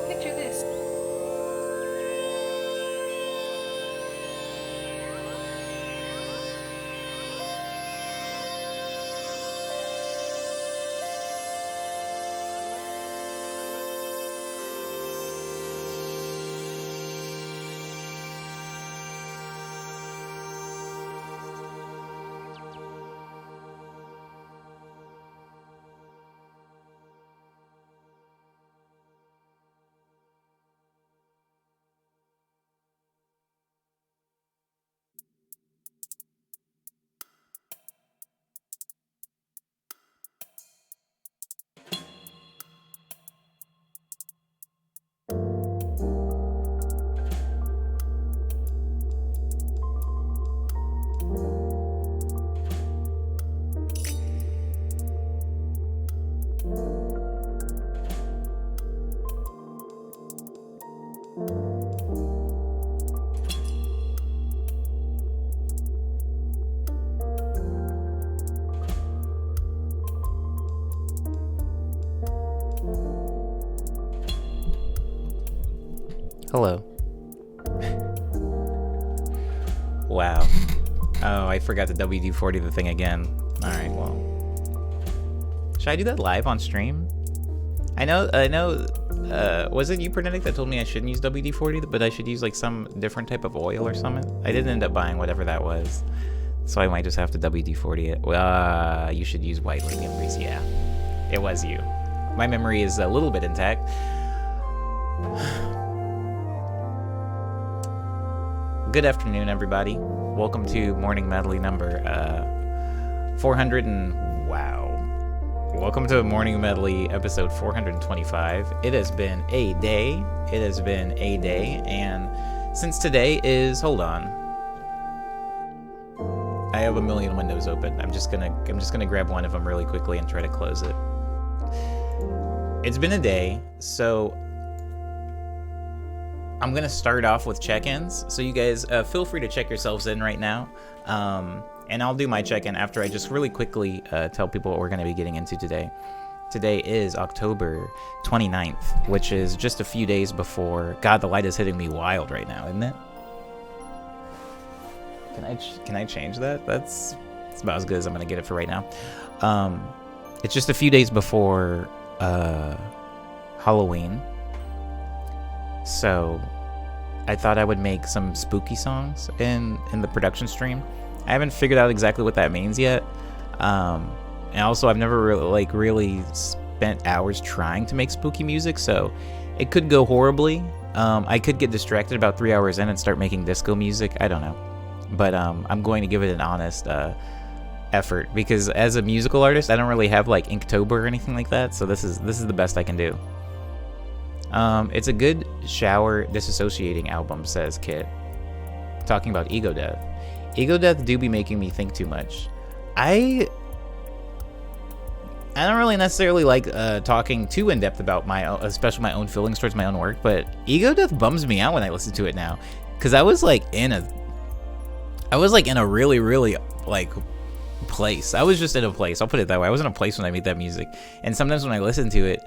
Picture this. Hello. Wow. Oh, I forgot to WD-40 the thing again. Alright, well. Should I do that live on stream? I know, was it you, Pernetic, that told me I shouldn't use WD-40, but I should use, like, some different type of oil or something? I didn't end up buying whatever that was, so I might just have to WD-40 it. You should use white ligand grease. Yeah, it was you. My memory is a little bit intact. Good afternoon, everybody. Welcome to Morning Medley number 400 and... wow. Welcome to Morning Medley episode 425. It has been a day. It has been a day, and since today is... hold on. I have a million windows open. I'm just gonna grab one of them really quickly and try to close it. It's been a day, so I'm gonna start off with check-ins. So you guys feel free to check yourselves in right now. And I'll do my check-in after I just really quickly tell people what we're going to be getting into today. Today is October 29th, which is just a few days before... God, the light is hitting me wild right now, isn't it? Can I change that? That's about as good as I'm going to get it for right now. It's just a few days before Halloween. So I thought I would make some spooky songs in the production stream. I haven't figured out exactly what that means yet. And also, I've never really spent hours trying to make spooky music, so it could go horribly. I could get distracted about 3 hours in and start making disco music. I don't know. But I'm going to give it an honest effort, because as a musical artist, I don't really have like Inktober or anything like that, so this is the best I can do. It's a good shower disassociating album, says Kit. Talking about ego death. Ego death do be making me think too much. I don't really necessarily like talking too in depth about especially my own feelings towards my own work, but ego death bums me out when I listen to it now, because I was in a really, really place. I was just in a place. I'll put it that way. I was in a place when I made that music, and sometimes when I listen to it,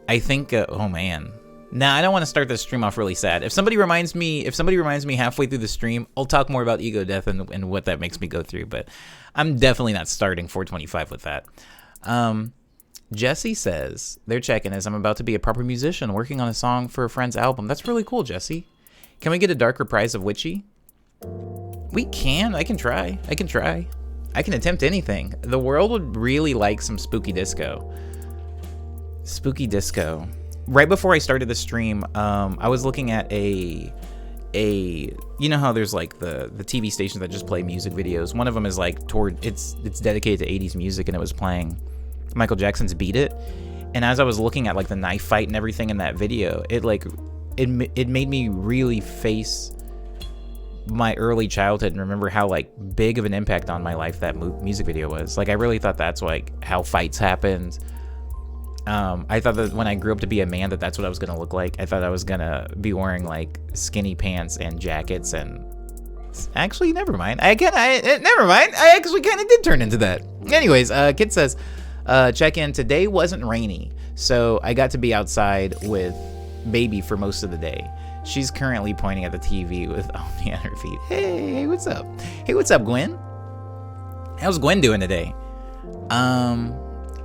I think, oh man. Nah, I don't want to start this stream off really sad. If somebody reminds me halfway through the stream, I'll talk more about ego death and what that makes me go through. But I'm definitely not starting 425 with that. Jesse says their check-in is, I'm about to be a proper musician working on a song for a friend's album. That's really cool, Jesse. Can we get a dark reprise of Witchy? We can. I can try. I can attempt anything. The world would really like some spooky disco. Spooky disco. Right before I started the stream, I was looking at a you know how there's like the TV stations that just play music videos. One of them is like it's dedicated to 80s music, and it was playing Michael Jackson's Beat It. And as I was looking at like the knife fight and everything in that video, it made me really face my early childhood and remember how like big of an impact on my life that music video was. Like I really thought that's like how fights happened. I thought that when I grew up to be a man, that's what I was going to look like. I thought I was going to be wearing like skinny pants and jackets, and actually, never mind. Never mind. I actually kind of did turn into that. Anyways, Kid says, check in. Today wasn't rainy, so I got to be outside with baby for most of the day. She's currently pointing at the TV with Omni on her feet. Hey, what's up? Hey, what's up, Gwen? How's Gwen doing today?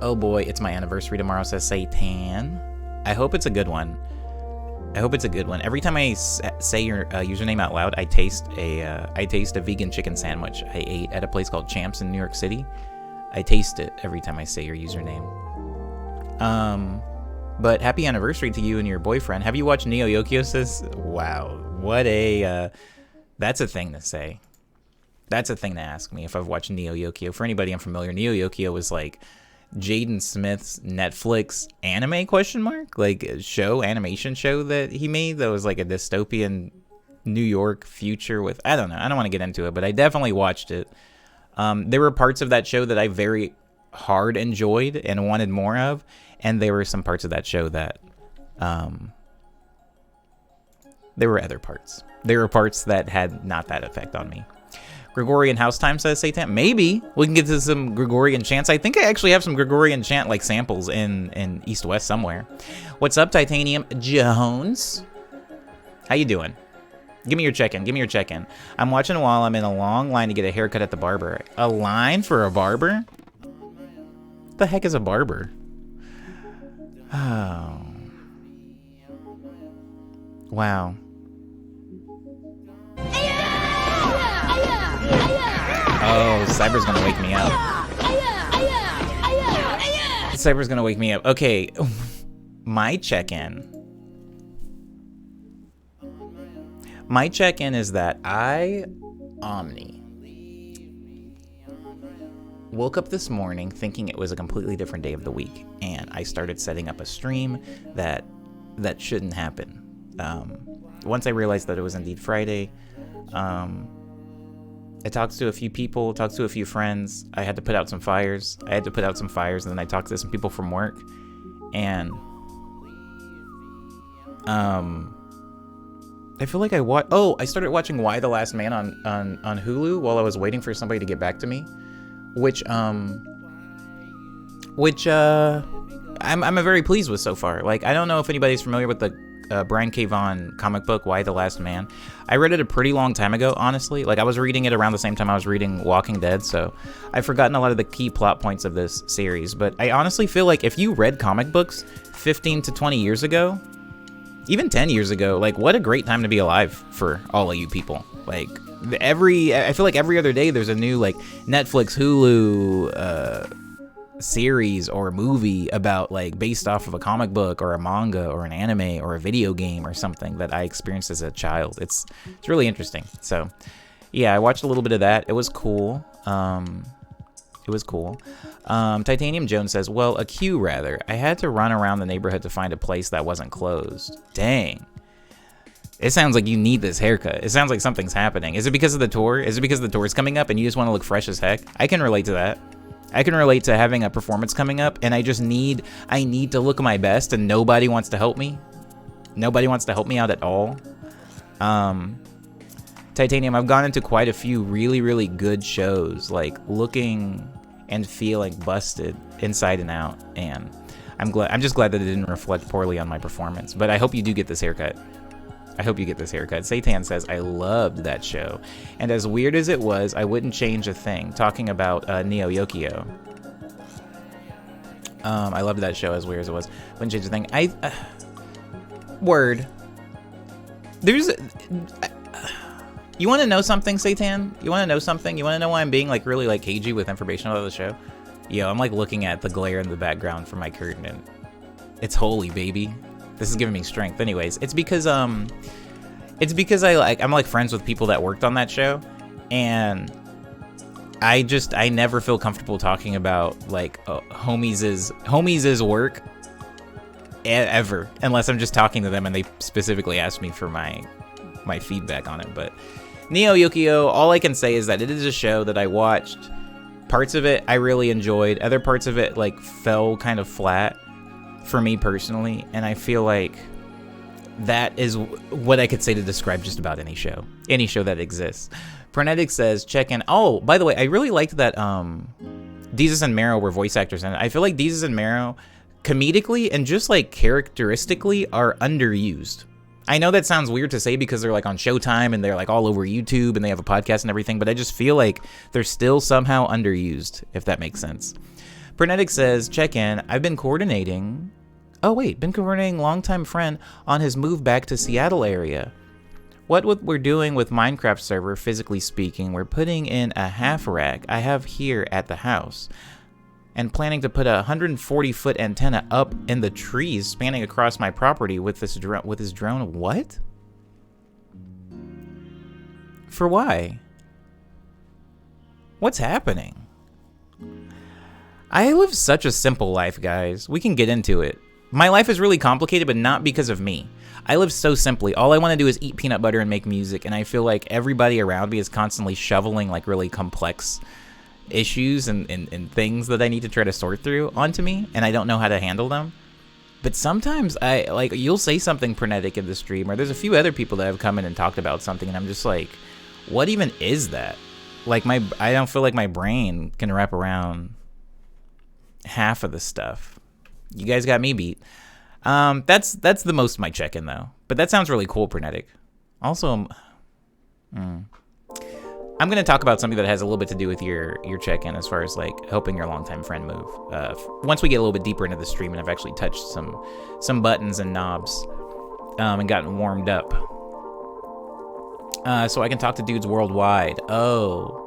Oh boy, it's my anniversary tomorrow, says Satan. I hope it's a good one. Every time I say your username out loud, I taste a vegan chicken sandwich I ate at a place called Champs in New York City. I taste it every time I say your username. But happy anniversary to you and your boyfriend. Have you watched Neo Yokio, sis? Wow, what a that's a thing to say. That's a thing to ask me if I've watched Neo Yokio. For anybody unfamiliar, Neo Yokio was like Jaden Smith's Netflix anime ? Like animation show that he made that was like a dystopian New York future with, I don't know, I don't want to get into it, but I definitely watched it. There were parts of that show that I very hard enjoyed and wanted more of, and there were some parts of that show that there were other parts. There were parts that had not that effect on me. Gregorian house time, says Satan. Maybe we can get to some Gregorian chants. I think I actually have some Gregorian chant like samples in East West somewhere. What's up, Titanium Jones? How you doing? Give me your check-in. Give me your check-in. I'm watching while I'm in a long line to get a haircut at the barber. A line for a barber? What the heck is a barber? Oh. Wow. Oh, Cyber's gonna wake me up. Cyber's gonna wake me up. Okay. My check-in. My check-in is that Omni, woke up this morning thinking it was a completely different day of the week, and I started setting up a stream that shouldn't happen. Once I realized that it was indeed Friday, I talked to a few people, talked to a few friends. I had to put out some fires. And then I talked to some people from work, and I feel like I started watching Y: The Last Man on Hulu while I was waiting for somebody to get back to me, which I'm very pleased with so far. Like, I don't know if anybody's familiar with the Brian K. Vaughan comic book Y: The Last Man. I read it a pretty long time ago, honestly. Like, I was reading it around the same time I was reading Walking Dead, so I've forgotten a lot of the key plot points of this series. But I honestly feel like if you read comic books 15 to 20 years ago, even 10 years ago, like, what a great time to be alive for all of you people. Like, I feel like every other day there's a new, like, Netflix, Hulu, series or movie about, like, based off of a comic book or a manga or an anime or a video game or something that I experienced as a child. It's really interesting. So, yeah, I watched a little bit of that. It was cool. Titanium Jones says, well, a queue rather. I had to run around the neighborhood to find a place that wasn't closed. Dang. It sounds like you need this haircut. It sounds like something's happening. Is it because of the tour? Is it because the tour is coming up and you just want to look fresh as heck? I can relate to that. I can relate to having a performance coming up and I need to look my best and nobody wants to help me. Nobody wants to help me out at all. Titanium, I've gone into quite a few really, really good shows, like looking and feeling busted inside and out, and I'm just glad that it didn't reflect poorly on my performance. But I hope you do get this haircut. Satan says, I loved that show, and as weird as it was, I wouldn't change a thing. Talking about Neo Yokio. I loved that show, as weird as it was. Wouldn't change a thing. Word. You want to know something, Satan? You want to know something? You want to know why I'm being, like, really, like, cagey with information about the show? Yo, I'm, like, looking at the glare in the background for my curtain, and it's holy, baby. This is giving me strength. Anyways, it's because I'm, like, friends with people that worked on that show, and I never feel comfortable talking about, like, homies' work ever, unless I'm just talking to them and they specifically ask me for my feedback on it. But Neo Yokio, all I can say is that it is a show that I watched. Parts of it I really enjoyed. Other parts of it, like, fell kind of flat for me personally. And I feel like that is what I could say to describe just about any show that exists. Frenetic says, check in. Oh, by the way, I really liked that Deezus and Mero were voice actors in it. I feel like Deezus and Mero, comedically and just, like, characteristically, are underused. I know that sounds weird to say because they're, like, on Showtime and they're, like, all over YouTube and they have a podcast and everything, but I just feel like they're still somehow underused, if that makes sense. Frenetic says, check in. I've been coordinating longtime friend on his move back to Seattle area. What we're doing with Minecraft server, physically speaking, we're putting in a half rack I have here at the house and planning to put a 140-foot antenna up in the trees spanning across my property with his drone. What? For why? What's happening? I live such a simple life, guys. We can get into it. My life is really complicated, but not because of me. I live so simply. All I want to do is eat peanut butter and make music, and I feel like everybody around me is constantly shoveling, like, really complex issues and things that I need to try to sort through onto me, and I don't know how to handle them. But sometimes you'll say something frenetic in the stream, or there's a few other people that have come in and talked about something, and I'm just like, what even is that? Like I don't feel like my brain can wrap around half of the stuff. You guys got me beat. That's the most of my check-in though. But that sounds really cool, Pernetic. Also, I'm going to talk about something that has a little bit to do with your check-in as far as like helping your longtime friend move. Once we get a little bit deeper into the stream and I've actually touched some buttons and knobs and gotten warmed up. So I can talk to dudes worldwide. Oh,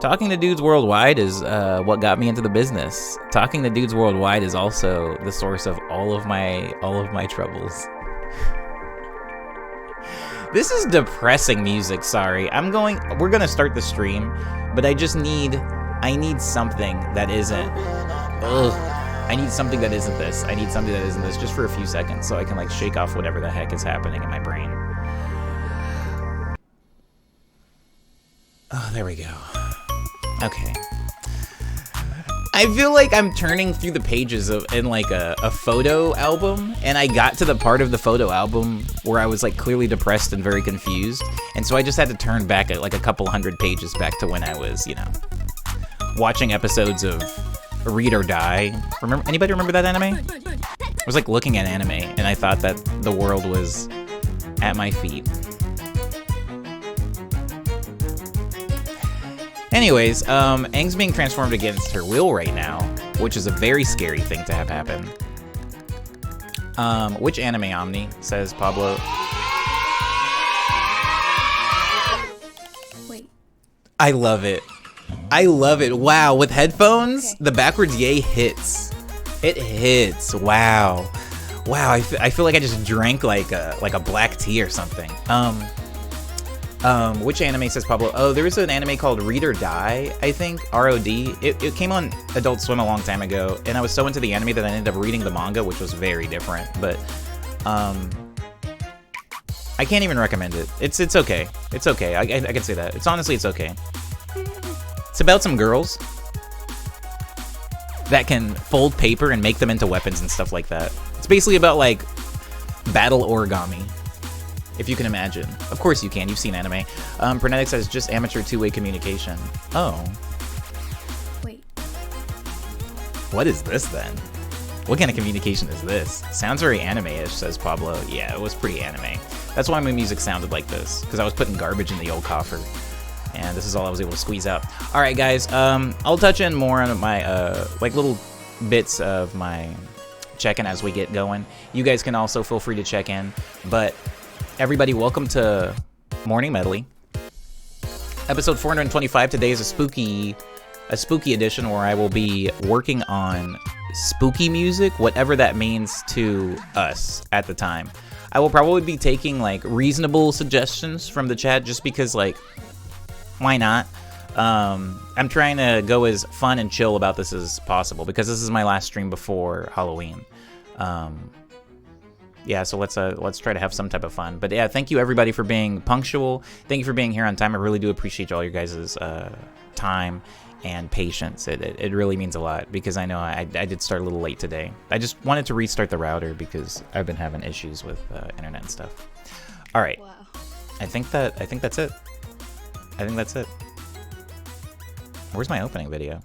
talking to dudes worldwide is what got me into the business. Talking to dudes worldwide is also the source of all of my troubles. This is depressing music, sorry. We're gonna start the stream, but I need something that isn't, I need something that isn't this. I need something that isn't this just for a few seconds so I can like shake off whatever the heck is happening in my brain. Oh, there we go. Okay. I feel like I'm turning through the pages in like a photo album, and I got to the part of the photo album where I was like clearly depressed and very confused, and so I just had to turn back at like a couple hundred pages back to when I was, watching episodes of Read or Die. Anybody remember that anime? I was like looking at anime, and I thought that the world was at my feet. Anyways, Aang's being transformed against her will right now, which is a very scary thing to have happen. Which anime Omni, says Pablo. Wait. I love it. I love it. Wow, with headphones, the backwards yay hits. It hits. Wow. Wow, I feel like I just drank like a black tea or something. Which anime, says Pablo? Oh, there was an anime called Read or Die, I think, R-O-D. It came on Adult Swim a long time ago, and I was so into the anime that I ended up reading the manga, which was very different, but, I can't even recommend it. It's okay. It's okay. I can say that. It's okay. It's about some girls that can fold paper and make them into weapons and stuff like that. It's basically about, like, battle origami. If you can imagine. Of course you can. You've seen anime. Pernetic says just amateur two-way communication. Oh. Wait. What is this then? What kind of communication is this? Sounds very anime-ish, says Pablo. Yeah, it was pretty anime. That's why my music sounded like this, because I was putting garbage in the old coffer. And this is all I was able to squeeze out. Alright guys, I'll touch in more on my, like little bits of my check-in as we get going. You guys can also feel free to check in, but everybody, welcome to Morning Medley. Episode 425. Today is a spooky edition where I will be working on spooky music, whatever that means to us at the time. I will probably be taking like reasonable suggestions from the chat just because, like, why not? I'm trying to go as fun and chill about this as possible because this is my last stream before Halloween. Yeah, so let's try to have some type of fun. But yeah, thank you everybody for being punctual. Thank you for being here on time. I really do appreciate all your guys' time and patience. It really means a lot because I know I did start a little late today. I just wanted to restart the router because I've been having issues with internet and stuff. All right. Wow. I think that's it. I think that's it. Where's my opening video?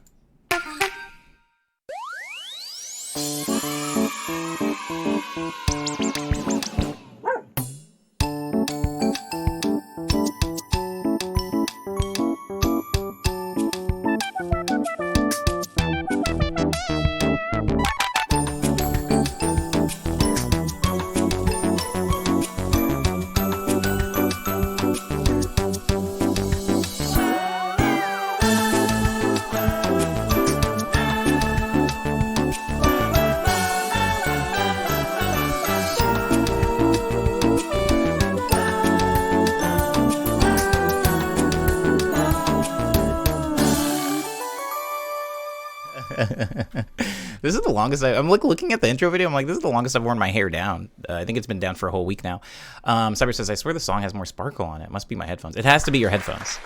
This is the longest I'm looking at the intro video. I'm like, this is the longest I've worn my hair down. I think it's been down for a whole week now. Cyber says, I swear the song has more sparkle on it. It must be my headphones. It has to be your headphones.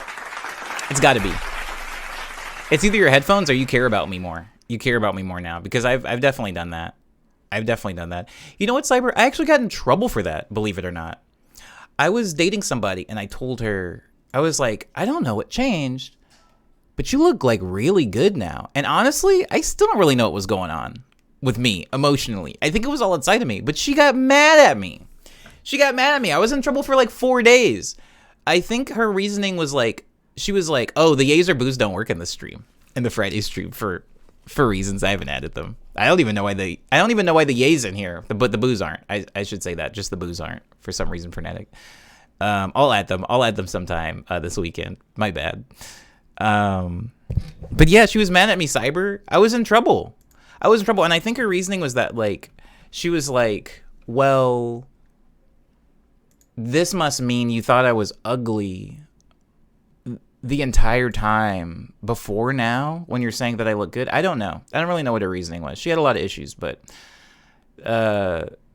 It's got to be. It's either your headphones or you care about me more. You care about me more now because I've definitely done that. I've definitely done that. You know what, Cyber? I actually got in trouble for that, believe it or not. I was dating somebody and I told her, I was like, I don't know what changed, but you look like really good now. And honestly, I still don't really know what was going on with me emotionally. I think it was all inside of me, but she got mad at me. I was in trouble for like 4 days. I think her reasoning was like, she was like, oh, the yays or boos don't work in the stream, in the Friday stream for reasons I haven't added them. I don't even know why the yays in here, but the boos aren't. I should say that just the boos aren't for some reason. Frenetic. I'll add them sometime this weekend. My bad. But yeah, she was mad at me, Cyber. I was in trouble, and I think her reasoning was that like she was like, well, this must mean you thought I was ugly the entire time before now when you're saying that I look good. I don't know. I don't really know what her reasoning was. She had a lot of issues, but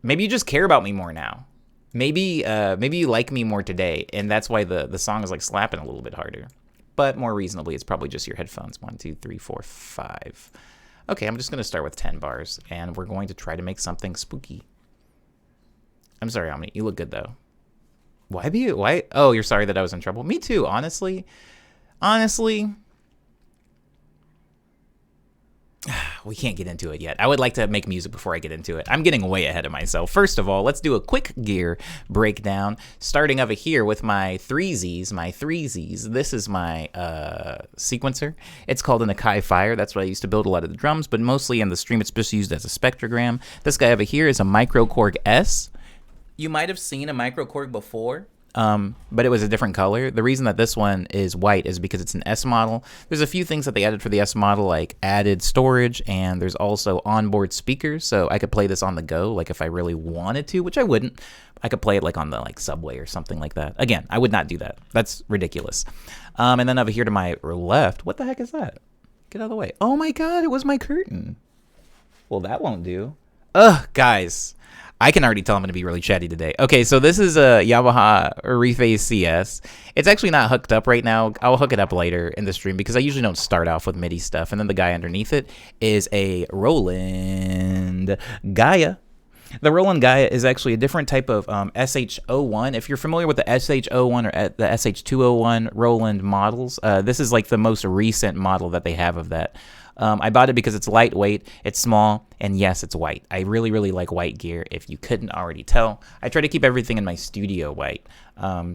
maybe you just care about me more now. Maybe you like me more today, and that's why the song is like slapping a little bit harder. But more reasonably, it's probably just your headphones. 1, 2, 3, 4, 5. Okay, I'm just going to start with 10 bars, and we're going to try to make something spooky. I'm sorry, Omni. You look good, though. Why? Oh, you're sorry that I was in trouble? Me too, honestly. We can't get into it yet. I would like to make music before I get into it. I'm getting way ahead of myself. First of all, let's do a quick gear breakdown, starting over here with my 3Zs. This is my sequencer. It's called an Akai Fire. That's what I used to build a lot of the drums, but mostly in the stream it's just used as a spectrogram. This guy over here is a Microkorg S. You might have seen a Microkorg before, but it was a different color. The reason that this one is white is because it's an S model. There's a few things that they added for the S model, like added storage, and there's also onboard speakers, so I could play this on the go, like if I really wanted to, which I wouldn't. I could play it like on the subway or something like that. Again, I would not do that. That's ridiculous. And then over here to my left, what the heck is that? Get out of the way. Oh my god, it was my curtain. Well, that won't do. Ugh, guys. I can already tell I'm going to be really chatty today. Okay, so this is a Yamaha Rephase CS. It's actually not hooked up right now. I'll hook it up later in the stream because I usually don't start off with MIDI stuff. And then the guy underneath it is a Roland Gaia. The Roland Gaia is actually a different type of SH01. If you're familiar with the SH01 or the SH201 Roland models, this is like the most recent model that they have of that. I bought it because it's lightweight, it's small, and yes, it's white. I really, really like white gear, if you couldn't already tell. I try to keep everything in my studio white.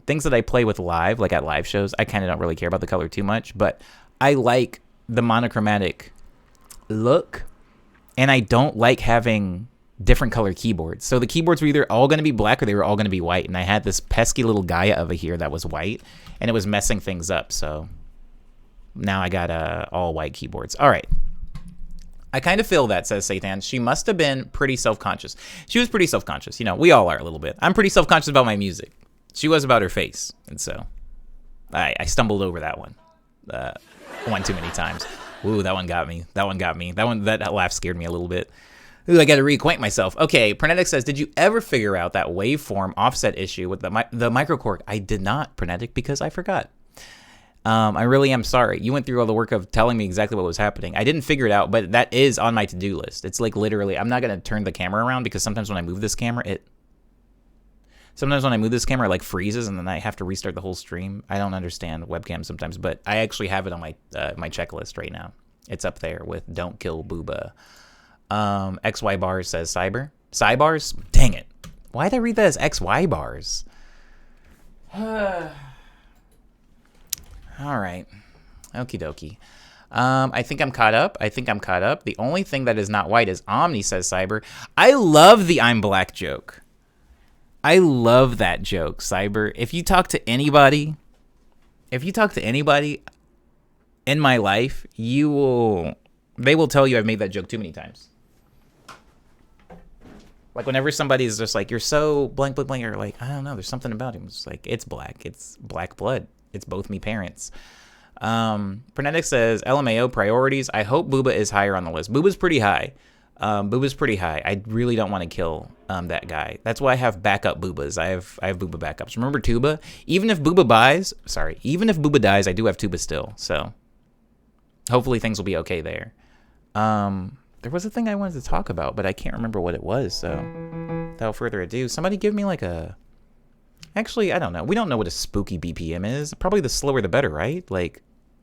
Things that I play with live, like at live shows, I kind of don't really care about the color too much, but I like the monochromatic look, and I don't like having different color keyboards. So the keyboards were either all going to be black or they were all going to be white, and I had this pesky little Gaia over here that was white, and it was messing things up, so now I got all white keyboards. All right. I kind of feel that, says Satan. She must have been pretty self-conscious. She was pretty self-conscious. You know, we all are a little bit. I'm pretty self-conscious about my music. She was about her face. And so I stumbled over that one too many times. Ooh, that one got me. That laugh scared me a little bit. Ooh, I got to reacquaint myself. Okay, Pernetic says, did you ever figure out that waveform offset issue with the Microkorg? I did not, Pernetic, because I forgot. I really am sorry. You went through all the work of telling me exactly what was happening. I didn't figure it out, but that is on my to-do list. It's like literally, I'm not going to turn the camera around because sometimes when I move this camera, it like freezes and then I have to restart the whole stream. I don't understand webcam sometimes, but I actually have it on my my checklist right now. It's up there with Don't Kill Booba. XY Bars says Cybars? Dang it. Why did I read that as XY Bars? All right. Okie dokie. I think I'm caught up. The only thing that is not white is Omni, says Cyber. I love the I'm black joke. I love that joke, Cyber. If you talk to anybody in my life, they will tell you I've made that joke too many times. Like whenever somebody's just like, you're so blank, blank, blank, you're like, I don't know, there's something about him. It's like, it's black. It's black blood. It's both me parents. Pernetic says, LMAO priorities. I hope Booba is higher on the list. Booba's pretty high. I really don't want to kill that guy. That's why I have backup Boobas. I have Booba backups. Remember Tuba? Even if Booba dies, I do have Tuba still. So hopefully things will be okay there. There was a thing I wanted to talk about, but I can't remember what it was. So without further ado, somebody give me like a... Actually, I don't know. We don't know what a spooky BPM is. Probably the slower the better, right? Like,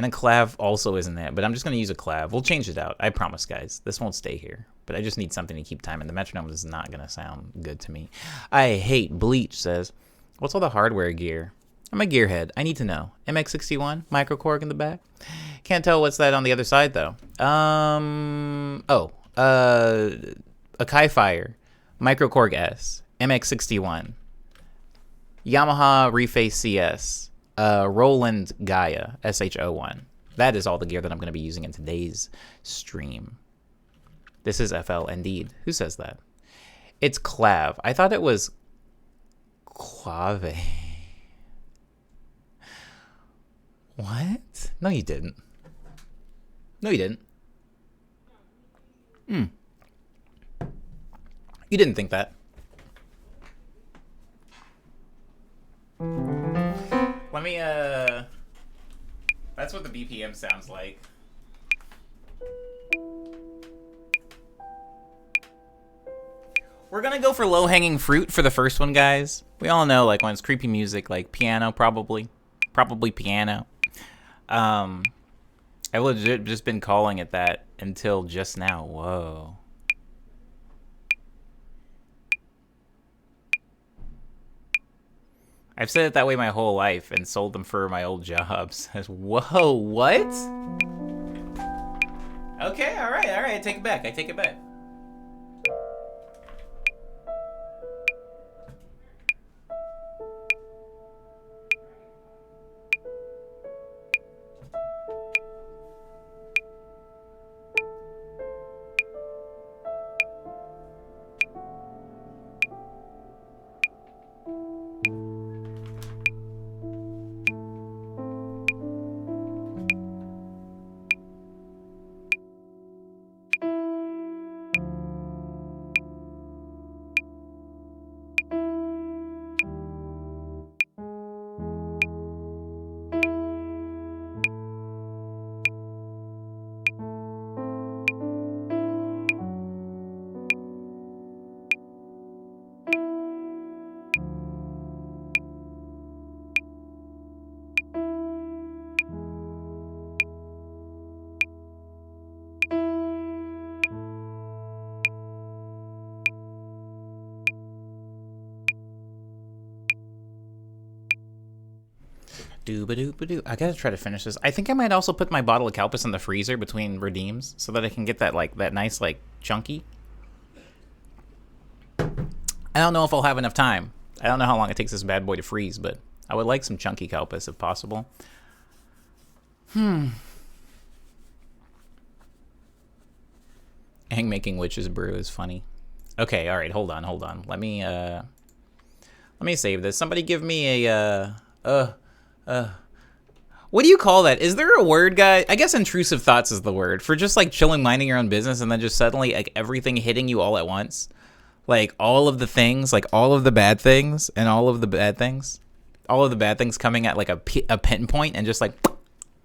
And a clav also isn't it, but I'm just going to use a clav. We'll change it out. I promise, guys. This won't stay here. But I just need something to keep time, and the metronome is not going to sound good to me. I hate Bleach says, what's all the hardware gear? I'm a gearhead. I need to know. MX61, microcorg in the back. Can't tell what's that on the other side, though. A Kai-Fire, microcorg S, MX61, Yamaha Reface CS, Roland Gaia SH01. That is all the gear that I'm going to be using in today's stream. This is FL indeed. Who says that? It's clav. I thought it was clave. What? No, you didn't. No, you didn't. You didn't think that. Let me, that's what the BPM sounds like. We're gonna go for low-hanging fruit for the first one, guys. We all know, like, when it's creepy music, like piano, probably piano. I've legit just been calling it that until just now. Whoa. I've said it that way my whole life and sold them for my old jobs. Whoa, what? Okay, all right, I take it back. Doo-ba-doo-ba-doo. I gotta try to finish this. I think I might also put my bottle of Calpis in the freezer between redeems so that I can get that, like, that nice, like, chunky. I don't know if I'll have enough time. I don't know how long it takes this bad boy to freeze, but I would like some chunky Calpis if possible. Hang making witches brew is funny. Okay, all right, hold on. Let me save this. Somebody give me a what do you call that? Is there a word, guy? I guess intrusive thoughts is the word for just like chilling, minding your own business, and then just suddenly like everything hitting you all at once, like all of the things, like all of the bad things, and all of the bad things coming at like a pinpoint and just like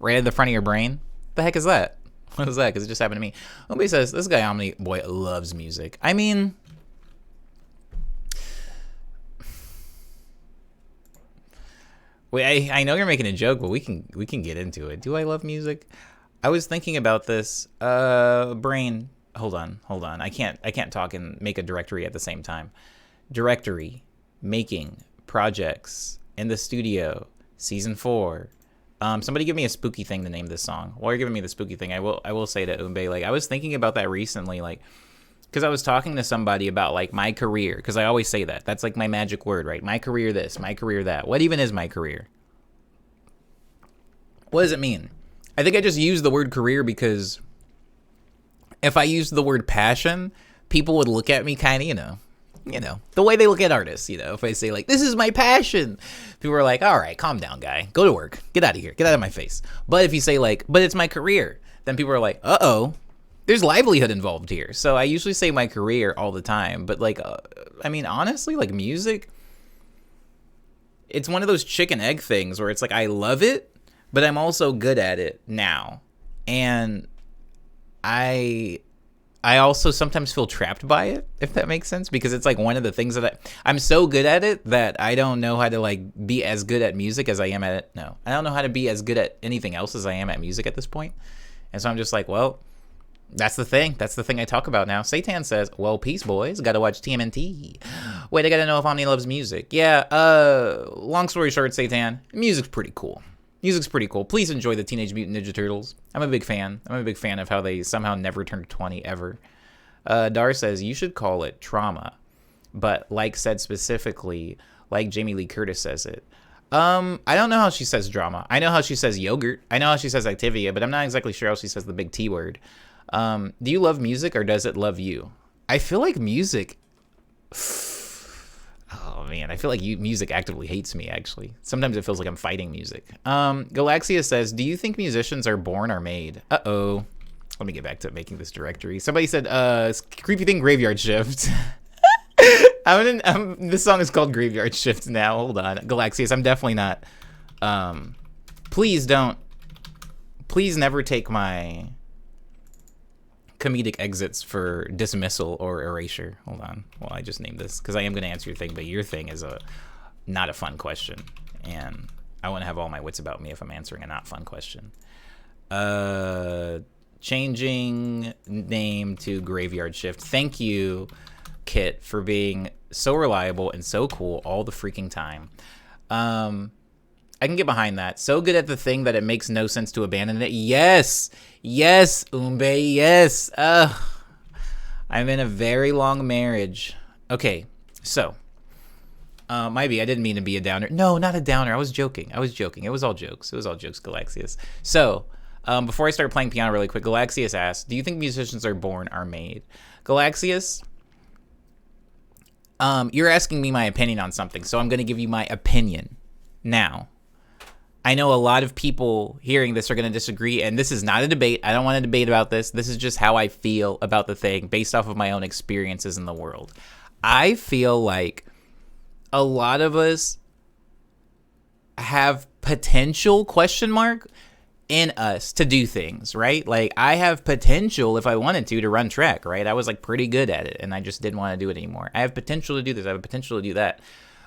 right at the front of your brain. The heck is that? What is that? Because it just happened to me. Nobody says this guy Omni boy loves music. I mean, wait, I know you're making a joke, but we can get into it. Do I love music? I was thinking about this. Brain. Hold on. I can't talk and make a directory at the same time. Directory, making, projects, in the studio, season 4. Somebody give me a spooky thing to name this song. While you're giving me the spooky thing, I will say to Umbe, like, I was thinking about that recently, like, because I was talking to somebody about, like, my career, because I always say that. That's, like, my magic word, right? My career this, my career that. What even is my career? What does it mean? I think I just use the word career because if I used the word passion, people would look at me kind of, you know, the way they look at artists, if I say, like, this is my passion, people are like, all right, calm down, guy. Go to work. Get out of here. Get out of my face. But if you say, like, but it's my career, then people are like, uh-oh, there's livelihood involved here. So I usually say my career all the time. But, like, I mean, honestly, like, music, it's one of those chicken egg things where it's like, I love it, but I'm also good at it now. And I I also sometimes feel trapped by it, if that makes sense, because it's like one of the things that I'm so good at it that I don't know how to like be as good at music as I am at it. No, I don't know how to be as good at anything else as I am at music at this point. And so I'm just like, well, that's the thing. That's the thing I talk about now. Satan says, well, peace, boys. Got to watch TMNT. Wait, I got to know if Omni loves music. Yeah, long story short, Satan, music's pretty cool. Music's pretty cool. Please enjoy the Teenage Mutant Ninja Turtles. I'm a big fan. I'm a big fan of how they somehow never turned 20 ever. Dar says, you should call it trauma. But like said specifically, like Jamie Lee Curtis says it. I don't know how she says drama. I know how she says yogurt. I know how she says Activia, but I'm not exactly sure how she says the big T word. Do you love music or does it love you? I feel like music... Oh man, I feel like music actively hates me, actually. Sometimes it feels like I'm fighting music. Galaxia says, do you think musicians are born or made? Uh-oh. Let me get back to making this directory. Somebody said, creepy thing, Graveyard Shift. This song is called Graveyard Shift now. Hold on. Galaxius, I'm definitely not. Please never take my comedic exits for dismissal or erasure. Hold on. Well, I just named this because I am going to answer your thing, but your thing is not a fun question, and I want to have all my wits about me if I'm answering a not fun question. Changing name to Graveyard Shift. Thank you, Kit, for being so reliable and so cool all the freaking time. I can get behind that. So good at the thing that it makes no sense to abandon it. Yes, Umbe, yes. I'm in a very long marriage. Okay, so maybe I didn't mean to be a downer. No, not a downer. I was joking. It was all jokes. Galaxius. So before I start playing piano really quick, Galaxius asks, do you think musicians are born or made? Galaxius, you're asking me my opinion on something, so I'm going to give you my opinion now. I know a lot of people hearing this are going to disagree, and this is not a debate. I don't want to debate about this. This is just how I feel about the thing based off of my own experiences in the world. I feel like a lot of us have potential in us to do things, right? Like, I have potential if I wanted to run track, right? I was like pretty good at it, and I just didn't want to do it anymore. I have potential to do this. I have potential to do that.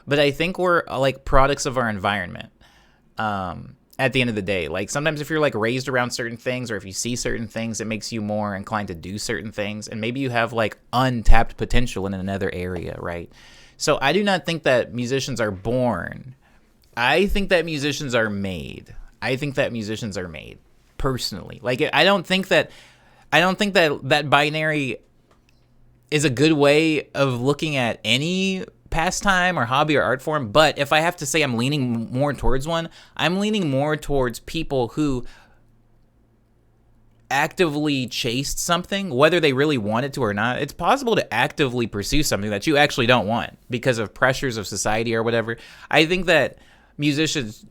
But I think we're like products of our environment. At the end of the day, like sometimes if you're like raised around certain things or if you see certain things, it makes you more inclined to do certain things. And maybe you have like untapped potential in another area, right? So I do not think that musicians are born. I think that musicians are made. Personally. Like, I don't think that that binary is a good way of looking at any pastime or hobby or art form, but if I have to say I'm leaning more towards one, I'm leaning more towards people who actively chased something, whether they really wanted to or not. It's possible to actively pursue something that you actually don't want because of pressures of society or whatever. I think that musicians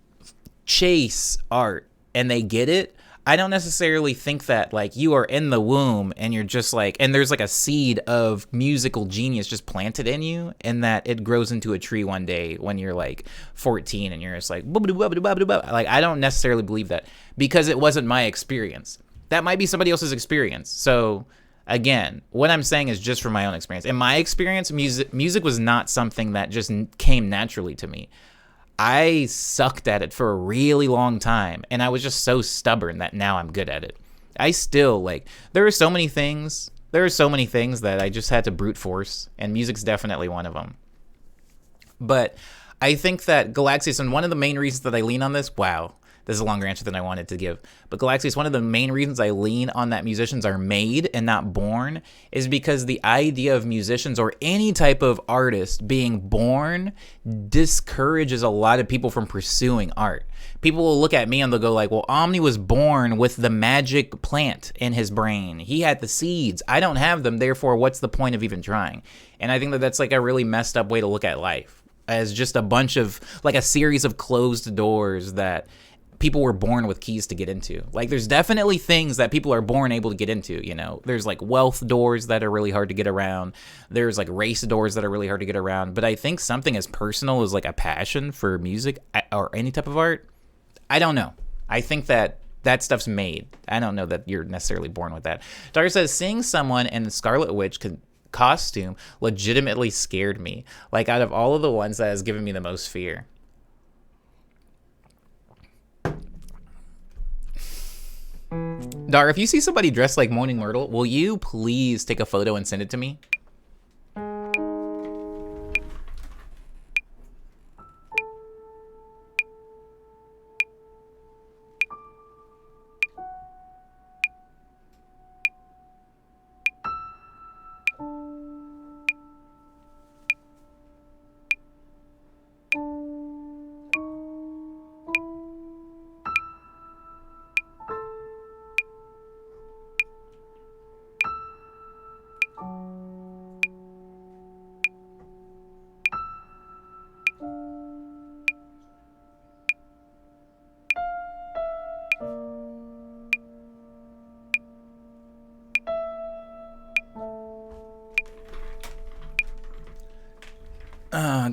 chase art and they get it. I don't necessarily think that like you are in the womb and you're just like, and there's like a seed of musical genius just planted in you, and that it grows into a tree one day when you're like 14 and you're just like, like, I don't necessarily believe that because it wasn't my experience. That might be somebody else's experience. So again, what I'm saying is just from my own experience. In my experience, music was not something that just came naturally to me. I sucked at it for a really long time, and I was just so stubborn that now I'm good at it. I still, like, there are so many things that I just had to brute force, and music's definitely one of them. But I think that Galaxius, and one of the main reasons that I lean on this, wow, this is a longer answer than I wanted to give, but Galaxius, one of the main reasons I lean on that musicians are made and not born is because the idea of musicians or any type of artist being born discourages a lot of people from pursuing art. People will look at me and they'll go like, well, Omni was born with the magic plant in his brain. He had the seeds. I don't have them, therefore what's the point of even trying? And I think that that's like a really messed up way to look at life, as just a bunch of, like, a series of closed doors that people were born with keys to get into. Like, there's definitely things that people are born able to get into, you know. There's like wealth doors that are really hard to get around. There's like race doors that are really hard to get around. But I think something as personal as like a passion for music or any type of art, I don't know. I think that That stuff's made. I don't know that you're necessarily born with that. Dar says, seeing someone in the Scarlet Witch costume legitimately scared me. Like, out of all of the ones, that has given me the most fear. Dar, if you see somebody dressed like Moaning Myrtle, will you please take a photo and send it to me?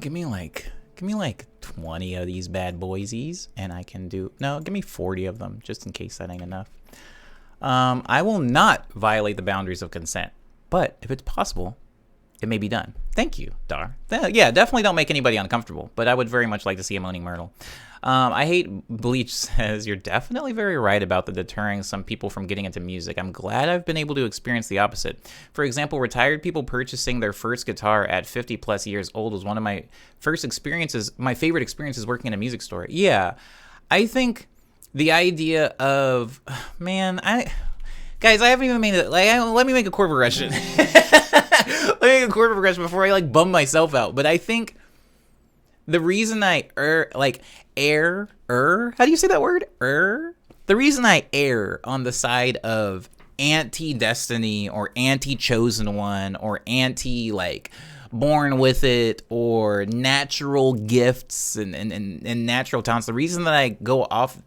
Give me like 20 of these bad boysies, and I can do, no, give me 40 of them, just in case that ain't enough. I will not violate the boundaries of consent, but if it's possible, it may be done. Thank you, Dar. Yeah, definitely don't make anybody uncomfortable, but I would very much like to see a Moaning Myrtle. I hate Bleach says, you're definitely very right about the deterring some people from getting into music. I'm glad I've been able to experience the opposite. For example, retired people purchasing their first guitar at 50 plus years old was one of my favorite experiences working in a music store. Yeah, I think the idea of, guys, I haven't even made it. Let me make a chord progression. Let me make a chord progression before I bum myself out. But I think the reason I how do you say that word? The reason I err on the side of anti-Destiny or anti-Chosen One or born with it or natural gifts and natural talents, the reason that I go off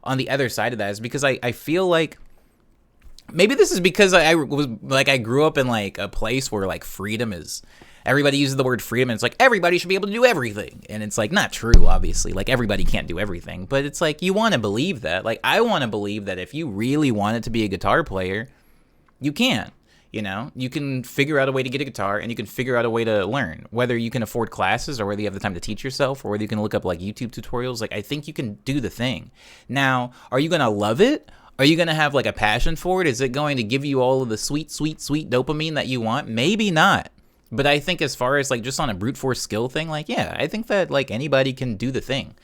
on the other side of that is because I feel like, maybe this is because I grew up in a place where freedom is, everybody uses the word freedom, and it's everybody should be able to do everything, and it's not true, obviously. Everybody can't do everything, but it's you want to believe that. I want to believe that if you really wanted to be a guitar player, you can. You can figure out a way to get a guitar, and you can figure out a way to learn, whether you can afford classes or whether you have the time to teach yourself or whether you can look up YouTube tutorials. I think you can do the thing. Now, are you going to love it? Are you going to have a passion for it? Is it going to give you all of the sweet, sweet, sweet dopamine that you want? Maybe not. But I think as far as just on a brute force skill thing, yeah, I think that anybody can do the thing.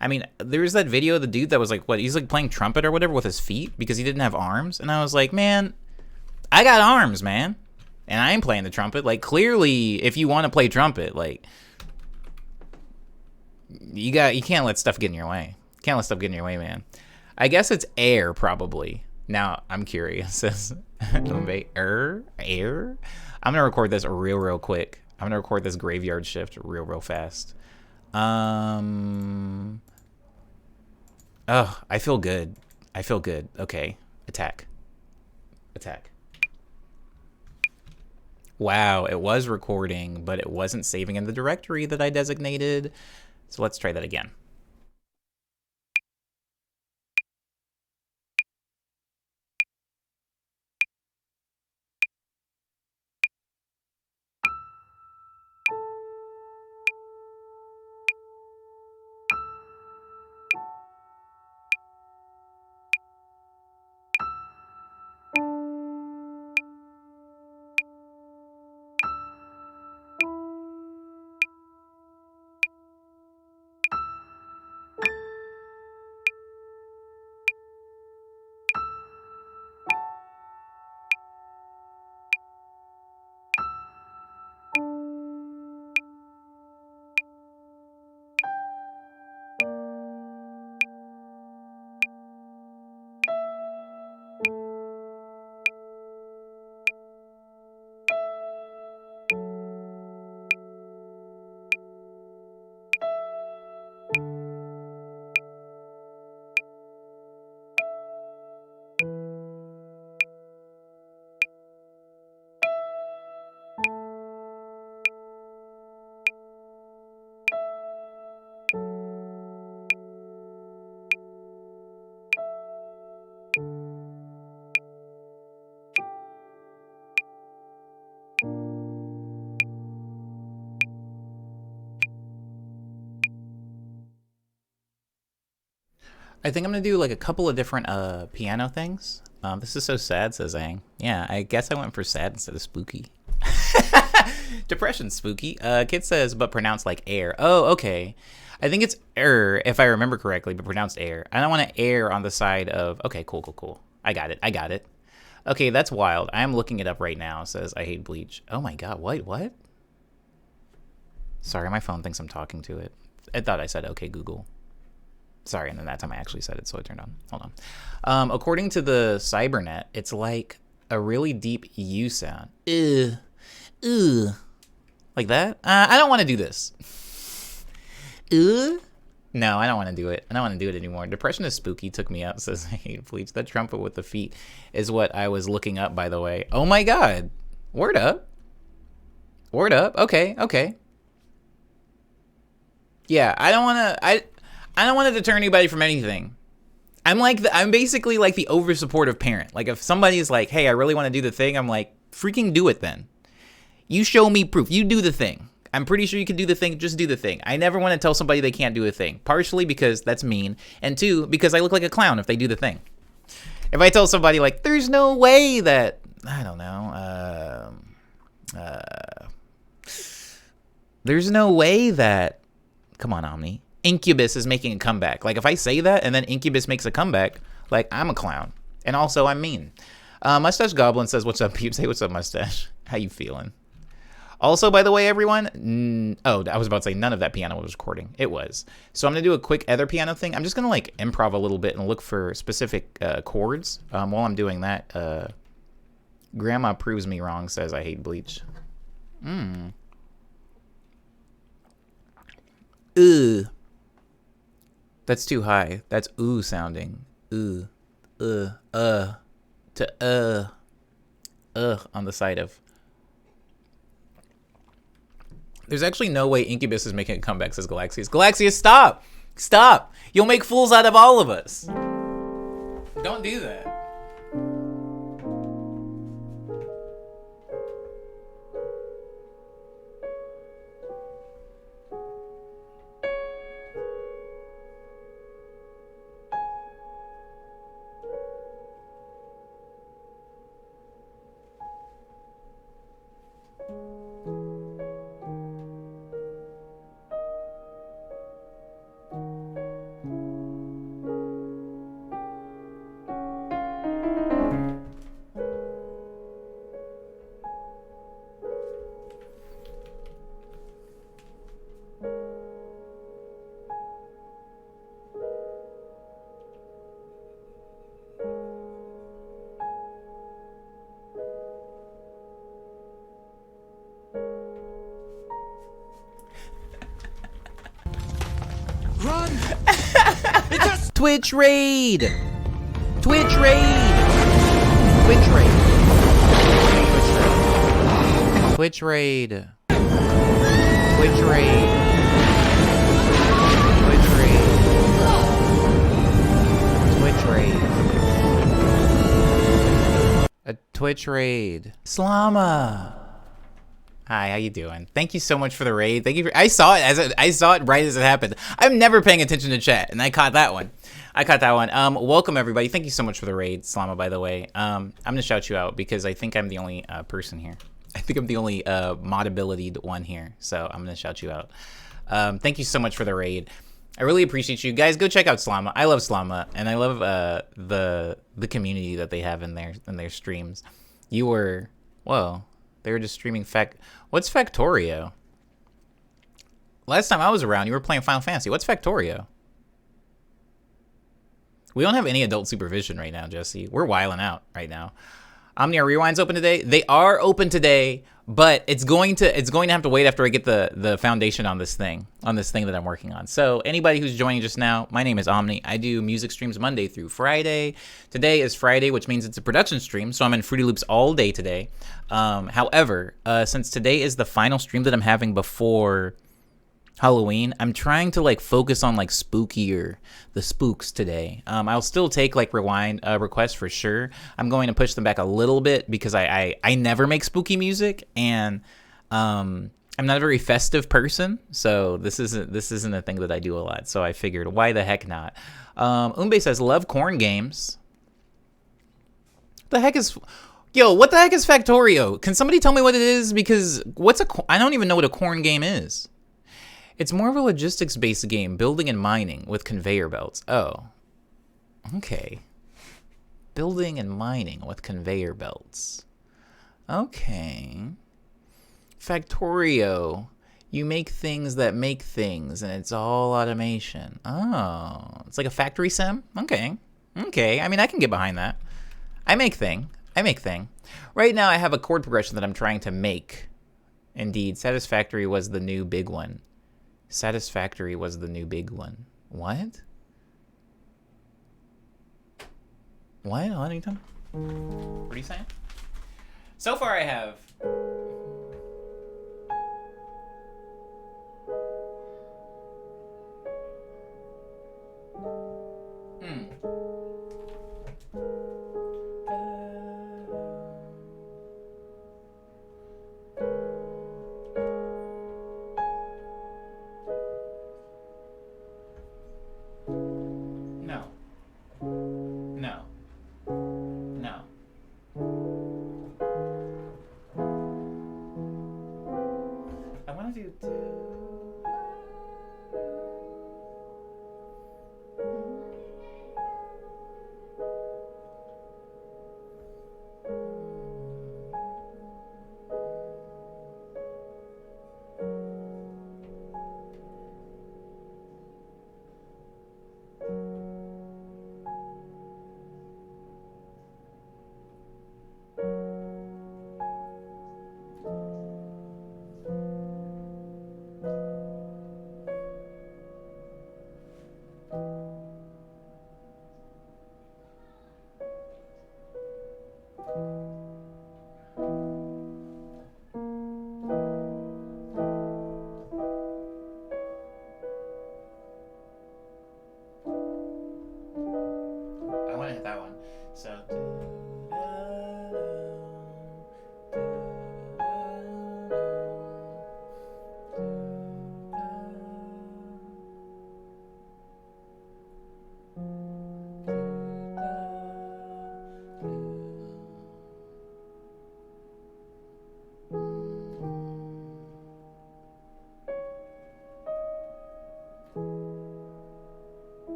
I mean, there's that video of the dude that was he's playing trumpet or whatever with his feet because he didn't have arms. And I was man, I got arms, man. And I ain't playing the trumpet. Clearly, if you want to play trumpet, you can't let stuff get in your way. Can't let stuff get in your way, man. I guess it's air, probably. Now, I'm curious. Air? I'm going to record this real quick. I'm going to record this graveyard shift real fast. Oh, I feel good. Okay. Attack. Wow, it was recording, but it wasn't saving in the directory that I designated. So let's try that again. I think I'm gonna do like a couple of different piano things. This is so sad, says Aang. Yeah, I guess I went for sad instead of spooky. Depression spooky. Kid says, but pronounced like air. Oh, okay. I think it's if I remember correctly, but pronounced air. I don't want to err on the side of. Okay, cool. I got it. Okay, that's wild. I am looking it up right now. Says I hate bleach. Oh my god, what? Sorry, my phone thinks I'm talking to it. I thought I said okay, Google. Sorry, and then that time I actually said it, so I turned on. Hold on. According to the Cybernet, it's like a really deep U sound. Ugh. Like that? I don't want to do this. No, I don't want to do it. I don't want to do it anymore. Depression is spooky. Took me out. Says I hate bleach. That trumpet with the feet is what I was looking up, by the way. Oh my god. Word up. Okay. Yeah, I don't want to deter anybody from anything. I'm basically like the over supportive parent. Like if somebody's like, "Hey, I really want to do the thing," I'm like, "Freaking do it then. You show me proof. You do the thing. I'm pretty sure you can do the thing. Just do the thing." I never want to tell somebody they can't do a thing. Partially because that's mean, and two, because I look like a clown if they do the thing. If I tell somebody like, "There's no way that," I don't know, there's no way that, come on, Omni, Incubus is making a comeback. Like if I say that and then Incubus makes a comeback, like I'm a clown. And also I'm mean. Mustache Goblin says, "What's up, peeps?" Hey, what's up, Mustache? How you feeling? Also, by the way, everyone, I was about to say none of that piano was recording. It was. So I'm going to do a quick other piano thing. I'm just going to like improv a little bit and look for specific chords. While I'm doing that, Grandma Proves Me Wrong says I hate bleach. That's too high. That's ooh sounding. To on the side of. There's actually no way Incubus is making a comeback, says Galaxius. Galaxius, stop! Stop! You'll make fools out of all of us. Don't do that. Run! Twitch raid! Twitch raid! Twitch raid! Twitch raid! Twitch raid! Twitch raid! Twitch raid! A Twitch raid! Slama! Hi, how you doing? Thank you so much for the raid. Thank you for, I saw it right as it happened. I'm never paying attention to chat, and I caught that one. Welcome everybody. Thank you so much for the raid, Slama, by the way. I'm gonna shout you out because I think I'm the only person here. I think I'm the only mod-abilitied one here, so I'm gonna shout you out. Thank you so much for the raid. I really appreciate you guys. Go check out Slama. I love Slama, and I love the community that they have in their streams. They were just streaming What's Factorio? Last time I was around, you were playing Final Fantasy. What's Factorio? We don't have any adult supervision right now, Jesse. We're wilding out right now. Omnia Rewind's open today. They are open today, but it's going to have to wait after I get the foundation on this thing that I'm working on. So anybody who's joining just now, my name is Omni. I do music streams Monday through Friday. Today is Friday, which means it's a production stream, so I'm in Fruity Loops all day today. However, since today is the final stream that I'm having before Halloween, I'm trying to like focus on like spookier, the spooks today. I'll still take like rewind requests for sure. I'm going to push them back a little bit because I never make spooky music, and I'm not a very festive person, so this isn't a thing that I do a lot. So I figured, why the heck not? Umbe says, love corn games. The heck is... Yo, what the heck is Factorio? Can somebody tell me what it is? Because I don't even know what a corn game is. It's more of a logistics-based game, building and mining with conveyor belts. Oh. Okay. Building and mining with conveyor belts. Okay. Factorio. You make things that make things, and it's all automation. Oh. It's like a factory sim? Okay. Okay. I mean, I can get behind that. I make thing. Right now, I have a chord progression that I'm trying to make. Indeed, Satisfactory was the new big one. Satisfactory was the new big one. What? What? What are you talking? What are you saying? So far, I have...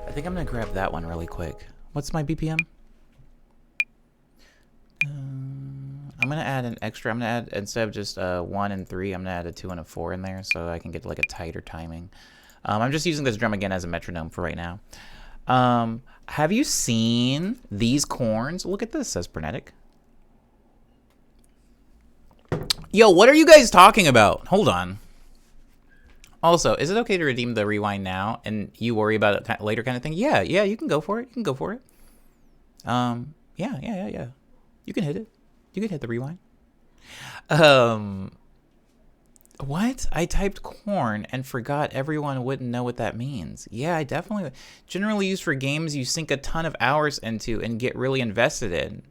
I think I'm gonna grab that one really quick. What's my BPM? I'm gonna add an extra. I'm gonna add, instead of just 1 and 3, I'm gonna add a 2 and a 4 in there so I can get like a tighter timing. I'm just using this drum again as a metronome for right now. Have you seen these corns? Look at this, says Pernetic. Yo, what are you guys talking about? Hold on. Also, is it okay to redeem the rewind now and you worry about it later kind of thing? Yeah, you can go for it. You can go for it. Yeah. You can hit it. You can hit the rewind. What? I typed corn and forgot everyone wouldn't know what that means. Yeah, I definitely... Generally used for games you sink a ton of hours into and get really invested in.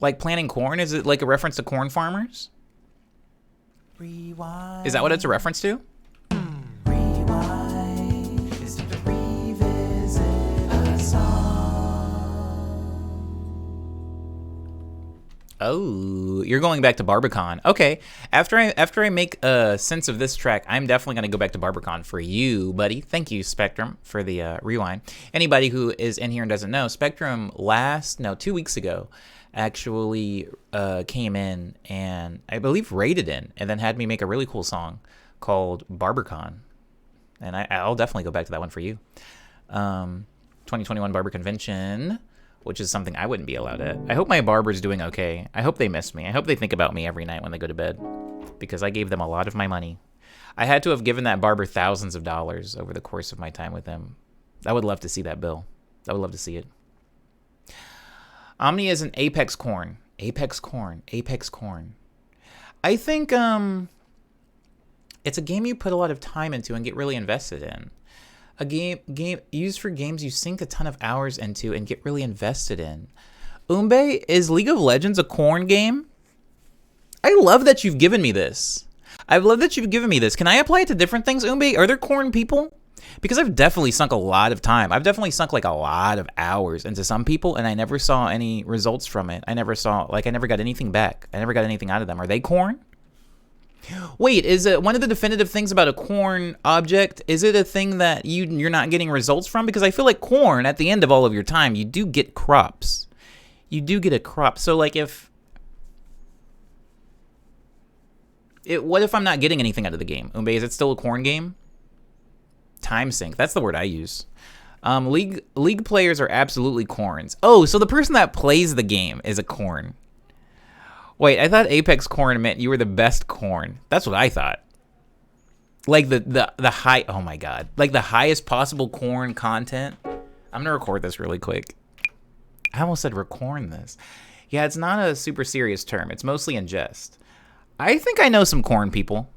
Like planting corn? Is it like a reference to corn farmers? Rewind. Is that what it's a reference to? Rewind is to revisit a song. Oh, you're going back to Barbican. Okay. After I make sense of this track, I'm definitely going to go back to Barbican for you, buddy. Thank you, Spectrum, for the rewind. Anybody who is in here and doesn't know, Spectrum 2 weeks ago actually came in and I believe rated in and then had me make a really cool song called Barbican. And I'll definitely go back to that one for you. 2021 Barber Convention, which is something I wouldn't be allowed at. I hope my barber's doing okay. I hope they miss me. I hope they think about me every night when they go to bed because I gave them a lot of my money. I had to have given that barber thousands of dollars over the course of my time with him. I would love to see that bill. I would love to see it. Omni is an apex corn. Apex corn. Apex corn. I think it's a game you put a lot of time into and get really invested in. A game used for games you sink a ton of hours into and get really invested in. Umbe, is League of Legends a corn game? I love that you've given me this. I love that you've given me this. Can I apply it to different things, Umbe? Are there corn people? Because I've definitely sunk a lot of time. I've definitely sunk like a lot of hours into some people, and I never saw any results from it. I never got anything back. I never got anything out of them. Are they corn? Wait, is it one of the definitive things about a corn object? Is it a thing that you're not getting results from? Because I feel like corn, at the end of all of your time, you do get crops. You do get a crop. So like what if I'm not getting anything out of the game? Umbe, is it still a corn game? Time sink. That's the word I use. League players are absolutely corns. Oh, so the person that plays the game is a corn. Wait, I thought Apex corn meant you were the best corn. That's what I thought. Like the high, oh my god. Like the highest possible corn content. I'm gonna record this really quick. I almost said record this. Yeah, it's not a super serious term. It's mostly in jest. I think I know some corn people.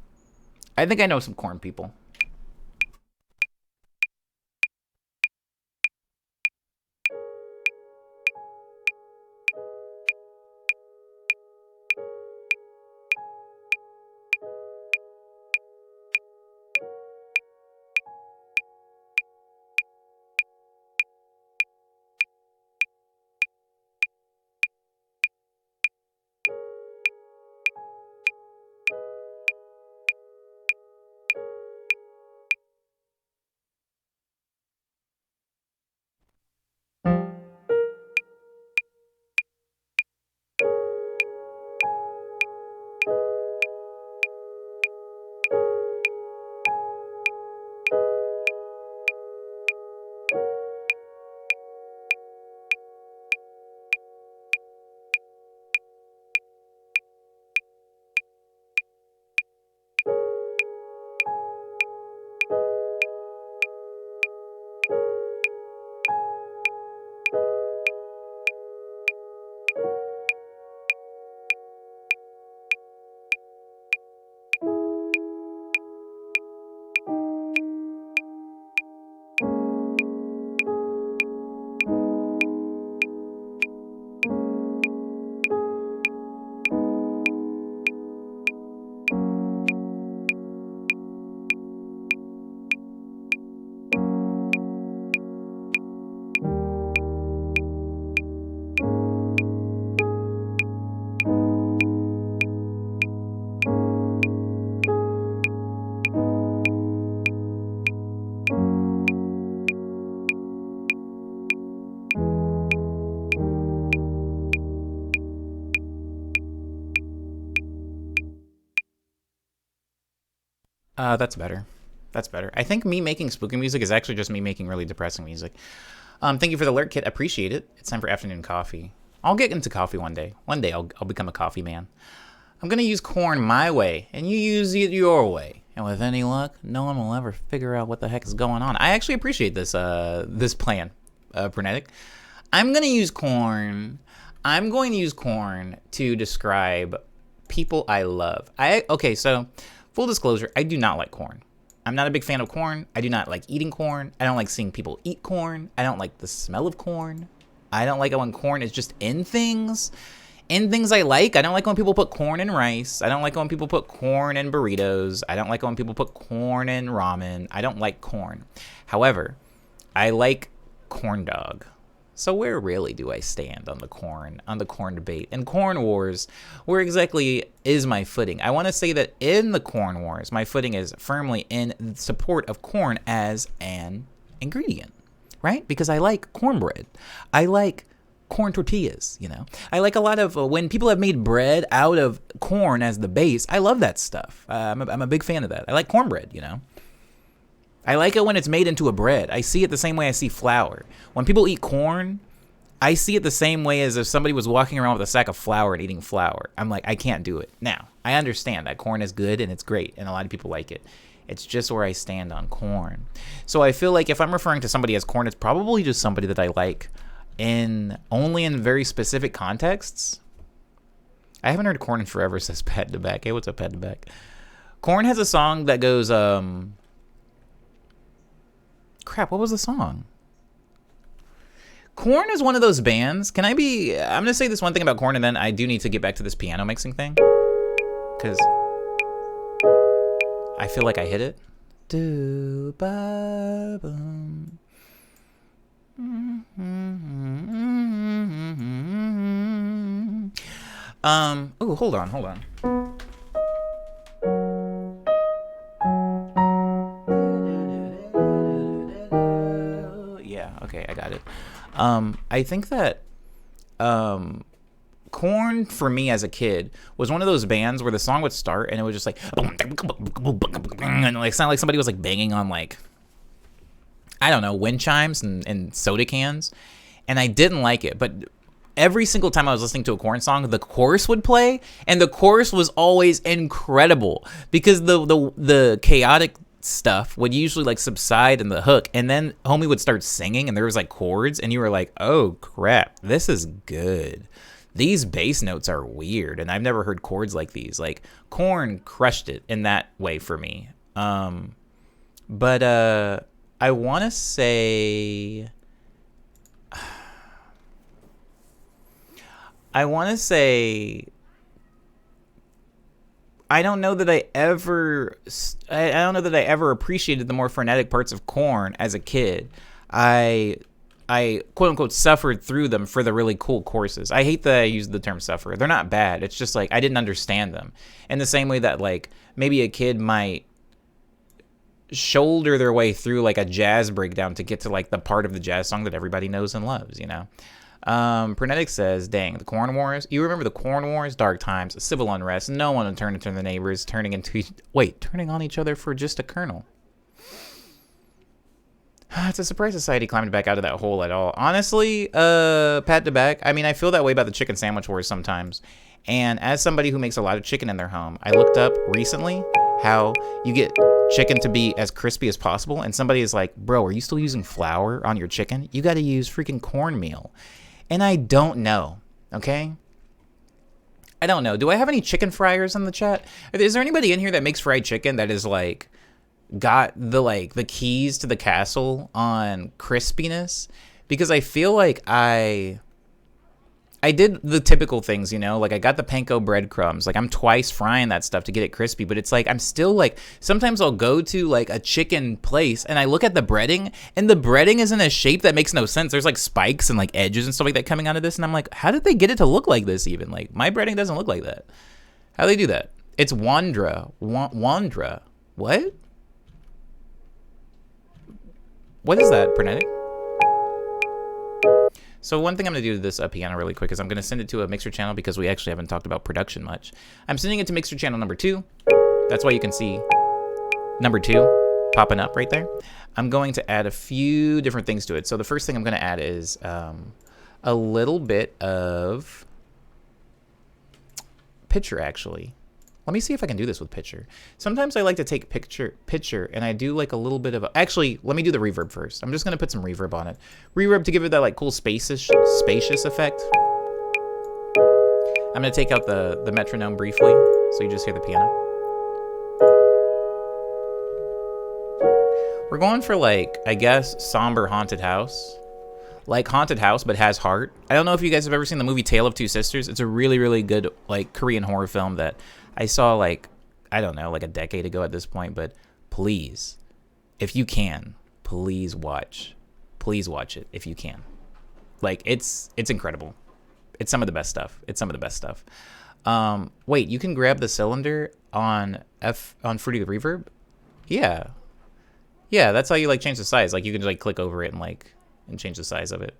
That's better. That's better. I think me making spooky music is actually just me making really depressing music. Thank you for the alert kit. Appreciate it. It's time for afternoon coffee. I'll get into coffee one day. One day I'll become a coffee man. I'm going to use corn my way, and you use it your way. And with any luck, no one will ever figure out what the heck is going on. I actually appreciate this this plan, Frenetic. I'm going to use corn. I'm going to use corn to describe people I love. Okay, so full disclosure, I do not like corn. I'm not a big fan of corn. I do not like eating corn. I don't like seeing people eat corn. I don't like the smell of corn. I don't like it when corn is just in things. In things I like. I don't like when people put corn in rice. I don't like when people put corn in burritos. I don't like when people put corn in ramen. I don't like corn. However, I like corn dog. So where really do I stand on the corn debate? In Corn Wars, where exactly is my footing? I want to say that in the Corn Wars, my footing is firmly in support of corn as an ingredient, right? Because I like cornbread. I like corn tortillas, you know? I like a lot of, when people have made bread out of corn as the base, I love that stuff. I'm a big fan of that. I like cornbread, you know? I like it when it's made into a bread. I see it the same way I see flour. When people eat corn, I see it the same way as if somebody was walking around with a sack of flour and eating flour. I'm like, I can't do it. Now, I understand that corn is good and it's great and a lot of people like it. It's just where I stand on corn. So I feel like if I'm referring to somebody as corn, it's probably just somebody that I like only in very specific contexts. I haven't heard corn in forever, says Pat to Back. Hey, what's up, Pat to Back? Corn has a song that goes, crap, what was the song? Korn is one of those bands. I'm going to say this one thing about Korn, and then I do need to get back to this piano mixing thing. Because I feel like I hit it. Do-ba-bum. Oh, hold on. Yeah, okay, I got it. I think that Korn, for me as a kid, was one of those bands where the song would start and it was just like, and like sound like somebody was like banging on like, I don't know, wind chimes and soda cans, and I didn't like it. But every single time I was listening to a Korn song, the chorus would play, and the chorus was always incredible because the chaotic stuff would usually like subside in the hook, and then homie would start singing, and there was like chords, and you were like, oh crap, this is good. These bass notes are weird, and I've never heard chords like these. Like, Korn crushed it in that way for me. But I want to say... I don't know that I ever appreciated the more frenetic parts of Korn as a kid. I quote unquote suffered through them for the really cool courses. I hate that I use the term suffer. They're not bad. It's just like I didn't understand them. In the same way that like maybe a kid might shoulder their way through like a jazz breakdown to get to like the part of the jazz song that everybody knows and loves, you know. Pernetic says, dang, the Corn Wars. You remember the Corn Wars? Dark times, civil unrest. No one would turn into the neighbors, turning on each other for just a kernel. It's a surprise society climbed back out of that hole at all. Honestly, pat to back. I mean, I feel that way about the chicken sandwich wars sometimes. And as somebody who makes a lot of chicken in their home, I looked up recently how you get chicken to be as crispy as possible. And somebody is like, bro, are you still using flour on your chicken? You got to use freaking cornmeal. And I don't know, okay? I don't know. Do I have any chicken fryers in the chat? Is there anybody in here that makes fried chicken that is like got the keys to the castle on crispiness? Because I feel like I did the typical things, you know, like I got the panko breadcrumbs, like I'm twice frying that stuff to get it crispy, but it's like I'm still like, sometimes I'll go to like a chicken place and I look at the breading and the breading is in a shape that makes no sense. There's like spikes and like edges and stuff like that coming out of this, and I'm like, how did they get it to look like this even? Like my breading doesn't look like that. How do they do that? It's Wandra. Wandra. What? What is that, Pernetic? So one thing I'm going to do to this piano really quick is I'm going to send it to a mixer channel because we actually haven't talked about production much. I'm sending it to mixer channel number 2. That's why you can see number 2 popping up right there. I'm going to add a few different things to it. So the first thing I'm going to add is a little bit of pitcher, actually. Let me see if I can do this with pitcher. Sometimes I like to take pitcher, and I do like a little bit of actually, let me do the reverb first. I'm just going to put some reverb on it. Reverb to give it that like cool spacious effect. I'm going to take out the metronome briefly, so you just hear the piano. We're going for like, I guess, somber haunted house. Like Haunted House, but has heart. I don't know if you guys have ever seen the movie Tale of Two Sisters. It's a really, really good like Korean horror film that I saw like, I don't know, like a decade ago at this point. But please, if you can, please watch it if you can. Like it's incredible. It's some of the best stuff. Wait, you can grab the cylinder on Fruity the Reverb? Yeah, that's how you like change the size. Like you can just like click over it and change the size of it.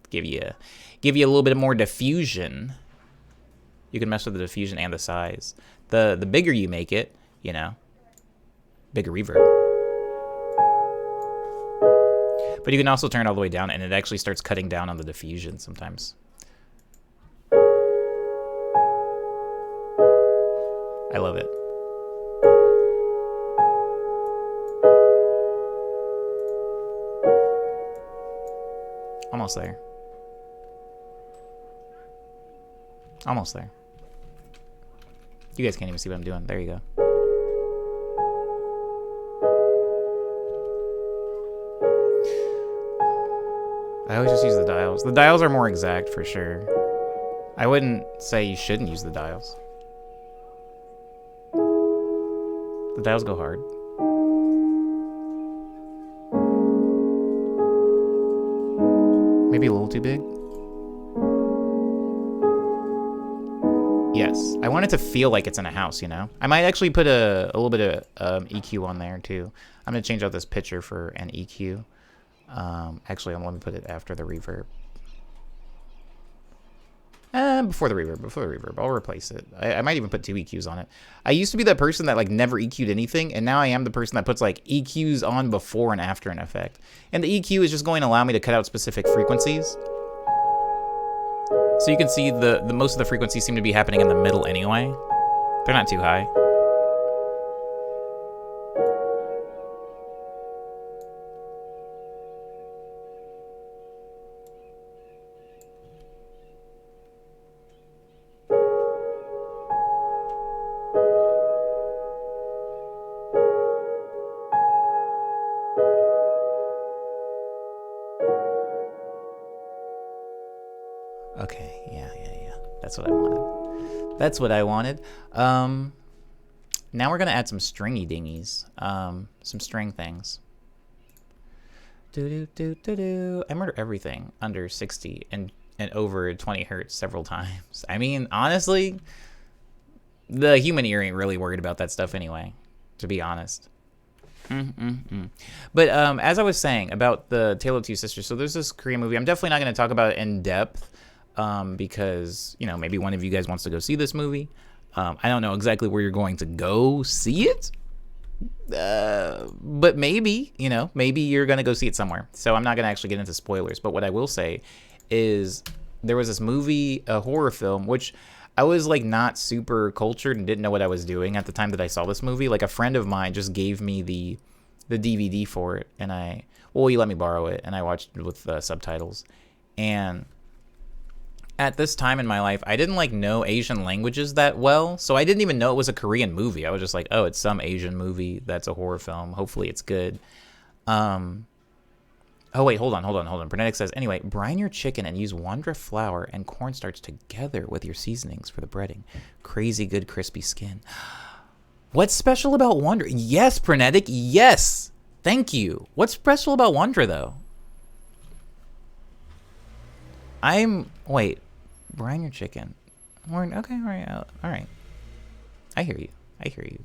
Give you a little bit more diffusion. You can mess with the diffusion and the size. The bigger you make it, you know, bigger reverb. But you can also turn it all the way down, and it actually starts cutting down on the diffusion sometimes. I love it. Almost there. Almost there. You guys can't even see what I'm doing. There you go. I always just use the dials. The dials are more exact for sure. I wouldn't say you shouldn't use the dials. The dials go hard. Maybe a little too big. Yes, I want it to feel like it's in a house, you know? I might actually put a little bit of EQ on there too. I'm gonna change out this picture for an EQ. Actually, let me put it after the reverb. Before the reverb, I'll replace it. I might even put 2 EQs on it. I used to be that person that like never EQ'd anything, and now I am the person that puts like EQs on before and after an effect. And the EQ is just going to allow me to cut out specific frequencies. So you can see the most of the frequencies seem to be happening in the middle anyway. They're not too high. Okay, yeah. That's what I wanted. That's what I wanted. Now we're gonna add some stringy dingies. Some string things. I murder everything under 60 and over 20 hertz several times. I mean, honestly, the human ear ain't really worried about that stuff anyway, to be honest. But as I was saying about the Tale of Two Sisters, so there's this Korean movie. I'm definitely not going to talk about it in depth because, you know, maybe one of you guys wants to go see this movie. I don't know exactly where you're going to go see it, but maybe, you know, maybe you're going to go see it somewhere. So I'm not going to actually get into spoilers. But what I will say is there was this movie, a horror film, which I was like not super cultured and didn't know what I was doing at the time that I saw this movie. Like a friend of mine just gave me the DVD for it, and he let me borrow it, and I watched it with subtitles. And at this time in my life, I didn't like know Asian languages that well, so I didn't even know it was a Korean movie. I was just like, oh, it's some Asian movie that's a horror film. Hopefully it's good. Oh, wait, hold on. Bernetic says, anyway, brine your chicken and use Wondra flour and cornstarch together with your seasonings for the breading. Crazy good crispy skin. What's special about Wondra? Yes, Bernetic, yes. Thank you. What's special about Wondra, though? Wait, brine your chicken. Okay, all right. I hear you.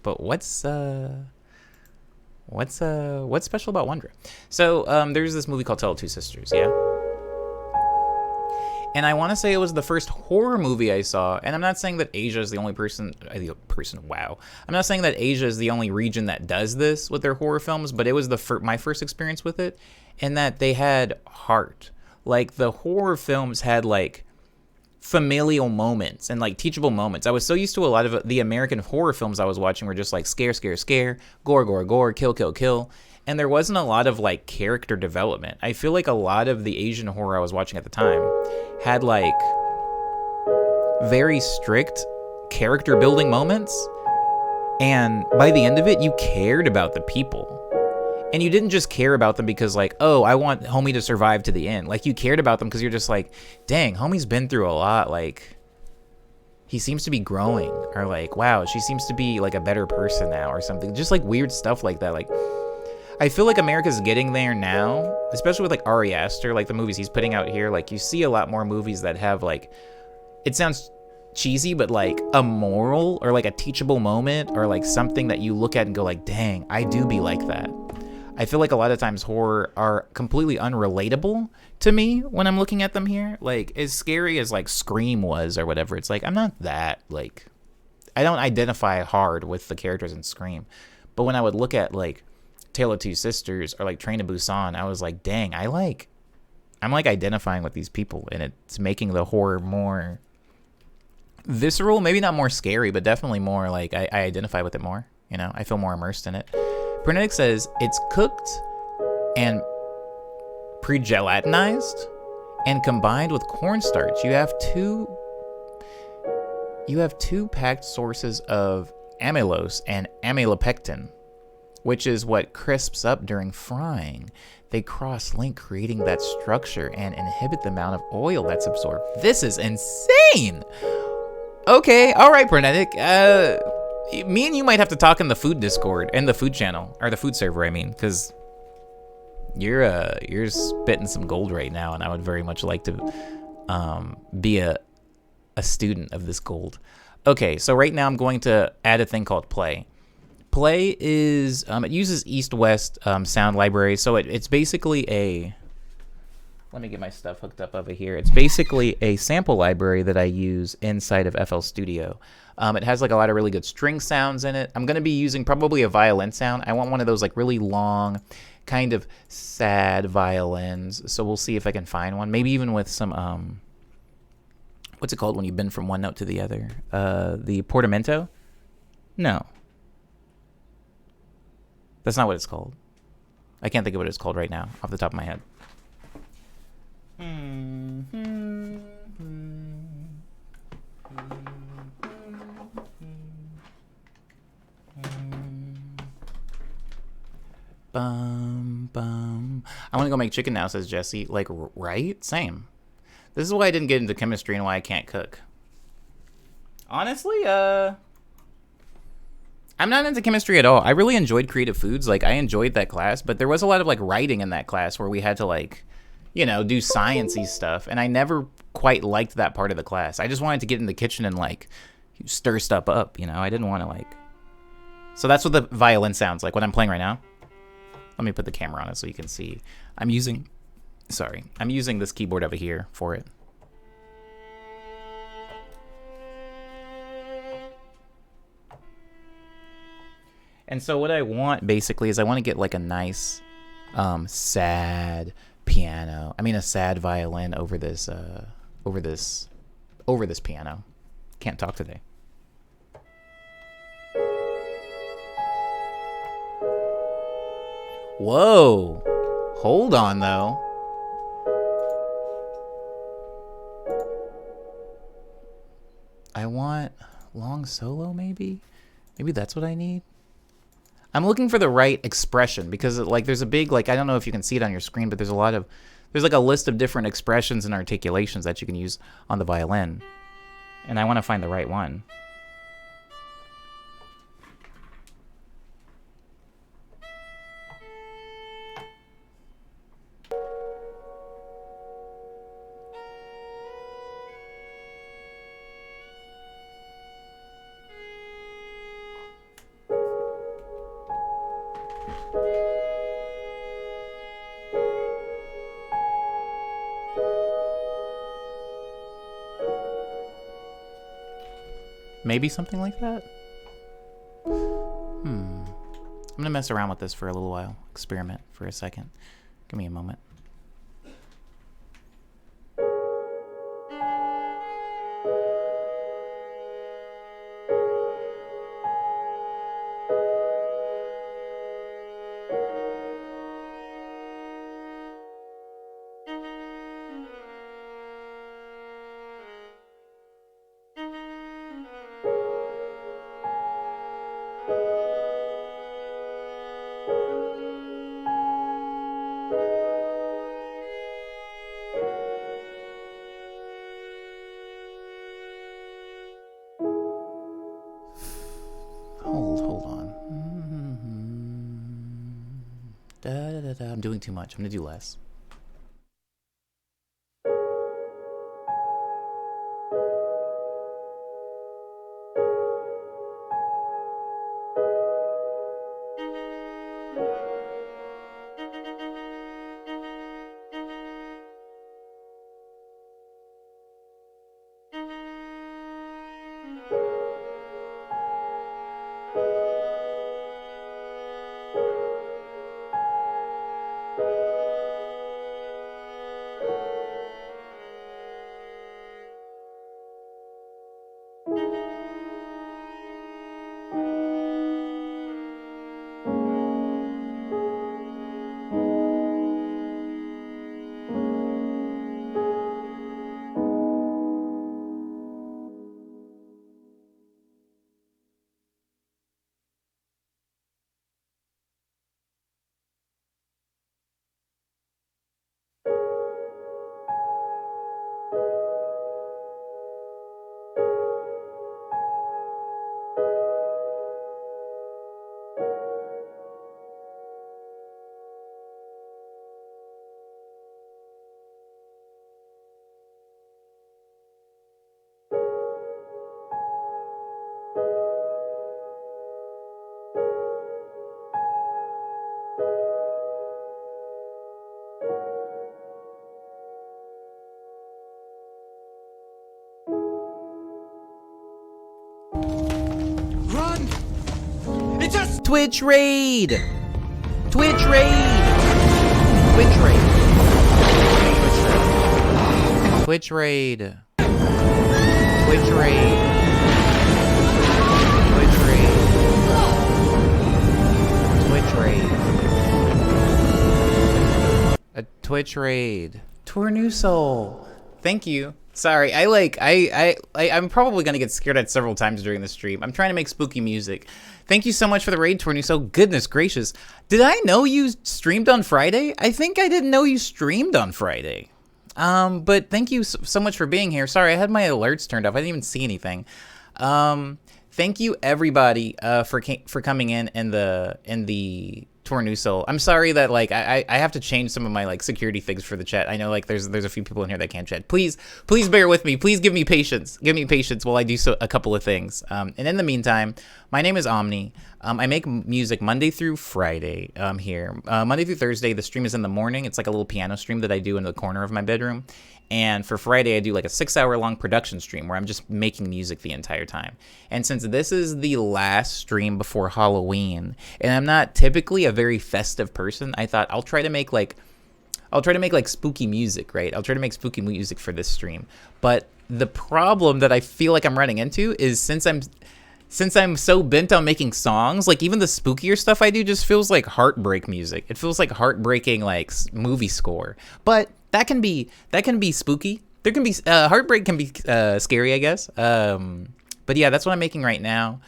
But what's special about Wondra? So there's this movie called Tale of Two Sisters, yeah? And I want to say it was the first horror movie I saw, and I'm not saying that Asia is the only wow. I'm not saying that Asia is the only region that does this with their horror films, but it was my first experience with it, in that they had heart. Like, the horror films had, like, familial moments and like teachable moments. I was so used to a lot of the American horror films I was watching were just like scare, gore, kill, and there wasn't a lot of like character development. I feel like a lot of the Asian horror I was watching at the time had like very strict character building moments, and by the end of it you cared about the people. And you didn't just care about them because, like, oh, I want homie to survive to the end. Like, you cared about them because you're just like, dang, homie's been through a lot. Like, he seems to be growing. Or, like, wow, she seems to be, like, a better person now or something. Just, like, weird stuff like that. Like, I feel like America's getting there now, especially with, like, Ari Aster, like, the movies he's putting out here. Like, you see a lot more movies that have, like, it sounds cheesy, but, like, a moral or, like, a teachable moment or, like, something that you look at and go, like, dang, I do be like that. I feel like a lot of times horror are completely unrelatable to me when I'm looking at them here. Like, as scary as, like, Scream was or whatever, it's like, I'm not that, like, I don't identify hard with the characters in Scream. But when I would look at, like, Tale of Two Sisters or, like, Train to Busan, I was like, dang, I'm, like, identifying with these people, and it's making the horror more visceral, maybe not more scary, but definitely more, like, I identify with it more, you know? I feel more immersed in it. Bernetic says it's cooked and pre-gelatinized and combined with cornstarch. You have two packed sources of amylose and amylopectin. which is what crisps up during frying. They cross-link, creating that structure and inhibit the amount of oil that's absorbed. This is insane! Okay, alright, Frenetic. Me and you might have to talk in the food Discord, and the food channel, or the food server, I mean, because you're spitting some gold right now, and I would very much like to be a student of this gold. Okay, so right now I'm going to add a thing called play. Play is, it uses East-West sound library, so it's basically a, let me get my stuff hooked up over here. It's basically a sample library that I use inside of FL Studio. It has like a lot of really good string sounds in it. I'm going to be using probably a violin sound. I want one of those like really long, kind of sad violins, so we'll see if I can find one. Maybe even with some, what's it called when you bend from one note to the other? The portamento? No. That's not what it's called. I can't think of what it's called right now, off the top of my head. Bum, bum. I want to go make chicken now, says Jesse. Like, right? Same. This is why I didn't get into chemistry and why I can't cook. Honestly, I'm not into chemistry at all. I really enjoyed creative foods. Like, I enjoyed that class, but there was a lot of, like, writing in that class where we had to, like, you know, do science-y stuff, and I never quite liked that part of the class. I just wanted to get in the kitchen and, like, stir stuff up, you know? I didn't want to, like... So that's what the violin sounds like, what I'm playing right now. Let me put the camera on it so you can see. I'm using this keyboard over here for it. And so what I want basically is I want to get like a nice sad piano. I mean a sad violin over this piano. Can't talk today. Whoa. Hold on though. I want long solo maybe? Maybe that's what I need? I'm looking for the right expression because like there's a big, like, I don't know if you can see it on your screen, but there's like a list of different expressions and articulations that you can use on the violin. And I want to find the right one. Maybe something like that? I'm gonna mess around with this for a little while. Experiment for a second. Give me a moment. Hold on. I'm doing too much. I'm gonna do less. Run! It just... Twitch raid! Twitch raid! Twitch raid. Twitch raid. Twitch raid. Twitch raid. Twitch raid. A Twitch raid. Tornuso. Thank you. Sorry, I'm probably gonna get scared at several times during the stream. I'm trying to make spooky music. Thank you so much for the raid, Tornuso. Goodness gracious. Did I know you streamed on Friday? I think I didn't know you streamed on Friday. But thank you so much for being here. Sorry, I had my alerts turned off. I didn't even see anything. Thank you everybody for coming in the Tornuso. I'm sorry that like I have to change some of my like security things for the chat. I know like there's a few people in here that can't chat. Please bear with me. Please give me patience. Give me patience while I do a couple of things. And in the meantime, my name is Omni. I make music Monday through Friday here. Monday through Thursday, the stream is in the morning. It's like a little piano stream that I do in the corner of my bedroom. And for Friday, I do like a 6-hour-long production stream where I'm just making music the entire time. And since this is the last stream before Halloween, and I'm not typically a very festive person, I thought I'll try to make like spooky music, right? I'll try to make spooky music for this stream. But the problem that I feel like I'm running into is since I'm so bent on making songs, like even the spookier stuff I do just feels like heartbreak music. It feels like heartbreaking like movie score. But that can be spooky. There can be heartbreak can be scary, I guess. But yeah, that's what I'm making right now.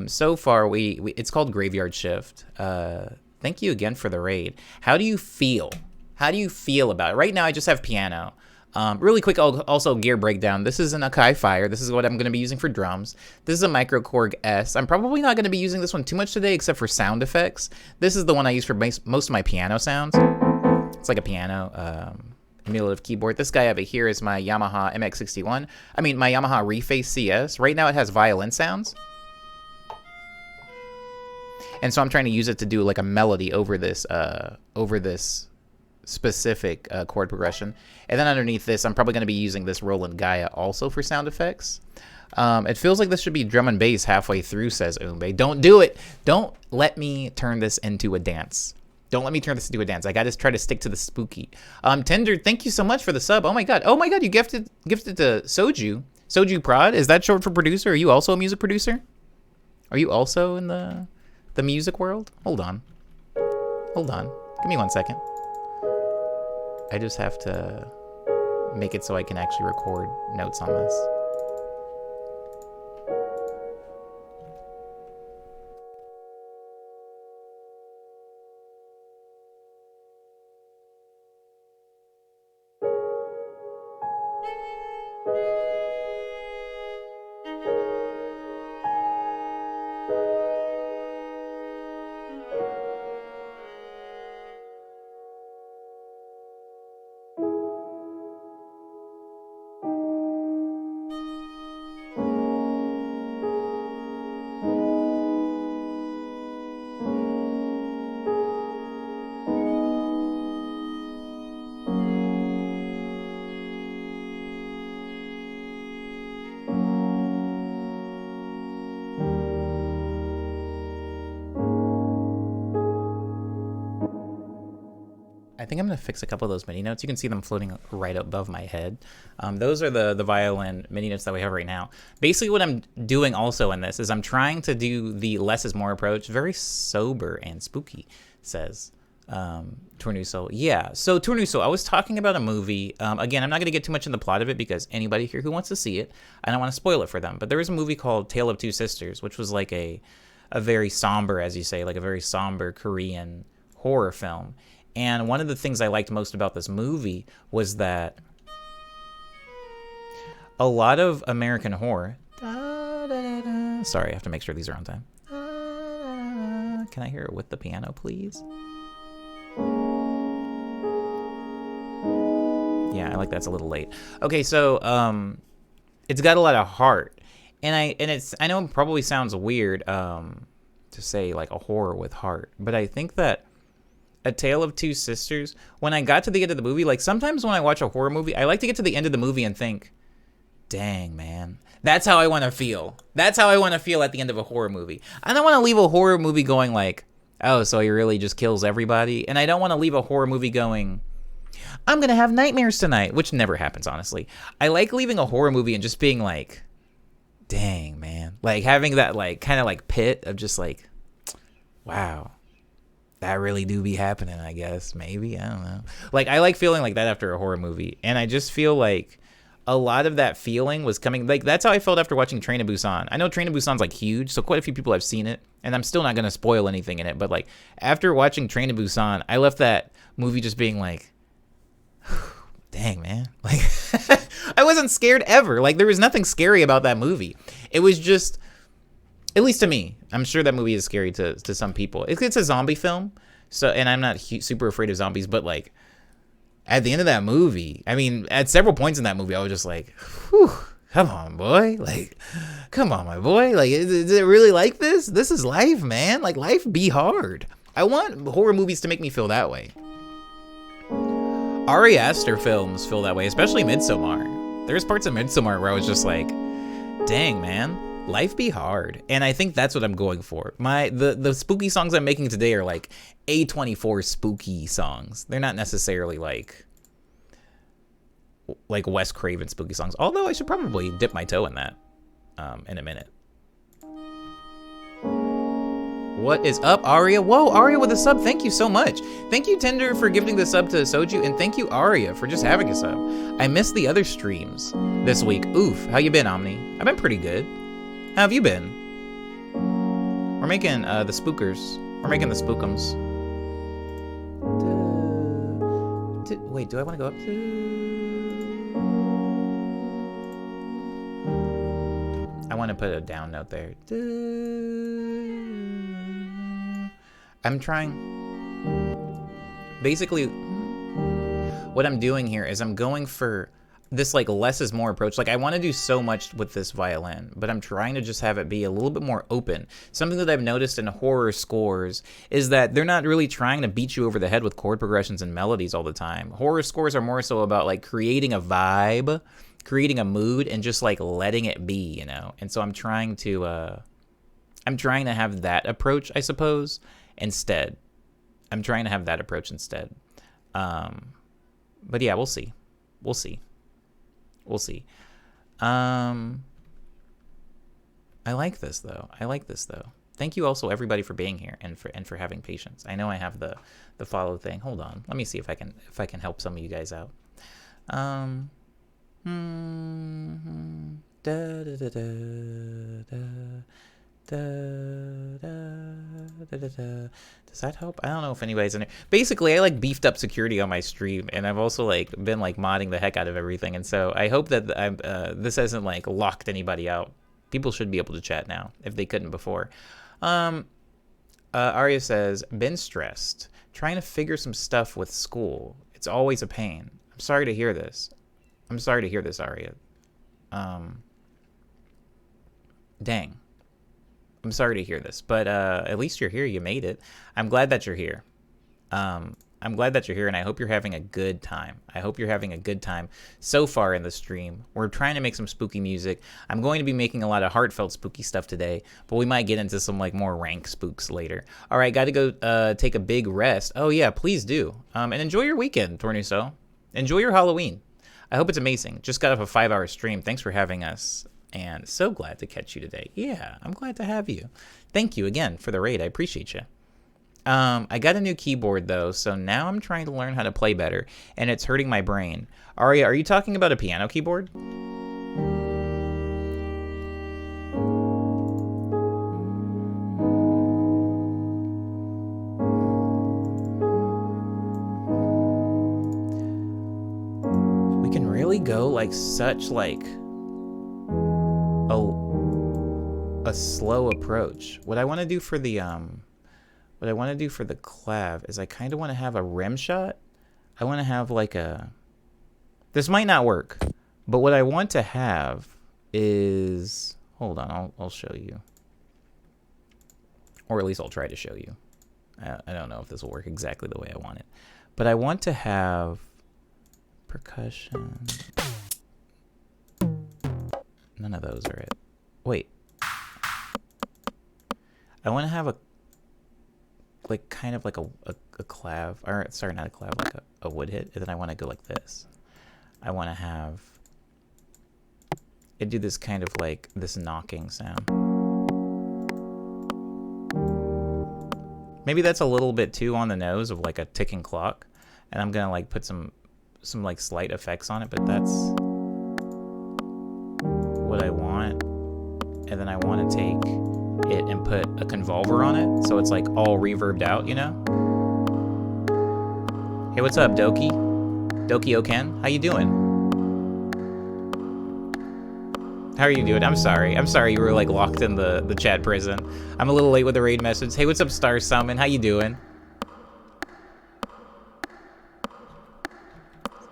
So far we it's called Graveyard Shift. Thank you again for the raid. How do you feel? How do you feel about it? Right now I just have piano. Really quick, also gear breakdown. This is an Akai Fire. This is what I'm going to be using for drums. This is a Microkorg S. I'm probably not going to be using this one too much today except for sound effects. This is the one I use for most of my piano sounds. It's like a piano emulative keyboard. This guy over here is my Yamaha MX61. I mean, my Yamaha Reface CS. Right now it has violin sounds. And so I'm trying to use it to do like a melody over this specific chord progression. And then underneath this, I'm probably going to be using this Roland Gaia also for sound effects. It feels like this should be drum and bass halfway through, says Umbe. Don't do it. Don't let me turn this into a dance. Don't let me turn this into a dance. I got to try to stick to the spooky. Tender, thank you so much for the sub. Oh my god, you gifted to Soju Prod. Is that short for producer? Are you also a music producer? Are you also in the music world? Hold on. Give me 1 second. I just have to make it so I can actually record notes on this. I think I'm going to fix a couple of those MIDI notes. You can see them floating right above my head. Those are the violin MIDI notes that we have right now. Basically what I'm doing also in this is I'm trying to do the less is more approach. Very sober and spooky, says Tornuso. Yeah, so Tornuso, I was talking about a movie. Again, I'm not going to get too much in the plot of it because anybody here who wants to see it, I don't want to spoil it for them. But there was a movie called Tale of Two Sisters, which was like a very somber, as you say, like a very somber Korean horror film. And one of the things I liked most about this movie was that a lot of American horror... Sorry, I have to make sure these are on time. Can I hear it with the piano, please? Yeah, I like that's a little late. Okay, so it's got a lot of heart, and I know it probably sounds weird to say like a horror with heart, but I think that A Tale of Two Sisters, when I got to the end of the movie, like sometimes when I watch a horror movie, I like to get to the end of the movie and think, dang, man. That's how I want to feel. That's how I want to feel at the end of a horror movie. I don't want to leave a horror movie going like, oh, so he really just kills everybody. And I don't want to leave a horror movie going, I'm going to have nightmares tonight, which never happens, honestly. I like leaving a horror movie and just being like, dang, man. Like having that like kind of like pit of just like, wow. That really do be happening, I guess. Maybe. I don't know. Like, I like feeling like that after a horror movie. And I just feel like a lot of that feeling was coming. Like, that's how I felt after watching Train to Busan. I know Train to Busan's, like, huge. So quite a few people have seen it. And I'm still not going to spoil anything in it. But, like, after watching Train to Busan, I left that movie just being like, dang, man. Like, I wasn't scared ever. Like, there was nothing scary about that movie. It was just... At least to me. I'm sure that movie is scary to some people. It's a zombie film, so and I'm not super afraid of zombies, but like at the end of that movie, I mean, at several points in that movie, I was just like, whew, come on, boy. Like, come on, my boy. Like, is it really like this? This is life, man. Like, life be hard. I want horror movies to make me feel that way. Ari Aster films feel that way, especially Midsommar. There's parts of Midsommar where I was just like, dang, man. Life be hard, and I think that's what I'm going for. The spooky songs I'm making today are like A24 spooky songs. They're not necessarily like Wes Craven spooky songs. Although I should probably dip my toe in that in a minute. What is up, Aria? Whoa, Aria with a sub. Thank you so much. Thank you, Tinder, for giving the sub to Soju, and thank you, Aria, for just having a sub. I missed the other streams this week. Oof, how you been, Omni? I've been pretty good. How have you been? We're making the spookers. We're making the spookums. Wait, do I want to go up to? I want to put a down note there. I'm trying. Basically, what I'm doing here is I'm going for this like less is more approach. Like I want to do so much with this violin, but I'm trying to just have it be a little bit more open. Something that I've noticed in horror scores is that they're not really trying to beat you over the head with chord progressions and melodies all the time. Horror scores are more so about like creating a vibe, creating a mood, and just like letting it be, you know? And so I'm trying to have that approach, I suppose, instead. I'm trying to have that approach instead. But yeah, we'll see. We'll see. We'll see. I like this though. Thank you also everybody for being here and for having patience. I know I have the follow thing. Hold on. Let me see if I can help some of you guys out. Does that help? I don't know if anybody's in there. Basically, I like beefed up security on my stream, and I've also like been like modding the heck out of everything, and so I hope that this hasn't like locked anybody out. People should be able to chat now if they couldn't before. Arya says, been stressed, trying to figure some stuff with school. It's always a pain. I'm sorry to hear this. Arya. Dang. I'm sorry to hear this, but at least you're here. You made it. I'm glad that you're here. And I hope you're having a good time. So far in the stream. We're trying to make some spooky music. I'm going to be making a lot of heartfelt spooky stuff today, but we might get into some like more rank spooks later. All right, got to go take a big rest. Oh yeah, please do. And enjoy your weekend, Tornuso. Enjoy your Halloween. I hope it's amazing. Just got off a 5-hour stream. Thanks for having us. And so glad to catch you today. Yeah, I'm glad to have you. Thank you again for the raid. I appreciate you. I got a new keyboard, though, so now I'm trying to learn how to play better, and it's hurting my brain. Aria, are you talking about a piano keyboard? We can really go, like, such, like... a slow approach. What I want to do for the what I want to do for the clav is I kind of want to have a rim shot. I want to have like a... This might not work, but what I want to have is... Hold on, I'll show you. Or at least I'll try to show you. I don't know if this will work exactly the way I want it. But I want to have percussion. None of those are it. Wait. I want to have a... Like, kind of like a clav. Or, sorry, not a clav, like a wood hit. And then I want to go like this. I want to have... It do this kind of like, this knocking sound. Maybe that's a little bit too on the nose of like a ticking clock. And I'm going to like put some like slight effects on it, but that's what I want. And then I want to take it and put a convolver on it, so it's like all reverbed out, you know? Hey, what's up, Doki? Doki Oken, how you doing? How are you doing? I'm sorry you were like locked in the chat prison. I'm a little late with the raid message. Hey, what's up, Star Summon? How you doing?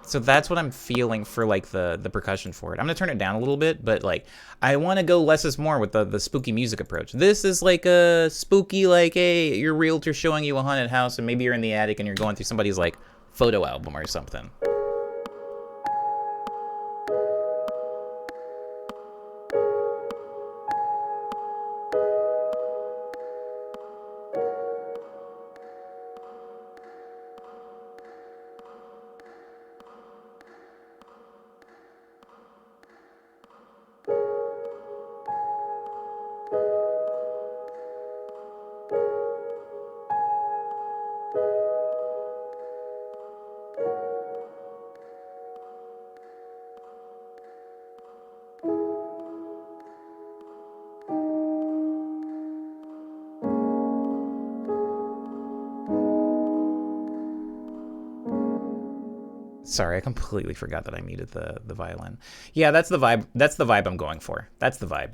So that's what I'm feeling for like the percussion for it. I'm gonna turn it down a little bit, but like I want to go less is more with the spooky music approach. This is like a spooky, like, hey, your realtor showing you a haunted house, and maybe you're in the attic and you're going through somebody's like photo album or something. Sorry, I completely forgot that I muted the violin. Yeah, that's the vibe. That's the vibe I'm going for. That's the vibe.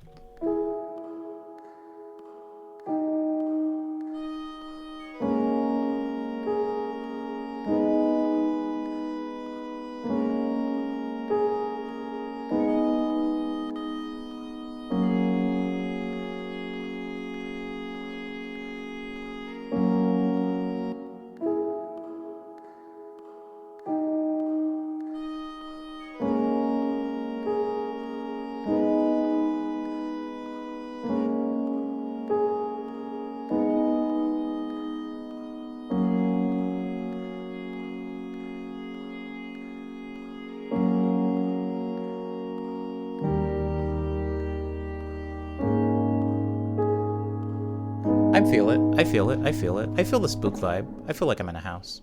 I feel it. I feel it. I feel it. I feel the spook vibe. I feel like I'm in a house.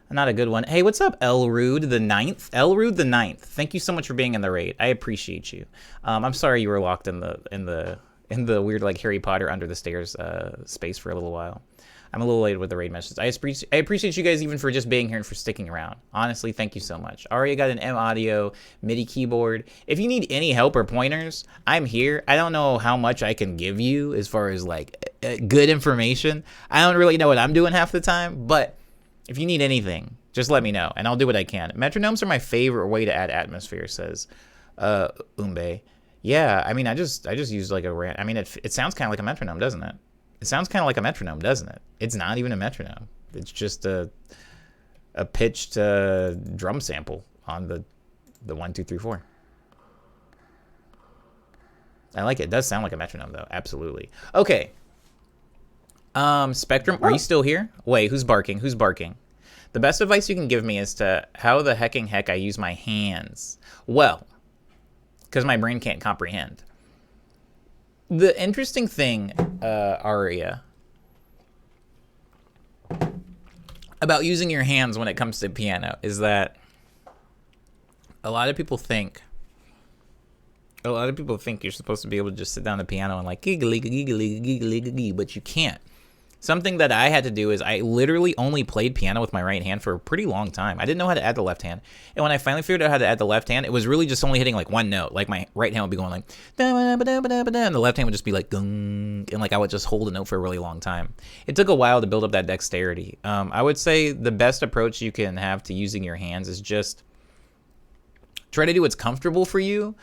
Not a good one. Hey, what's up, Elrude the 9th? Elrude the 9th. Thank you so much for being in the raid. I appreciate you. I'm sorry you were locked in the weird like Harry Potter under the stairs space for a little while. I'm a little late with the raid message. I appreciate you guys even for just being here and for sticking around. Honestly, thank you so much. Aria got an M Audio MIDI keyboard. If you need any help or pointers, I'm here. I don't know how much I can give you as far as like good information. I don't really know what I'm doing half the time, but if you need anything, just let me know and I'll do what I can. Metronomes are my favorite way to add atmosphere, says Umbe. Yeah, I mean, I just used like a rant. I mean, it sounds kind of like a metronome, doesn't it? It sounds kind of like a metronome, doesn't it? It's not even a metronome. It's just a pitched drum sample on the 1, 2, 3, 4. I like it. It does sound like a metronome, though. Absolutely. Okay. Spectrum, are you still here? Wait, who's barking? Who's barking? The best advice you can give me is to how the hecking heck I use my hands. Well, because my brain can't comprehend. The interesting thing, Aria, about using your hands when it comes to piano is that a lot of people think you're supposed to be able to just sit down at the piano and like giggly, giggly, giggly, giggly, but you can't. Something that I had to do is I literally only played piano with my right hand for a pretty long time. I didn't know how to add the left hand. And when I finally figured out how to add the left hand, it was really just only hitting like one note. Like my right hand would be going like, and the left hand would just be like, gung, and like I would just hold a note for a really long time. It took a while to build up that dexterity. I would say the best approach you can have to using your hands is just try to do what's comfortable for you.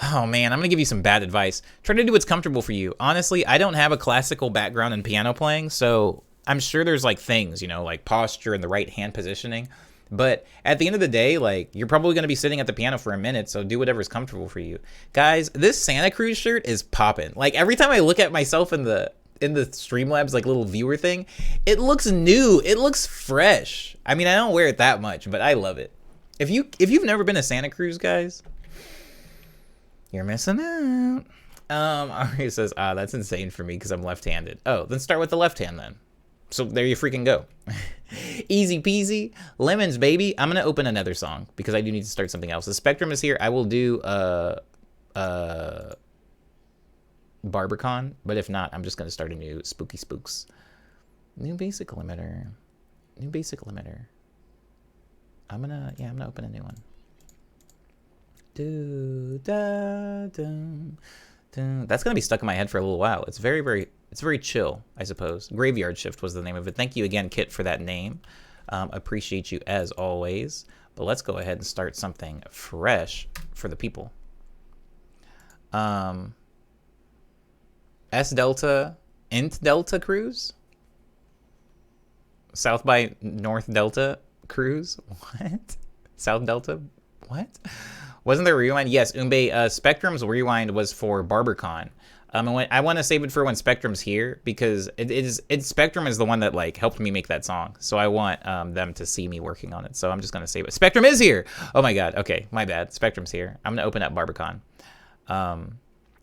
Oh man, I'm gonna give you some bad advice. Try to do what's comfortable for you. Honestly, I don't have a classical background in piano playing, so I'm sure there's like things, like posture and the right hand positioning. But at the end of the day, like you're probably gonna be sitting at the piano for a minute, so do whatever's comfortable for you. Guys, this Santa Cruz shirt is popping. Like every time I look at myself in the Streamlabs like little viewer thing, it looks new. It looks fresh. I mean, I don't wear it that much, but I love it. If you've never been to Santa Cruz, guys, you're missing out. Ari says, that's insane for me because I'm left-handed. Oh, then start with the left hand then. So there you freaking go. Easy peasy. Lemons, baby. I'm going to open another song because I do need to start something else. The Spectrum is here. I will do BarberCon, but if not, I'm just going to start a new Spooky Spooks. New basic limiter. I'm going to open a new one. That's gonna be stuck in my head for a little while. It's very chill, I suppose. Graveyard Shift was the name of it. Thank you again, Kit, for that name. Appreciate you as always. But let's go ahead and start something fresh for the people. S Delta, Int Delta cruise, South by North Delta cruise. What? South Delta? What? Wasn't there a rewind? Yes, Umbe, Spectrum's rewind was for BarberCon. And when, I want to save it for when Spectrum's here because Spectrum is the one that like helped me make that song. So I want them to see me working on it. So I'm just gonna save it. Spectrum is here. Oh my god. Okay, my bad. Spectrum's here. I'm gonna open up BarberCon.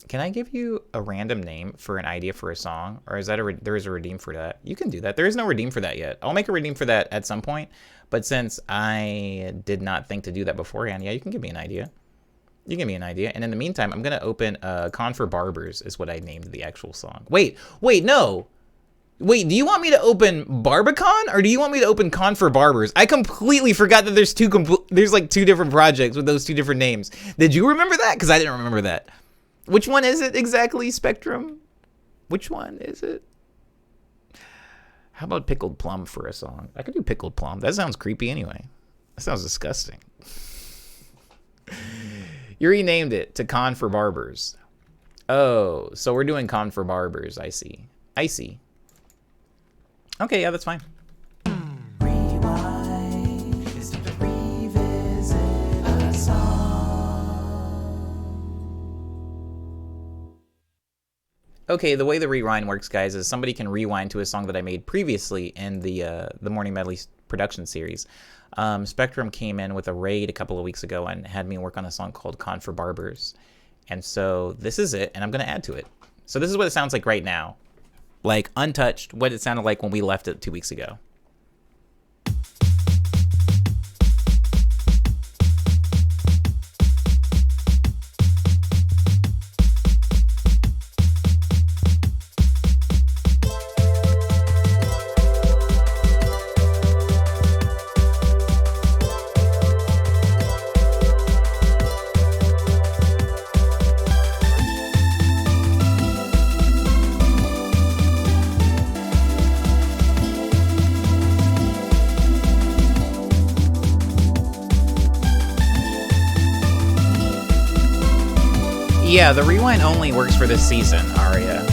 Can I give you a random name for an idea for a song, or is that there is a redeem for that? You can do that. There is no redeem for that yet. I'll make a redeem for that at some point. But since I did not think to do that beforehand, yeah, you can give me an idea. You give me an idea. And in the meantime, I'm going to open Con for Barbers is what I named the actual song. Wait, no. Wait, do you want me to open BarberCon or do you want me to open Con for Barbers? I completely forgot that there's like two different projects with those two different names. Did you remember that? Because I didn't remember that. Which one is it exactly, Spectrum? Which one is it? How about Pickled Plum for a song? I could do Pickled Plum. That sounds creepy anyway. That sounds disgusting. You renamed it to Con for Barbers. Oh, so we're doing Con for Barbers. I see. Okay, yeah, that's fine. Rewind is to revisit a song. Okay, the way the rewind works, guys, is somebody can rewind to a song that I made previously in the Morning Medley production series. Spectrum came in with a raid a couple of weeks ago and had me work on a song called Con for Barbers. And so this is it, and I'm going to add to it. So this is what it sounds like right now. Like, untouched, what it sounded like when we left it 2 weeks ago. Yeah, the rewind only works for this season, Aria.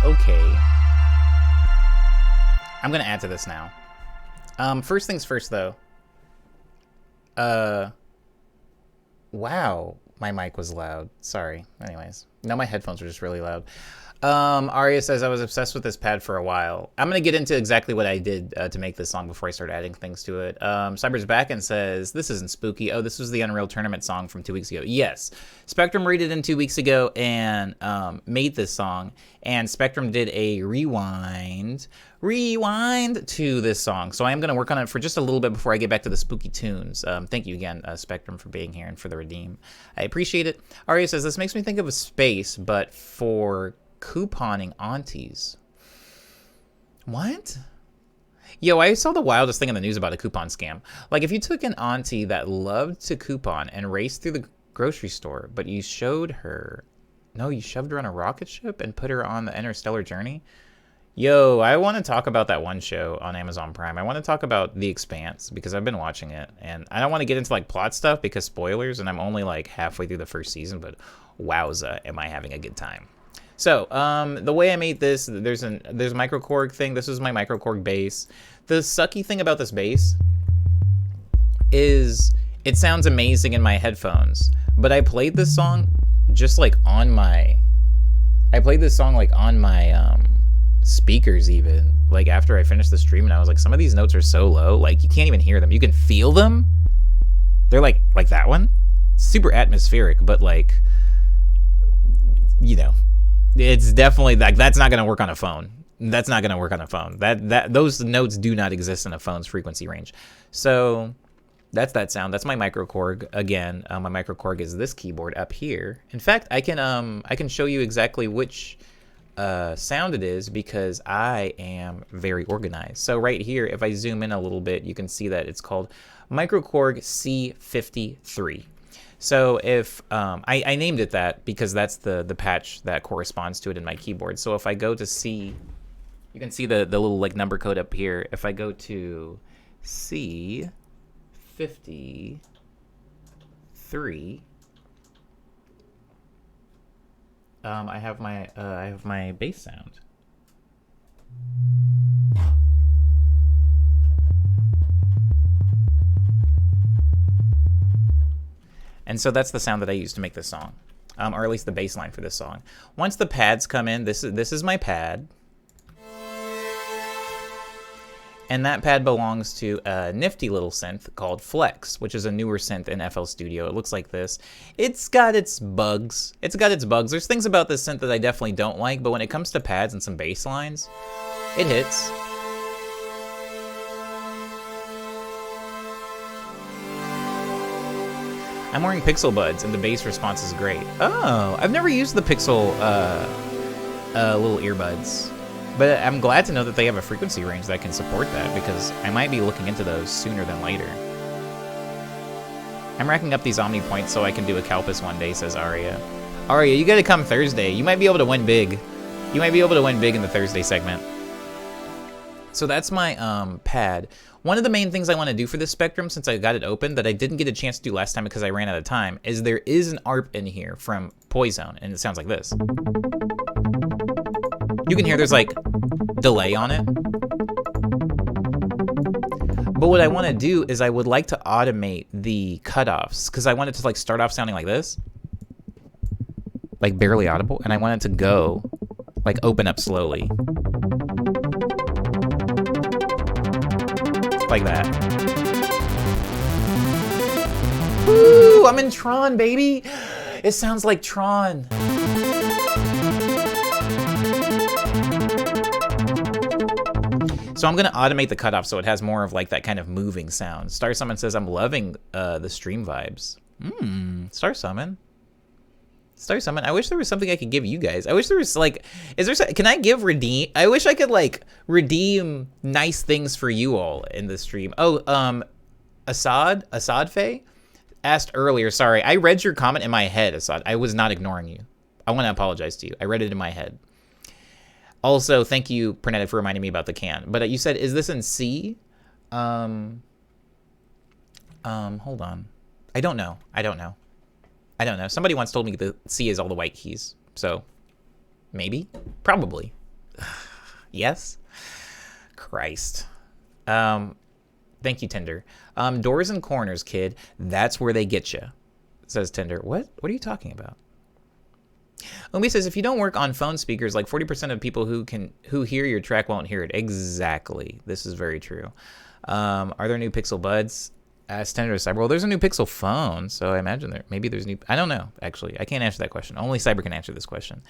Okay. I'm gonna add to this now. First things first, though. Wow, my mic was loud. Sorry. Anyways, no, my headphones were just really loud. Aria says, I was obsessed with this pad for a while. I'm going to get into exactly what I did to make this song before I start adding things to it. Cyber's back and says, this isn't spooky. Oh, this was the Unreal Tournament song from 2 weeks ago. Yes. Spectrum rated in 2 weeks ago and made this song. And Spectrum did a rewind to this song. So I am going to work on it for just a little bit before I get back to the spooky tunes. Thank you again, Spectrum, for being here and for the redeem. I appreciate it. Aria says, this makes me think of a space, but for couponing aunties. What? Yo, I saw the wildest thing in the news about a coupon scam. Like, if you took an auntie that loved to coupon and raced through the grocery store, but you showed her... No, you shoved her on a rocket ship and put her on the interstellar journey? Yo, I want to talk about that one show on Amazon Prime. I want to talk about The Expanse, because I've been watching it. And I don't want to get into, like, plot stuff because spoilers, and I'm only, like, halfway through the first season, but wowza, am I having a good time. So, the way I made this, there's a microKORG thing. This is my microKORG bass. The sucky thing about this bass is it sounds amazing in my headphones, but I played this song just like on my, speakers even, like after I finished the stream, and I was like, some of these notes are so low, like you can't even hear them. You can feel them. They're like that one, super atmospheric, but like, you know, it's definitely like that's not going to work on a phone. That's not going to work on a phone. Those notes do not exist in a phone's frequency range. So that's that sound. That's my microKORG. Again, my microKORG is this keyboard up here. In fact, I can show you exactly which sound it is because I am very organized. So right here, if I zoom in a little bit, you can see that it's called microKORG C53. So if I named it that because that's the patch that corresponds to it in my keyboard. So if I go to C, you can see the little like number code up here. If I go to C53, I have my bass sound. And so that's the sound that I use to make this song, or at least the bass line for this song. Once the pads come in, this is my pad. And that pad belongs to a nifty little synth called Flex, which is a newer synth in FL Studio. It looks like this. It's got its bugs. There's things about this synth that I definitely don't like, but when it comes to pads and some bass lines, it hits. I'm wearing Pixel Buds, and the bass response is great. Oh, I've never used the Pixel little earbuds. But I'm glad to know that they have a frequency range that can support that, because I might be looking into those sooner than later. I'm racking up these Omni points so I can do a Kalpis one day, says Aria. Aria, you gotta come Thursday. You might be able to win big. You might be able to win big in the Thursday segment. So that's my pad. One of the main things I want to do for this Spectrum, since I got it open, that I didn't get a chance to do last time because I ran out of time, is there is an ARP in here from Poison, and it sounds like this. You can hear there's like delay on it. But what I want to do is I would like to automate the cutoffs, because I want it to like start off sounding like this, like barely audible, and I want it to go like open up slowly. Like that. Ooh, I'm in Tron, baby. It sounds like Tron. So I'm gonna automate the cutoff so it has more of like that kind of moving sound. Star Summon says, I'm loving the stream vibes. Star Summon. Star Summon. I wish there was something I could give you guys. I wish there was like, can I give redeem? I wish I could like redeem nice things for you all in the stream. Oh, Assad Faye asked earlier, sorry, I read your comment in my head, Assad. I was not ignoring you. I want to apologize to you. I read it in my head. Also, thank you, Pernetta, for reminding me about the can. But you said, is this in C? Hold on. I don't know. Somebody once told me that C is all the white keys. So, maybe? Probably. Yes. Christ. Thank you, Tinder. Doors and corners, kid. That's where they get you, says Tinder. What are you talking about? Umi says, if you don't work on phone speakers, like 40% of people who hear your track won't hear it. Exactly. This is very true. Are there new Pixel Buds? Ask Tinder to Cyber. Well, there's a new Pixel phone, so I imagine maybe there's new. I don't know, actually. I can't answer that question. Only Cyber can answer this question.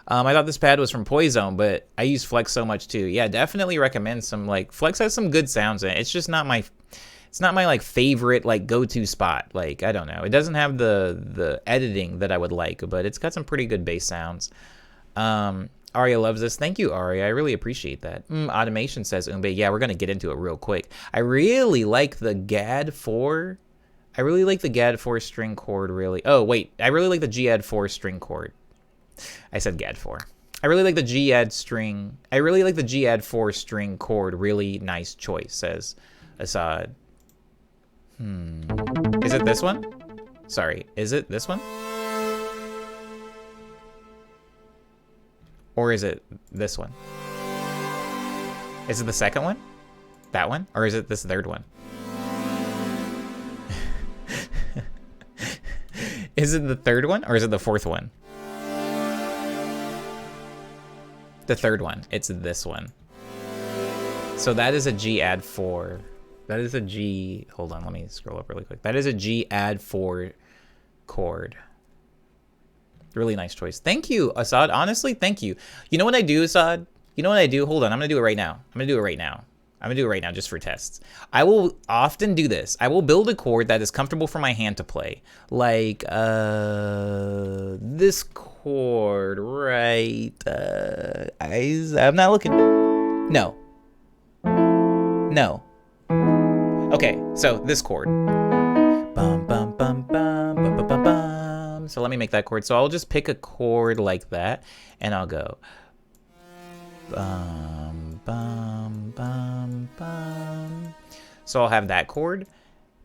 I thought this pad was from Poison, but I use Flex so much too. Yeah, definitely recommend some, like, Flex has some good sounds in it. It's just not my like favorite like go-to spot. Like, I don't know. It doesn't have the editing that I would like, but it's got some pretty good bass sounds. Aria loves this. Thank you, Aria. I really appreciate that. Automation says, Umbe, yeah, we're going to get into it real quick. I really like the GAD4. I really like the GAD4 string chord, really. Oh, wait. I really like the GAD4 string chord. I said GAD4. I really like the GAD string. I really like the GAD4 string chord. Really nice choice, says Assad. Is it this one? Sorry. Is it this one? Or is it this one? Is it the second one? That one? Or is it this third one? Is it the third one or is it the fourth one? The third one. It's this one. So that is a G add 4. That is a G. Hold on, let me scroll up really quick. That is a G add 4 chord. Really nice choice. Thank you, Assad. Honestly, thank you. You know what I do, Assad? You know what I do? Hold on, I'm gonna do it right now. I'm gonna do it right now just for tests. I will often do this. I will build a chord that is comfortable for my hand to play. Like this chord, right? I'm not looking. No. Okay, so this chord. Bum bum bum bum bum bum bum bum. So let me make that chord. So I'll just pick a chord like that, and I'll go bum bum bum bum. So I'll have that chord,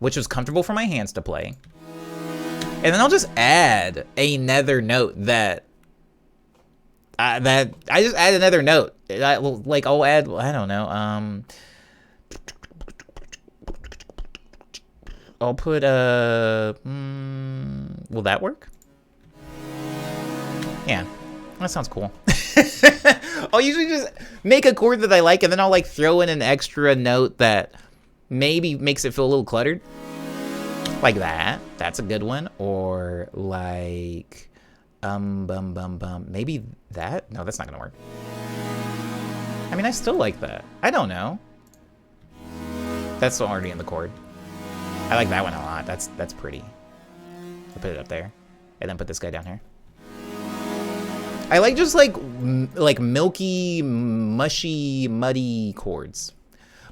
which was comfortable for my hands to play, and then I'll just add another note that I just add another note. Like I'll add, I don't know. I'll put will that work? Yeah, that sounds cool. I'll usually just make a chord that I like, and then I'll like throw in an extra note that maybe makes it feel a little cluttered. Like that. That's a good one. Or like bum bum. Maybe that? No, that's not gonna work. I mean, I still like that. I don't know. That's already in the chord. I like that one a lot. That's pretty. I'll put it up there, and then put this guy down here. I like just like milky, mushy, muddy chords,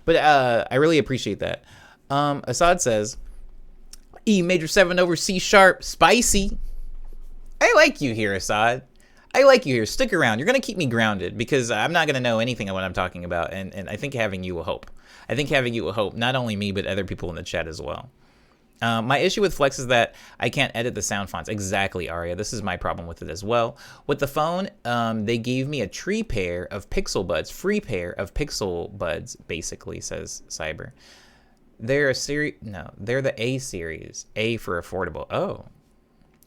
but I really appreciate that. Assad says, E major 7 over C sharp, spicy. I like you here, Assad. I like you here. Stick around. You're gonna keep me grounded because I'm not gonna know anything of what I'm talking about, and I think having you will help. I think having you will help not only me, but other people in the chat as well. My issue with Flex is that I can't edit the sound fonts. Exactly, Aria. This is my problem with it as well. With the phone, they gave me a free pair of Pixel Buds, basically, says Cyber. They're they're the A series. A for affordable. Oh.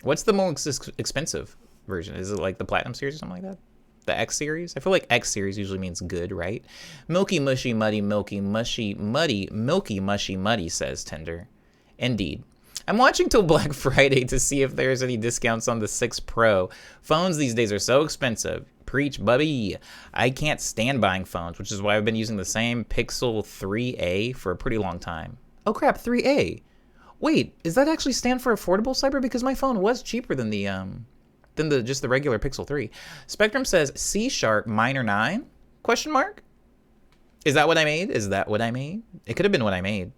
What's the most expensive version? Is it like the Platinum series or something like that? The X series? I feel like X series usually means good, right? Milky, mushy, muddy, milky, mushy, muddy, milky, mushy, muddy, says Tinder. Indeed. I'm watching till Black Friday to see if there's any discounts on the 6 Pro. Phones these days are so expensive. Preach, bubby. I can't stand buying phones, which is why I've been using the same Pixel 3a for a pretty long time. Oh crap, 3a. Wait, does that actually stand for affordable, Cyber? Because my phone was cheaper than the just the regular Pixel 3. Spectrum says C sharp minor 9? Question mark? Is that what I made? Is that what I made? It could have been what I made.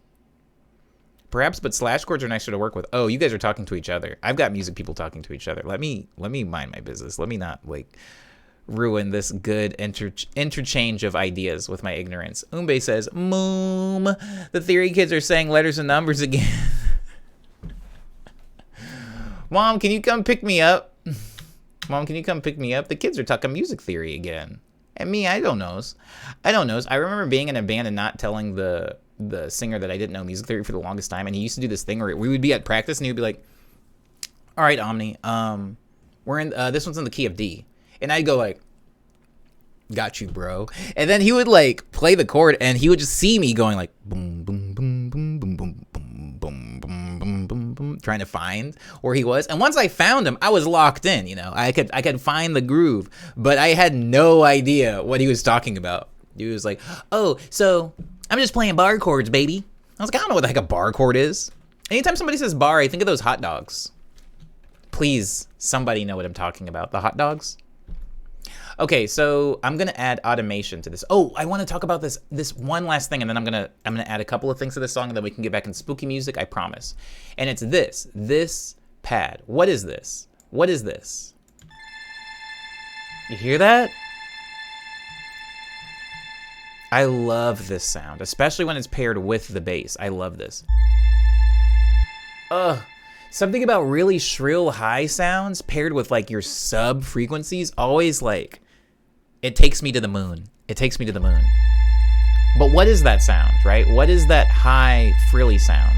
Perhaps, but slash chords are nicer to work with. Oh, you guys are talking to each other. I've got music people talking to each other. Let me mind my business. Let me not like ruin this good interchange of ideas with my ignorance. Umbe says, Moom, the theory kids are saying letters and numbers again. Mom, can you come pick me up? Mom, can you come pick me up? The kids are talking music theory again. And me, I don't knows. I don't knows. I remember being in a band and not telling the singer that I didn't know music theory for the longest time. And he used to do this thing where we would be at practice and he would be like, all right, Omni, we're in, this one's in the key of D. And I'd go like, got you, bro. And then he would like play the chord and he would just see me going like boom, boom, boom, boom, boom, boom, boom, boom, boom, boom, boom, boom, trying to find where he was. And once I found him, I was locked in, you know. I could find the groove, but I had no idea what he was talking about. He was like, oh, so I'm just playing bar chords, baby. I was like, I don't know what the heck a bar chord is. Anytime somebody says bar, I think of those hot dogs. Please, somebody know what I'm talking about. The hot dogs? Okay, so I'm gonna add automation to this. Oh, I want to talk about this one last thing, and then I'm gonna add a couple of things to this song, and then we can get back in spooky music. I promise. And it's this pad. What is this? What is this? You hear that? I love this sound, especially when it's paired with the bass. I love this. Ugh. Something about really shrill high sounds paired with like your sub frequencies always like, it takes me to the moon. It takes me to the moon. But what is that sound, right? What is that high frilly sound?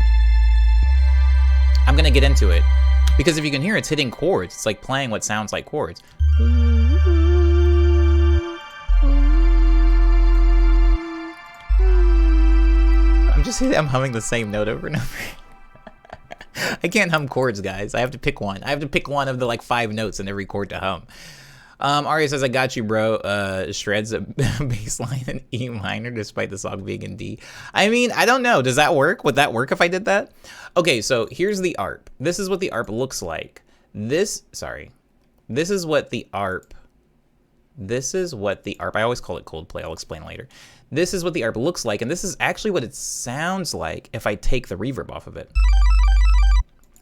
I'm gonna get into it because if you can hear it's hitting chords, it's like playing what sounds like chords. I'm humming the same note over and over. I can't hum chords, guys. I have to pick one. I have to pick one of the like 5 notes in every chord to hum. Aria says, I got you, bro. Shreds a bass line in E minor despite the song being in D. I mean, I don't know. Does that work? Would that work if I did that? Okay, so here's the ARP. This is what the ARP looks like. This is what the ARP. I always call it Coldplay. I'll explain later. This is what the ARP looks like, and this is actually what it sounds like if I take the reverb off of it.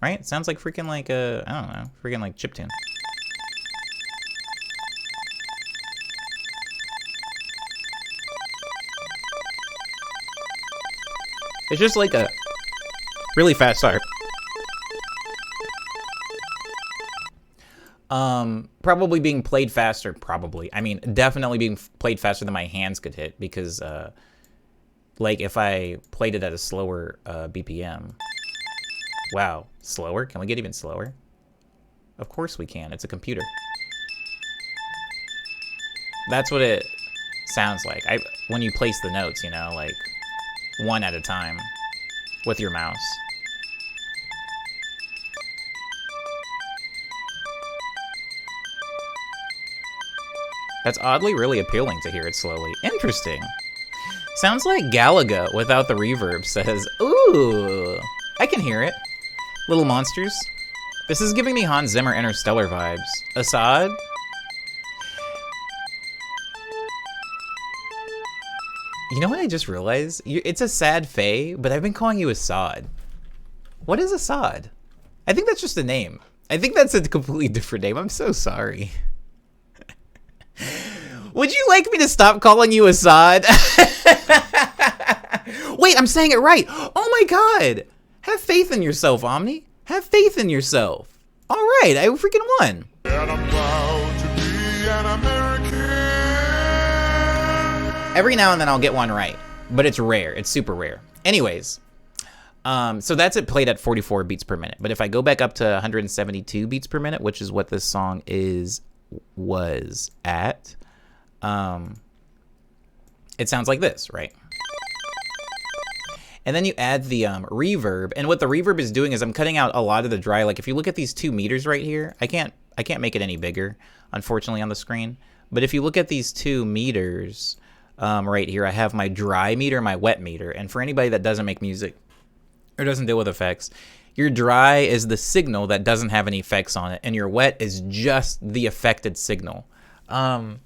Right? It sounds like freaking like I don't know, freaking like chiptune. It's just like a really fast ARP. Probably being played faster, probably. I mean, definitely being played faster than my hands could hit because, like, if I played it at a slower BPM. Wow, slower? Can we get even slower? Of course we can. It's a computer. That's what it sounds like. When you place the notes, you know, like one at a time with your mouse. That's oddly really appealing to hear it slowly. Interesting. Sounds like Galaga without the reverb says, ooh, I can hear it. Little monsters. This is giving me Hans Zimmer Interstellar vibes. Assad? You know what I just realized? It's a sad Faye, but I've been calling you Assad. What is Assad? I think that's just a name. I think that's a completely different name. I'm so sorry. Would you like me to stop calling you Assad? Wait, I'm saying it right. Oh my god. Have faith in yourself, Omni. Have faith in yourself. All right, I freaking won. And I'm proud to be an American. Every now and then I'll get one right, but it's rare. It's super rare. Anyways, so that's it played at 44 beats per minute. But if I go back up to 172 beats per minute, which is what this song was at, it sounds like this, right? And then you add the reverb, and what the reverb is doing is I'm cutting out a lot of the dry. Like if you look at these 2 meters right here, I can't make it any bigger, unfortunately, on the screen. But if you look at these 2 meters right here, I have my dry meter, my wet meter. And for anybody that doesn't make music or doesn't deal with effects, your dry is the signal that doesn't have any effects on it, and your wet is just the affected signal. I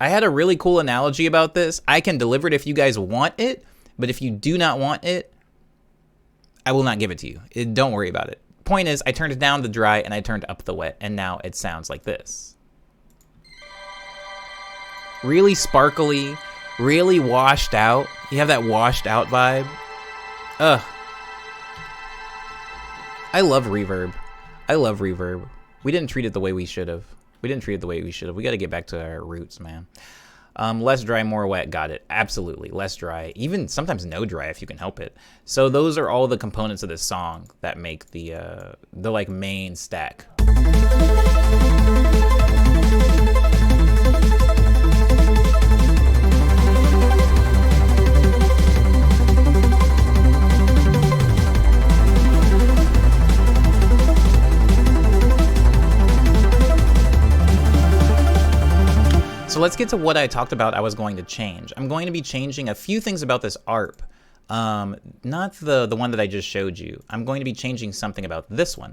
had a really cool analogy about this. I can deliver it if you guys want it. But if you do not want it, I will not give it to you. Don't worry about it. Point is, I turned down the dry and I turned up the wet, and now it sounds like this. Really sparkly, really washed out. You have that washed out vibe. Ugh. I love reverb. I love reverb. We didn't treat it the way we should have. We got to get back to our roots, man. Less dry, more wet. Got it. Absolutely. Less dry. Even sometimes no dry if you can help it. So those are all the components of this song that make the like main stack. So let's get to what I talked about I was going to change. I'm going to be changing a few things about this ARP. Not the one that I just showed you. I'm going to be changing something about this one.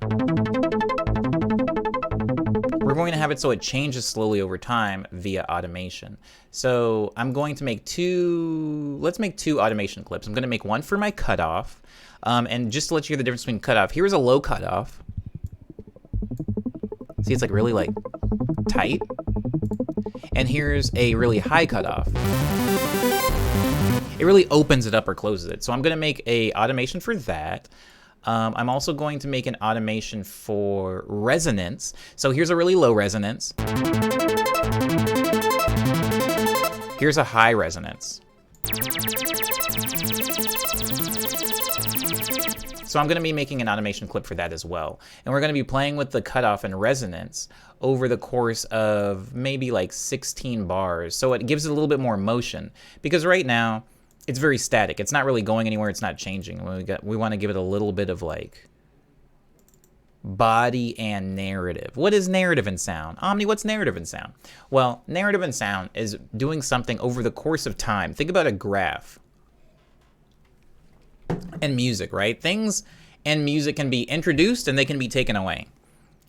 We're going to have it so it changes slowly over time via automation. So I'm going to make let's make two automation clips. I'm going to make one for my cutoff. And just to let you hear the difference between cutoff, here's a low cutoff. See, it's like really like tight. And here's a really high cutoff. It really opens it up or closes it. So I'm going to make a automation for that. I'm also going to make an automation for resonance. So here's a really low resonance. Here's a high resonance. So I'm going to be making an automation clip for that as well. And we're going to be playing with the cutoff and resonance over the course of maybe like 16 bars. So it gives it a little bit more motion, because right now it's very static. It's not really going anywhere. It's not changing. We want to give it a little bit of like body and narrative. What is narrative in sound? Omni, what's narrative in sound? Well, narrative in sound is doing something over the course of time. Think about a graph. And music, right? Things and music can be introduced and they can be taken away.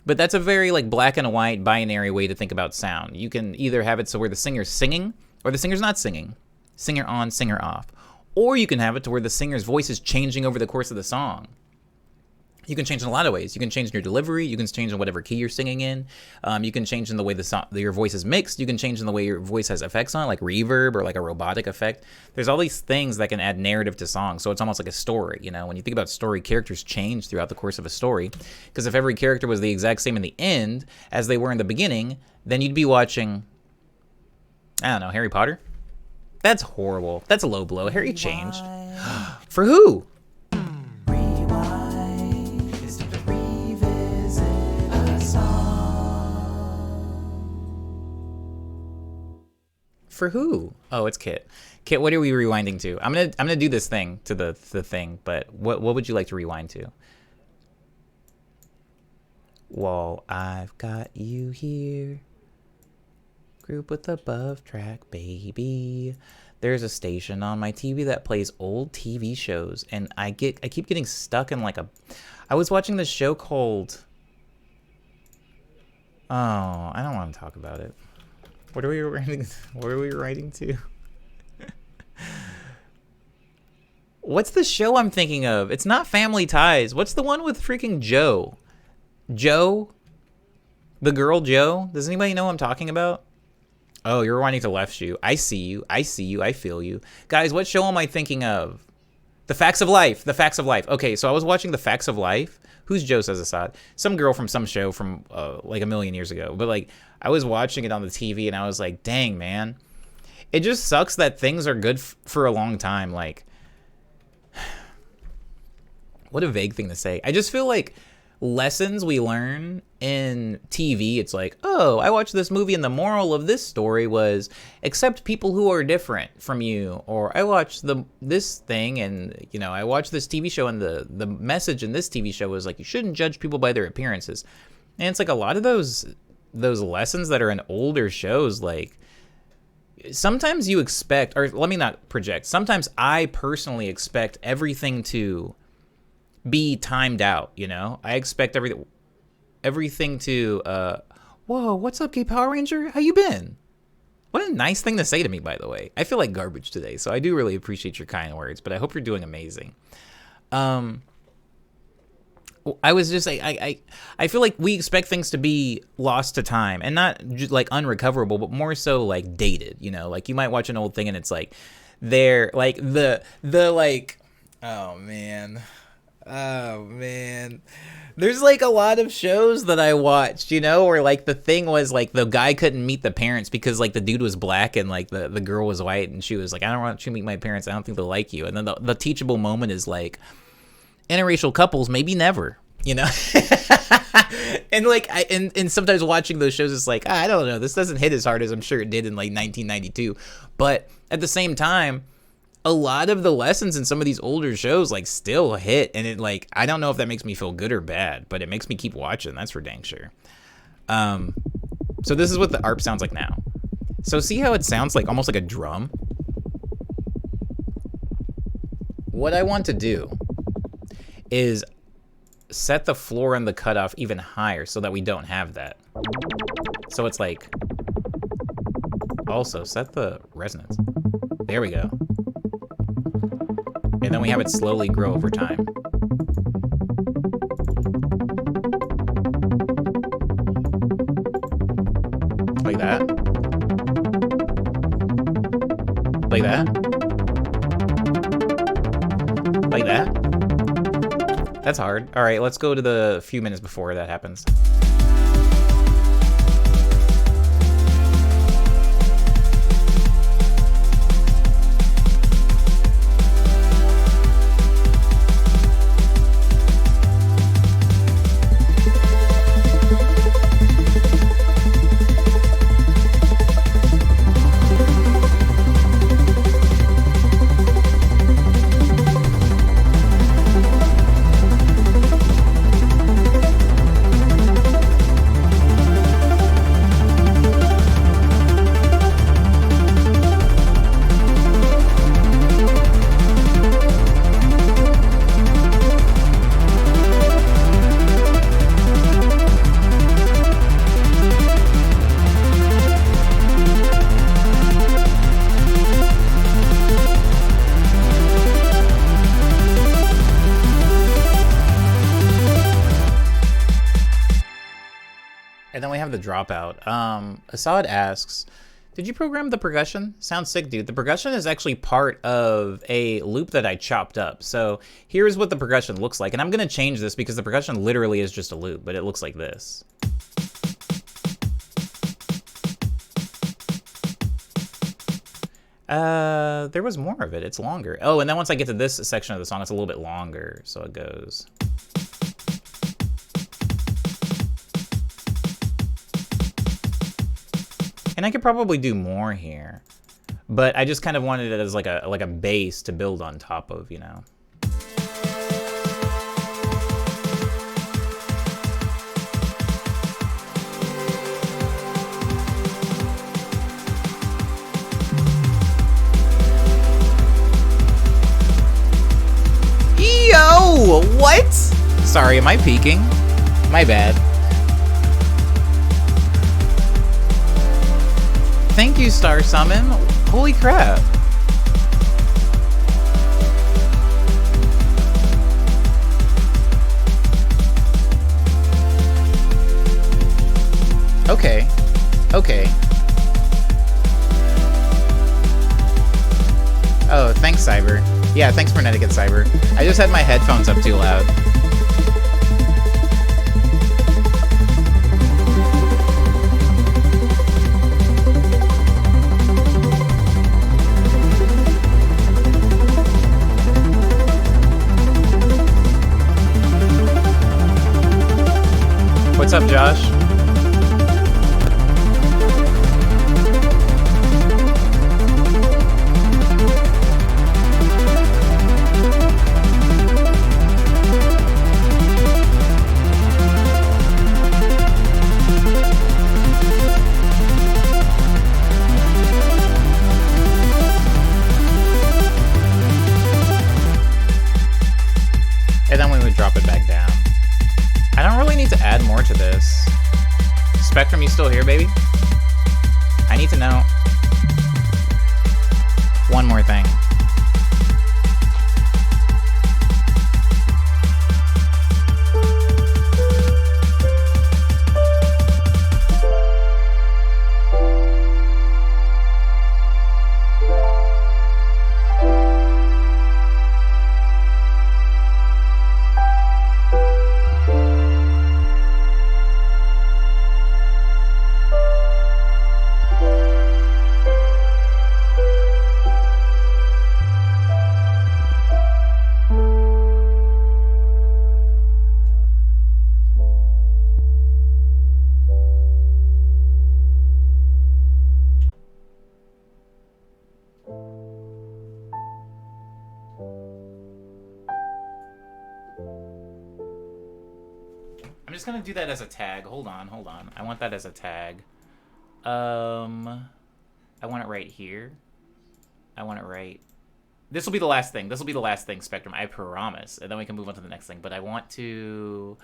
But that's a very like black and white binary way to think about sound. You can either have it so where the singer's singing or the singer's not singing. Singer on, singer off. Or you can have it to where the singer's voice is changing over the course of the song. You can change in a lot of ways. You can change in your delivery. You can change in whatever key you're singing in. You can change in the way your voice is mixed. You can change in the way your voice has effects on it, like reverb or like a robotic effect. There's all these things that can add narrative to songs. So it's almost like a story. You know, when you think about story, characters change throughout the course of a story. Because if every character was the exact same in the end as they were in the beginning, then you'd be watching, I don't know, Harry Potter? That's horrible. That's a low blow. Harry changed. For who? For who? Oh, it's Kit. Kit, what are we rewinding to? I'm gonna do this thing to the thing, but what would you like to rewind to? Well, I've got you here. Group with above track, baby. There's a station on my TV that plays old TV shows, and I keep getting stuck in like I was watching this show called, oh, I don't want to talk about it. What are we writing? What are we writing to? What's the show I'm thinking of? It's not Family Ties. What's the one with freaking Joe? Joe? The girl Joe? Does anybody know what I'm talking about? Oh, you're rewinding to Left Shoe. I see you. I see you. I feel you. Guys, what show am I thinking of? The Facts of Life. The Facts of Life. Okay, so I was watching The Facts of Life. Who's Joe says Assad? Some girl from some show from like a million years ago. But like, I was watching it on the TV and I was like, dang, man. It just sucks that things are good for a long time. Like, what a vague thing to say. I just feel like lessons we learn in TV, it's like, oh, I watched this movie and the moral of this story was accept people who are different from you. Or I watched this thing and, you know, I watched this TV show and the message in this TV show was like, you shouldn't judge people by their appearances. And it's like a lot of those lessons that are in older shows, like sometimes you expect, or let me not project, sometimes I personally expect everything to be timed out, you know? I expect everything to, whoa, what's up, gay Power Ranger? How you been? What a nice thing to say to me, by the way. I feel like garbage today, so I do really appreciate your kind words, but I hope you're doing amazing. I was just I feel like we expect things to be lost to time and not just like unrecoverable, but more so like dated, you know? Like you might watch an old thing and it's like they're like the like, oh man. Oh man. There's like a lot of shows that I watched, you know, where like the thing was like the guy couldn't meet the parents because like the dude was black and like the girl was white, and she was like, I don't want you to meet my parents. I don't think they'll like you. And then the teachable moment is like, interracial couples, maybe never, you know? And like and sometimes watching those shows, it's like, I don't know, this doesn't hit as hard as I'm sure it did in like 1992. But at the same time, a lot of the lessons in some of these older shows like still hit, and it like, I don't know if that makes me feel good or bad, but it makes me keep watching. That's for dang sure. So this is what the ARP sounds like now. So see how it sounds like almost like a drum? What I want to do is set the floor and the cutoff even higher so that we don't have that. So it's like, also set the resonance. There we go. And then we have it slowly grow over time. Like that. Like that. Like that. That's hard. All right, let's go to the few minutes before that happens. And then we have the dropout. Assad asks, did you program the percussion? Sounds sick, dude. The percussion is actually part of a loop that I chopped up. So here's what the percussion looks like. And I'm going to change this because the percussion literally is just a loop, but it looks like this. There was more of it. It's longer. Oh, and then once I get to this section of the song, it's a little bit longer. So it goes... And I could probably do more here, but I just kind of wanted it as like a base to build on top of, you know. Yo, what? Sorry, am I peeking? My bad. Thank you, Star Summon. Holy crap. Okay. Okay. Oh, thanks, Cyber. Yeah, thanks, Frenetic and Cyber. I just had my headphones up too loud. What's up, Josh? And then we would drop it back down. I don't really need to add more to this. Spectrum, you still here, baby? I need to know one more thing. just gonna do that as a tag. Hold on. I want that as a tag. I want it right here. I want it right. This will be the last thing. Spectrum. I promise. And then we can move on to the next thing. But I want to...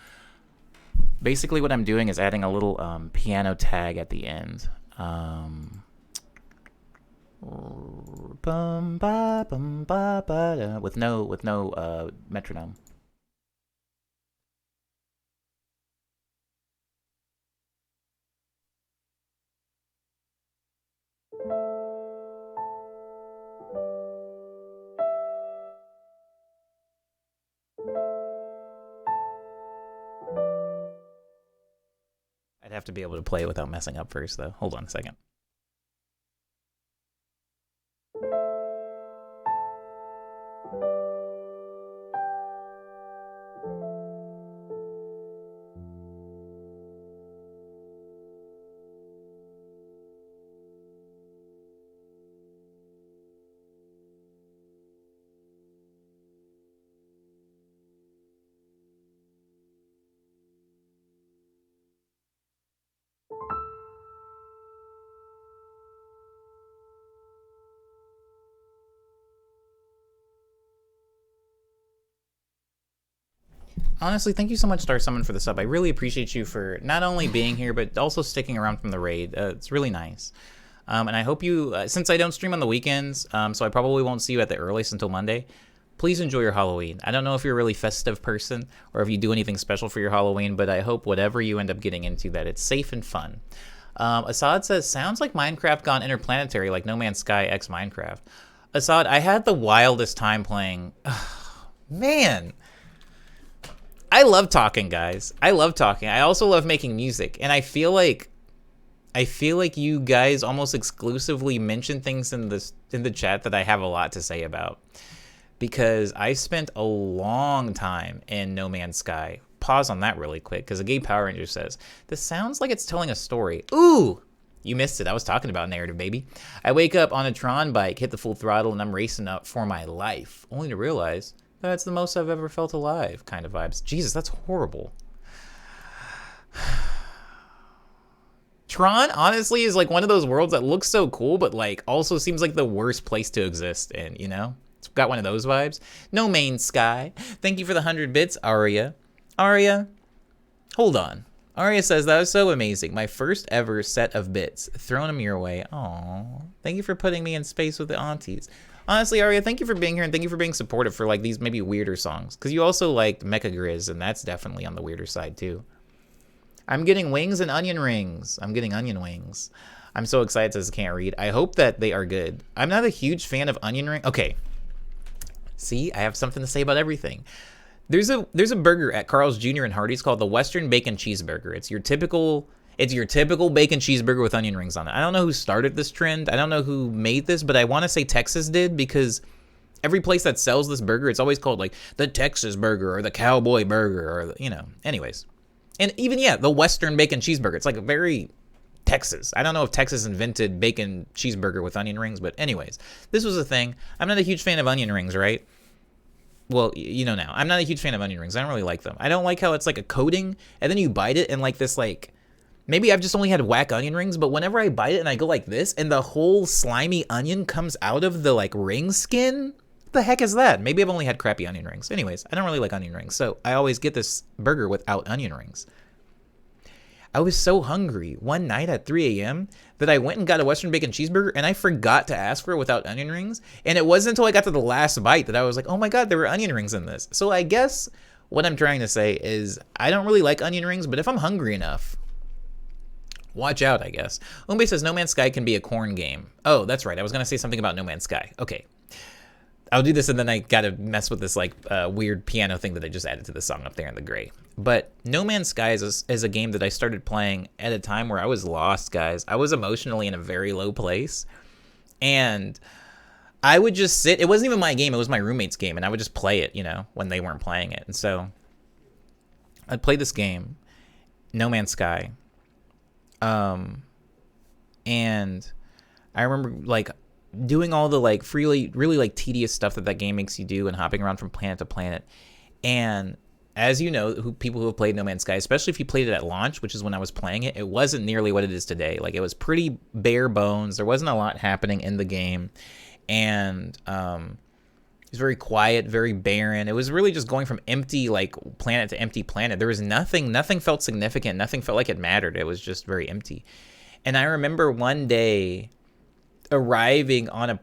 Basically what I'm doing is adding a little piano tag at the end. With no metronome. I'd have to be able to play it without messing up first, though. Hold on a second. Honestly, thank you so much, Star Summon, for the sub. I really appreciate you for not only being here, but also sticking around from the raid. It's really nice. And I hope you, since I don't stream on the weekends, so I probably won't see you at the earliest until Monday, please enjoy your Halloween. I don't know if you're a really festive person or if you do anything special for your Halloween, but I hope whatever you end up getting into, that it's safe and fun. Assad says, sounds like Minecraft gone interplanetary, like No Man's Sky x Minecraft. Assad, I had the wildest time playing. Man. I love talking, guys. I love talking. I also love making music, and I feel like you guys almost exclusively mention things in the chat that I have a lot to say about, because I spent a long time in No Man's Sky. Pause on that really quick, because a gay Power Ranger says, this sounds like it's telling a story. Ooh, you missed it. I was talking about narrative, baby. I wake up on a Tron bike, hit the full throttle, and I'm racing up for my life, only to realize that's the most I've ever felt alive kind of vibes. Jesus, that's horrible. Tron, honestly, is like one of those worlds that looks so cool, but like also seems like the worst place to exist in, you know? It's got one of those vibes. No Main Sky. Thank you for the 100 bits, Aria. Aria, hold on. Aria says, that was so amazing. My first ever set of bits. Throwing them your way. Aww. Thank you for putting me in space with the aunties. Honestly, Aria, thank you for being here, and thank you for being supportive for like these maybe weirder songs, because you also liked Mecha Grizz, and that's definitely on the weirder side too. I'm getting wings and onion rings. I'm getting onion wings. I'm so excited, says Can't Read. I hope that they are good. I'm not a huge fan of onion ring. Okay. See, I have something to say about everything. There's a burger at Carl's Jr. and Hardee's called the Western Bacon Cheeseburger. It's your typical bacon cheeseburger with onion rings on it. I don't know who started this trend. I don't know who made this, but I want to say Texas did, because every place that sells this burger, it's always called like the Texas burger or the cowboy burger, or, you know, anyways. And even, yeah, the Western Bacon Cheeseburger. It's like a very Texas. I don't know if Texas invented bacon cheeseburger with onion rings, but anyways, this was a thing. I'm not a huge fan of onion rings, right? Well, you know now. I'm not a huge fan of onion rings. I don't really like them. I don't like how it's like a coating, and then you bite it, and like this, like, maybe I've just only had whack onion rings, but whenever I bite it and I go like this, and the whole slimy onion comes out of the like ring skin, what the heck is that? Maybe I've only had crappy onion rings. Anyways, I don't really like onion rings, so I always get this burger without onion rings. I was so hungry one night at 3 a.m. that I went and got a Western Bacon Cheeseburger, and I forgot to ask for it without onion rings. And it wasn't until I got to the last bite that I was like, oh my God, there were onion rings in this. So I guess what I'm trying to say is I don't really like onion rings, but if I'm hungry enough, watch out, I guess. Umbe says No Man's Sky can be a corn game. Oh, that's right. I was going to say something about No Man's Sky. Okay. I'll do this, and then I got to mess with this like weird piano thing that I just added to the song up there in the gray. But No Man's Sky is a game that I started playing at a time where I was lost, guys. I was emotionally in a very low place. And I would just sit. It wasn't even my game. It was my roommate's game. And I would just play it, you know, when they weren't playing it. And so I'd play this game, No Man's Sky. And I remember like doing all the like really like tedious stuff that game makes you do, and hopping around from planet to planet. And as you know, people who have played No Man's Sky, especially if you played it at launch, which is when I was playing it, it wasn't nearly what it is today. Like, it was pretty bare bones. There wasn't a lot happening in the game, and it was very quiet, very barren. It was really just going from empty like planet to empty planet. There was nothing felt significant. Nothing felt like it mattered. It was just very empty. And I remember one day arriving on a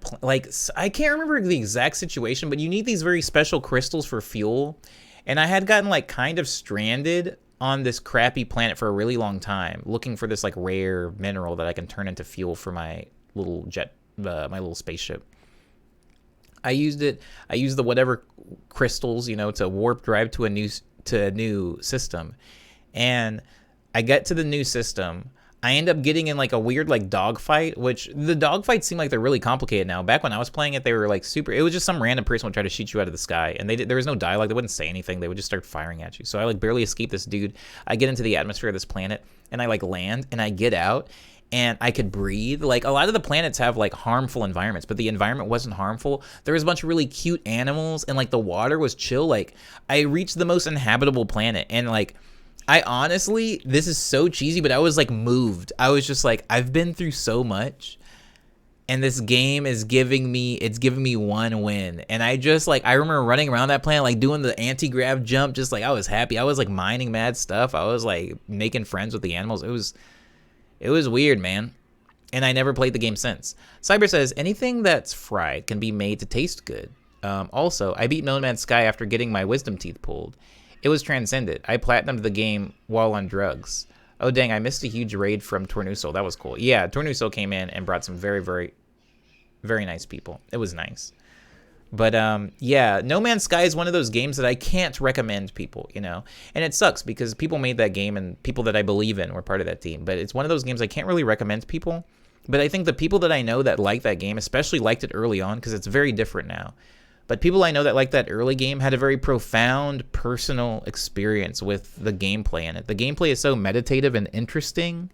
I can't remember the exact situation, but you need these very special crystals for fuel. And I had gotten like kind of stranded on this crappy planet for a really long time, looking for this like rare mineral that I can turn into fuel for my little my little spaceship. I used the whatever crystals, to warp drive to a new system. And I get to the new system. I end up getting in like a weird like dogfight, which the dogfights seem like they're really complicated now. Back when I was playing it, they were like super. It was just some random person would try to shoot you out of the sky, and there was no dialogue. They wouldn't say anything. They would just start firing at you. So I like barely escaped this dude. I get into the atmosphere of this planet, and I like land, and I get out, and I could breathe. Like, a lot of the planets have like harmful environments, but the environment wasn't harmful. There was a bunch of really cute animals, and like the water was chill. Like, I reached the most inhabitable planet, and like, I honestly, this is so cheesy, but I was like moved. I was just like, I've been through so much, and this game is giving me one win. And I just like, I remember running around that planet, like doing the anti-grav jump, just like I was happy. I was like mining mad stuff. I was like making friends with the animals. It was weird, man. And I never played the game since. Cyber says, anything that's fried can be made to taste good. Also, I beat No Man's Sky after getting my wisdom teeth pulled. It was transcended. I platinumed the game while on drugs. Oh, dang, I missed a huge raid from Tornuso. That was cool. Yeah, Tornuso came in and brought some very, very, very nice people. It was nice. But, yeah, No Man's Sky is one of those games that I can't recommend people, And it sucks because people made that game and people that I believe in were part of that team. But it's one of those games I can't really recommend people. But I think the people that I know that like that game, especially liked it early on, because it's very different now. But people I know that like that early game had a very profound personal experience with the gameplay in it. The gameplay is so meditative and interesting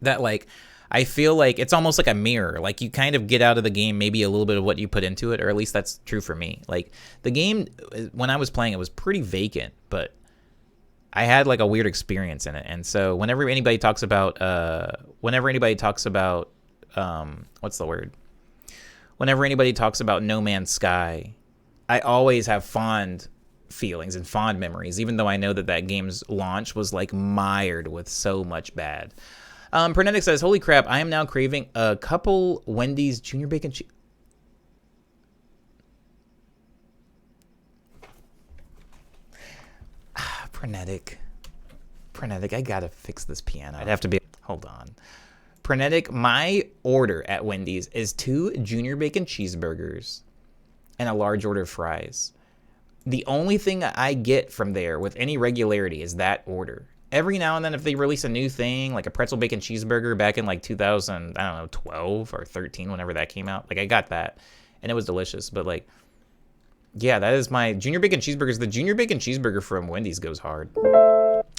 that, like, I feel like it's almost like a mirror. Like, you kind of get out of the game maybe a little bit of what you put into it, or at least that's true for me. Like, the game, when I was playing it, was pretty vacant, but I had, like, a weird experience in it. And so whenever anybody talks about, what's the word? Whenever anybody talks about No Man's Sky, I always have fond feelings and fond memories, even though I know that game's launch was like mired with so much bad. Pernetic says, holy crap, I am now craving a couple Wendy's Junior Bacon Cheese. Pernetic, I gotta fix this piano. I'd have to be, hold on. Pernetic, my order at Wendy's is 2 Junior Bacon cheeseburgers and a large order of fries. The only thing I get from there with any regularity is that order. Every now and then, if they release a new thing, like a pretzel bacon cheeseburger back in like 2012 or 13, whenever that came out, like I got that and it was delicious. But like, yeah, that is my Junior Bacon cheeseburgers. The Junior Bacon cheeseburger from Wendy's goes hard.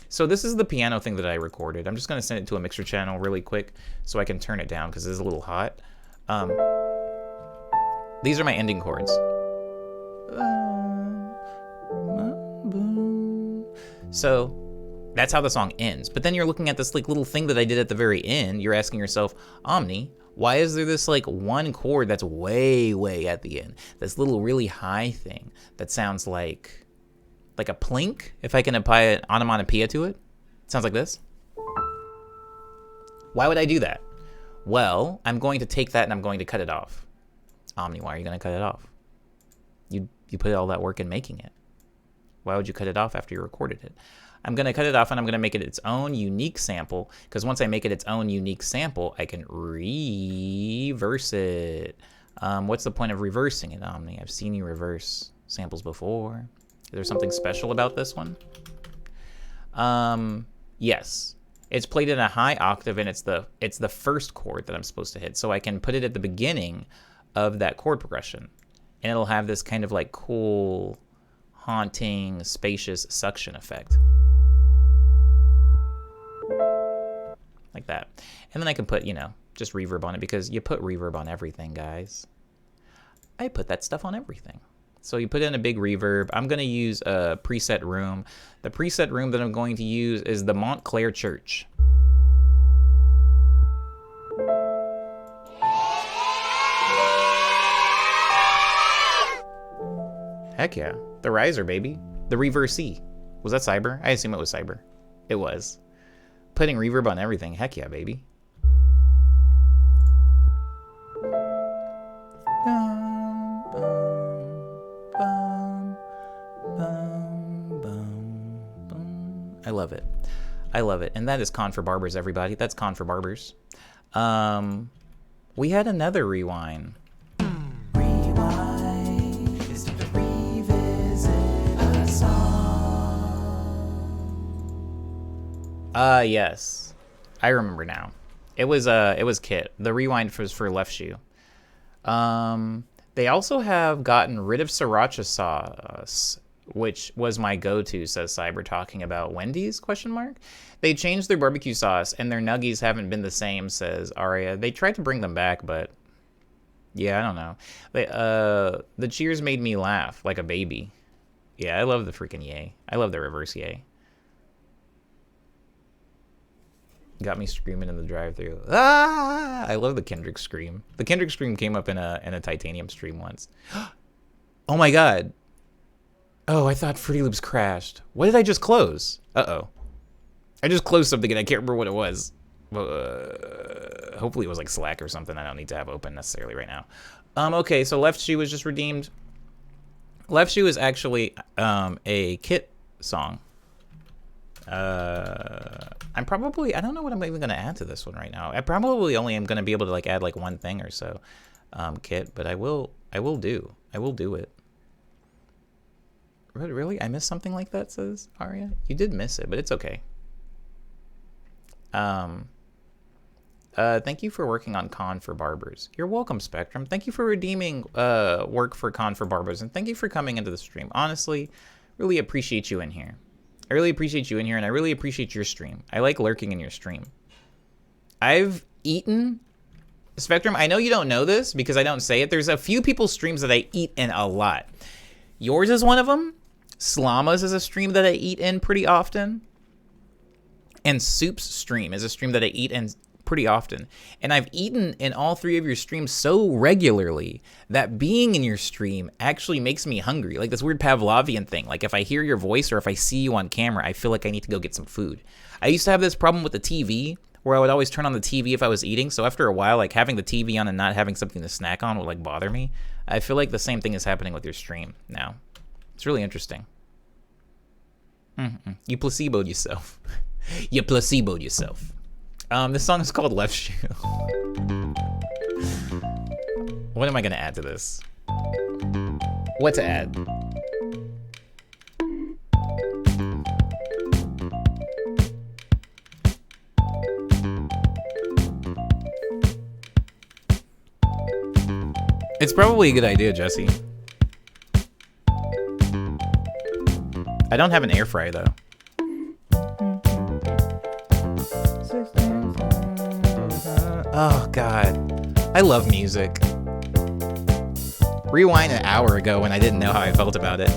So this is the piano thing that I recorded. I'm just going to send it to a mixer channel really quick so I can turn it down because it is a little hot. These are my ending chords. So that's how the song ends. But then you're looking at this like little thing that I did at the very end. You're asking yourself, Omni, why is there this like one chord that's way, way at the end? This little really high thing that sounds like a plink, if I can apply an onomatopoeia to it. It sounds like this. Why would I do that? Well, I'm going to take that and I'm going to cut it off. Omni, why are you going to cut it off? You put all that work in making it. Why would you cut it off after you recorded it? I'm going to cut it off and I'm going to make it its own unique sample, because once I make it its own unique sample, I can reverse it. What's the point of reversing it, Omni? I've seen you reverse samples before. Is there something special about this one? Yes. It's played in a high octave, and it's the first chord that I'm supposed to hit. So I can put it at the beginning of that chord progression. And it'll have this kind of like cool, haunting, spacious suction effect. Like that. And then I can put, just reverb on it, because you put reverb on everything, guys. I put that stuff on everything. So you put in a big reverb. I'm going to use a preset room. The preset room that I'm going to use is the Montclair Church. Heck yeah. The riser, baby. The reverse C. Was that Cyber? I assume it was Cyber. It was. Putting reverb on everything. Heck yeah, baby. I love it. I love it. And that is Con for Barbers, everybody. That's Con for Barbers. We had another rewind. Rewind is to revisit a song. Yes. I remember now. It was Kit. The rewind was for Left Shoe. They also have gotten rid of sriracha sauce, which was my go-to, says Cyber, talking about Wendy's, question mark. They changed their barbecue sauce, and their nuggies haven't been the same, says Aria. They tried to bring them back, but yeah, I don't know. The cheers made me laugh like a baby. Yeah, I love the freaking yay. I love the reverse yay. Got me screaming in the drive-thru. Ah! I love the Kendrick scream. The Kendrick scream came up in a Titanium stream once. Oh my god. Oh, I thought Fruity Loops crashed. What did I just close? Uh-oh. I just closed something and I can't remember what it was. Hopefully it was like Slack or something I don't need to have open necessarily right now. Okay, so Left Shoe was just redeemed. Left Shoe is actually a Kit song. I don't know what I'm even going to add to this one right now. I probably only am going to be able to like add like one thing or so, Kit, but I will do it. Really? I missed something like that, says Aria? You did miss it, but it's okay. Thank you for working on Con for Barbers. You're welcome, Spectrum. Thank you for redeeming work for Con for Barbers, and thank you for coming into the stream. Honestly, really appreciate you in here. I really appreciate you in here, and I really appreciate your stream. I like lurking in your stream. I've eaten... Spectrum, I know you don't know this because I don't say it. There's a few people's streams that I eat in a lot. Yours is one of them. Slama's is a stream that I eat in pretty often. And Soup's stream is a stream that I eat in pretty often. And I've eaten in all three of your streams so regularly that being in your stream actually makes me hungry. Like this weird Pavlovian thing. Like if I hear your voice or if I see you on camera, I feel like I need to go get some food. I used to have this problem with the TV where I would always turn on the TV if I was eating. So after a while, like having the TV on and not having something to snack on would like bother me. I feel like the same thing is happening with your stream now. It's really interesting. You placeboed yourself. You placeboed yourself. This song is called Left Shoe. What am I gonna add to this? What to add? It's probably a good idea, Jesse. I don't have an air fryer though. Oh god, I love music. Rewind an hour ago when I didn't know how I felt about it.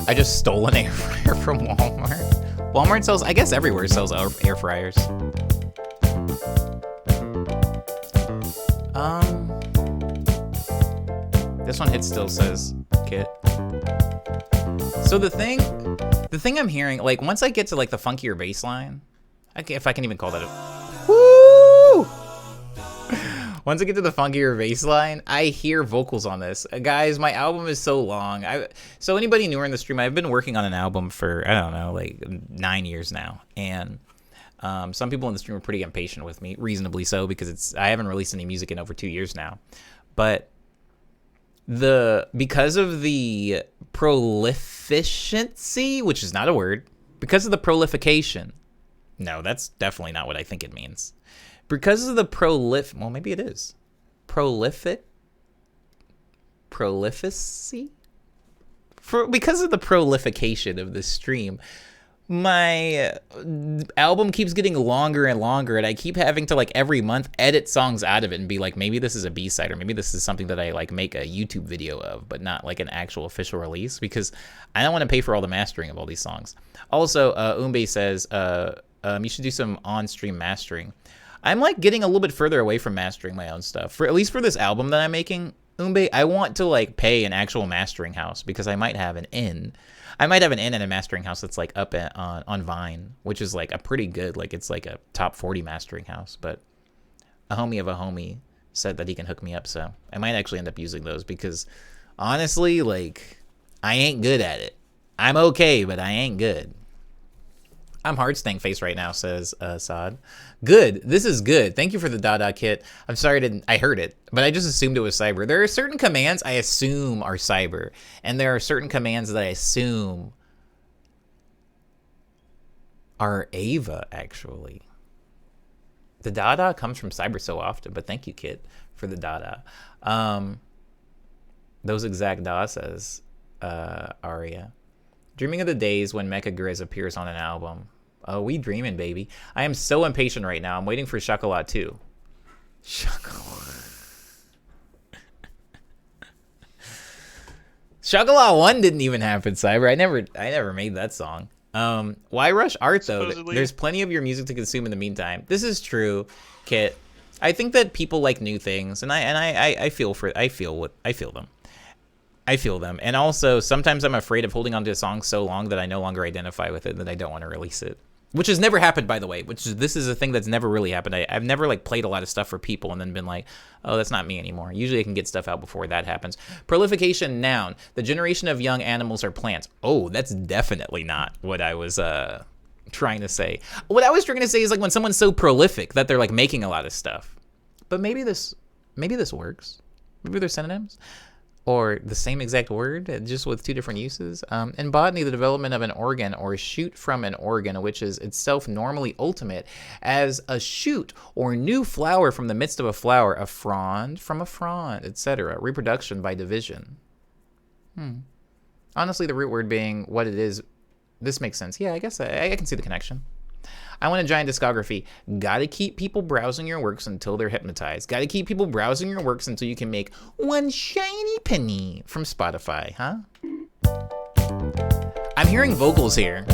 I just stole an air fryer from Walmart. Walmart sells, I guess everywhere sells air fryers. This one hit still says Kit. So the thing I'm hearing, like once I get to like the funkier bass line, if I can even call that a woo! Once I get to the funkier bass line, I hear vocals on this. Guys, my album is so long. So anybody newer in the stream, I've been working on an album for, I don't know, like 9 years now. And some people in the stream are pretty impatient with me, reasonably so, because I haven't released any music in over 2 years now. But because of the prolificency, which is not a word, because of the prolification, no, that's definitely not what I think it means. Because of the well, maybe it is. Prolificacy? Because of the prolification of this stream, my album keeps getting longer and longer, and I keep having to like every month edit songs out of it and be like, maybe this is a B-side, or maybe this is something that I like make a YouTube video of, but not like an actual official release, because I don't want to pay for all the mastering of all these songs. Also, Umbe says you should do some on-stream mastering. I'm like getting a little bit further away from mastering my own stuff, for at least for this album that I'm making. Umbe, I want to like pay an actual mastering house, because I might have an in. I might have an in and a mastering house that's like up on Vine, which is like a pretty good, like it's like a top 40 mastering house. But a homie of a homie said that he can hook me up, so I might actually end up using those, because honestly, like, I ain't good at it. I'm okay, but I ain't good. I'm hard stank face right now, says Saad. Good. This is good. Thank you for the Dada kit. I'm sorry I heard it, but I just assumed it was cyber. There are certain commands I assume are cyber, and there are certain commands that I assume are Ava, actually. The Dada comes from cyber so often, but thank you, Kit, for the Dada. Those exact Da, says Aria. Dreaming of the days when Mecha Grizz appears on an album. Oh, we dreaming, baby. I am so impatient right now. I'm waiting for Chocolat 2. Chocolat 1 didn't even happen, Cyber. I never made that song. Why rush art though? Supposedly. There's Plenty of your music to consume in the meantime. This is true, Kit. I think that people like new things, and I feel them. I feel them. And also, sometimes I'm afraid of holding onto a song so long that I no longer identify with it, that I don't want to release it. Which has never happened, by the way. This is a thing that's never really happened. I've never like played a lot of stuff for people and then been like, oh, that's not me anymore. Usually I can get stuff out before that happens. Prolification, noun. The generation of young animals or plants. Oh, that's definitely not what I was trying to say. What I was trying to say is like when someone's so prolific that they're like making a lot of stuff. But maybe this works. Maybe they're synonyms. Or the same exact word, just with two different uses. In botany, the development of an organ or a shoot from an organ, which is itself normally ultimate, as a shoot or new flower from the midst of a flower, a frond from a frond, etc. Reproduction by division. Honestly, the root word being what it is, this makes sense. Yeah, I guess I can see the connection. I want a giant discography. Gotta keep people browsing your works until they're hypnotized. Gotta keep people browsing your works until you can make one shiny penny from Spotify, huh? I'm hearing vocals here.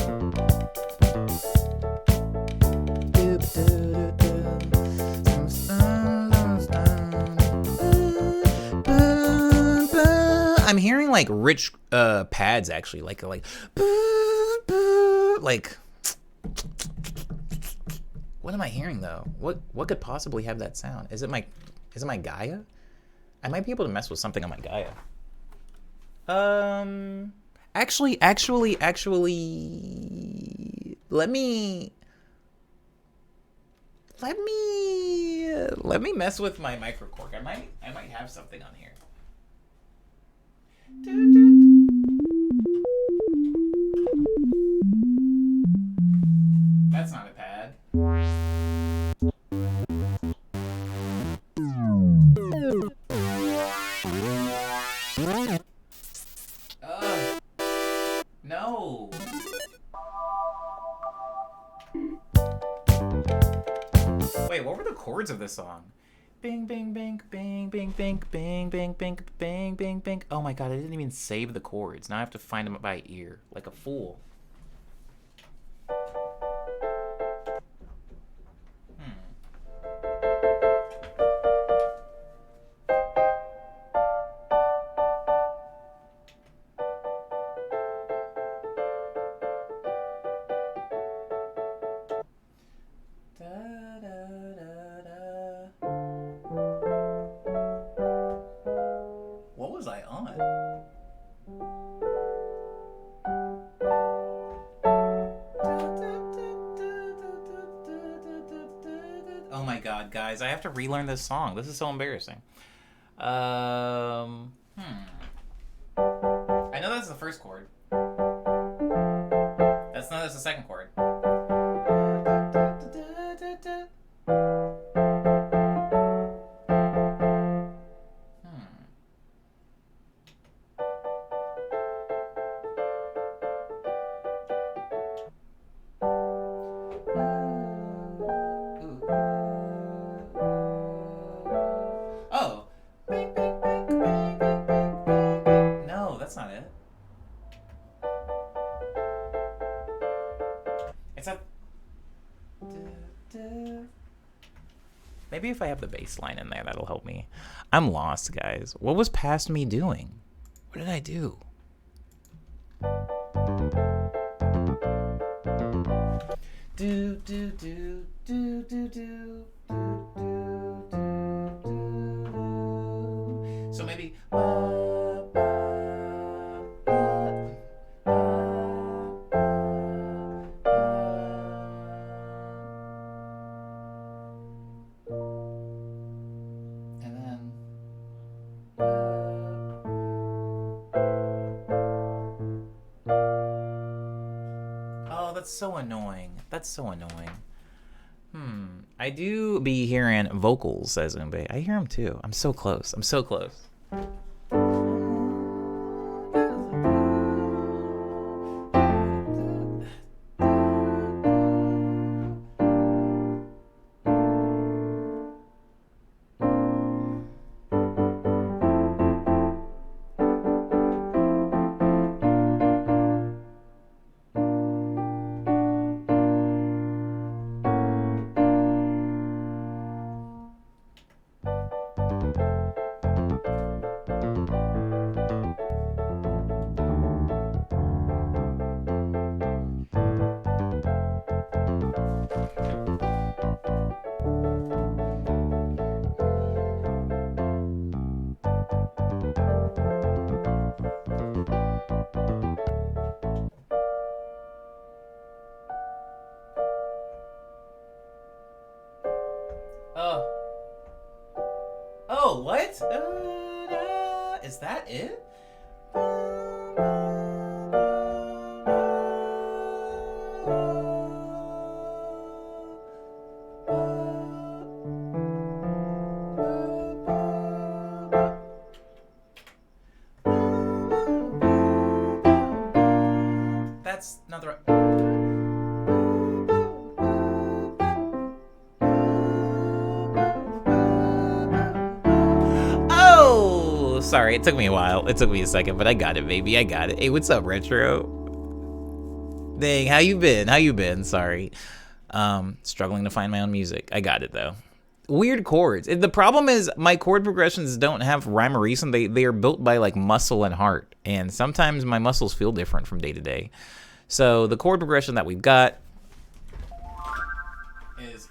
I'm hearing like rich pads actually, like what am I hearing though? What could possibly have that sound? Is it my Gaia? I might be able to mess with something on my Gaia. Actually, let me mess with my microcork. I might have something on here. That's not a pad. No. Wait, what were the chords of this song? Bing, bing, bing, bing, bing, bing, bing, bing, bing, bing, bing, bing. Oh my god, I didn't even save the chords. Now I have to find them by ear, like a fool. What was I on? Oh my god, guys, I have to relearn this song. This is so embarrassing. I know that's the first chord. That's the second chord. Maybe if I have the bass line in there, that'll help me. I'm lost, guys. What was past me doing? What did I do? Do do do do do do do do do. So maybe. And then. Oh, that's so annoying. That's so annoying. I do be hearing vocals, says Umbe. I hear them too. I'm so close. I'm so close. Oh, what? Is that it? That's not the right. Sorry, it took me a while. It took me a second, but I got it, baby. I got it. Hey, what's up, Retro? Dang, how you been? How you been? Sorry. Struggling to find my own music. I got it, though. Weird chords. The problem is my chord progressions don't have rhyme or reason. They are built by, like, muscle and heart. And sometimes my muscles feel different from day to day. So the chord progression that we've got is...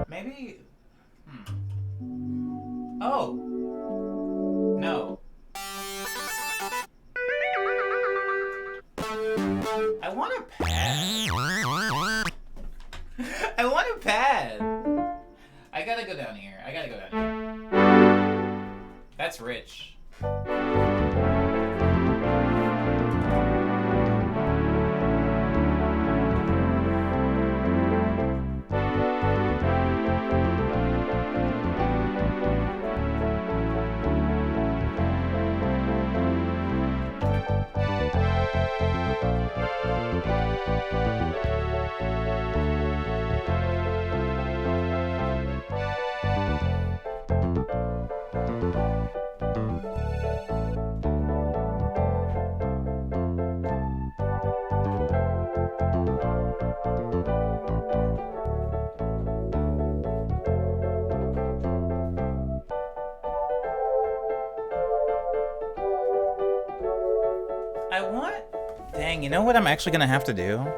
Maybe... Oh! No. I want a pad. I want a pad. I gotta go down here. I gotta go down here. That's rich. You know what I'm actually gonna have to do?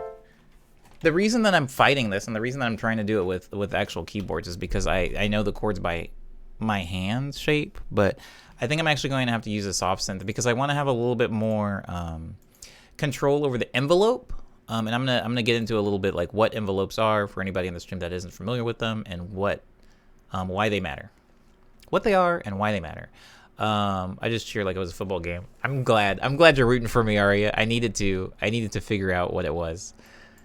The reason that I'm fighting this and the reason that I'm trying to do it with actual keyboards is because I know the chords by my hand shape, but I think I'm actually going to have to use a soft synth because I want to have a little bit more control over the envelope. And I'm gonna get into a little bit like what envelopes are for anybody in the stream that isn't familiar with them and what why they matter, what they are and why they matter. I just cheer like it was a football game. I'm glad you're rooting for me, Aria. I needed to figure out what it was.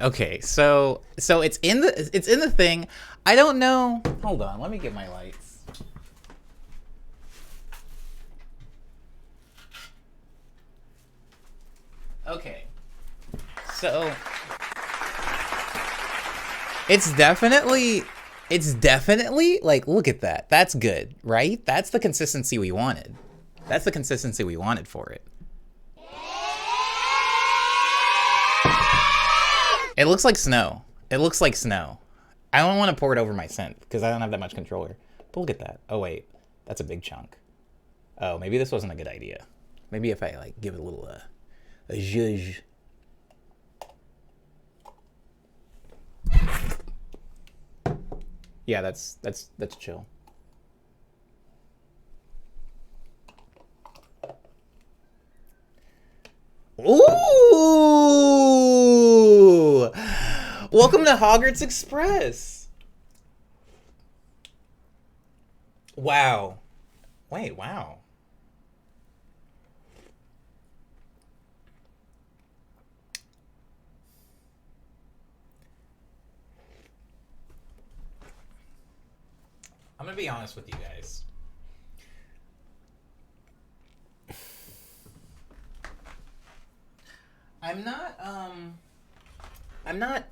Okay. So it's in the thing. I don't know. Hold on, let me get my lights. Okay. So it's definitely like, look at that. That's good, right? That's the consistency we wanted. That's the consistency we wanted for it. It looks like snow. It looks like snow. I don't want to pour it over my synth because I don't have that much controller. But look at that. Oh wait, that's a big chunk. Oh, maybe this wasn't a good idea. Maybe if I like give it a little a zhuzh. Yeah, that's chill. Ooh! Welcome to Hogwarts Express. Wow. Wait, wow. I'm gonna be honest with you guys. I'm not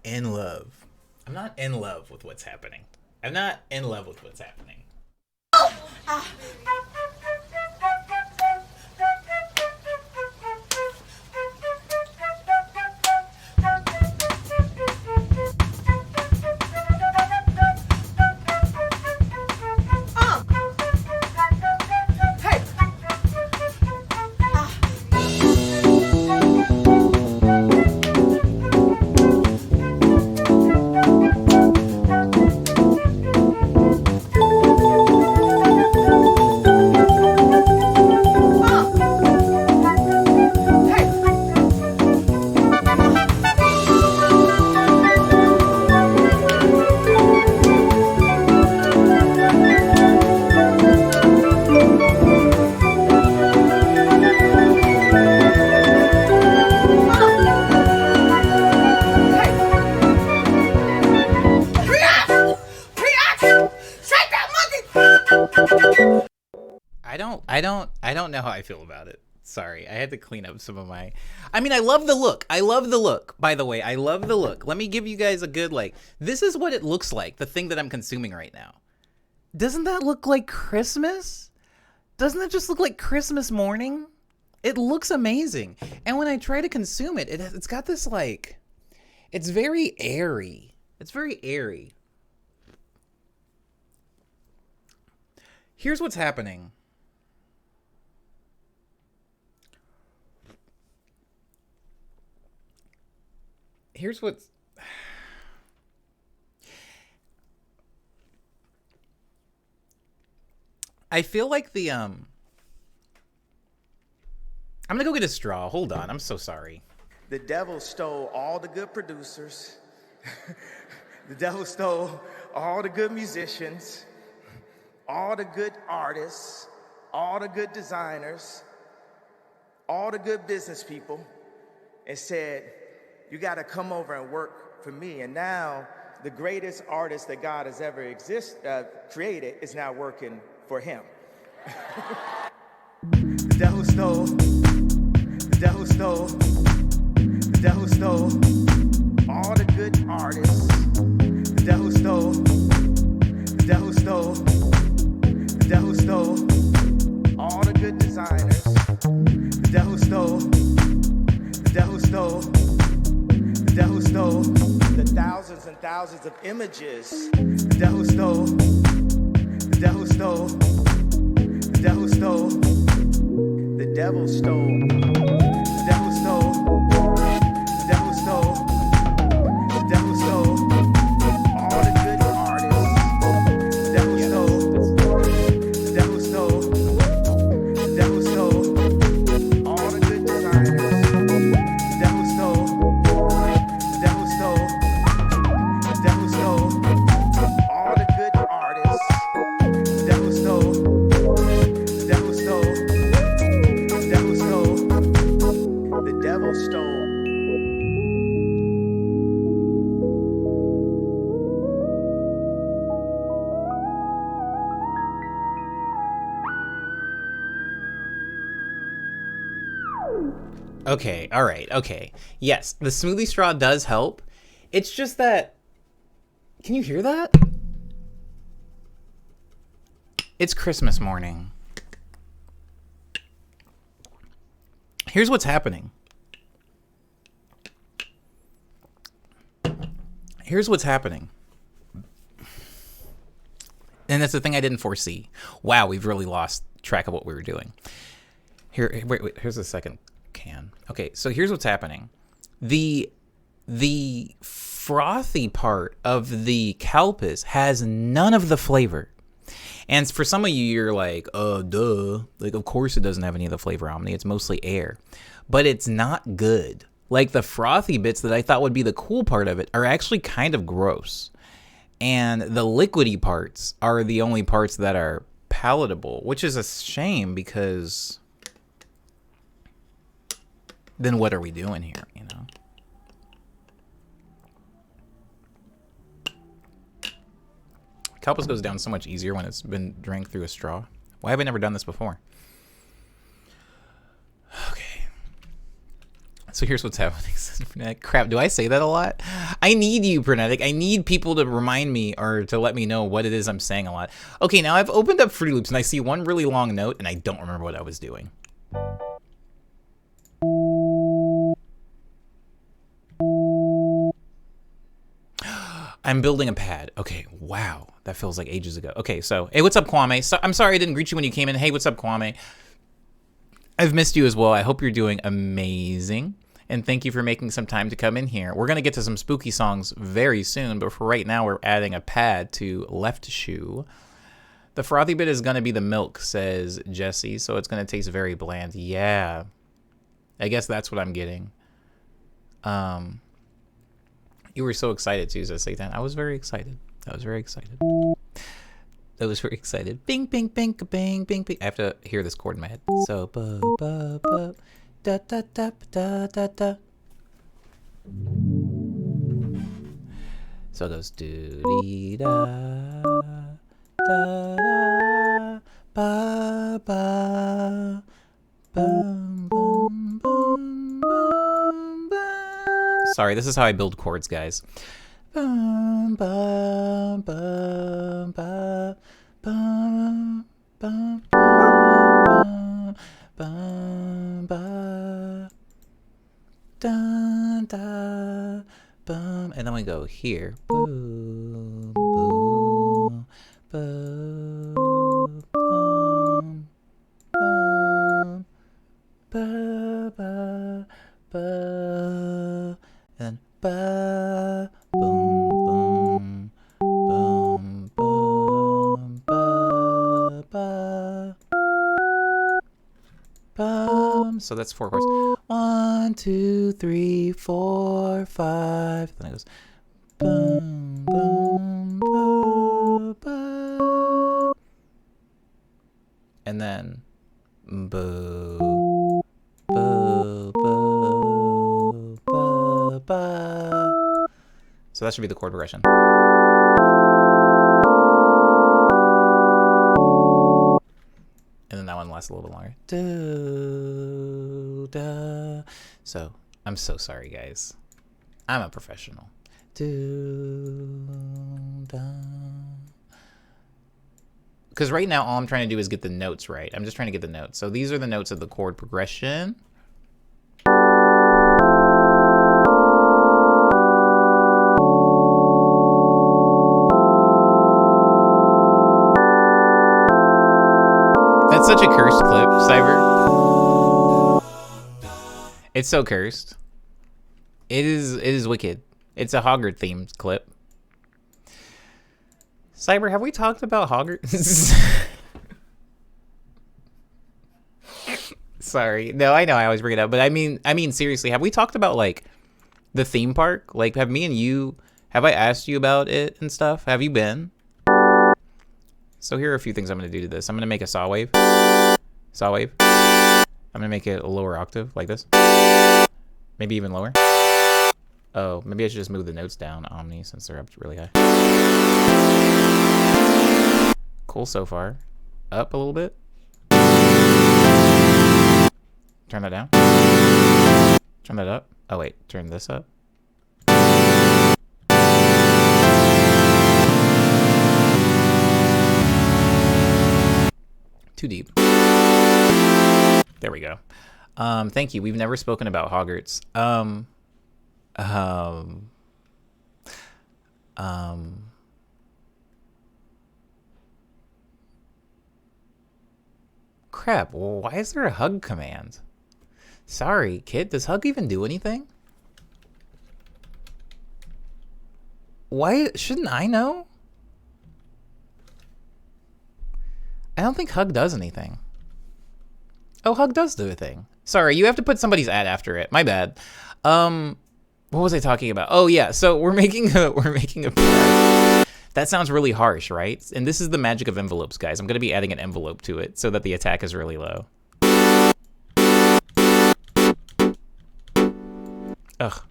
in love. I'm not in love with what's happening. I'm not in love with what's happening. I don't know how I feel about it. Sorry, I had to clean up some of my... I mean, I love the look. I love the look, by the way. I love the look. Let me give you guys a good, like... This is what it looks like, the thing that I'm consuming right now. Doesn't that look like Christmas? Doesn't it just look like Christmas morning? It looks amazing. And when I try to consume it, it's got this, like... It's very airy. It's very airy. Here's what's happening. Here's what's... I feel like the, I'm gonna go get a straw. Hold on, I'm so sorry. The devil stole all the good producers. The devil stole all the good musicians, all the good artists, all the good designers, all the good business people, and said, you got to come over and work for me. And now the greatest artist that God has ever created is now working for him. The devil stole, the devil stole, the devil stole all the good artists. The devil stole, the devil stole, the devil stole all the good designers. The devil stole, the devil stole, the devil stole the thousands and thousands of images. The devil stole, the devil stole, the devil stole devil stole. The devil stole. The devil stole. The devil stole all the good artists. The devil stole. The devil stole. The devil stole all the good designers. The devil stole. The devil stole. The devil stole all the good artists. The devil stole. The devil stole. The devil stole. The devil stole. Okay, all right, okay. Yes, the smoothie straw does help. It's just that... Can you hear that? It's Christmas morning. Here's what's happening. Here's what's happening. And that's the thing I didn't foresee. Wow, we've really lost track of what we were doing. Here, wait, here's the second can. Okay, so here's what's happening. The frothy part of the Calpis has none of the flavor. And for some of you, you're like, duh. Like, of course it doesn't have any of the flavor, Omni. It's mostly air. But it's not good. Like, the frothy bits that I thought would be the cool part of it are actually kind of gross. And the liquidy parts are the only parts that are palatable, which is a shame because then what are we doing here, you know? Calpis goes down so much easier when it's been drank through a straw. Why have I never done this before? Okay. So here's what's happening. Crap, do I say that a lot? I need you, Pernetic. I need people to remind me or to let me know what it is I'm saying a lot. Okay, now I've opened up Fruity Loops and I see one really long note and I don't remember what I was doing. I'm building a pad. Okay, wow. That feels like ages ago. Okay, so, hey, what's up, Kwame? So, I'm sorry I didn't greet you when you came in. Hey, what's up, Kwame? I've missed you as well. I hope you're doing amazing. And thank you for making some time to come in here. We're going to get to some spooky songs very soon, but for right now, we're adding a pad to Left Shoe. The frothy bit is going to be the milk, says Jesse, so it's going to taste very bland. Yeah. I guess that's what I'm getting. You were so excited too, says Satan. I was very excited. I was very excited. I was very excited. Bing, bing, bing, bing, bing, bing. I have to hear this chord in my head. So, ba, ba, ba, da, da, da, da, da, da. So it goes do, dee, da, da, da, ba, ba, bum, bum, bum, bum, bum. Sorry, this is how I build chords, guys. Bum, bum, bum, bum, bum, bum, bum, bum, bum, dun, da, bum, and then we go here. Boom, boom, boom, bum, bum, ba, ba, ba, and ba, boom, boom, boom, boom, ba, ba, bum. So that's 4 chords. 1, 2, 3, 4, 5. Then it goes boom, boom, boom, boom, and then boo, boo, boo, ba, ba. So that should be the chord progression. And then that one lasts a little bit longer. Do, da. So I'm so sorry, guys. I'm a professional. Do, da. Because right now, all I'm trying to do is get the notes right. I'm just trying to get the notes. So these are the notes of the chord progression. That's such a cursed clip, Cyber. It's so cursed. It is wicked. It's a Hoggart themed clip. Cyber, have we talked about Hogwarts? Sorry. No, I know I always bring it up, but I mean seriously, have we talked about like the theme park? Like have me and you, have I asked you about it and stuff? Have you been? So here are a few things I'm going to do to this. I'm going to make a saw wave. Saw wave. I'm going to make it a lower octave like this. Maybe even lower. Oh, maybe I should just move the notes down, Omni, since they're up really high. Cool so far. Up a little bit. Turn that down. Turn that up. Oh wait, turn this up. Too deep. There we go. Thank you. We've never spoken about Hogwarts. Crap. Well, why is there a hug command? Sorry, kid. Does hug even do anything? Why shouldn't I know? I don't think hug does anything. Oh, hug does do a thing. Sorry, you have to put somebody's ad after it. My bad. What was I talking about? Oh yeah, so we're making a that sounds really harsh, right? And this is the magic of envelopes, guys. I'm gonna be adding an envelope to it so that the attack is really low. Ugh.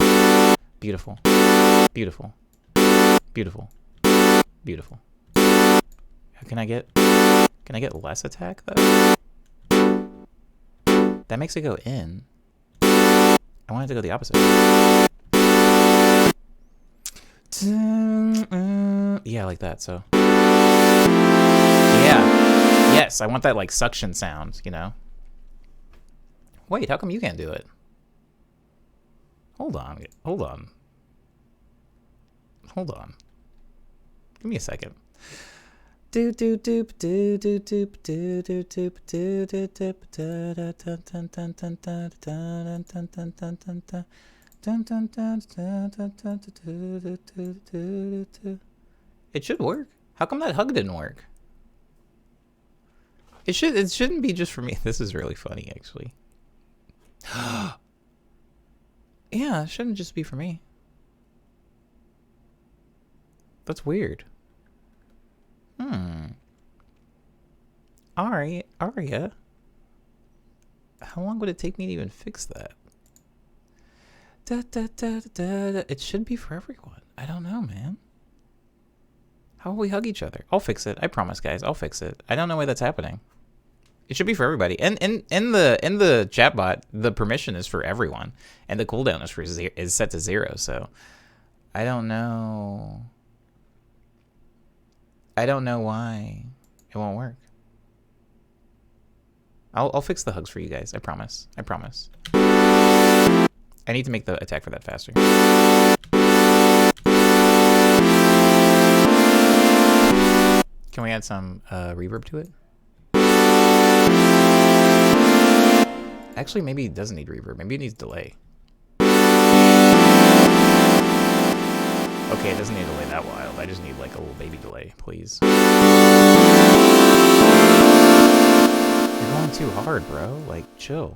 Beautiful. Beautiful. Beautiful. Beautiful. Can I get less attack though? That makes it go in. I want it to go the opposite. Yeah, like that, so. Yeah. Yes, I want that like suction sound, you know? Wait, how come you can't do it? Hold on. Hold on. Hold on. Give me a second. It should work. How come that hug didn't work? It shouldn't be just for me. This is really funny, actually. Yeah, it shouldn't just be for me. That's weird. Aria. How long would it take me to even fix that? It should be for everyone. I don't know, man. How will we hug each other? I'll fix it. I promise, guys. I'll fix it. I don't know why that's happening. It should be for everybody. And in the chatbot, the permission is for everyone, and the cooldown is set to 0. So I don't know. I don't know why it won't work. I'll fix the hugs for you guys. I promise. I promise. I need to make the attack for that faster. Can we add some reverb to it? Actually, maybe it doesn't need reverb. Maybe it needs delay. Okay, it doesn't need a delay that wild. I just need like a little baby delay, please. You're going too hard, bro. Like, chill.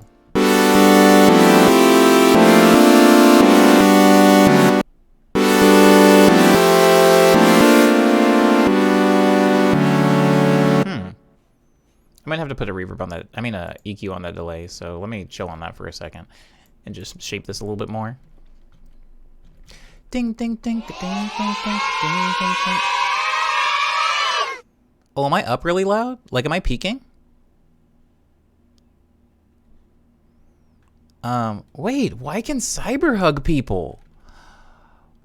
I might have to put a reverb on that. I mean, a EQ on that delay. So let me chill on that for a second and just shape this a little bit more. Ding, ding, ding, ding, ding, ding, ding, ding, ding. Oh, am I up really loud? Like, am I peaking? Wait, why can Cyber hug people?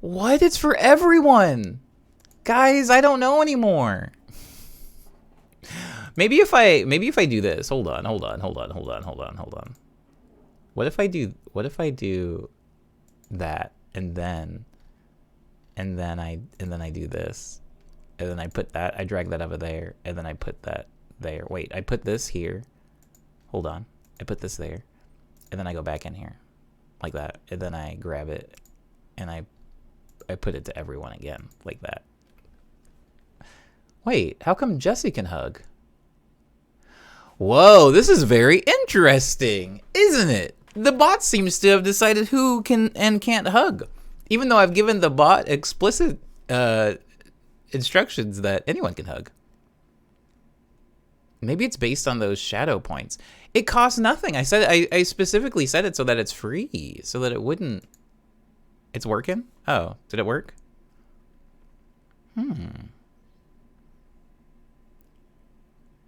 What? It's for everyone. Guys, I don't know anymore. Maybe if I do this. Hold on. What if I do that and then I do this. And then I put that, I drag that over there, and then I put that there. Wait, I put this here. Hold on. I put this there. And then I go back in here. like that, and then I grab it and I put it to everyone again like that. Wait, how come Jesse can hug? Whoa, this is very interesting, isn't it? The bot seems to have decided who can and can't hug, even though I've given the bot explicit instructions that anyone can hug. Maybe it's based on those shadow points. It costs nothing. I specifically said it so that it's free, so that it wouldn't. It's working? Oh, did it work?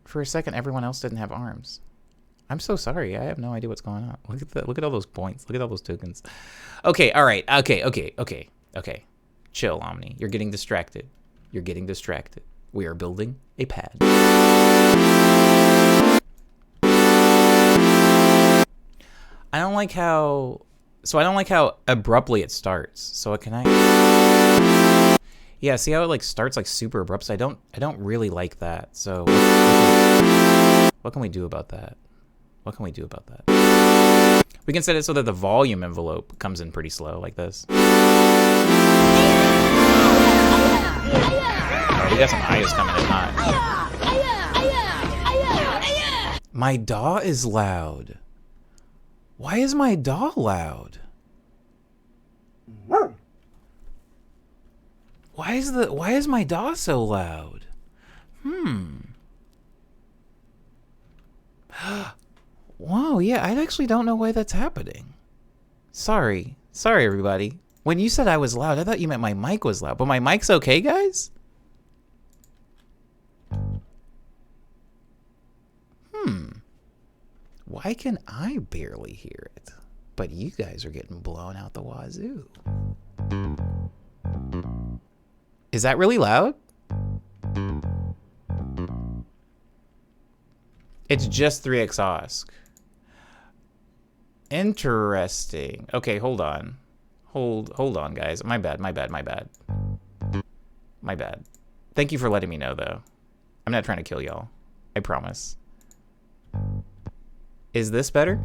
For a second, everyone else didn't have arms. I'm so sorry. I have no idea what's going on. Look at that. Look at all those points. Look at all those tokens. Okay, all right. Okay. Chill, Omni. You're getting distracted. You're getting distracted. We are building a pad. I don't like how abruptly it starts. So can I? Yeah, see how it like starts like super abrupt. So I don't really like that. So what can we do about that? What can we do about that? We can set it so that the volume envelope comes in pretty slow, like this. Oh, we got some ayahs coming in hot. My DAW is loud. Why is my DAW loud? Why is my DAW so loud? Whoa, yeah, I actually don't know why that's happening. Sorry, everybody. When you said I was loud, I thought you meant my mic was loud, but my mic's okay, guys? Why can I barely hear it? But you guys are getting blown out the wazoo. Is that really loud? It's just 3 exhaust. Interesting. Okay, hold on. Hold on, guys. My bad. Thank you for letting me know, though. I'm not trying to kill y'all. I promise. Is this better?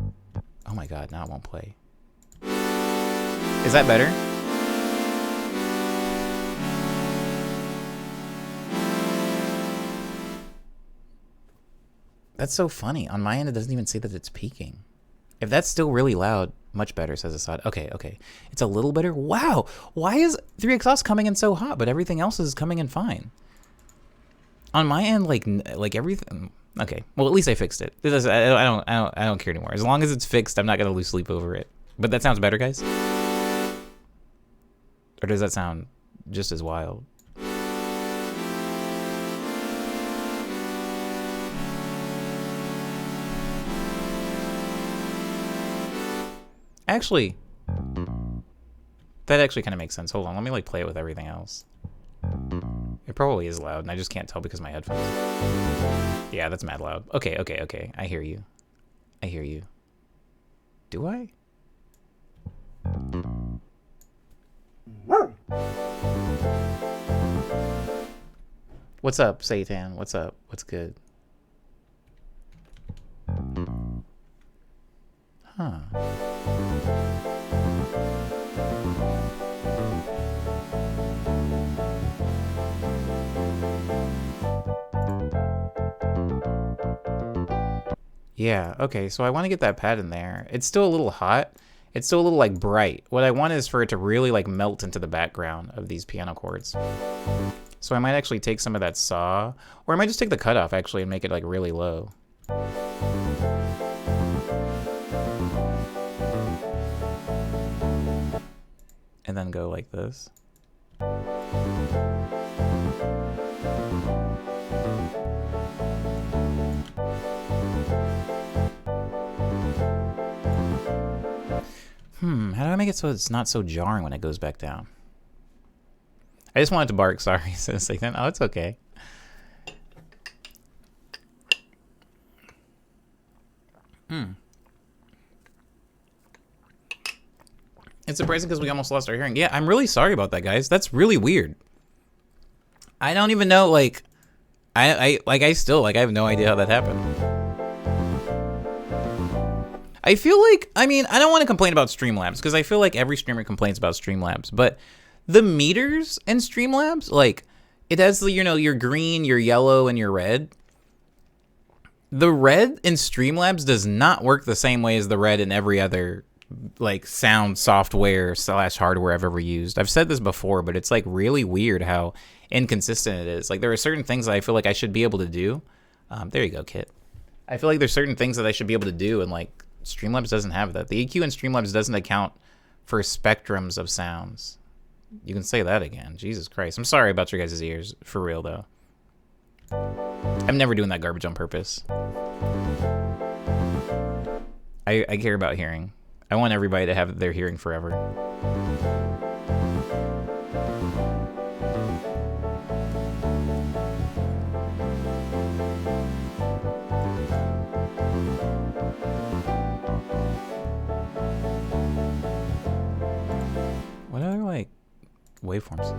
Oh my god, now it won't play. Is that better? That's so funny. On my end, it doesn't even say that it's peaking. If that's still really loud, much better, says Assad. Okay. It's a little better. Wow. Why is 3 exhaust coming in so hot, but everything else is coming in fine? On my end, like everything. Okay. Well, at least I fixed it. I don't care anymore. As long as it's fixed, I'm not gonna lose sleep over it. But that sounds better, guys. Or does that sound just as wild? Actually, that actually kind of makes sense. Hold on, let me like play it with everything else. It probably is loud, and I just can't tell because of my headphones. Yeah, that's mad loud. Okay. I hear you. Do I? What's up, Satan? What's up? What's good? Huh. Yeah, okay, so I want to get that pad in there. It's still a little hot. It's still a little like bright. What I want is for it to really like melt into the background of these piano chords. So I might actually take some of that saw, or I might just take the cutoff actually and make it like really low. And then go like this. How do I make it so it's not so jarring when it goes back down? I just wanted to bark, sorry, says Satan. Oh, it's okay. It's surprising because we almost lost our hearing. Yeah, I'm really sorry about that, guys. That's really weird. I don't even know, like, I have no idea how that happened. I feel like, I mean, I don't want to complain about Streamlabs because I feel like every streamer complains about Streamlabs, but the meters in Streamlabs, like, it has, you know, your green, your yellow, and your red. The red in Streamlabs does not work the same way as the red in every other, like, sound software / hardware I've ever used. I've said this before, but it's, like, really weird how inconsistent it is. Like, there are certain things that I feel like I should be able to do. There you go, Kit. I feel like there's certain things that I should be able to do, and, like, Streamlabs doesn't have that. The EQ in Streamlabs doesn't account for spectrums of sounds. You can say that again. Jesus Christ. I'm sorry about your guys' ears. For real, though. I'm never doing that garbage on purpose. I care about hearing. I want everybody to have their hearing forever. What other, like, waveforms?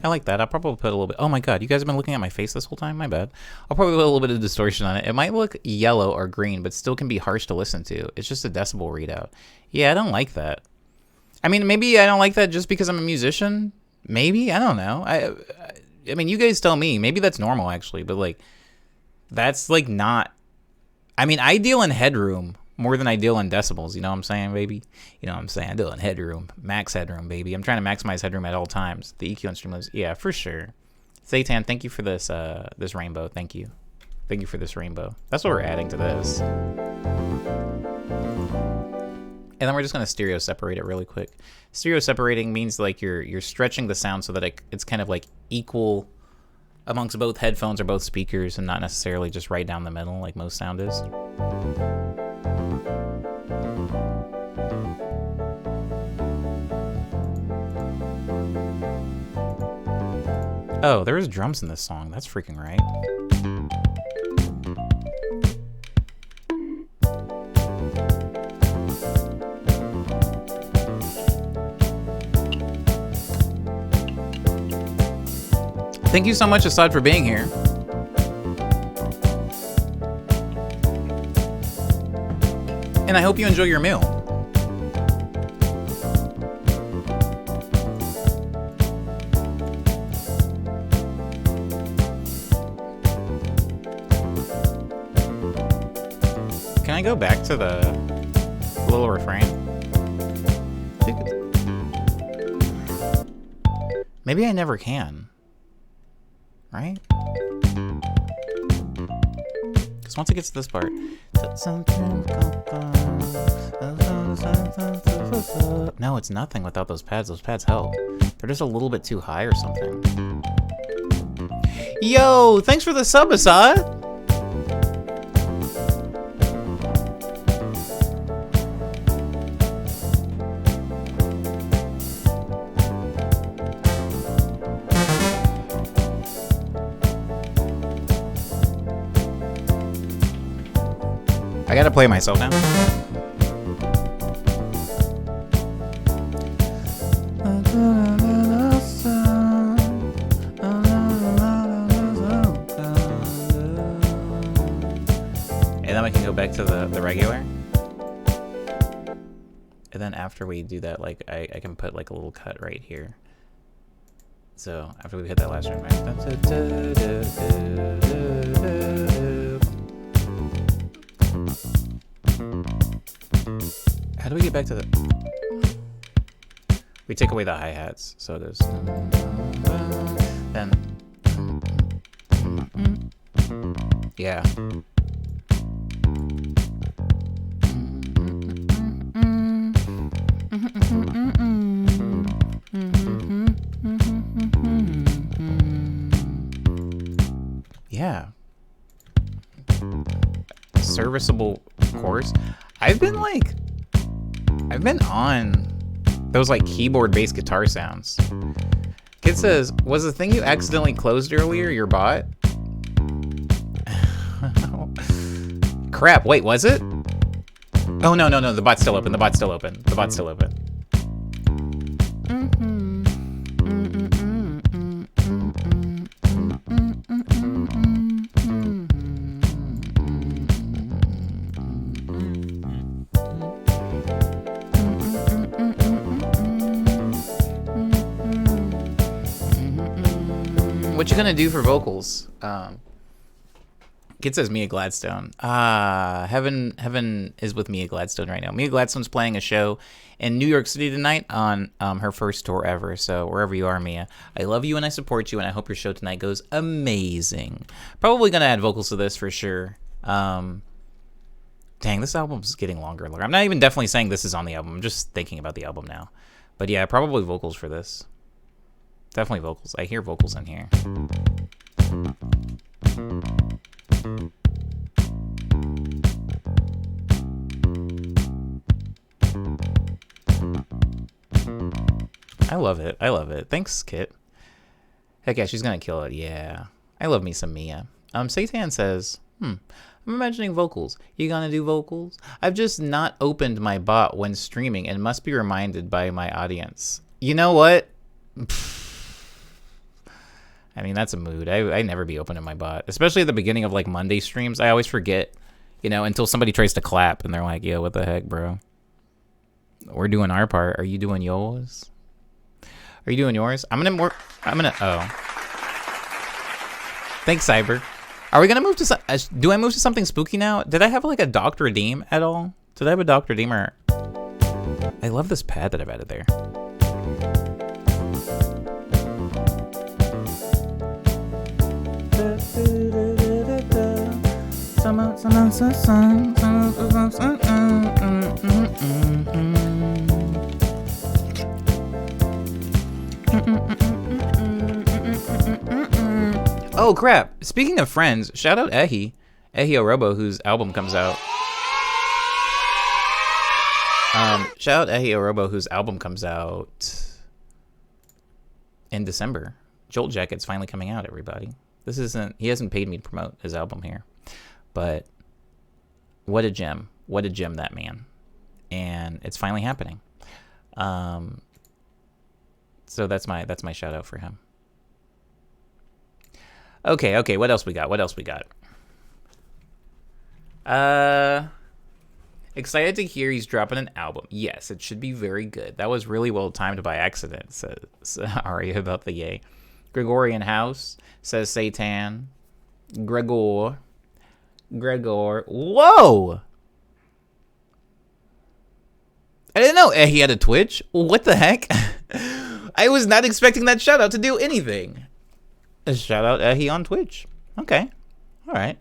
I like that. I'll probably put a little bit... Oh my god, you guys have been looking at my face this whole time? My bad. I'll probably put a little bit of distortion on it. It might look yellow or green, but still can be harsh to listen to. It's just a decibel readout. Yeah, I don't like that. I mean, maybe I don't like that just because I'm a musician. Maybe? I don't know. I mean, you guys tell me. Maybe that's normal, actually. But, like, that's, like, not... I mean, I deal in headroom more than I deal in decibels. You know what I'm saying, baby? You know what I'm saying? I deal in headroom. Max headroom, baby. I'm trying to maximize headroom at all times. The EQ on Streamlabs. Yeah, for sure. Satan, thank you for this this rainbow. Thank you. Thank you for this rainbow. That's what we're adding to this. And then we're just going to stereo separate it really quick. Stereo separating means like you're stretching the sound so that it's kind of like equal amongst both headphones or both speakers and not necessarily just right down the middle like most sound is. Oh, there was drums in this song. That's freaking right. Thank you so much, Assad, for being here. And I hope you enjoy your meal. Can I go back to the little refrain? Maybe I never can. Right? Because once it gets to this part... No, it's nothing without those pads. Those pads help. They're just a little bit too high or something. Yo, thanks for the sub, Assad! I gotta play myself now. And then we can go back to the regular. And then after we do that, like I can put like a little cut right here. So after we hit that last one, how do we get back to the... We take away the hi-hats, so it is... Then... Yeah. Yeah. Serviceable chorus. I've been on those like keyboard based guitar sounds. Kid says, was the thing you accidentally closed earlier your bot? Crap, wait, was it? Oh, no, the bot's still open. The bot's still open. What you gonna do for vocals? Kid says Mia Gladstone. Heaven is with Mia Gladstone right now. Mia Gladstone's playing a show in New York City tonight on her first tour ever. So wherever you are, Mia, I love you and I support you, and I hope your show tonight goes amazing. Probably gonna add vocals to this for sure. Dang, this album's getting longer and longer. I'm not even definitely saying this is on the album. I'm just thinking about the album now. But yeah, probably vocals for this. Definitely vocals. I hear vocals in here. I love it. Thanks, Kit. Heck yeah, she's gonna kill it. Yeah. I love me some Mia. Satan says, I'm imagining vocals. You gonna do vocals? I've just not opened my bot when streaming and must be reminded by my audience. You know what? I mean, that's a mood. I never be opening my bot, especially at the beginning of like Monday streams. I always forget, until somebody tries to clap and they're like, "Yo, what the heck, bro? We're doing our part. Are you doing yours? Are you doing yours? Oh. Thanks, Cyber. Are we gonna move to? Do I move to something spooky now? Did I have like a Dr. Redeem at all? Did I have a Dr. Redeemer? I love this pad that I've added there. Oh crap! Speaking of friends, shout out Ehi Orobo, whose album comes out. Shout out Ehi Orobo, whose album comes out in December. Jolt Jacket's finally coming out, everybody. He hasn't paid me to promote his album here, but what a gem that man, and it's finally happening. So that's my shout out for him. Okay, what else we got? Excited to hear he's dropping an album. Yes, it should be very good. That was really well timed by accident, says Ari about the yay. Gregorian House, says Satan. Gregor. Whoa! I didn't know he had a Twitch. What the heck? I was not expecting that shout out to do anything. A shout out Ehi on Twitch. Okay. All right.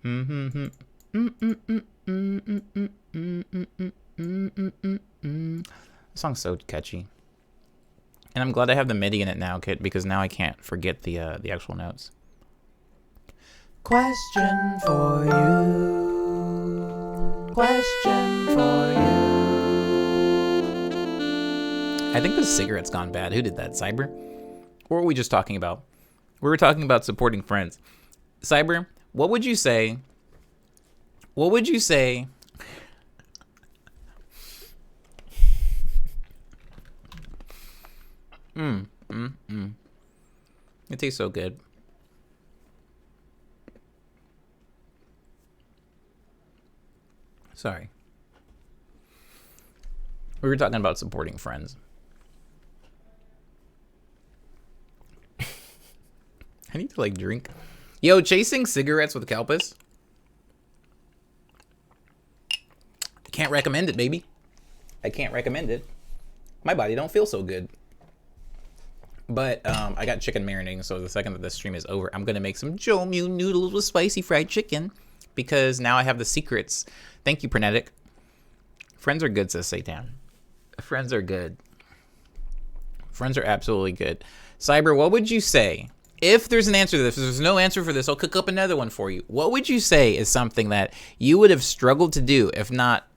The song's so catchy. And I'm glad I have the MIDI in it now, Kit, because now I can't forget the actual notes. Question for you. I think the cigarette's gone bad. Who did that? Cyber? What were we just talking about? We were talking about supporting friends. Cyber, what would you say? It tastes so good. Sorry. We were talking about supporting friends. I need to like drink. Yo, chasing cigarettes with Kalpis. I can't recommend it, baby. I can't recommend it. My body don't feel so good. But I got chicken marinating, so the second that this stream is over, I'm gonna make some Jomu noodles with spicy fried chicken because now I have the secrets. Thank you, Pernetic. Friends are good, says Satan. Friends are good. Friends are absolutely good. Cyber, what would you say? If there's an answer to this, if there's no answer for this, I'll cook up another one for you. What would you say is something that you would have struggled to do, if not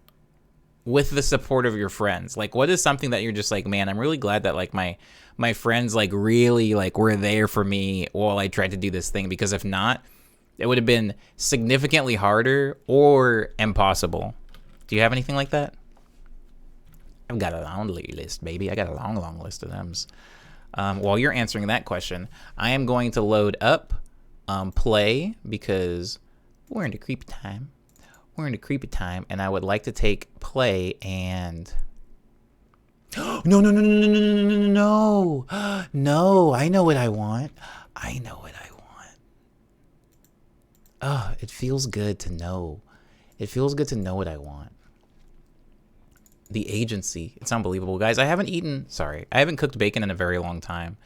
with the support of your friends? Like, what is something that you're just like, man, I'm really glad that like my friends like really like were there for me while I tried to do this thing, because if not, it would have been significantly harder or impossible. Do you have anything like that? I've got a long list, baby. I got a long list of them. While you're answering that question, I am going to load up play, because we're in the creepy time. And I would like to take play and... No. No, I know what I want. Oh, it feels good to know. It feels good to know what I want. The agency. It's unbelievable. Guys, I haven't cooked bacon in a very long time.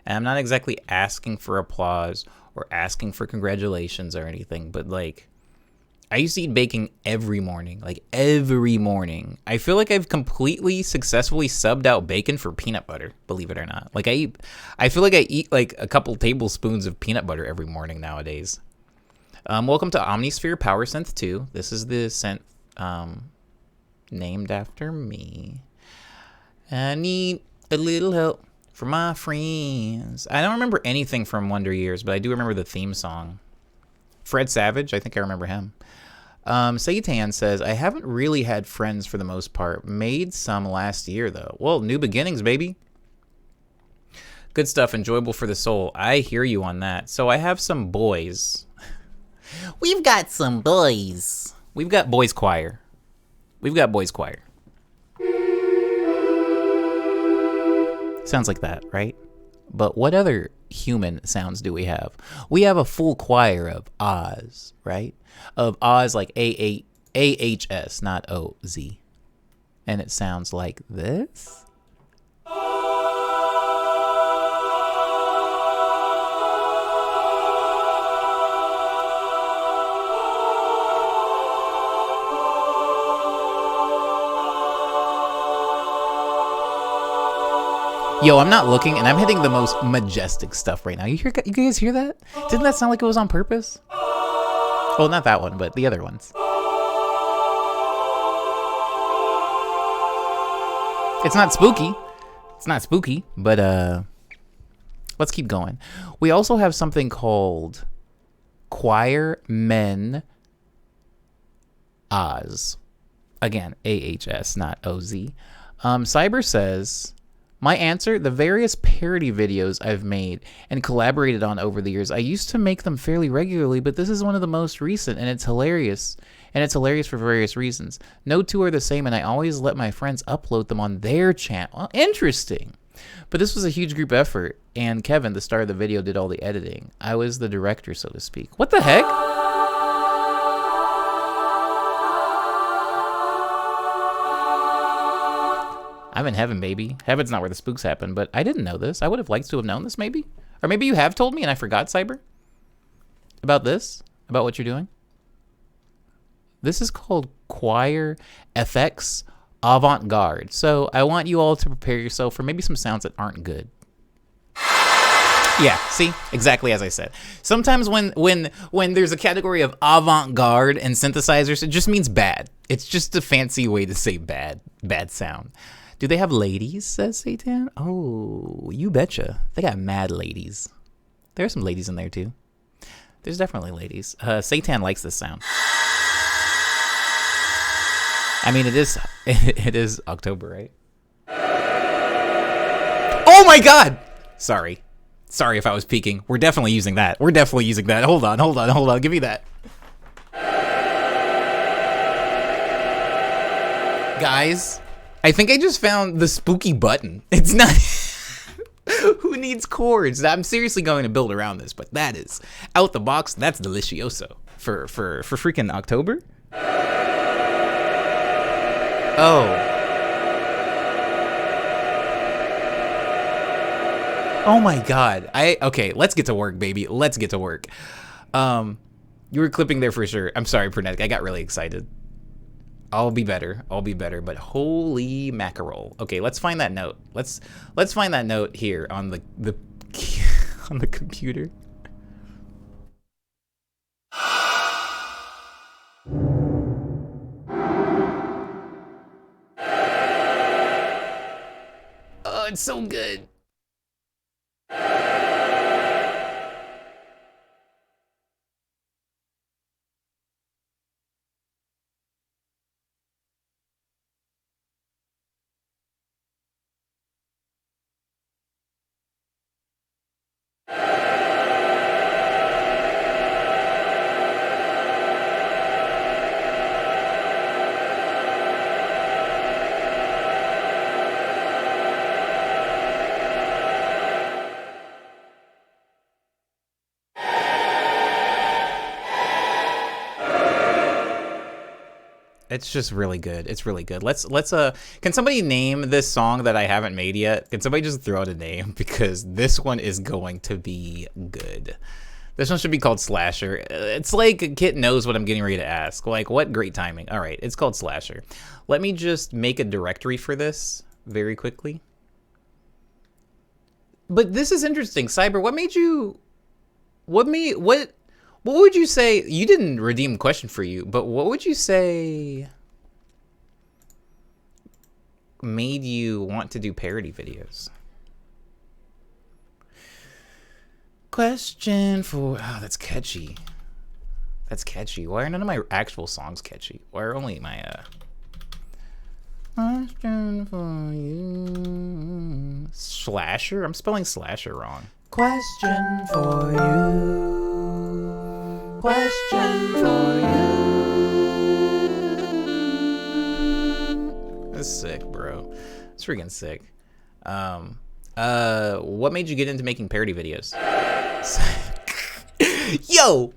And I'm not exactly asking for applause or asking for congratulations or anything, but like, I used to eat bacon every morning. Like, every morning. I feel like I've completely successfully subbed out bacon for peanut butter, believe it or not. Like, I feel like I eat like a couple tablespoons of peanut butter every morning nowadays. Welcome to Omnisphere Power Synth 2. This is the scent named after me. I need a little help from my friends. I don't remember anything from Wonder Years, but I do remember the theme song. Fred Savage, I think I remember him. Seitan says, I haven't really had friends for the most part. Made some last year, though. Well, new beginnings, baby. Good stuff, enjoyable for the soul. I hear you on that. So I have some boys. We've got some boys. We've got boys choir. Sounds like that, right? But what other human sounds do we have? We have a full choir of Oz, right? Of Oz, like A-H-S, not O-Z. And it sounds like this. Yo, I'm not looking, and I'm hitting the most majestic stuff right now. You guys hear that? Didn't that sound like it was on purpose? Well, not that one, but the other ones. It's not spooky, but let's keep going. We also have something called Choir Men Oz. Again, A-H-S, not O-Z. Cyber says... My answer, the various parody videos I've made and collaborated on over the years. I used to make them fairly regularly, but this is one of the most recent, and it's hilarious. And it's hilarious for various reasons. No two are the same, and I always let my friends upload them on their channel. Well, interesting. But this was a huge group effort, and Kevin, the star of the video, did all the editing. I was the director, so to speak. What the heck? I'm in heaven, baby. Heaven's not where the spooks happen, but I didn't know this. I would have liked to have known this, maybe. Or maybe you have told me and I forgot, Cyber, about this, about what you're doing. This is called Choir FX Avant-Garde. So I want you all to prepare yourself for maybe some sounds that aren't good. Yeah, see? Exactly as I said. Sometimes when there's a category of avant-garde and synthesizers, it just means bad. It's just a fancy way to say bad sound. Do they have ladies, says Satan? Oh, you betcha. They got mad ladies. There are some ladies in there, too. There's definitely ladies. Satan likes this sound. I mean, it is October, right? Oh my God! Sorry if I was peeking. We're definitely using that. Hold on. Give me that. Guys, I think I just found the spooky button. It's not... Who needs chords? I'm seriously going to build around this, but that is out the box. That's delicioso for freaking October. Oh my God. Okay, let's get to work, baby. Let's get to work. You were clipping there for sure. I'm sorry, Pernetic. I got really excited. I'll be better, but holy mackerel. Okay, let's find that note. Let's find that note here on the on the computer. it's so good. It's just really good. It's really good. Let's can somebody name this song that I haven't made yet? Can somebody just throw out a name? Because this one is going to be good. This one should be called Slasher. It's like Kit knows what I'm getting ready to ask. Like, what great timing. All right, it's called Slasher. Let me just make a directory for this very quickly. But this is interesting. Cyber, what would you say? You didn't redeem the question for you, but what would you say made you want to do parody videos? Question for... Oh, that's catchy. That's catchy. Why are none of my actual songs catchy? Why are only my... Question for you... Slasher? I'm spelling slasher wrong. Question for you. Question for you. That's sick, bro. It's freaking sick. What made you get into making parody videos? Yo!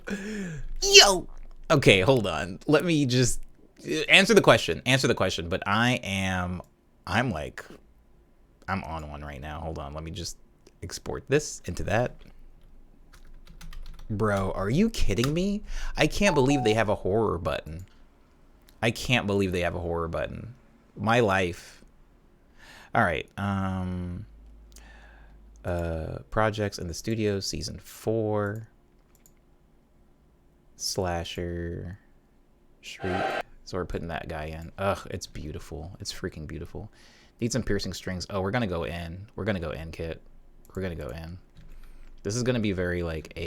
Okay, hold on. Let me just answer the question. But I'm on one right now. Hold on. Let me just export this into that. Bro, are you kidding me? I can't believe they have a horror button. My life. All right. Projects in the Studio, Season 4. Slasher. Shriek. So we're putting that guy in. Ugh, it's beautiful. It's freaking beautiful. Need some piercing strings. Oh, we're gonna go in. Kit. We're gonna go in. This is gonna be very like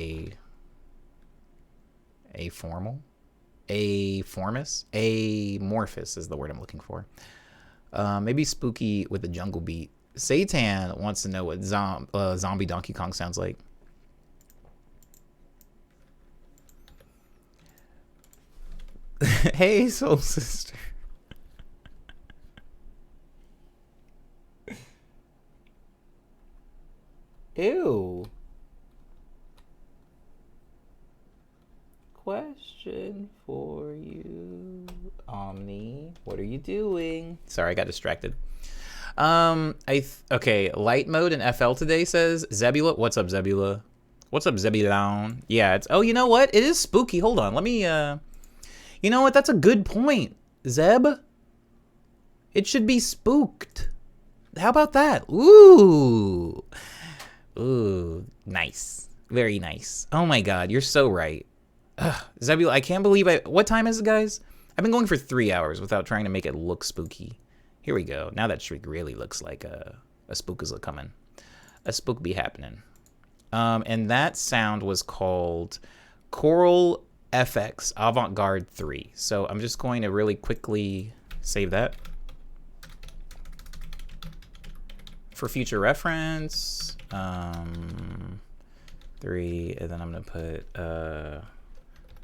amorphous is the word I'm looking for. Maybe spooky with a jungle beat. Satan wants to know what zombie Donkey Kong sounds like. Hey, soul sister. Ew. Question for you, Omni. What are you doing? Sorry, I got distracted. Okay, light mode in FL today, says Zebula. What's up, Zebula? What's up, Zebulon? Yeah, it's... Oh, you know what? It is spooky. Hold on. Let me, You know what? That's a good point, Zeb. It should be spooked. How about that? Ooh. Ooh. Nice. Very nice. Oh my god, you're so right. Ugh, Zebula, I can't believe What time is it, guys? I've been going for 3 hours without trying to make it look spooky. Here we go. Now that shriek really looks like a spook is coming. A spook be happening. And that sound was called Choral FX Avant-Garde 3. So I'm just going to really quickly save that for future reference. 3, and then I'm gonna put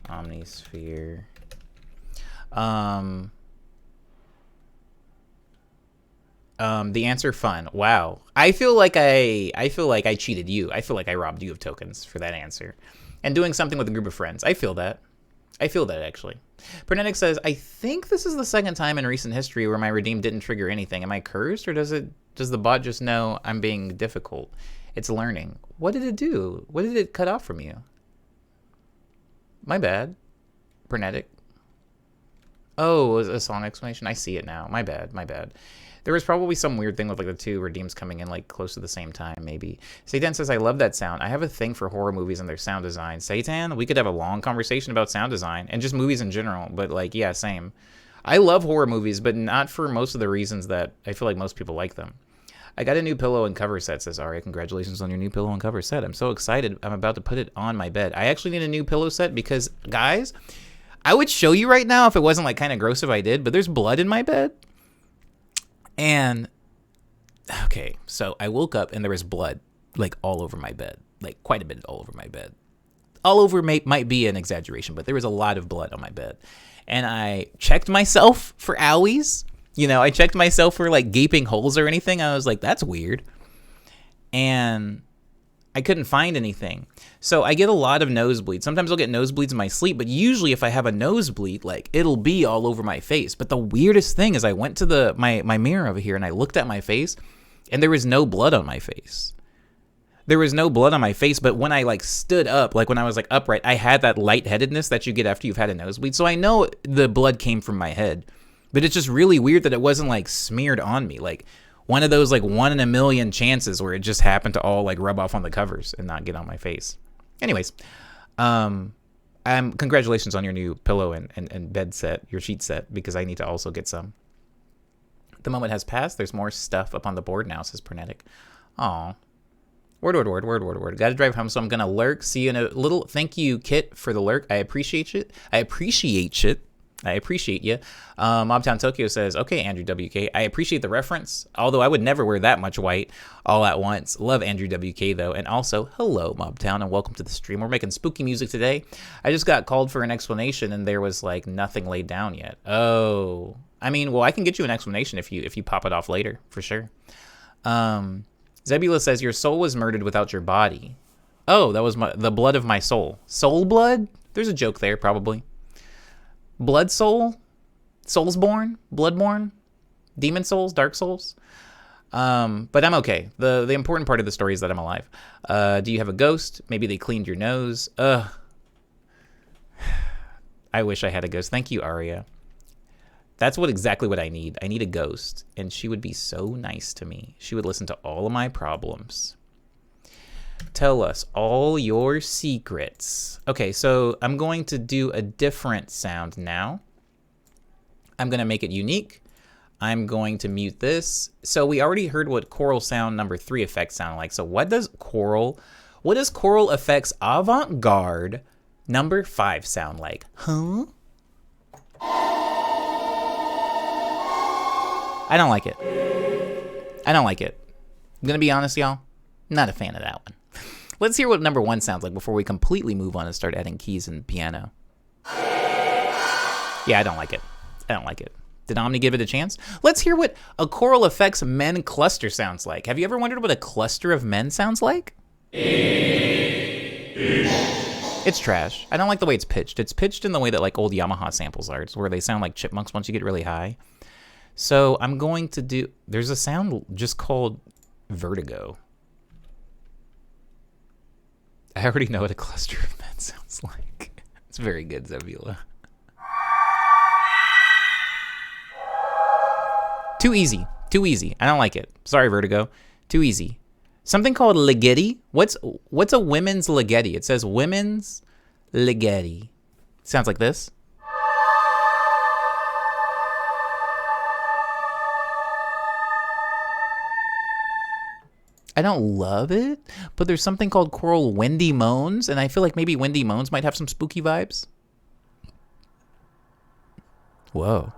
Omnisphere. The answer fun. Wow. I feel like I cheated you. I feel like I robbed you of tokens for that answer. And doing something with a group of friends. I feel that. Actually. Pernetic says, I think this is the second time in recent history where my redeem didn't trigger anything. Am I cursed, or does the bot just know I'm being difficult? It's learning. What did it do? What did it cut off from you? My bad. Pernetic. Oh, it was a song explanation. I see it now. My bad. There was probably some weird thing with like the two redeems coming in like close to the same time, maybe. Satan says, I love that sound. I have a thing for horror movies and their sound design. Satan, we could have a long conversation about sound design and just movies in general. But like, yeah, same. I love horror movies, but not for most of the reasons that I feel like most people like them. I got a new pillow and cover set, says Aria. Congratulations on your new pillow and cover set. I'm so excited. I'm about to put it on my bed. I actually need a new pillow set because, guys, I would show you right now if it wasn't like kind of gross if I did, but there's blood in my bed. And, okay, so I woke up and there was blood like all over my bed, like quite a bit all over my bed. All over might be an exaggeration, but there was a lot of blood on my bed. And I checked myself for owies. You know, I checked myself for like gaping holes or anything. I was like, that's weird. And I couldn't find anything. So I get a lot of nosebleeds. Sometimes I'll get nosebleeds in my sleep, but usually if I have a nosebleed, like it'll be all over my face. But the weirdest thing is I went to my mirror over here and I looked at my face and there was no blood on my face. There was no blood on my face, but when I like stood up, like when I was like upright, I had that lightheadedness that you get after you've had a nosebleed. So I know the blood came from my head. But it's just really weird that it wasn't like smeared on me. Like one of those like 1 in a million chances where it just happened to all like rub off on the covers and not get on my face. Anyways, congratulations on your new pillow and bed set, your sheet set, because I need to also get some. The moment has passed. There's more stuff up on the board now, says Pernetic. Aw. Word. Gotta drive home, so I'm gonna lurk. See you in a little. Thank you, Kit, for the lurk. I appreciate it. I appreciate you. Mobtown Tokyo says, okay, Andrew WK, I appreciate the reference, although I would never wear that much white all at once. Love Andrew WK, though. And also, hello, Mobtown, and welcome to the stream. We're making spooky music today. I just got called for an explanation, and there was, like, nothing laid down yet. Oh. I mean, well, I can get you an explanation if you pop it off later, for sure. Zebula says, your soul was murdered without your body. Oh, that was the blood of my soul. Soul blood? There's a joke there, probably. Blood soul, Soulsborne, Bloodborne, Demon Souls, Dark Souls. But I'm okay. The important part of the story is that I'm alive. Do you have a ghost? Maybe they cleaned your nose. I wish I had a ghost. Thank you, Aria. That's exactly what I need. I need a ghost, and she would be so nice to me. She would listen to all of my problems. Tell us all your secrets. Okay, so I'm going to do a different sound now. I'm going to make it unique. I'm going to mute this. So we already heard what choral sound number 3 effects sound like. So what does choral effects avant-garde number 5 sound like? Huh? I don't like it. I'm going to be honest, y'all. Not a fan of that one. Let's hear what number 1 sounds like before we completely move on and start adding keys and piano. Yeah, I don't like it. Did Omni give it a chance? Let's hear what a choral effects men cluster sounds like. Have you ever wondered what a cluster of men sounds like? It's trash. I don't like the way it's pitched. It's pitched in the way that like old Yamaha samples are. It's where they sound like chipmunks once you get really high. So I'm going to do... There's a sound just called vertigo. I already know what a cluster of men sounds like. It's very good, Zebula. Too easy. I don't like it. Sorry, Vertigo. Too easy. Something called Ligeti. What's a women's Ligeti? It says women's Ligeti. Sounds like this. I don't love it, but there's something called choral Wendy Moans, and I feel like maybe Wendy Moans might have some spooky vibes. Whoa.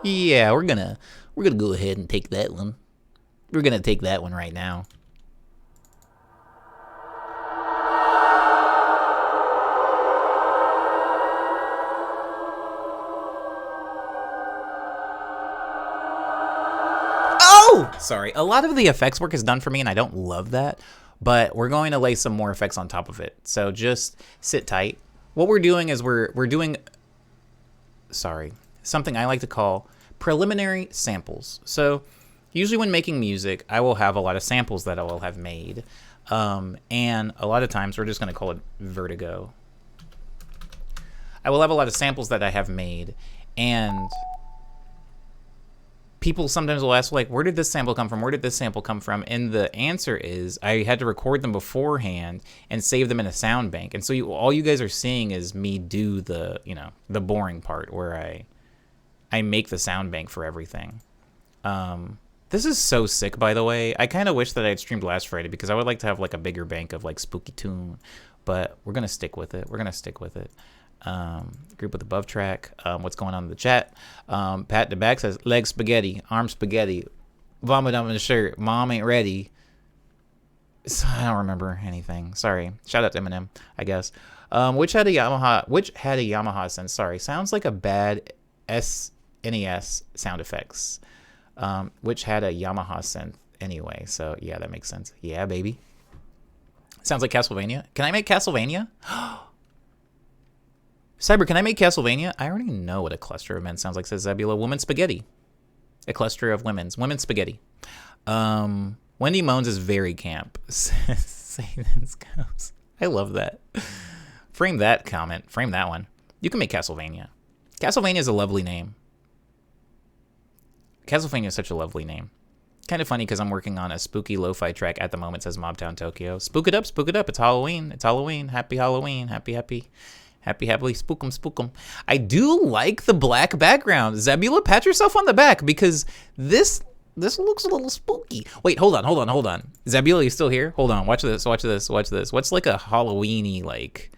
Yeah, we're gonna go ahead and take that one. We're gonna take that one right now. Sorry, a lot of the effects work is done for me, and I don't love that, but we're going to lay some more effects on top of it, so just sit tight. What we're doing is we're doing, something I like to call preliminary samples. So usually when making music, I will have a lot of samples that I will have made, and a lot of times we're just going to call it vertigo. I will have a lot of samples that I have made, and people sometimes will ask, like, where did this sample come from? Where did this sample come from? And the answer is I had to record them beforehand and save them in a sound bank. And so all you guys are seeing is me do the boring part where I I make the sound bank for everything. This is so sick, by the way. I kind of wish that I had streamed last Friday because I would like to have like a bigger bank of like spooky tune, but we're gonna stick with it. We're gonna stick with it. Group with above track. What's going on in the chat? Pat the back says leg spaghetti, arm spaghetti, vomit on the shirt. Mom ain't ready. So I don't remember anything. Sorry. Shout out to Eminem, I guess. Which had a Yamaha sense. Sorry, sounds like a bad SNES sound effects. Which had a Yamaha synth anyway. So yeah, that makes sense. Yeah, baby. Sounds like Castlevania. Can I make Castlevania? Cyber, can I make Castlevania? I already know what a cluster of men sounds like, says Zebula. Woman spaghetti. A cluster of women's spaghetti. Wendy Moans is very camp. Satan's Ghost. I love that. Frame that comment. Frame that one. You can make Castlevania. Castlevania is a lovely name. Castlevania is such a lovely name. Kind of funny because I'm working on a spooky lo-fi track at the moment, says Mobtown Tokyo. Spook it up, spook it up. It's Halloween. It's Halloween. Happy Halloween. Happy, happily spook 'em, spook 'em. I do like the black background. Zebula, pat yourself on the back because this looks a little spooky. Wait, hold on. Zebula, you still here? Hold on. Watch this. What's like a Halloween-y, like,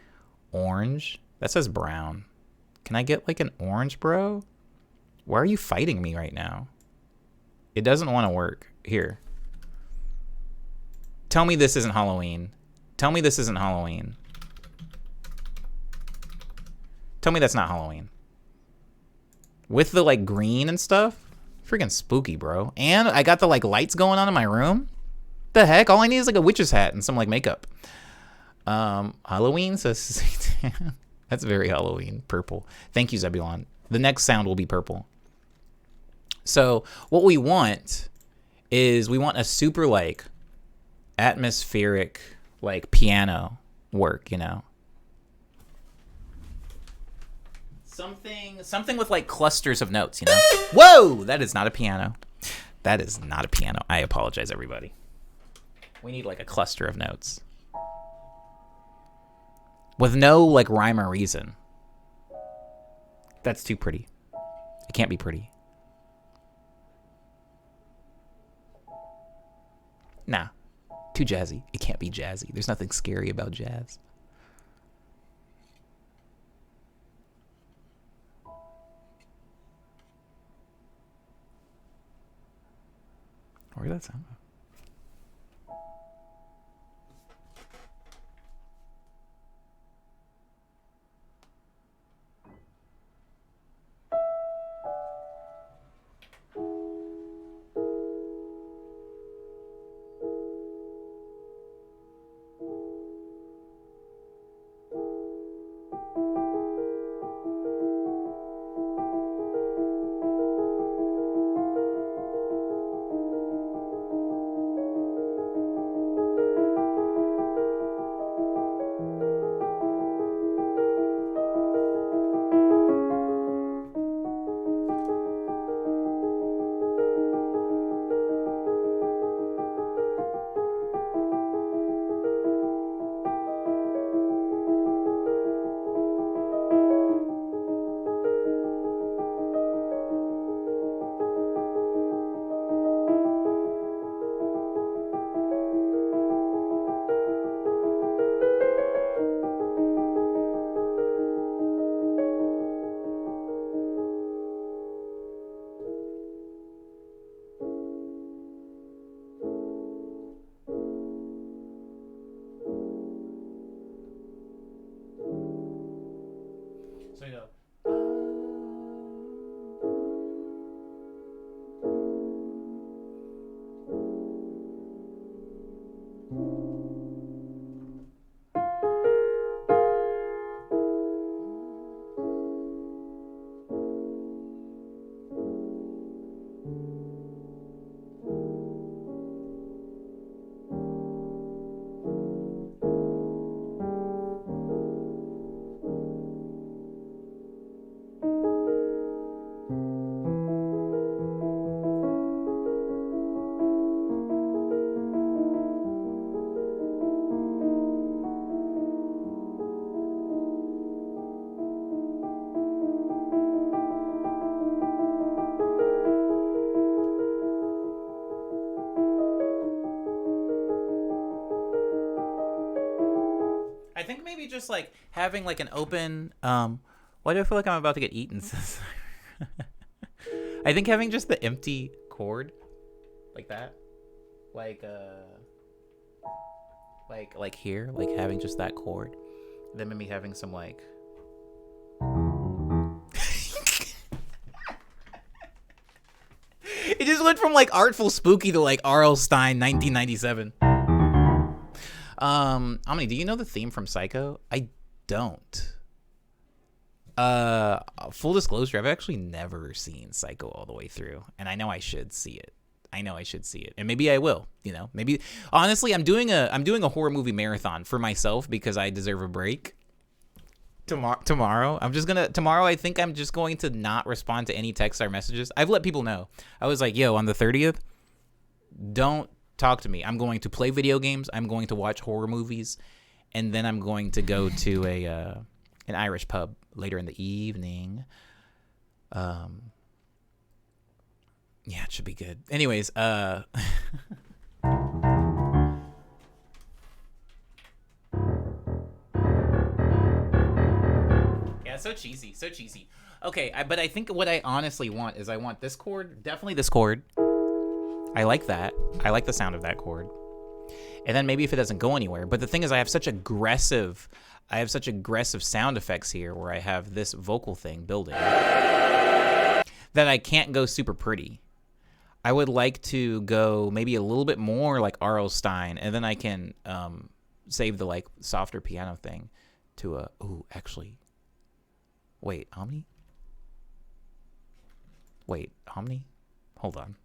orange? That says brown. Can I get like an orange, bro? Why are you fighting me right now? It doesn't want to work. Here. Tell me this isn't Halloween. Tell me this isn't Halloween. Tell me that's not Halloween. With the like green and stuff? Freaking spooky, bro. And I got the like lights going on in my room. The heck? All I need is like a witch's hat and some like makeup. Halloween says that's very Halloween. Purple. Thank you, Zebulon. The next sound will be purple. So what we want is we want a super like atmospheric like piano work, you know. Something with like clusters of notes, you know. Whoa, that is not a piano. That is not a piano. I apologize, everybody. We need like a cluster of notes. With no like rhyme or reason. That's too pretty. It can't be pretty. Nah, too jazzy. It can't be jazzy. There's nothing scary about jazz. Where did that sound? maybe just like having like an open. Why do I feel like I'm about to get eaten? I think having just the empty chord, like that, like here, like having just that chord, then maybe having some like. It just went from like Artful Spooky to like R.L. Stine 1997. Omni, do you know the theme from Psycho? I don't. Full disclosure, I've actually never seen Psycho all the way through, and I know I should see it. And maybe I will. You know, maybe honestly, I'm doing a horror movie marathon for myself because I deserve a break. Tomorrow, I think I'm just going to not respond to any texts or messages. I've let people know. I was like, yo, on the 30th, don't talk to me. I'm going to play video games. I'm going to watch horror movies, and then I'm going to go to an Irish pub later in the evening. Yeah, it should be good. Anyways, yeah, so cheesy. Okay, but I think what I honestly want is I want this chord, definitely this chord. I like that. I like the sound of that chord. And then maybe if it doesn't go anywhere. But the thing is, I have such aggressive sound effects here where I have this vocal thing building that I can't go super pretty. I would like to go maybe a little bit more like R.L. Stine, and then I can save the like softer piano thing to a. Ooh, actually. Wait, Omni? Hold on.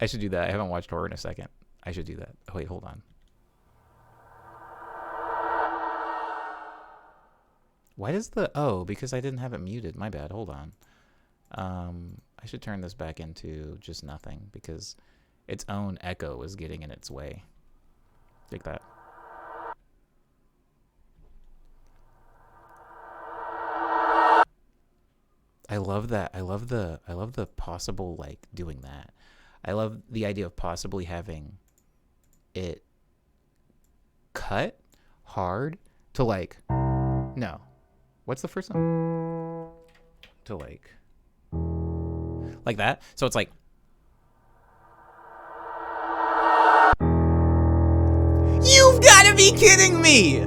I should do that. I haven't watched horror in a second. I should do that. Oh, wait, hold on. Why does the... Oh, because I didn't have it muted. My bad. Hold on. I should turn this back into just nothing because its own echo is getting in its way. Take that. I love that. I love the possible like doing that. I love the idea of possibly having it cut hard to like no. What's the first one? To like that. So it's like you've got to be kidding me.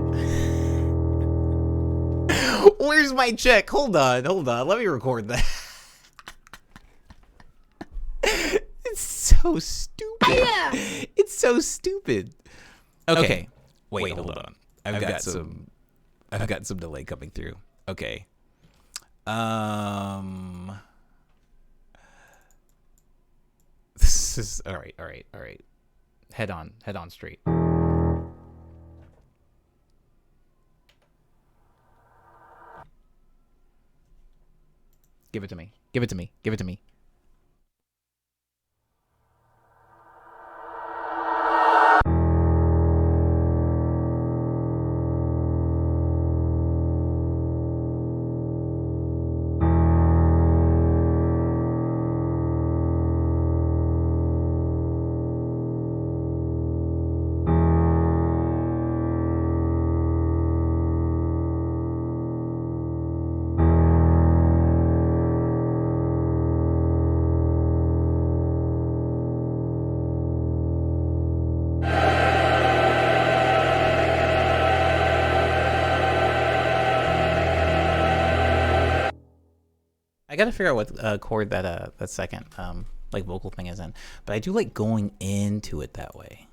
Where's my check? Hold on. Let me record that. It's so stupid. Yeah. It's so stupid. Okay. Wait, hold on. I've got some delay coming through. Okay. This is all right. Head on straight. Give it to me. I gotta figure out what chord that second like vocal thing is in, but I do like going into it that way.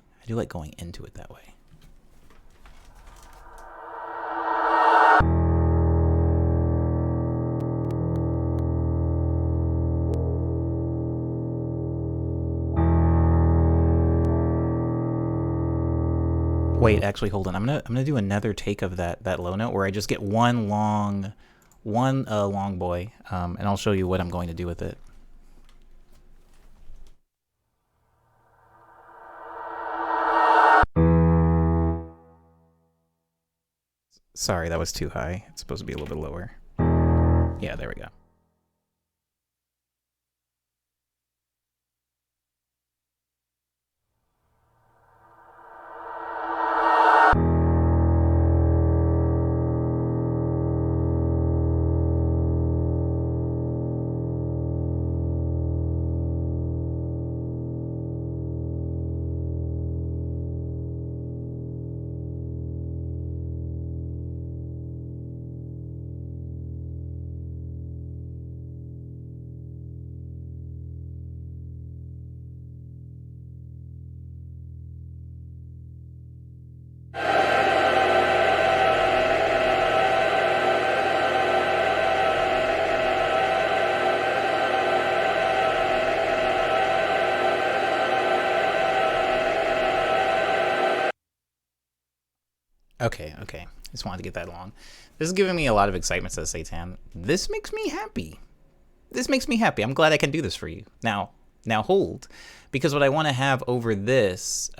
Wait, actually, hold on. I'm gonna do another take of that low note where I just get one long boy, and I'll show you what I'm going to do with it. Sorry, that was too high. It's supposed to be a little bit lower. Yeah, there we go. Okay, okay. Just wanted to get that along. This is giving me a lot of excitement, says Satan. This makes me happy. This makes me happy. I'm glad I can do this for you. Now hold. Because what I want to have over this,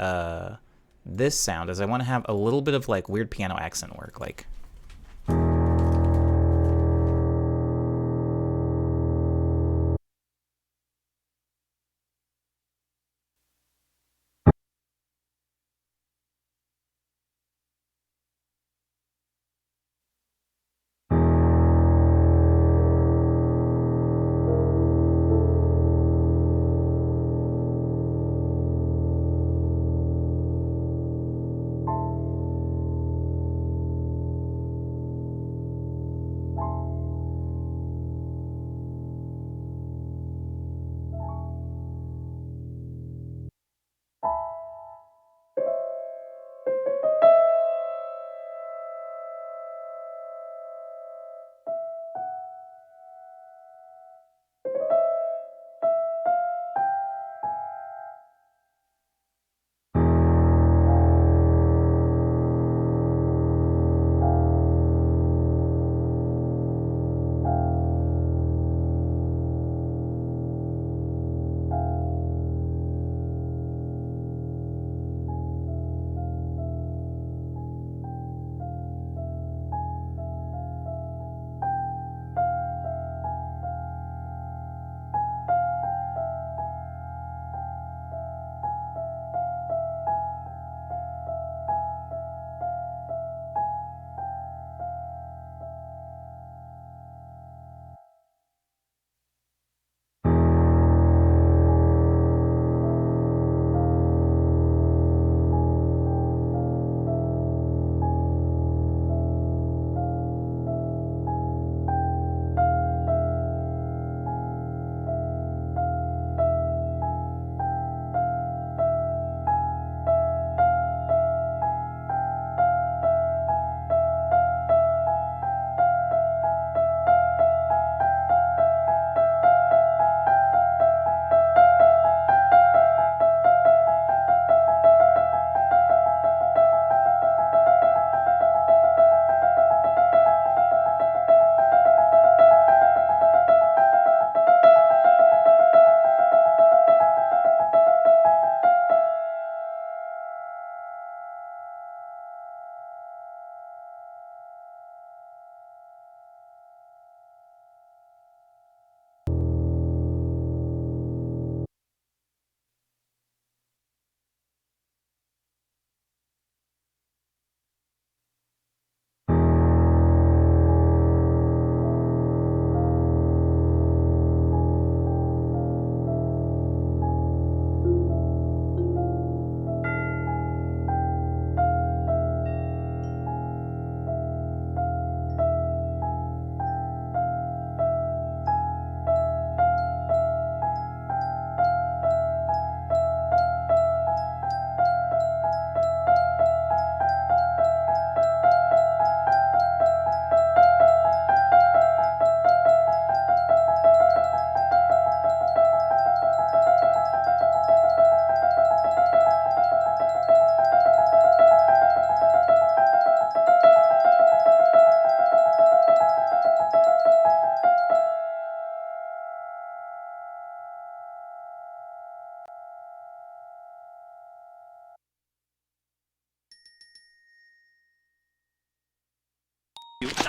this sound is I want to have a little bit of like weird piano accent work. Like...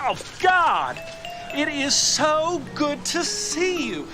Oh, God! It is so good to see you.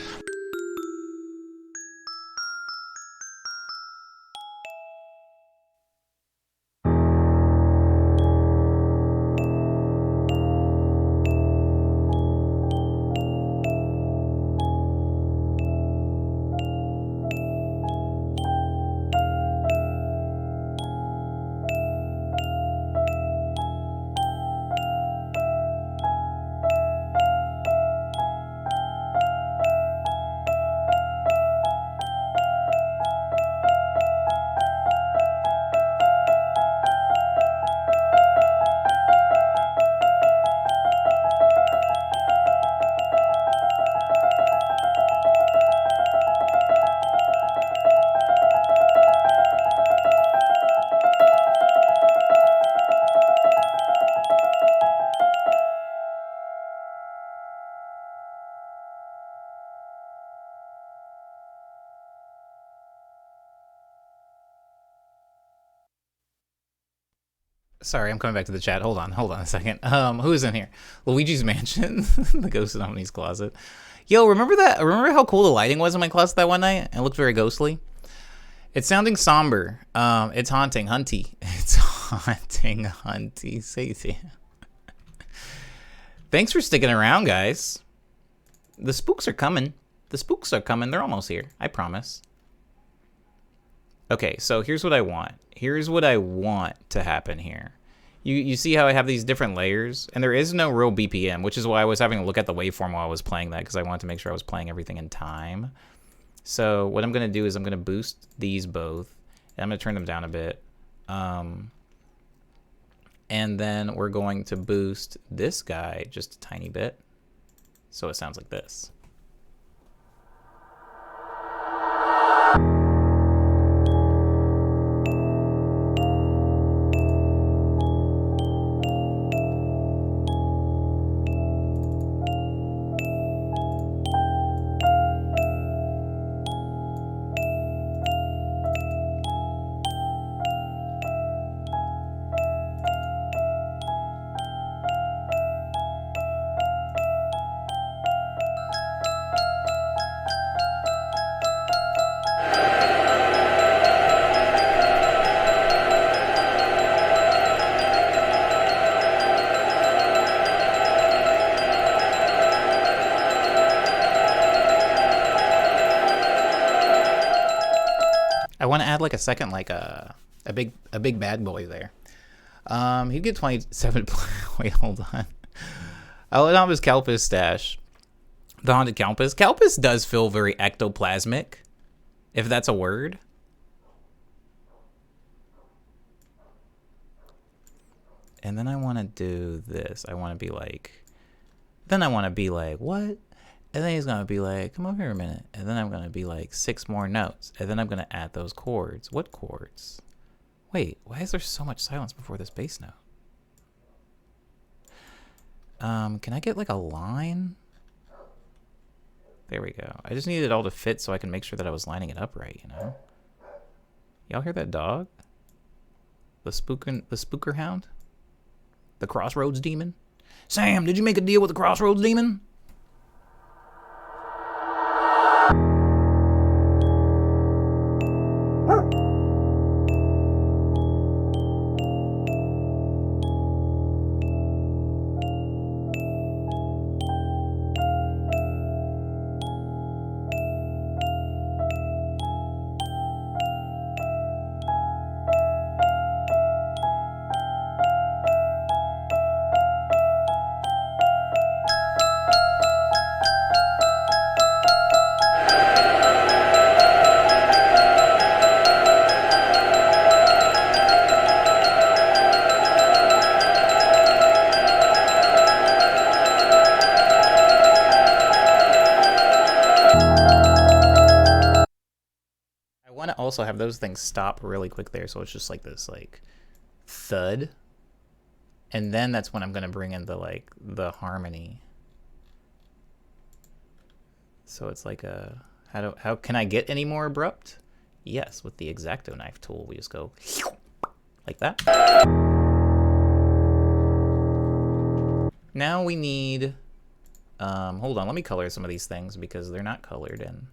Sorry, I'm coming back to the chat. Hold on a second. Who's in here? Luigi's Mansion, the ghost in Omni's closet. Yo, remember that? Remember how cool the lighting was in my closet that one night? It looked very ghostly. It's sounding somber. It's haunting, hunty. It's haunting, hunty. Say. Thanks for sticking around, guys. The spooks are coming. The spooks are coming. They're almost here. I promise. Okay, so here's what I want. Here's what I want to happen here. You see how I have these different layers? And there is no real BPM, which is why I was having to look at the waveform while I was playing that, because I wanted to make sure I was playing everything in time. So what I'm going to do is I'm going to boost these both. And I'm going to turn them down a bit. And then we're going to boost this guy just a tiny bit. So it sounds like this. I want to add like a second, like a big bad boy there. He'd get 27. Wait, hold on. I'll let him his Calpis stash. The haunted Calpis. Calpis does feel very ectoplasmic, if that's a word. And then I want to do this. I want to be like. Then I want to be like, what? And then he's going to be like, come over here a minute. And then I'm going to be like 6 more notes. And then I'm going to add those chords. What chords? Wait, why is there so much silence before this bass note? Can I get like a line? There we go. I just needed it all to fit so I can make sure that I was lining it up right, you know? Y'all hear that dog? The spooker hound? The Crossroads Demon? Sam, did you make a deal with the Crossroads Demon? Also have those things stop really quick there, so it's just like this like thud, and then that's when I'm gonna bring in the harmony. So it's like a how can I get any more abrupt? Yes, with the X-Acto knife tool, we just go like that. Now we need hold on, let me color some of these things because they're not colored in.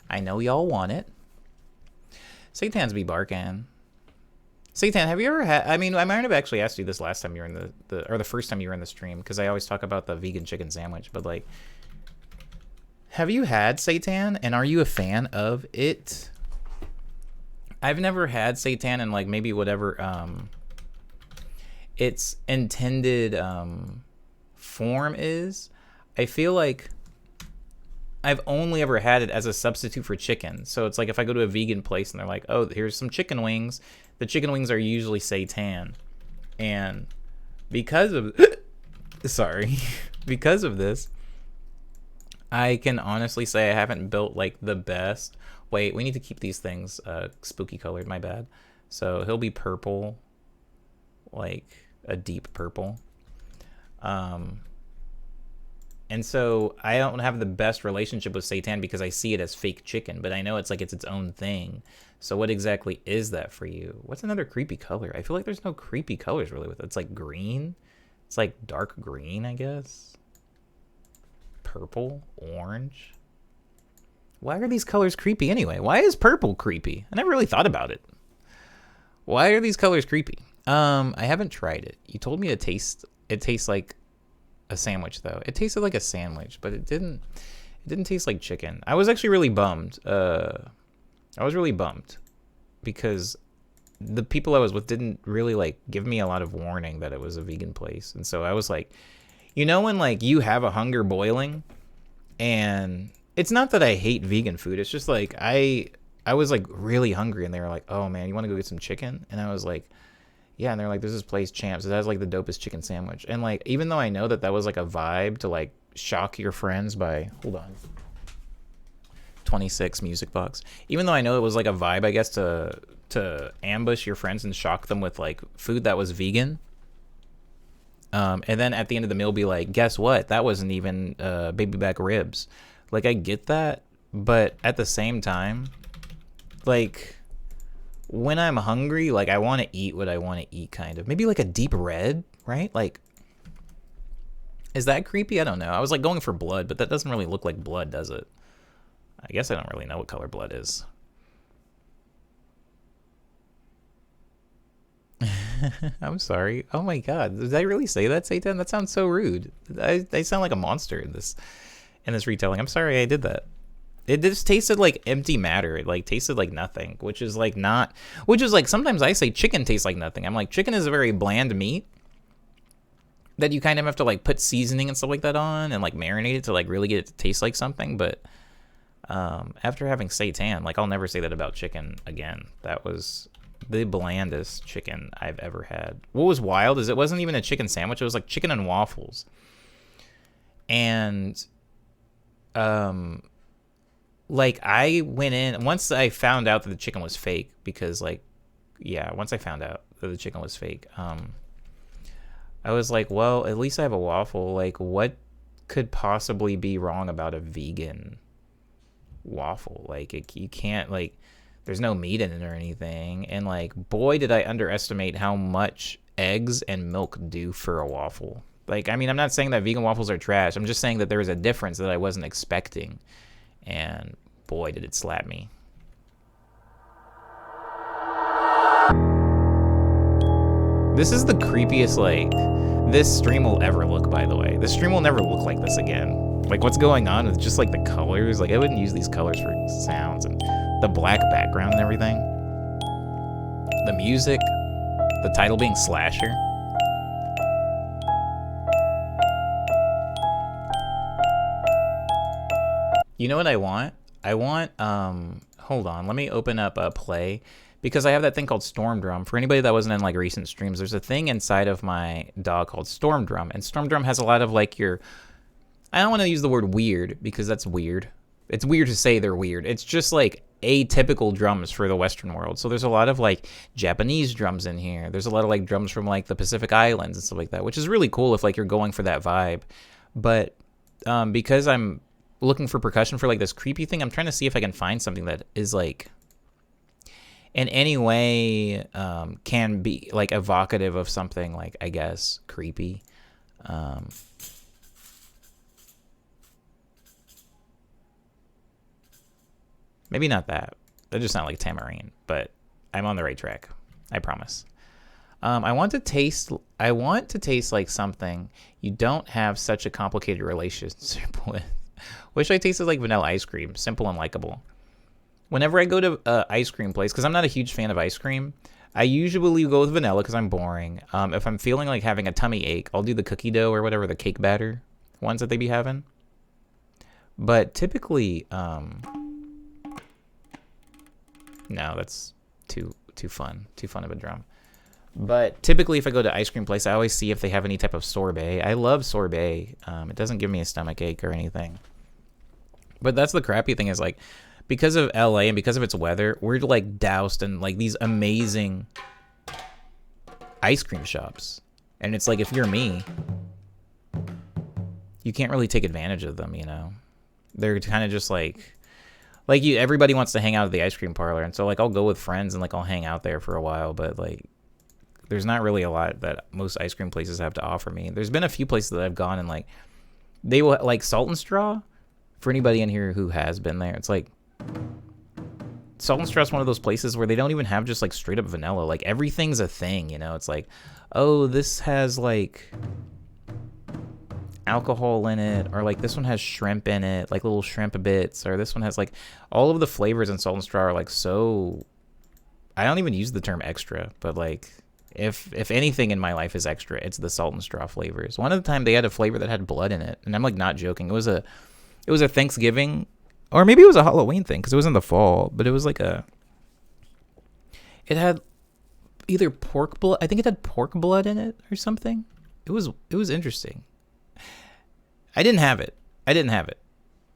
I know y'all want it. Satan's be barking. Satan, have you ever had? I mean, I might have actually asked you this last time you were in the first time you were in the stream, because I always talk about the vegan chicken sandwich. But like, have you had seitan, and are you a fan of it? I've never had seitan, and like maybe whatever its intended form is. I feel like I've only ever had it as a substitute for chicken. So it's like if I go to a vegan place and they're like, oh, here's some chicken wings. The chicken wings are usually seitan. And because of... sorry. Because of this, I can honestly say I haven't built like the best. Wait, we need to keep these things spooky colored. My bad. So he'll be purple. Like a deep purple. And so I don't have the best relationship with seitan because I see it as fake chicken, but I know it's like it's its own thing. So what exactly is that for you? What's another creepy color? I feel like there's no creepy colors really with it. It's like green. It's like dark green, I guess. Purple, orange. Why are these colors creepy anyway? Why is purple creepy? I never really thought about it. Why are these colors creepy? I haven't tried it. You told me it tastes like a sandwich though. It tasted like a sandwich, but it didn't taste like chicken. I was actually really bummed. I was really bummed because the people I was with didn't really like give me a lot of warning that it was a vegan place. And so I was like, you know, when like you have a hunger boiling, and it's not that I hate vegan food. It's just like I was like really hungry, and they were like, "Oh man, you want to go get some chicken?" And I was like, "Yeah." And they're like, "There's this place, Champs. It has like the dopest chicken sandwich." And like, even though I know that was like a vibe to like shock your friends by, hold on, 26 music box. Even though I know it was like a vibe, I guess, to ambush your friends and shock them with like food that was vegan. And then at the end of the meal be like, guess what? That wasn't even baby back ribs. Like, I get that, but at the same time, like, when I'm hungry, like, I want to eat what I want to eat, kind of. Maybe like a deep red, right? Like, is that creepy? I don't know. I was like going for blood, but that doesn't really look like blood, does it? I guess I don't really know what color blood is. I'm sorry. Oh my god. Did I really say that, Satan? That sounds so rude. I sound like a monster in this retelling. I'm sorry I did that. It just tasted like empty matter. It like tasted like nothing, which is like sometimes I say chicken tastes like nothing. I'm like, chicken is a very bland meat that you kind of have to like put seasoning and stuff like that on and like marinate it to like really get it to taste like something. But after having seitan, like, I'll never say that about chicken again. That was the blandest chicken I've ever had. What was wild is it wasn't even a chicken sandwich. It was like chicken and waffles. And like, I went in once I found out that the chicken was fake, because like, yeah, once I found out that the chicken was fake, I was like, well, at least I have a waffle. Like, what could possibly be wrong about a vegan waffle? Like, you can't, like, there's no meat in it or anything. And like, boy, did I underestimate how much eggs and milk do for a waffle. Like, I mean, I'm not saying that vegan waffles are trash. I'm just saying that there was a difference that I wasn't expecting. And boy, did it slap me. This is the creepiest, like, this stream will ever look, by the way. This stream will never look like this again. Like, what's going on with just, like, the colors? Like, I wouldn't use these colors for sounds. And the black background and everything. The music. The title being Slasher. You know what I want? I want, hold on, let me open up a play, because I have that thing called Storm Drum. For anybody that wasn't in like recent streams, there's a thing inside of my dog called Storm Drum, and Storm Drum has a lot of like I don't want to use the word weird, because that's weird. It's weird to say they're weird. It's just like atypical drums for the Western world. So there's a lot of like Japanese drums in here. There's a lot of like drums from like the Pacific Islands and stuff like that, which is really cool if like you're going for that vibe. But because I'm looking for percussion for like this creepy thing, I'm trying to see if I can find something that is like in any way can be like evocative of something like, I guess, creepy. Maybe not that. That just sounds like tamarind, but I'm on the right track. I promise. I want to taste like something you don't have such a complicated relationship with. Wish I tasted like vanilla ice cream, simple and likable. Whenever I go to an ice cream place, because I'm not a huge fan of ice cream, I usually go with vanilla because I'm boring. If I'm feeling like having a tummy ache, I'll do the cookie dough or whatever, the cake batter ones that they be having. But typically, no, that's too fun of a drum. But typically, if I go to ice cream place, I always see if they have any type of sorbet. I love sorbet. It doesn't give me a stomach ache or anything. But that's the crappy thing, is like, because of LA and because of its weather, we're like doused in like these amazing ice cream shops. And it's like, if you're me, you can't really take advantage of them, you know. They're kind of just like you, everybody wants to hang out at the ice cream parlor, and so like I'll go with friends and like I'll hang out there for a while, but like there's not really a lot that most ice cream places have to offer me. There's been a few places that I've gone and like they will like Salt and Straw. For anybody in here who has been there, it's like Salt and Straw is one of those places where they don't even have just like straight up vanilla. Like everything's a thing, you know. It's like, oh, this has like alcohol in it, or like this one has shrimp in it, like little shrimp bits, or this one has like all of the flavors in Salt and Straw are like so. I don't even use the term extra, but like if anything in my life is extra, it's the Salt and Straw flavors. One of the time they had a flavor that had blood in it, and I'm like not joking. It was a Thanksgiving, or maybe it was a Halloween thing because it was in the fall, but it was like it had either pork blood. I think it had pork blood in it or something. It was interesting. I didn't have it.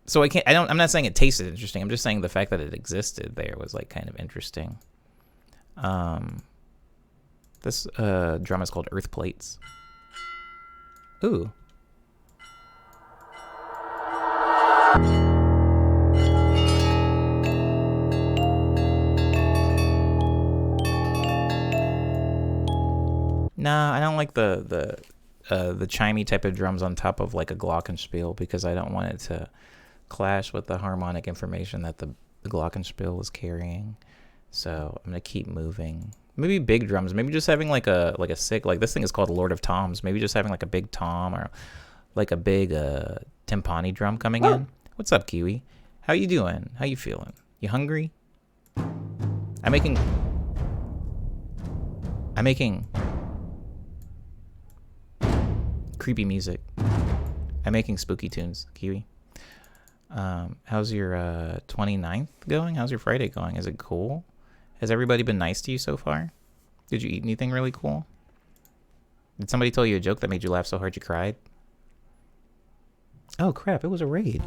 So I'm not saying it tasted interesting. I'm just saying the fact that it existed there was like kind of interesting. This drum is called Earth Plates. Ooh. Nah, I don't like the chimey type of drums on top of like a glockenspiel because I don't want it to clash with the harmonic information that the glockenspiel was carrying. So I'm gonna keep moving. Maybe big drums. Maybe just having like a sick, like this thing is called Lord of Toms. Maybe just having like a big tom or like a big timpani drum coming in. What's up, Kiwi? How you doing? How you feeling? You hungry? I'm making creepy music. I'm making spooky tunes, Kiwi. How's your 29th going? How's your Friday going? Is it cool? Has everybody been nice to you so far? Did you eat anything really cool? Did somebody tell you a joke that made you laugh so hard you cried? Oh crap, it was a raid.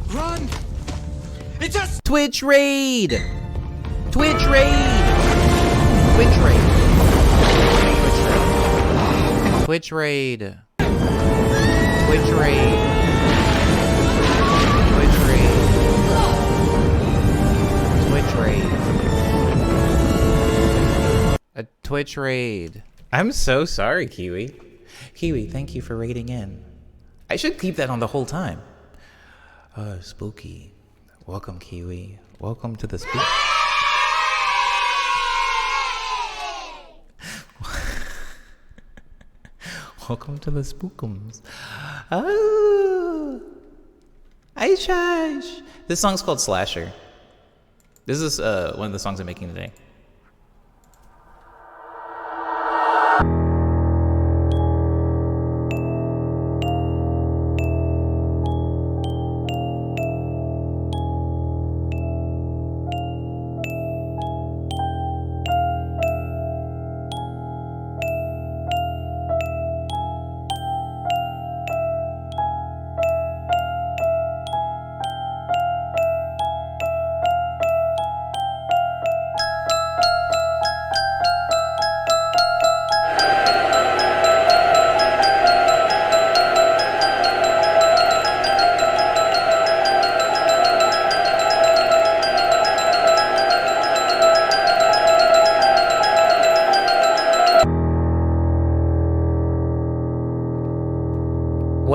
Run! It just Twitch raid! Twitch raid! Twitch raid! Twitch raid! Twitch raid! Twitch raid! Twitch raid! A Twitch raid. I'm so sorry, Kiwi. Kiwi, thank you for raiding in. I should keep that on the whole time. Spooky. Welcome, Kiwi. Welcome to the spook. Welcome to the spookums. Oh. Hi, Josh. This song's called Slasher. This is one of the songs I'm making today.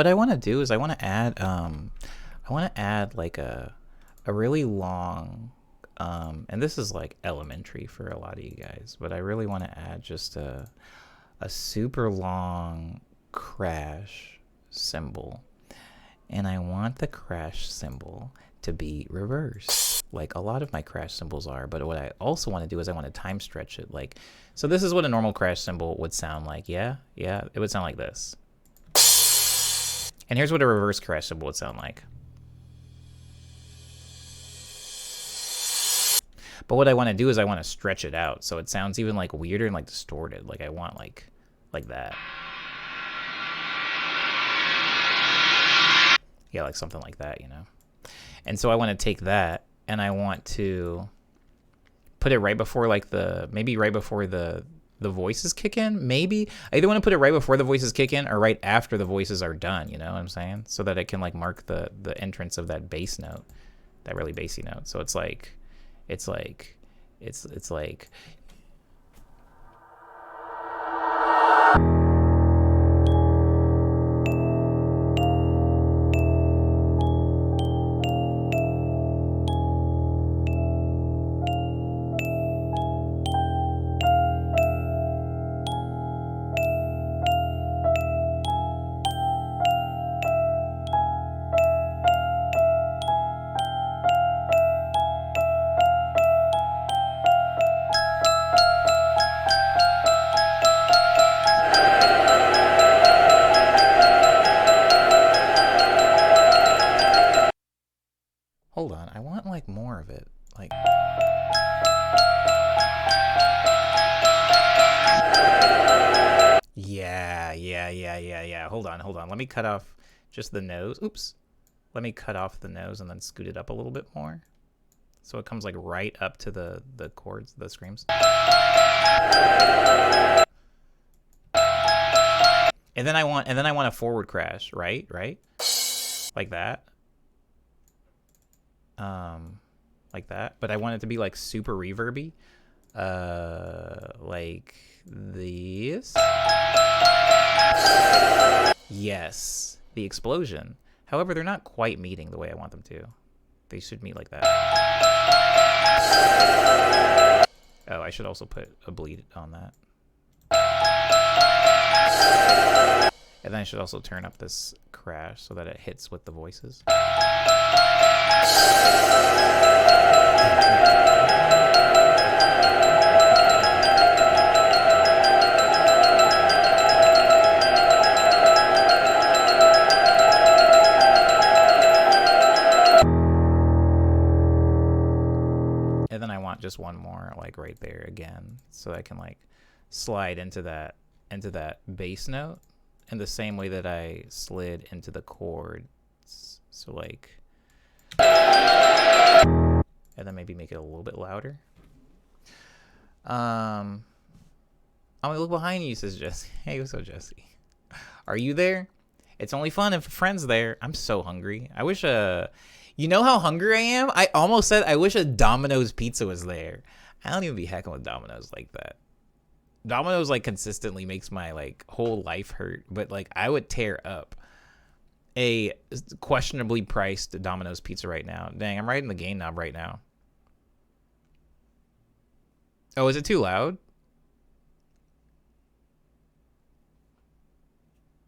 What I want to do is I want to add like a really long and this is like elementary for a lot of you guys, but I really want to add just a super long crash cymbal, and I want the crash cymbal to be reversed like a lot of my crash cymbals are. But what I also want to do is I want to time stretch it. Like, so this is what a normal crash cymbal would sound like. Yeah, it would sound like this. And here's what a reverse crash cymbal would sound like. But what I want to do is I want to stretch it out so it sounds even like weirder and like distorted. Like I want like that. Yeah, like something like that, you know. And so I want to take that and I want to put it right before like maybe right before the the voices kick in. Maybe I either want to put it right before the voices kick in or right after the voices are done. You know what I'm saying? So that it can like mark the entrance of that bass note, that really bassy note. So it's like. Hold on, I want like more of it. Like yeah. Hold on. Let me cut off just the nose. Oops. Let me cut off the nose and then scoot it up a little bit more. So it comes like right up to the chords, the screams. And then I want a forward crash, right? Like that. Like that, but I want it to be like super reverby, like this. Yes, the explosion. However, they're not quite meeting the way I want them to. They should meet like that. Oh, I should also put a bleed on that. And then I should also turn up this crash so that it hits with the voices. And then I want just one more like right there again, so I can like slide into that bass note in the same way that I slid into the chords. So like, and then maybe make it a little bit louder. I'm gonna look behind you, says Jesse. Hey, what's up, Jesse? Are you there? It's only fun if a friend's there. I'm so hungry. I wish you know how hungry I am? I almost said I wish a Domino's pizza was there. I don't even be hacking with Domino's like that. Domino's like consistently makes my like whole life hurt, but like I would tear up a questionably priced Domino's pizza right now. Dang, I'm right in the gain knob right now. Oh, is it too loud?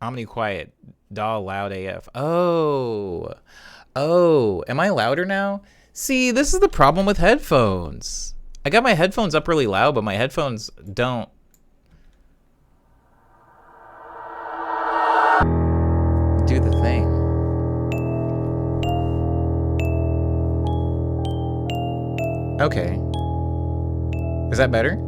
Omni quiet, doll loud AF. Oh, am I louder now? See, this is the problem with headphones. I got my headphones up really loud, but my headphones don't do the thing. Okay. Is that better?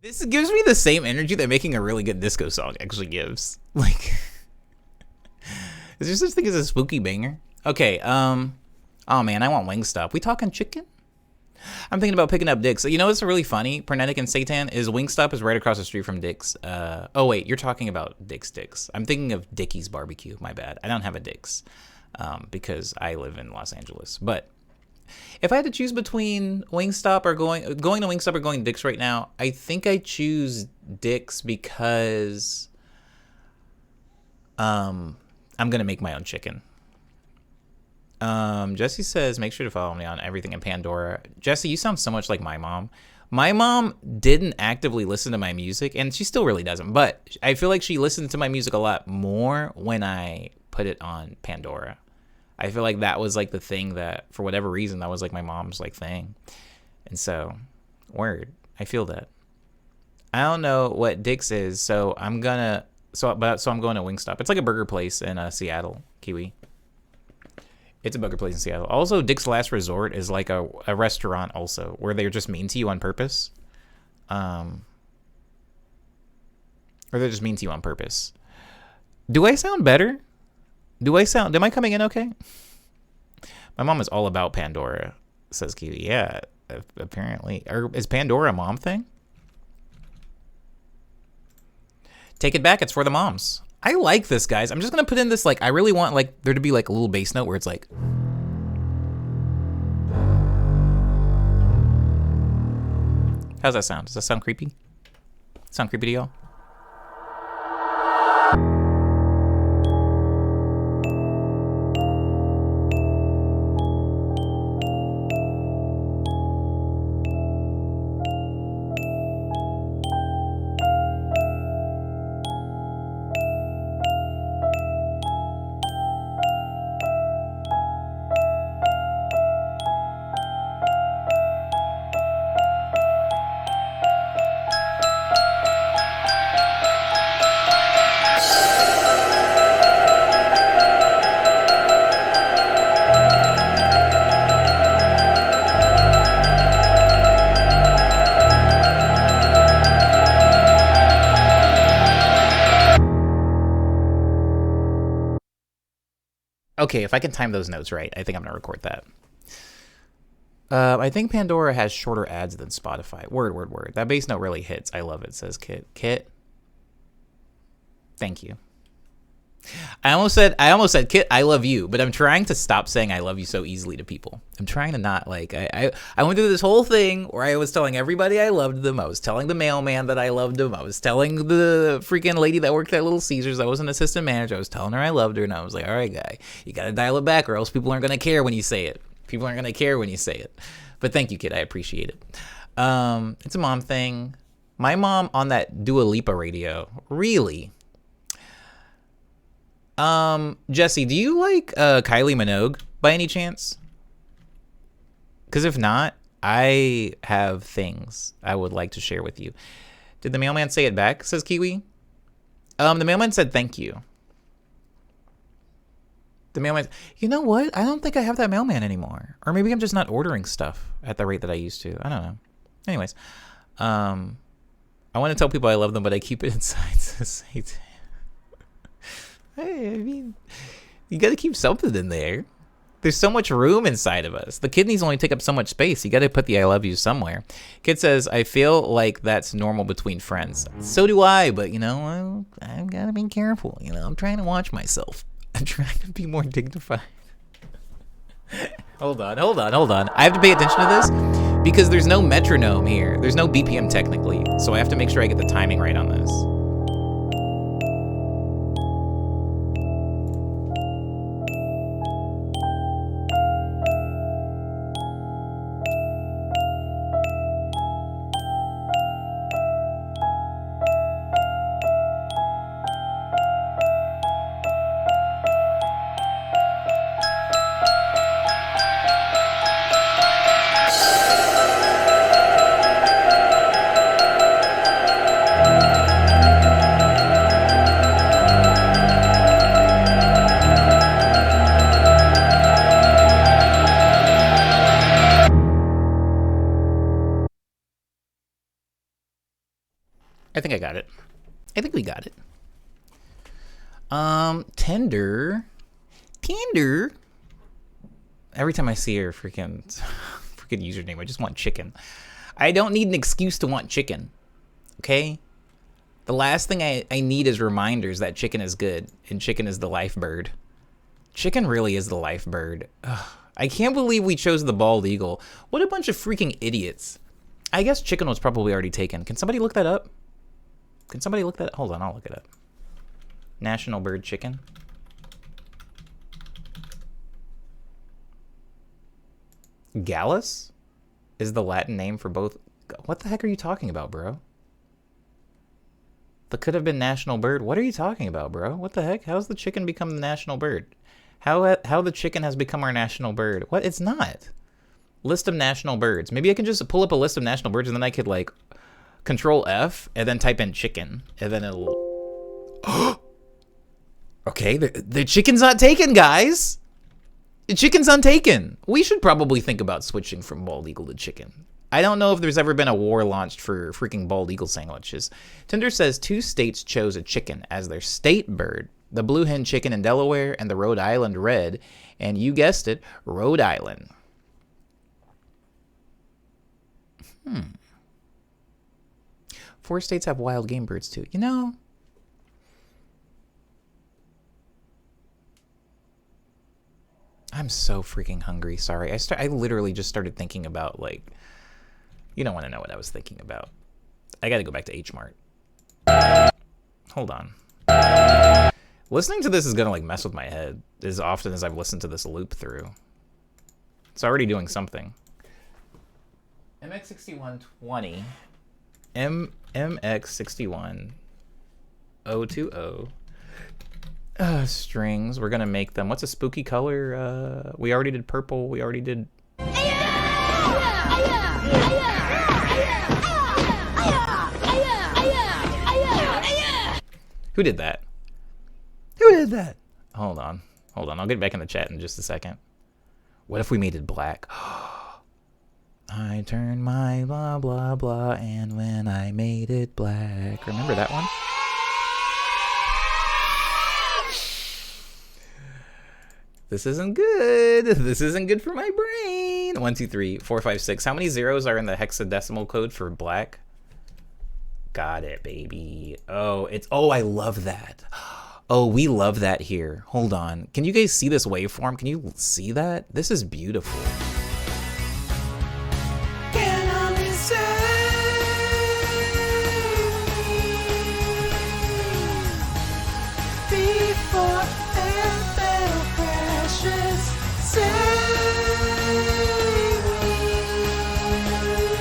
This gives me the same energy that making a really good disco song actually gives. Like, is there such thing as a spooky banger? Okay, I'll Oh man, I want Wingstop. We talking chicken? I'm thinking about picking up Dick's. You know what's really funny? Pernetic and Satan is Wingstop is right across the street from Dick's. Oh wait, you're talking about Dick's. I'm thinking of Dickie's Barbecue. My bad. I don't have a Dick's because I live in Los Angeles. But if I had to choose between Wingstop or going to Wingstop or going to Dick's right now, I think I choose Dick's because I'm gonna make my own chicken. Jesse says, make sure to follow me on everything in Pandora. Jesse, you sound so much like my mom. My mom didn't actively listen to my music, and she still really doesn't, but I feel like she listened to my music a lot more when I put it on Pandora. I feel like that was like the thing that, for whatever reason, that was like my mom's like thing. And so, word, I feel that. I don't know what Dick's is, so I'm going to Wingstop. It's like a burger place in Seattle, Kiwi. It's a burger place in Seattle. Also, Dick's Last Resort is like a restaurant also where they're just mean to you on purpose. Or they're just mean to you on purpose. Do I sound better? Am I coming in okay? My mom is all about Pandora, says Kiwi. Yeah, apparently. Or is Pandora a mom thing? Take it back. It's for the moms. I like this, guys. I'm just going to put in this, like, I really want, like, there to be, like, a little bass note where it's like. How's that sound? Does that sound creepy? Sound creepy to y'all? Okay, if I can time those notes right, I think I'm going to record that. I think Pandora has shorter ads than Spotify. Word. That bass note really hits. I love it, says Kit. Kit, thank you. I almost said, Kit, I love you, but I'm trying to stop saying I love you so easily to people. I'm trying to not, like, I went through this whole thing where I was telling everybody I loved the most, telling the mailman that I loved the most, telling the freaking lady that worked at Little Caesars, I was an assistant manager, I was telling her I loved her, and I was like, all right, guy, you gotta dial it back or else people aren't gonna care when you say it. People aren't gonna care when you say it. But thank you, Kit, I appreciate it. It's a mom thing. My mom on that Dua Lipa radio, really? Jesse, do you like Kylie Minogue by any chance? Because if not, I have things I would like to share with you. Did the mailman say it back, says Kiwi? The mailman said thank you. The mailman, you know what? I don't think I have that mailman anymore. Or maybe I'm just not ordering stuff at the rate that I used to. I don't know. Anyways, I want to tell people I love them, but I keep it inside, says Satan. Hey, I mean, you got to keep something in there. There's so much room inside of us. The kidneys only take up so much space. You got to put the I love you somewhere. Kid says, I feel like that's normal between friends. So do I, but, you know, I've got to be careful. You know, I'm trying to watch myself. I'm trying to be more dignified. Hold on. I have to pay attention to this because there's no metronome here. There's no BPM technically. So I have to make sure I get the timing right on this. I think I got it. I think we got it. Tinder. Every time I see her freaking username, I just want chicken. I don't need an excuse to want chicken. Okay? The last thing I need is reminders that chicken is good and chicken is the life bird. Chicken really is the life bird. Ugh, I can't believe we chose the bald eagle. What a bunch of freaking idiots. I guess chicken was probably already taken. Can somebody look that up? Can somebody look that up? Hold on, I'll look it up. National bird chicken. Gallus is the Latin name for both. What the heck are you talking about, bro? The could have been national bird. What are you talking about, bro? What the heck? How's the chicken become the national bird? How the chicken has become our national bird? What? It's not. List of national birds. Maybe I can just pull up a list of national birds and then I could like Control F and then type in chicken and then it'll. Okay, the chicken's not taken, guys. The chicken's untaken. We should probably think about switching from bald eagle to chicken. I don't know if there's ever been a war launched for freaking bald eagle sandwiches. Tinder says 2 states chose a chicken as their state bird. The blue hen chicken in Delaware and the Rhode Island red. And you guessed it, Rhode Island. 4 states have wild game birds too. You know, I'm so freaking hungry. Sorry. I literally just started thinking about, like, you don't want to know what I was thinking about. I got to go back to H Mart. Hold on. Listening to this is going to, like, mess with my head as often as I've listened to this loop through. It's already doing something. MX6120. MX61020. Strings. We're gonna make them. What's a spooky color? We already did purple. We already did. Who did that? Who did that? Hold on. I'll get back in the chat in just a second. What if we made it black? I turned my blah blah blah, and when I made it black. Remember that one? This isn't good. This isn't good for my brain. 1, 2, 3, 4, 5, 6. How many zeros are in the hexadecimal code for black? Got it, baby. Oh, I love that. Oh, we love that here. Hold on. Can you guys see this waveform? Can you see that? This is beautiful.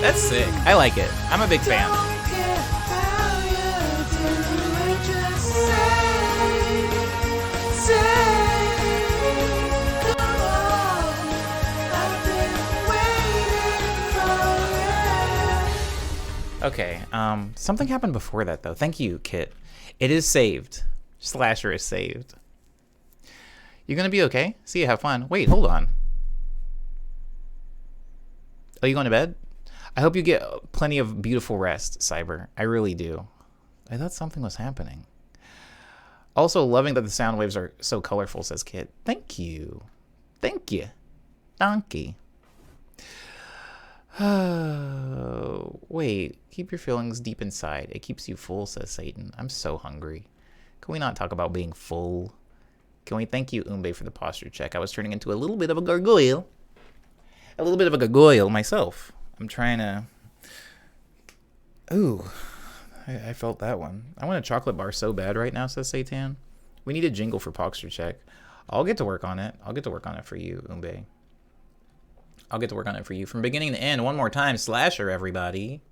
That's sick. I like it. I'm a big fan. Okay, something happened before that though. Thank you, Kit. It is saved. Slasher is saved. You gonna be okay? See you, have fun. Wait, hold on. Are you going to bed? I hope you get plenty of beautiful rest, Cyber. I really do. I thought something was happening. Also, loving that the sound waves are so colorful, says Kit. Thank you. Thank you. Donkey. Wait. Keep your feelings deep inside. It keeps you full, says Satan. I'm so hungry. Can we not talk about being full? Can we thank you, Umbe, for the posture check? I was turning into a little bit of a gargoyle. A little bit of a gargoyle myself. I'm trying to... Ooh. I felt that one. I want a chocolate bar so bad right now, says Satan. We need a jingle for posture check. I'll get to work on it. I'll get to work on it for you, Umbe. I'll get to work on it for you. From beginning to end, one more time. Slasher, everybody.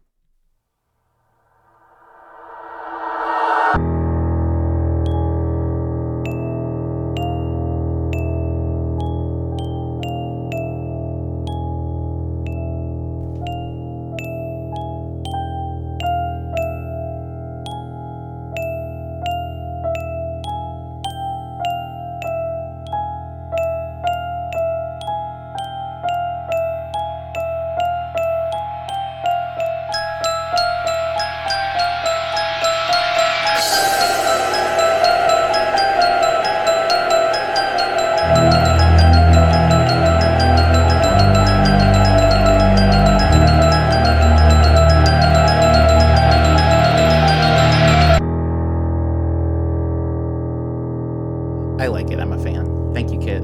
Thank you, Kit.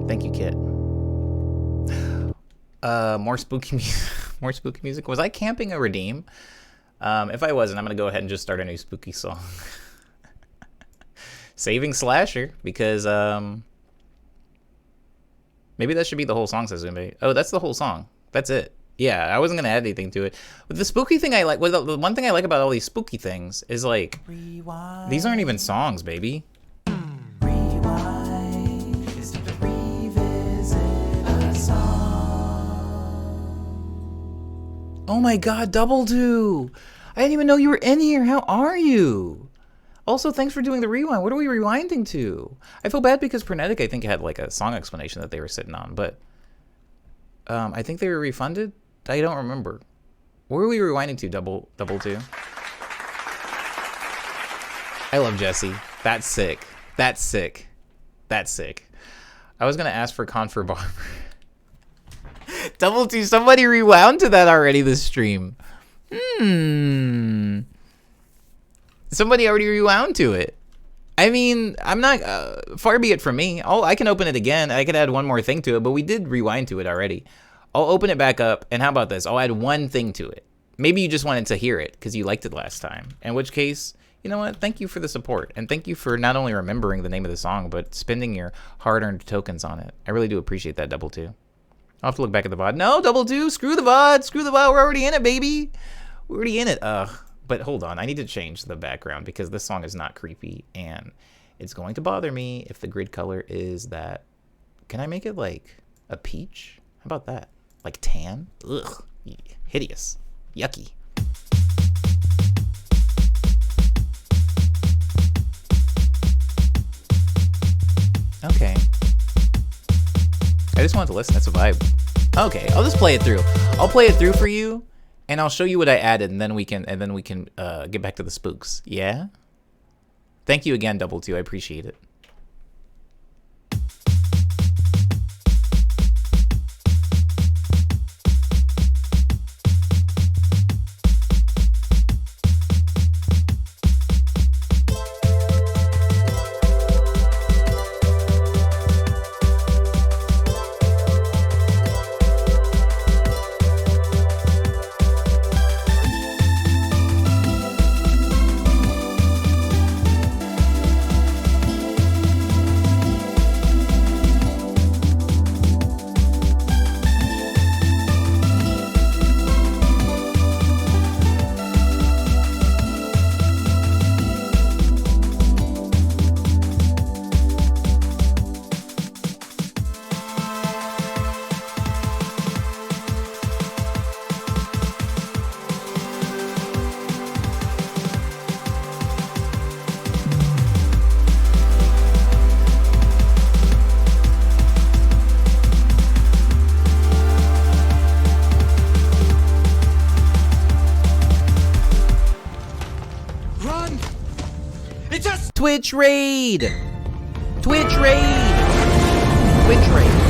Thank you, Kit. More spooky music. More spooky music. Was I camping a redeem? If I wasn't, I'm gonna go ahead and just start a new spooky song. Saving Slasher, because maybe that should be the whole song, says Zumbi. Oh, that's the whole song. That's it. Yeah, I wasn't gonna add anything to it. But the spooky thing I like, well, the one thing I like about all these spooky things is like, these aren't even songs, baby. Oh my god, Double Do! I didn't even know you were in here. How are you? Also, thanks for doing the rewind. What are we rewinding to? I feel bad because Pernetic, I think, had like a song explanation that they were sitting on, but I think they were refunded. I don't remember. What were we rewinding to, Double Do? I love Jesse. That's sick. That's sick. That's sick. I was gonna ask for Confer Barber. Double T, somebody rewound to that already this stream. Somebody already rewound to it. I mean, I'm not, far be it from me. I can open it again. I could add one more thing to it, but we did rewind to it already. I'll open it back up, and how about this? I'll add one thing to it. Maybe you just wanted to hear it because you liked it last time. In which case, you know what? Thank you for the support, and thank you for not only remembering the name of the song, but spending your hard-earned tokens on it. I really do appreciate that, Double Two. I'll have to look back at the VOD. No, Double Two, screw the VOD, screw the VOD. We're already in it, baby. We're already in it. But hold on, I need to change the background because this song is not creepy, and it's going to bother me if the grid color is that. Can I make it like a peach? How about that? Like tan? Ugh, hideous, yucky. Okay. I just wanted to listen. That's a vibe. Okay, I'll just play it through. I'll play it through for you, and I'll show you what I added, and then we can get back to the spooks. Yeah. Thank you again, Double Two. I appreciate it. Twitch raid! Twitch raid! Twitch raid!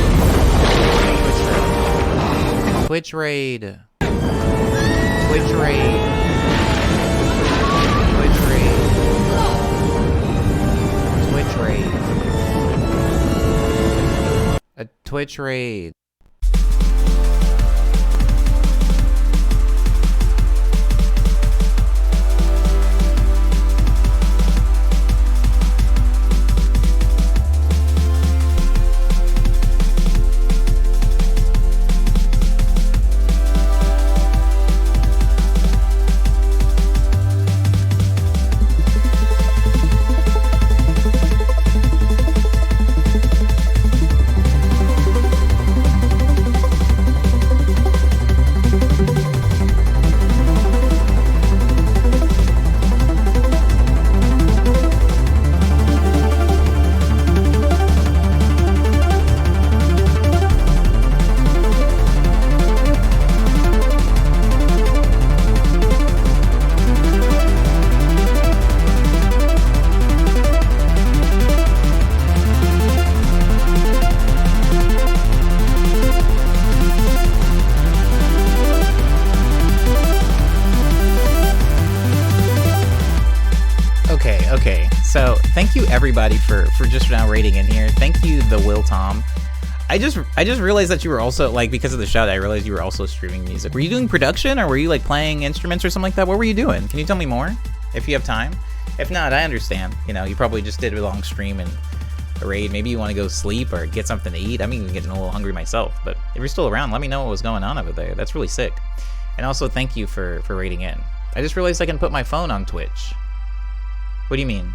Twitch raid! Twitch raid! Twitch raid! Twitch raid! A Twitch raid! Thank you everybody for just now rating in here. Thank you, the Will Tom. I just realized that you were also, like, because of the shout, I realized you were also streaming music. Were you doing production, or were you like playing instruments or something like that? What were you doing? Can you tell me more if you have time? If not, I understand. You know, you probably just did a long stream and a raid. Maybe you want to go sleep or get something to eat. I'm even getting a little hungry myself. But if you're still around, let me know what was going on over there. That's really sick. And also, thank you for raiding in. I just realized I can put my phone on Twitch. What do you mean?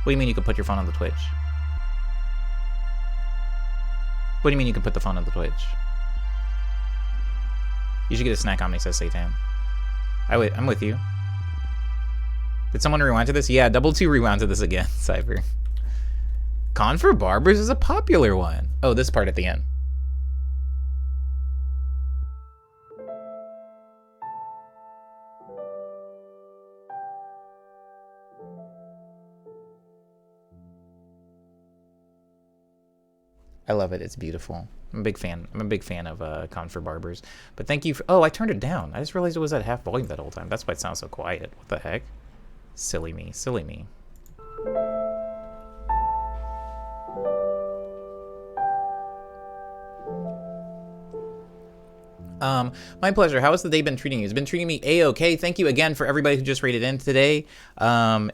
What do you mean you can put your phone on the Twitch? What do you mean you can put the phone on the Twitch? You should get a snack on me, says Satan. I'm with you. Did someone rewind to this? Yeah, double 2 rewound to this again, Cyber. Con for Barbers is a popular one. Oh, this part at the end. I love it. It's beautiful. I'm a big fan. I'm a big fan of Con for Barbers. But thank you for... Oh, I turned it down. I just realized it was at half volume that whole time. That's why it sounds so quiet. What the heck? Silly me. Silly me. My pleasure. How has the day been treating you? It's been treating me a-okay. Thank you again for everybody who just rated in today.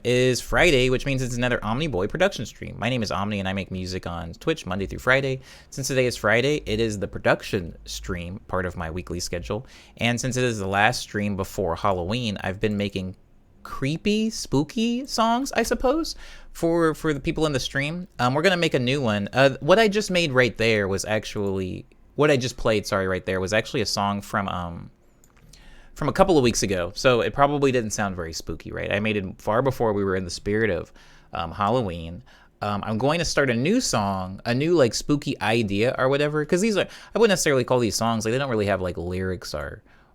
Is Friday, which means it's another Omni Boy production stream. My name is Omni, and I make music on Twitch Monday through Friday. Since today is Friday, it is the production stream, part of my weekly schedule. And since it is the last stream before Halloween, I've been making creepy, spooky songs, I suppose, for the people in the stream. We're gonna make a new one. What I just made right there was actually... What I just played, sorry, right there, was actually a song from a couple of weeks ago. So it probably didn't sound very spooky, right? I made it far before we were in the spirit of Halloween. I'm going to start a new song, a new like spooky idea or whatever, because these are, I wouldn't necessarily call these songs, like they don't really have like lyrics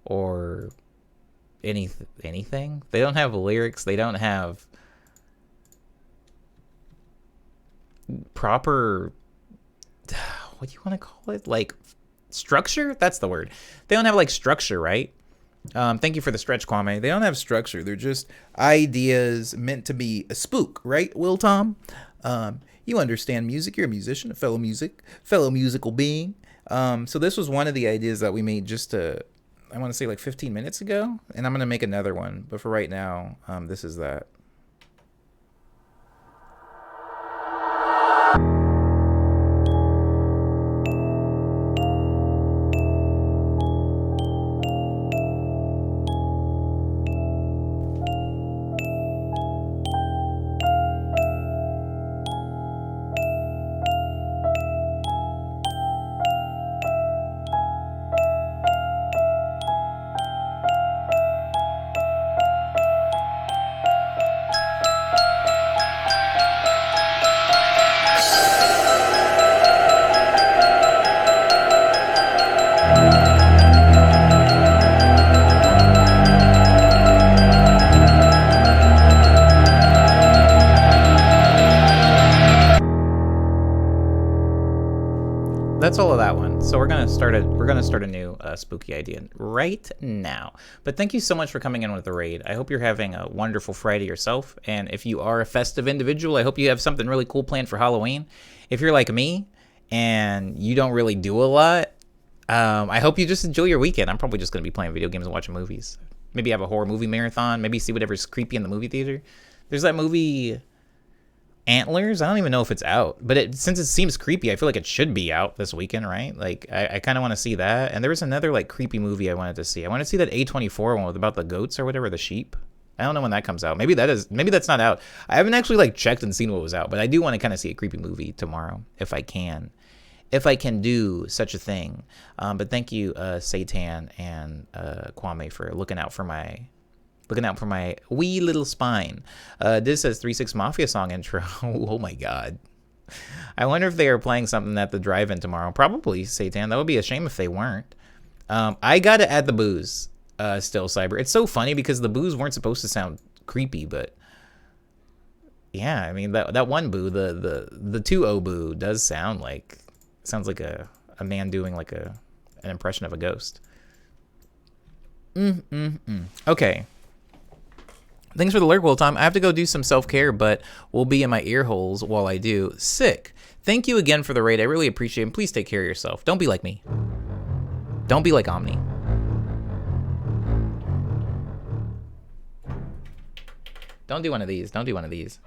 or anything. They don't have lyrics. They don't have proper, what do you want to call it? Like structure? That's the word. They don't have like structure, right? Thank you for the stretch, Kwame. They don't have structure. They're just ideas meant to be a spook, right, Will Tom? You understand music. You're a musician, a fellow musical being. So this was one of the ideas that we made just I want to say like 15 minutes ago, and I'm going to make another one. But for right now, this is that. That's all of that one. So we're gonna start a new spooky idea right now. But thank you so much for coming in with the raid. I hope you're having a wonderful Friday yourself. And if you are a festive individual, I hope you have something really cool planned for Halloween. If you're like me and you don't really do a lot, I hope you just enjoy your weekend. I'm probably just gonna be playing video games and watching movies. Maybe have a horror movie marathon. Maybe see whatever's creepy in the movie theater. There's that movie Antlers. I don't even know if it's out, but since it seems creepy, I feel like it should be out this weekend, right? Like I kind of want to see that. And there was another like creepy movie I wanted to see. I want to see that A24 one with about the goats or whatever, the sheep. I don't know when that comes out. Maybe that's not out. I haven't actually like checked and seen what was out, but I do want to kind of see a creepy movie tomorrow if I can do such a thing. But thank you, Satan and Kwame, for looking out for my wee little spine. This says 3-6 Mafia song intro. Oh my god. I wonder if they are playing something at the drive-in tomorrow. Probably, Satan. That would be a shame if they weren't. I gotta add the booze, still, Cyber. It's so funny because the booze weren't supposed to sound creepy, but yeah, I mean that one boo, the 2-0 boo does sounds like a man doing like an impression of a ghost. Okay. Thanks for the lurk, Will Tom. I have to go do some self-care, but we'll be in my ear holes while I do. Sick. Thank you again for the raid. I really appreciate it. And please take care of yourself. Don't be like me. Don't be like Omni. Don't do one of these. Don't do one of these.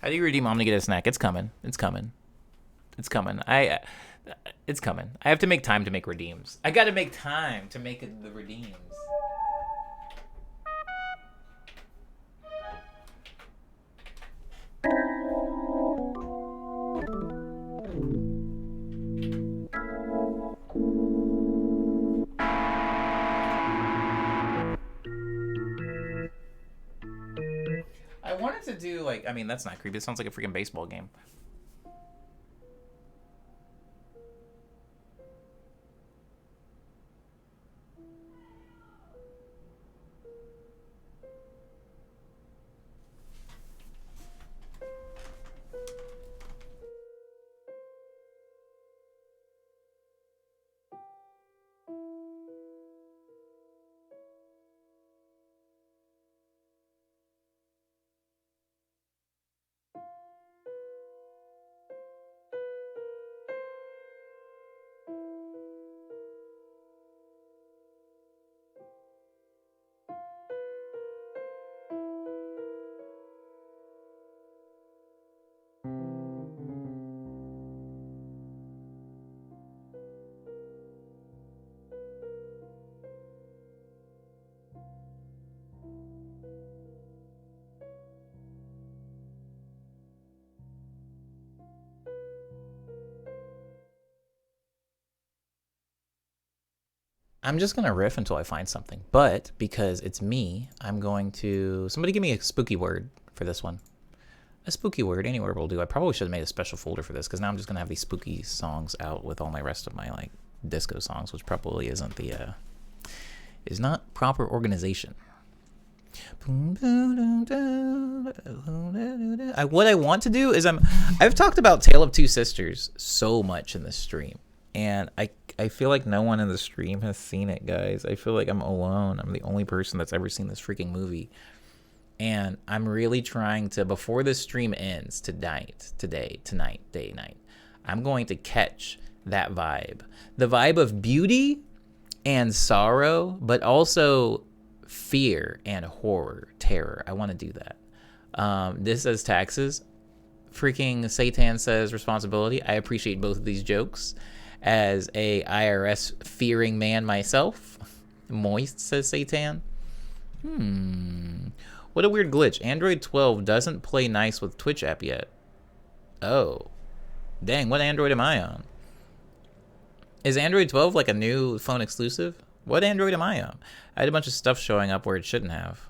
How do you redeem Omni to get a snack? It's coming. It's coming. It's coming. It's coming. I have to make time to make redeems. I gotta make time to make the redeems. I wanted to do like, I mean, that's not creepy. It sounds like a freaking baseball game. I'm just gonna riff until I find something, but because it's me, I'm going to, somebody give me a spooky word for this one. A spooky word, any word will do. I probably should have made a special folder for this, because now I'm just gonna have these spooky songs out with all my rest of my like disco songs, which probably isn't the is not proper organization. What I want to do is I've talked about Tale of Two Sisters so much in this stream, and I feel like no one in the stream has seen it, guys. I feel like I'm alone. I'm the only person that's ever seen this freaking movie, and I'm really trying to, before this stream ends tonight, I'm going to catch that vibe, the vibe of beauty and sorrow, but also fear and horror, terror. I want to do that. This says taxes. Freaking Satan says responsibility. I appreciate both of these jokes. As a IRS fearing man myself. Moist says Satan. What a weird glitch. Android 12 doesn't play nice with Twitch app yet. Oh. Dang, what Android am I on? Is Android 12 like a new phone exclusive? What Android am I on? I had a bunch of stuff showing up where it shouldn't have.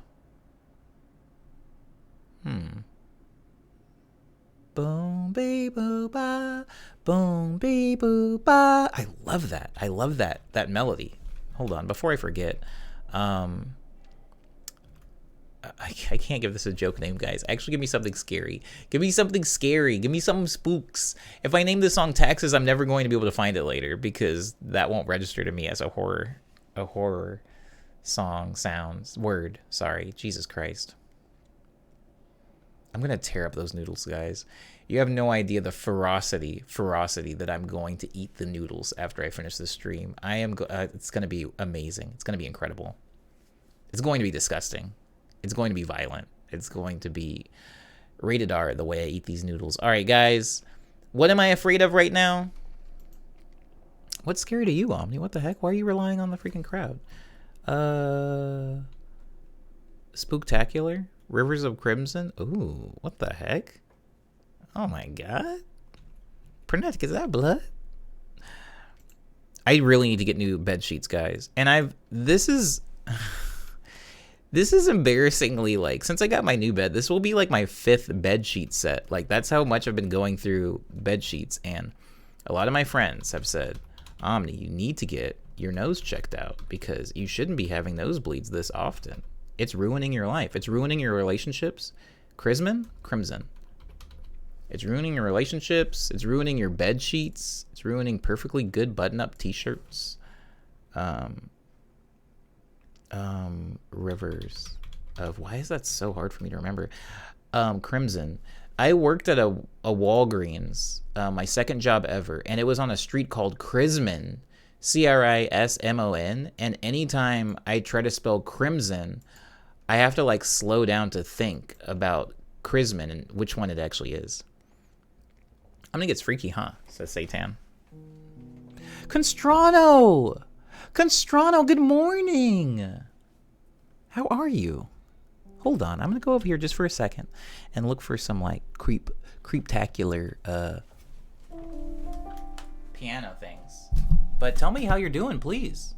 Boom, bee, boo, ba. Boom, bee, boo, ba. I love that. I love that melody. Hold on, before I forget. I can't give this a joke name, guys. Actually, give me something scary. Give me something scary. Give me some spooks. If I name this song Taxes, I'm never going to be able to find it later, because that won't register to me as a horror song sounds word. Sorry, Jesus Christ. I'm gonna tear up those noodles, guys. You have no idea the ferocity that I'm going to eat the noodles after I finish this stream. It's gonna be amazing. It's gonna be incredible. It's going to be disgusting. It's going to be violent. It's going to be rated R the way I eat these noodles. All right, guys. What am I afraid of right now? What's scary to you, Omni? What the heck? Why are you relying on the freaking crowd? Spooktacular? Rivers of Crimson? Ooh, what the heck? Oh my god. Pernetic, is that blood? I really need to get new bed sheets, guys. And this is embarrassingly, like, since I got my new bed, this will be like my 5th bed sheet set. Like, that's how much I've been going through bed sheets. And a lot of my friends have said, Omni, you need to get your nose checked out because you shouldn't be having nosebleeds this often. It's ruining your life. It's ruining your relationships. Crimson. It's ruining your relationships. It's ruining your bed sheets. It's ruining perfectly good button-up t-shirts. Rivers of, why is that so hard for me to remember? Crimson. I worked at a Walgreens, my second job ever, and it was on a street called Crismon, Crismon, and anytime I try to spell crimson, I have to like slow down to think about Crismon and which one it actually is. I'm gonna get freaky, huh? Says Satan. Constrano, good morning. How are you? Hold on, I'm gonna go over here just for a second and look for some like creeptacular piano things. But tell me how you're doing, please.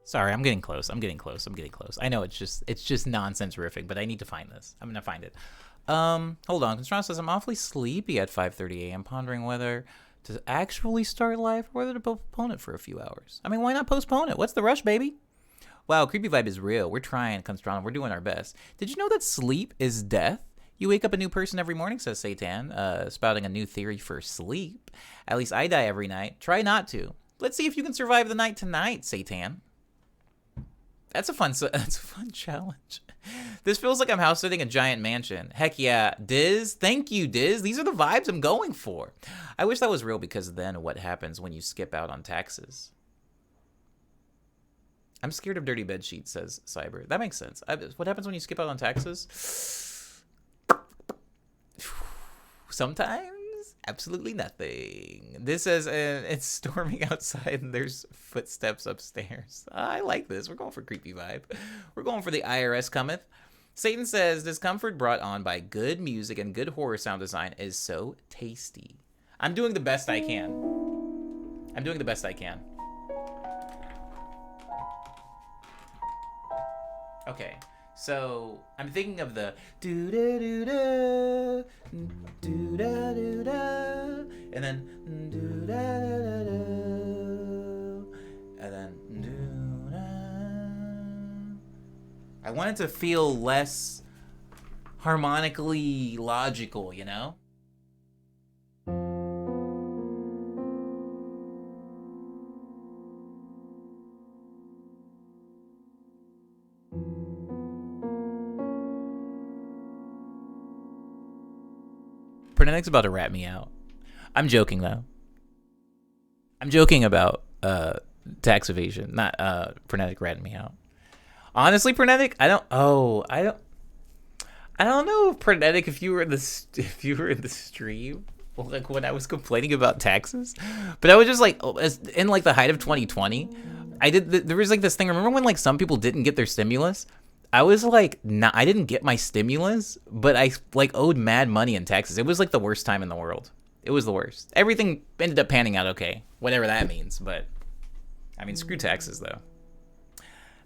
Sorry, I'm getting close. I know it's just nonsense riffing, but I need to find this. I'm gonna find it. Hold on. Constrano says I'm awfully sleepy at 5:30 a.m. pondering whether to actually start live or whether to postpone it for a few hours. I mean, why not postpone it? What's the rush, baby? Wow, creepy vibe is real. We're trying, Constrano. We're doing our best. Did you know that sleep is death? You wake up a new person every morning, says Satan, spouting a new theory for sleep. At least I die every night. Try not to. Let's see if you can survive the night tonight, Satan. That's a fun challenge. This feels like I'm house sitting a giant mansion. Heck yeah, Diz. Thank you, Diz. These are the vibes I'm going for. I wish that was real, because then what happens when you skip out on taxes? I'm scared of dirty bed sheets, says Cyber. That makes sense. What happens when you skip out on taxes? Sometimes absolutely nothing. This says it's storming outside and there's footsteps upstairs. I like this. We're going for creepy vibe. We're going for the IRS cometh. Satan says discomfort brought on by good music and good horror sound design is so tasty. I'm doing the best I can. I'm doing the best I can. Okay. So I'm thinking of the do da do da do da do da, and then do da da da, and then do da. I want it to feel less harmonically logical, you know? Pernetic's about to rat me out. I'm joking though. I'm joking about tax evasion, not Pernetic ratting me out. Honestly, Pernetic, I don't know if Pernetic, if you were in the stream, like when I was complaining about taxes, but I was just like in like the height of 2020, there was like this thing. Remember when like some people didn't get their stimulus? I was like, nah, I didn't get my stimulus, but I like owed mad money in taxes. It was like the worst time in the world. It was the worst. Everything ended up panning out okay, whatever that means. But I mean, screw taxes though.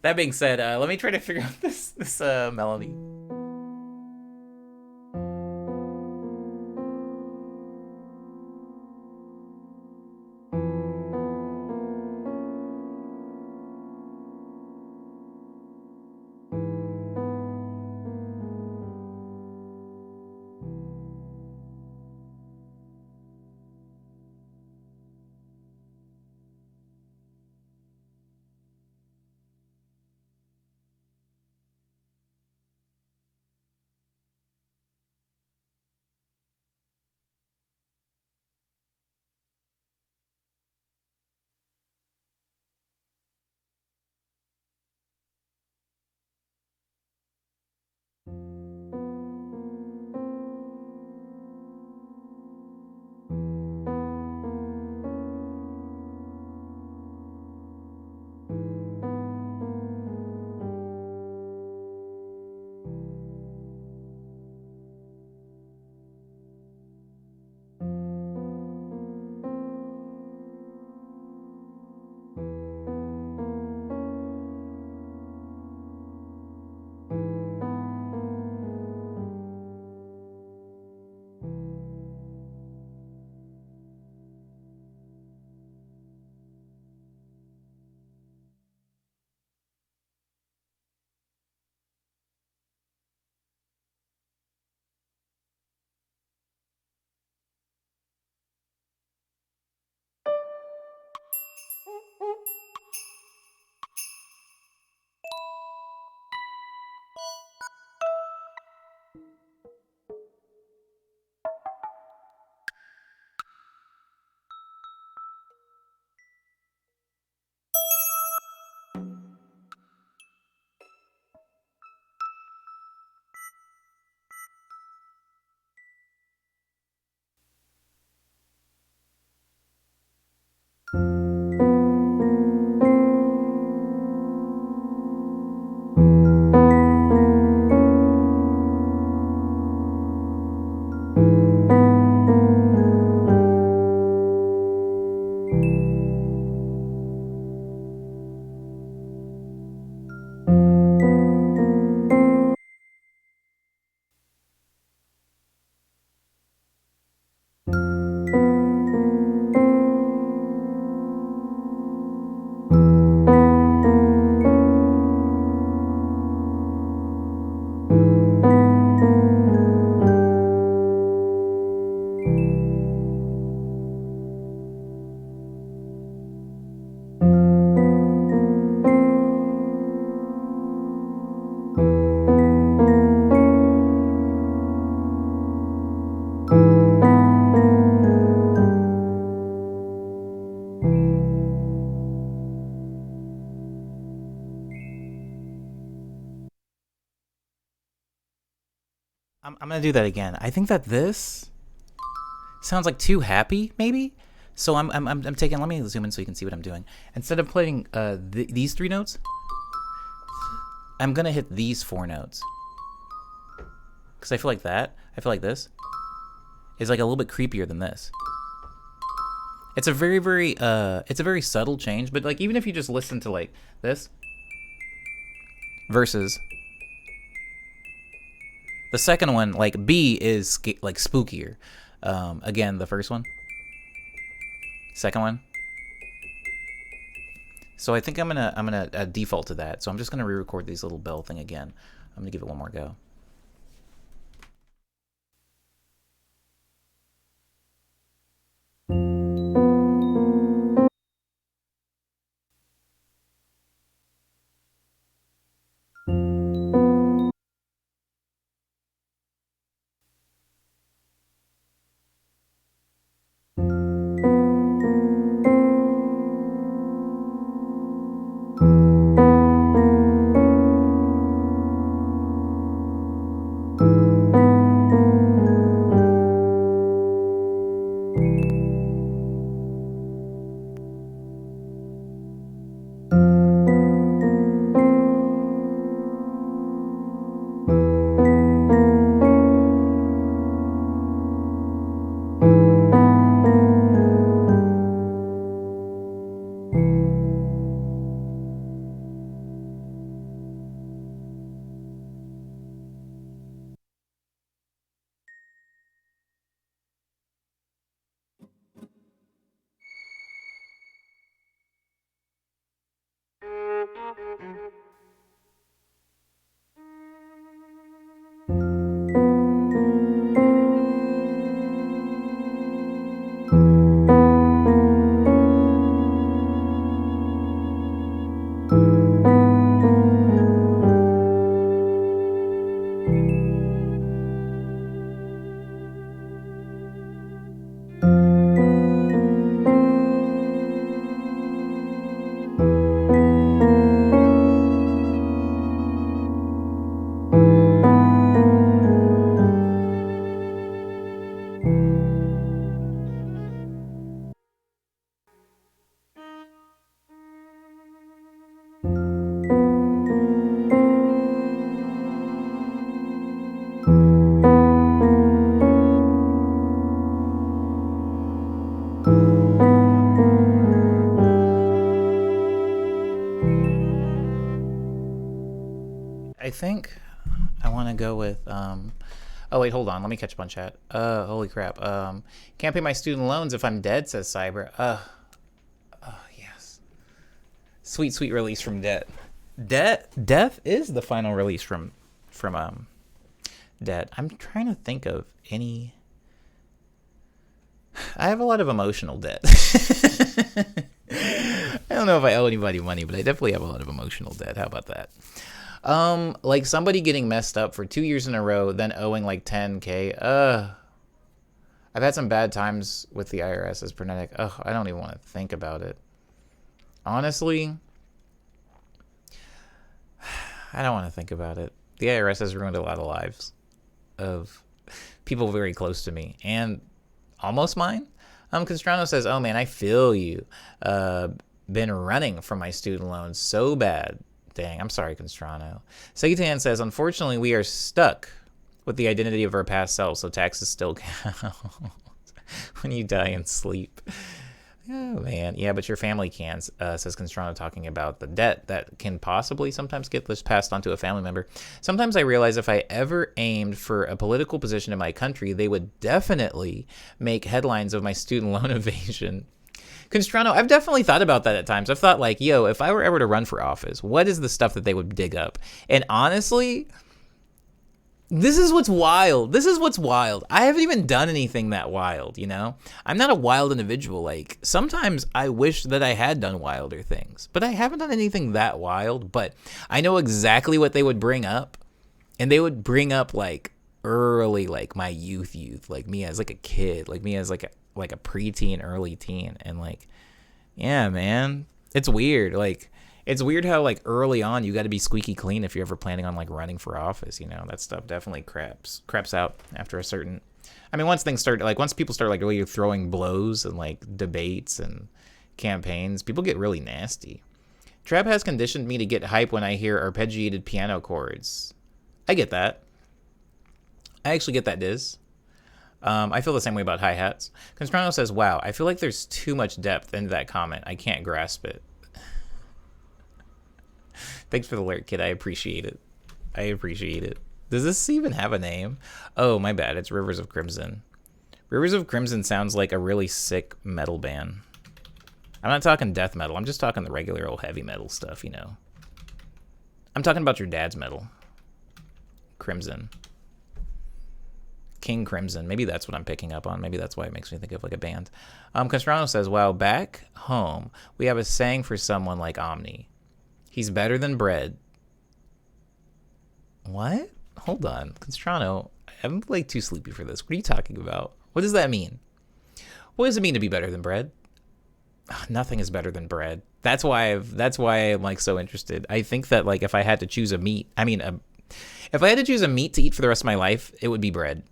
That being said, let me try to figure out this melody. I'm gonna do that again. I think that this sounds like too happy, maybe. So I'm taking. Let me zoom in so you can see what I'm doing. Instead of playing these 3 notes, I'm gonna hit these 4 notes because I feel like this is like a little bit creepier than this. It's a very subtle change, but like even if you just listen to like this versus the second one, like B is like spookier. Again, the first one, second one. So I think I'm gonna default to that. So I'm just gonna re-record these little bell thing again. I'm gonna give it one more go. I think I want to go with oh wait, hold on, let me catch up on chat. Holy crap. Can't pay my student loans if I'm dead, says Cyber. Yes. Sweet release from debt. Death is the final release from debt. I'm trying to think of any. I have a lot of emotional debt. I don't know if I owe anybody money, but I definitely have a lot of emotional debt. How about that? Like somebody getting messed up for 2 years in a row, then owing like 10K. I've had some bad times with the IRS as Pernetic. I don't even want to think about it. Honestly, I don't want to think about it. The IRS has ruined a lot of lives of people very close to me and almost mine. Constrano says, oh man, I feel you. Been running from my student loans so bad. Dang, I'm sorry, Constrano. Segitan says, unfortunately, we are stuck with the identity of our past selves, so taxes still count when you die in sleep. Oh, man. Yeah, but your family can, says Constrano, talking about the debt that can possibly sometimes get this passed on to a family member. Sometimes I realize if I ever aimed for a political position in my country, they would definitely make headlines of my student loan evasion. Constrano, I've definitely thought about that at times. I've thought like, yo, if I were ever to run for office, what is the stuff that they would dig up? And honestly, this is what's wild. I haven't even done anything that wild, you know? I'm not a wild individual. Like, sometimes I wish that I had done wilder things, but I haven't done anything that wild. But I know exactly what they would bring up. And they would bring up like early, like my youth, like me as like a kid, like me as like a preteen, early teen. And like, yeah, man, it's weird. Like, it's weird how like early on you got to be squeaky clean if you're ever planning on like running for office. You know, that stuff definitely craps out after a certain I mean, once people start like really throwing blows and like debates and campaigns, people get really nasty. Trap has conditioned me to get hype when I hear arpeggiated piano chords. I get that. I actually get that, Diz. I feel the same way about hi-hats. Constrano says, wow, I feel like there's too much depth into that comment. I can't grasp it. Thanks for the alert, kid. I appreciate it. Does this even have a name? Oh, my bad. It's Rivers of Crimson. Rivers of Crimson sounds like a really sick metal band. I'm not talking death metal. I'm just talking the regular old heavy metal stuff, you know. I'm talking about your dad's metal. Crimson. King Crimson. Maybe that's what I'm picking up on. Maybe that's why it makes me think of like a band. Castrano says, wow, back home, we have a saying for someone like Omni. He's better than bread. What? Hold on. Castrano, I'm like too sleepy for this. What are you talking about? What does that mean? What does it mean to be better than bread? Nothing is better than bread. That's why I'm like so interested. I think that like if I had to choose a meat, if I had to choose a meat to eat for the rest of my life, it would be bread.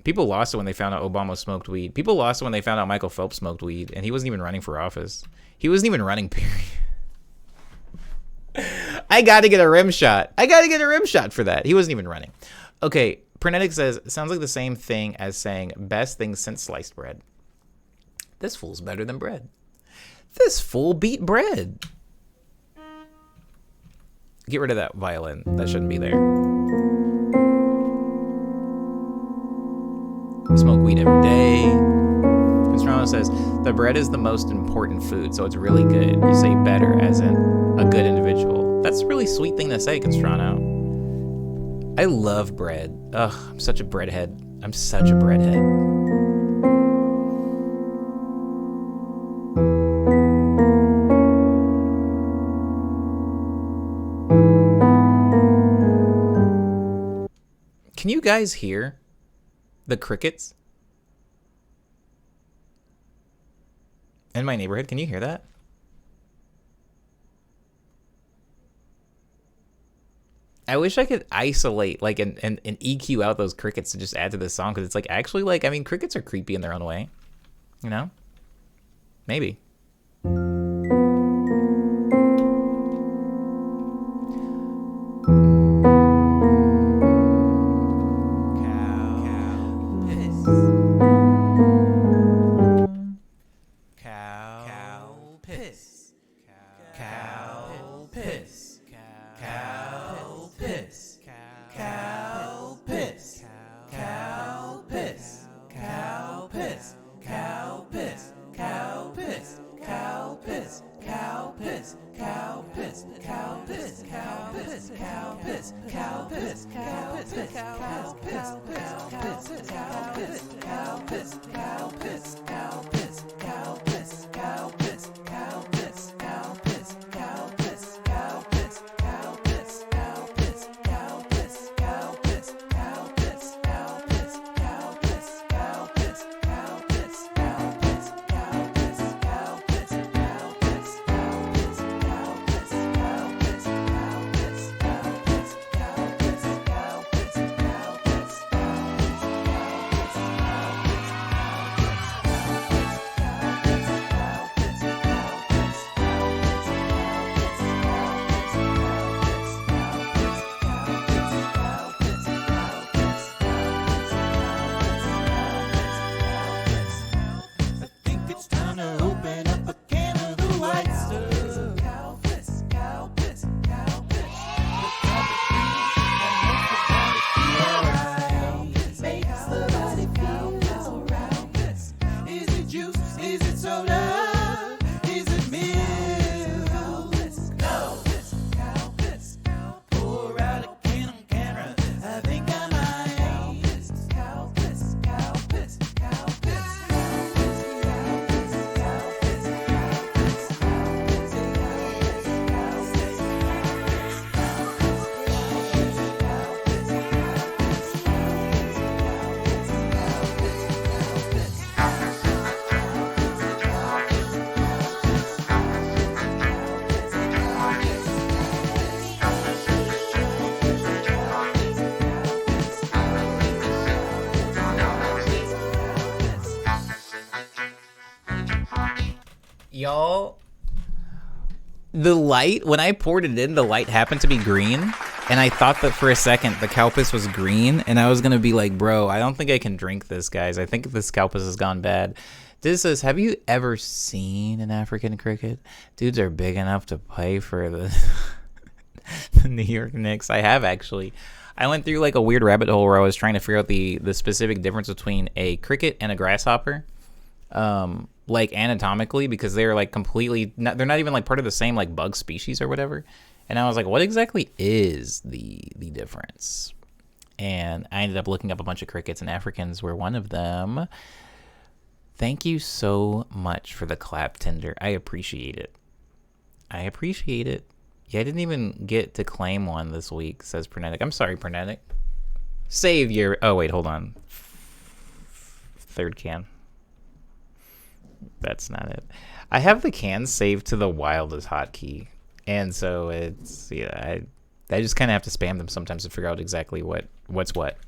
People lost it when they found out Obama smoked weed. People lost it when they found out Michael Phelps smoked weed, and he wasn't even running for office. He wasn't even running, period. I gotta get a rim shot for that. He wasn't even running. Okay, Pernetic says, sounds like the same thing as saying best thing since sliced bread. This fool's better than bread. This fool beat bread. Get rid of that violin. That shouldn't be there. Smoke weed every day. Castrano says, the bread is the most important food, so it's really good. You say better as in a good individual. That's a really sweet thing to say, Castrano. I love bread. Ugh, I'm such a breadhead. Can you guys hear the crickets in my neighborhood? Can you hear that? I wish I could isolate like and EQ out those crickets to just add to this song, because it's like actually like, I mean, crickets are creepy in their own way, you know? Maybe. Y'all, the light, when I poured it in, the light happened to be green. And I thought that for a second the cow piss was green. And I was going to be like, bro, I don't think I can drink this, guys. I think this cow piss has gone bad. This says, have you ever seen an African cricket? Dudes are big enough to play for the, the New York Knicks. I have, actually. I went through like a weird rabbit hole where I was trying to figure out the specific difference between a cricket and a grasshopper. Like anatomically, because they're like completely they're not even like part of the same like bug species or whatever. And I was like, what exactly is the difference? And I ended up looking up a bunch of crickets, and Africans were one of them. Thank you so much for the clap, Tinder. I appreciate it. I appreciate it. Yeah, I didn't even get to claim one this week, says Pernetic. I'm sorry, Pernetic. Save your... Oh, wait, hold on. Third can. That's not it. I have the cans saved to the wildest hotkey. And so it's... Yeah, I just kind of have to spam them sometimes to figure out exactly what's what.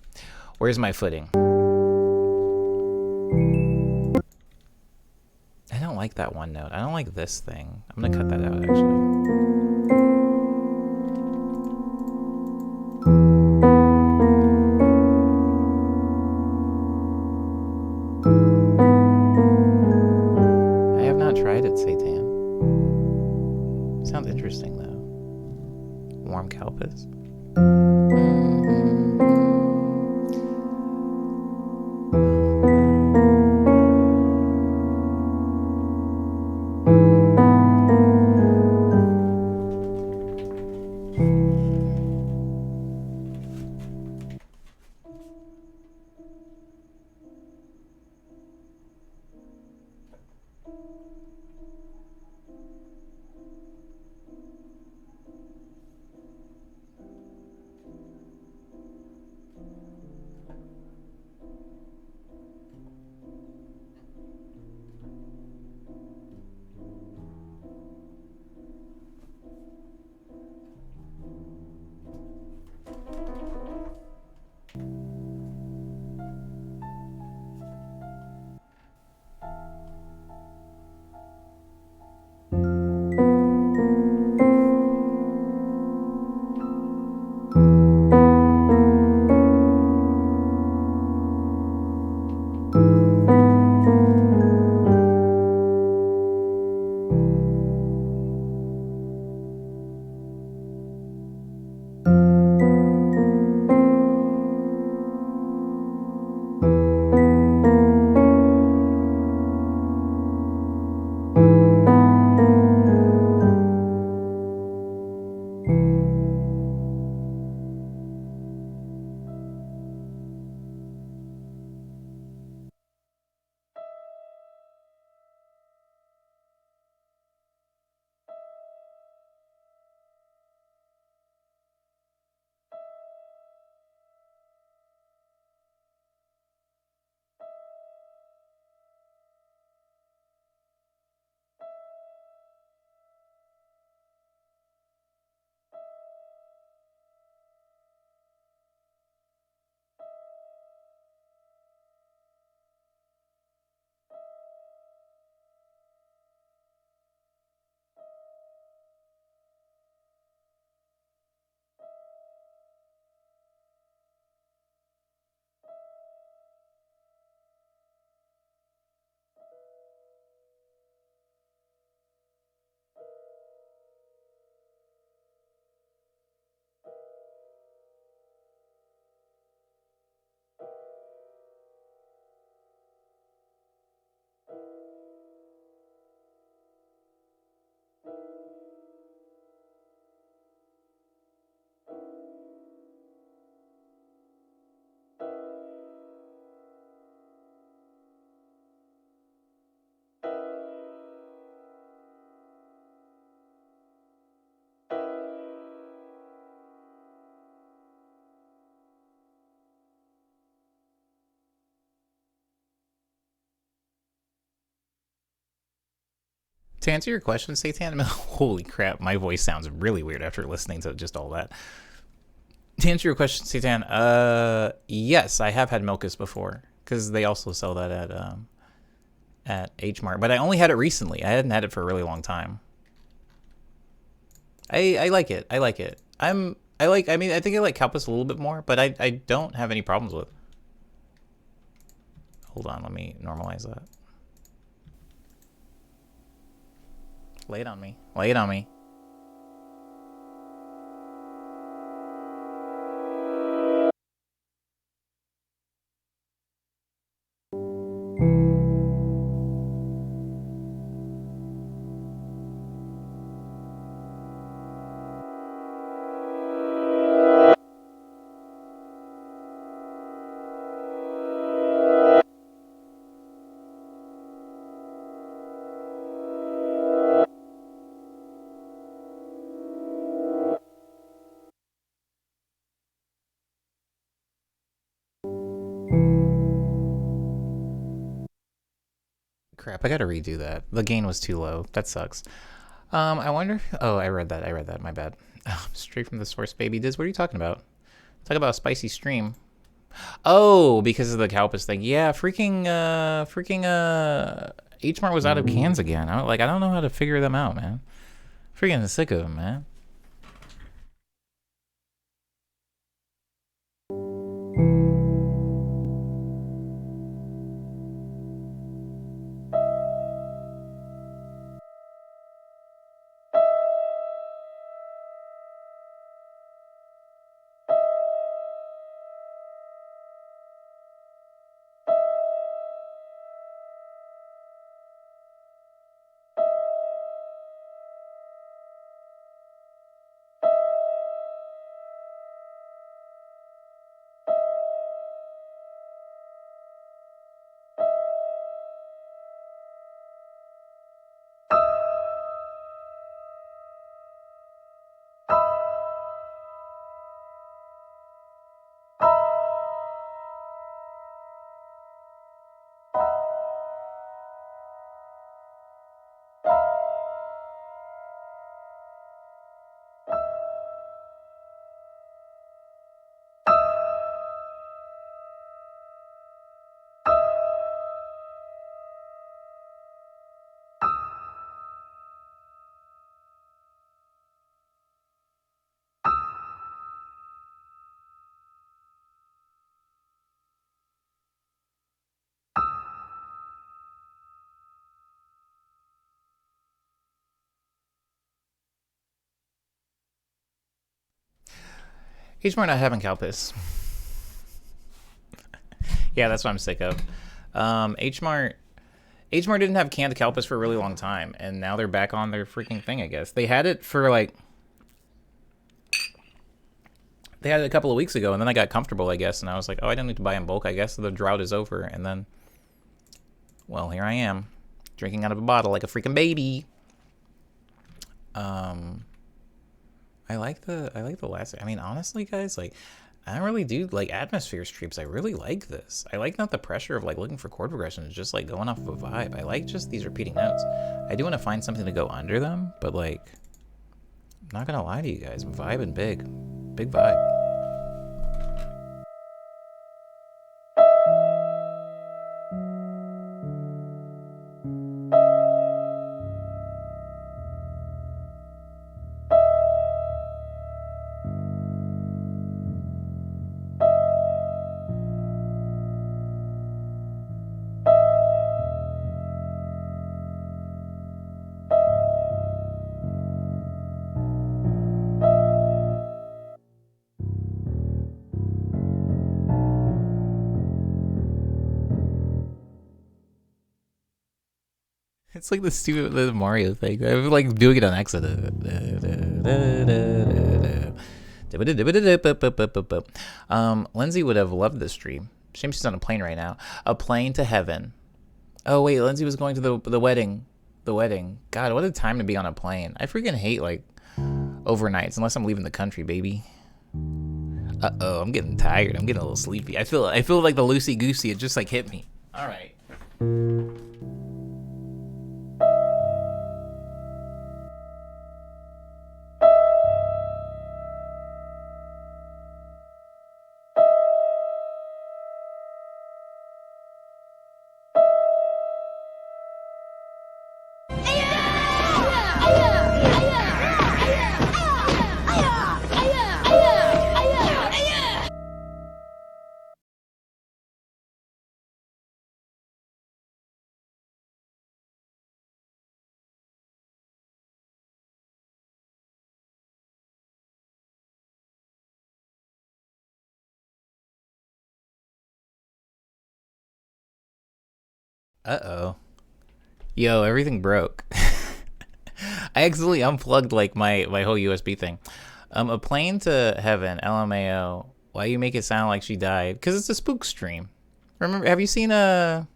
Where's my footing? I don't like that one note. I don't like this thing. I'm going to cut that out, actually. I have not tried it, Satan. Sounds interesting, though. Warm Calpis. To answer your question, Satan, holy crap, my voice sounds really weird after listening to just all that. To answer your question, Satan, yes, I have had Milkus before, because they also sell that at H Mart, but I only had it recently. I hadn't had it for a really long time. I like it. I like it. I mean, I think I like Kalpis a little bit more, but I don't have any problems with. Hold on, let me normalize that. Lay it on me. Lay it on me. Crap, I gotta redo that. The gain was too low. That sucks. I wonder. Oh, I read that. I read that. My bad. Straight from the source, baby. Diz, what are you talking about? Talk about a spicy stream. Oh, because of the Kalpis thing. Yeah, freaking H Mart was out of cans again. I don't know how to figure them out, man. Freaking sick of them, man. H Mart not having Kalpis. Yeah, that's what I'm sick of. H Mart didn't have canned Kalpis for a really long time, and now they're back on their freaking thing, I guess. They had it for like... They had it a couple of weeks ago, and then I got comfortable, I guess, and I was like, oh, I don't need to buy in bulk, I guess. So the drought is over, and then... Well, here I am, drinking out of a bottle like a freaking baby. I like the last... I mean, honestly, guys, like... I don't really do like atmosphere streams. I really like this. I like not the pressure of like looking for chord progressions, just like going off of a vibe. I like just these repeating notes. I do want to find something to go under them, but like, I'm not gonna lie to you guys. I'm vibing big vibe. It's like the stupid the Mario thing. I'm like doing it on accident. Lindsay would have loved this stream. Shame she's on a plane right now. A plane to heaven. Oh wait, Lindsay was going to the wedding. The wedding. God, what a time to be on a plane. I freaking hate like overnights unless I'm leaving the country, baby. Uh-oh, I'm getting tired. I'm getting a little sleepy. I feel like the loosey goosey. It just like hit me. All right. Uh-oh. Yo, everything broke. I accidentally unplugged like my whole USB thing. A plane to heaven, LMAO. Why you make it sound like she died? Because it's a spook stream. Remember, have you seen a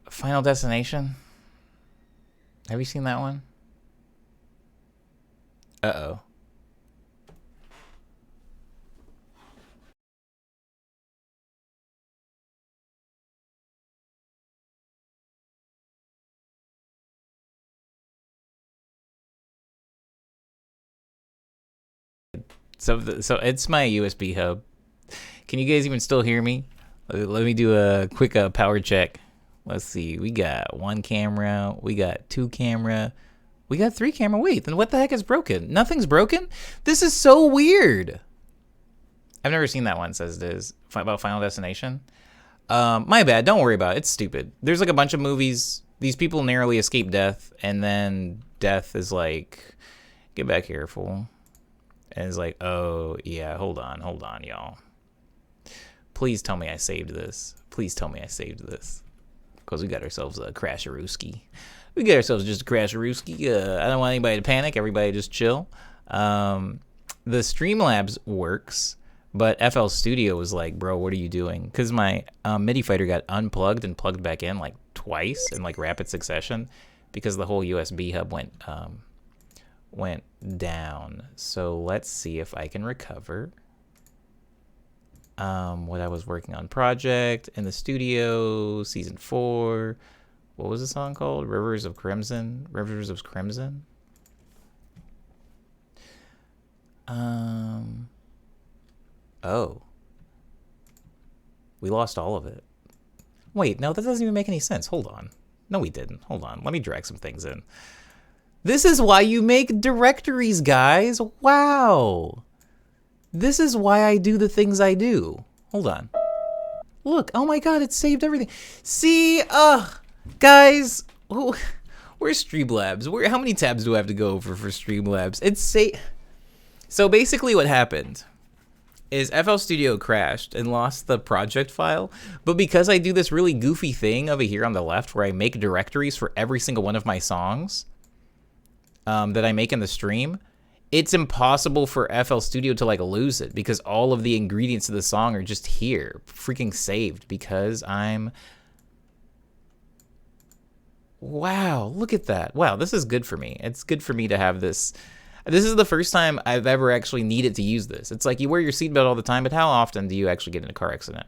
Final Destination? Have you seen that one? Uh-oh. So it's my USB hub. Can you guys even still hear me? Let me do a quick power check. Let's see. We got 1 camera. We got 2 camera. We got 3 camera. Wait, then what the heck is broken? Nothing's broken? This is so weird. I've never seen that one, says it is. About Final Destination. My bad. Don't worry about it. It's stupid. There's like a bunch of movies. These people narrowly escape death, and then death is like, get back here, fool. And it's like, oh, yeah, hold on, y'all. Please tell me I saved this. Please tell me I saved this. Because we got ourselves a Crasharooski. We got ourselves just a Crasharooski. I don't want anybody to panic. Everybody just chill. The Streamlabs works, but FL Studio was like, bro, what are you doing? Because my MIDI fighter got unplugged and plugged back in like twice in like rapid succession because the whole USB hub went down. So let's see if I can recover what I was working on. Project in the studio, season 4. What was the song called? Rivers of Crimson. Oh, we lost all of it. Wait, no, that doesn't even make any sense. Hold on. No, we didn't. Hold on. Let me drag some things in. This is why you make directories, guys. Wow. This is why I do the things I do. Hold on. Look. Oh my god, it saved everything. See? Guys. Where's Streamlabs? How many tabs do I have to go over for Streamlabs? So basically what happened is FL Studio crashed and lost the project file, but because I do this really goofy thing over here on the left where I make directories for every single one of my songs that I make in the stream, it's impossible for FL Studio to like lose it because all of the ingredients of the song are just here, freaking saved because I'm... Wow, look at that. Wow, this is good for me. It's good for me to have this. This is the first time I've ever actually needed to use this. It's like you wear your seatbelt all the time, but how often do you actually get in a car accident?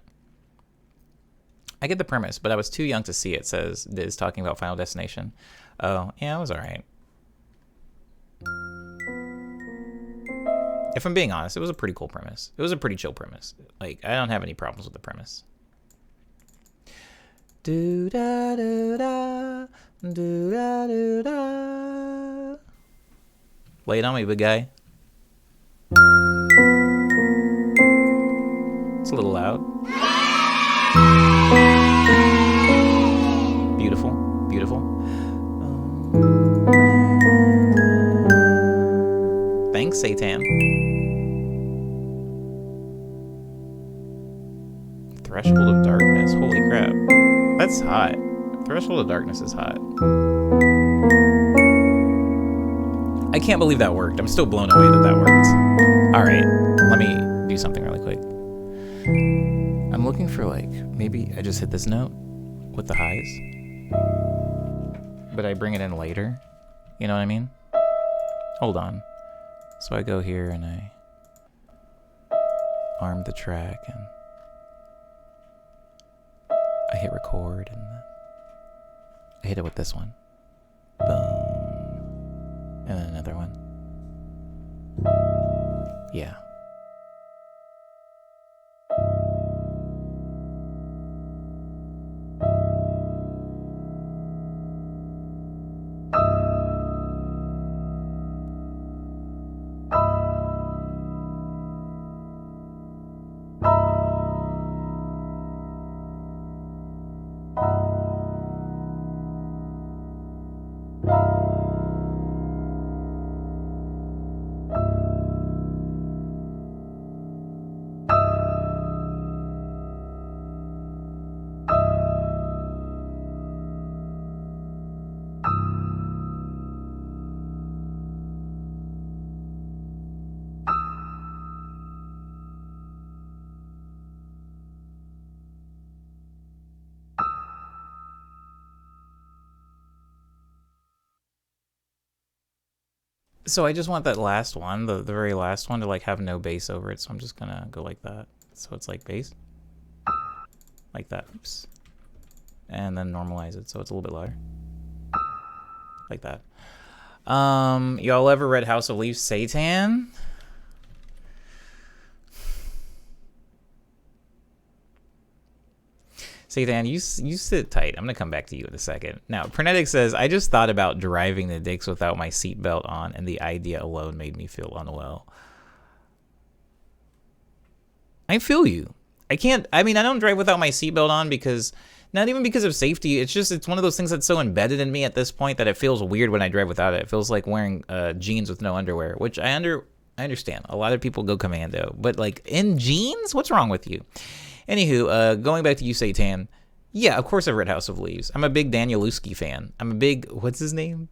I get the premise, but I was too young to see it, says Diz, talking about Final Destination. Oh, yeah, it was alright. If I'm being honest, it was a pretty cool premise. It was a pretty chill premise. Like, I don't have any problems with the premise. Do da do da, do da do da. Lay it on me, big guy. It's a little loud. Beautiful, beautiful. Thanks, Satan. Threshold of Darkness. Holy crap. That's hot. Threshold of Darkness is hot. I can't believe that worked. I'm still blown away that that worked. Alright, let me do something really quick. I'm looking for like, maybe I just hit this note with the highs, but I bring it in later. You know what I mean? Hold on. So I go here and I arm the track and I hit record and I hit it with this one. Boom. And then another one. Yeah. So I just want that last one, the very last one, to like have no bass over it. So I'm just gonna go like that. So it's like bass, like that. Oops. And then normalize it so it's a little bit louder, like that. Y'all ever read House of Leaves, Satan? Satan, you sit tight. I'm gonna come back to you in a second. Now, Pernetic says, I just thought about driving the dicks without my seatbelt on, and the idea alone made me feel unwell. I feel you. I don't drive without my seatbelt on because, not even because of safety, it's one of those things that's so embedded in me at this point that it feels weird when I drive without it. It feels like wearing jeans with no underwear, which I understand. A lot of people go commando, but like in jeans? What's wrong with you? Anywho, going back to you, Satan. Yeah, of course I've read House of Leaves. I'm a big Danielewski fan. I'm a big, what's his name?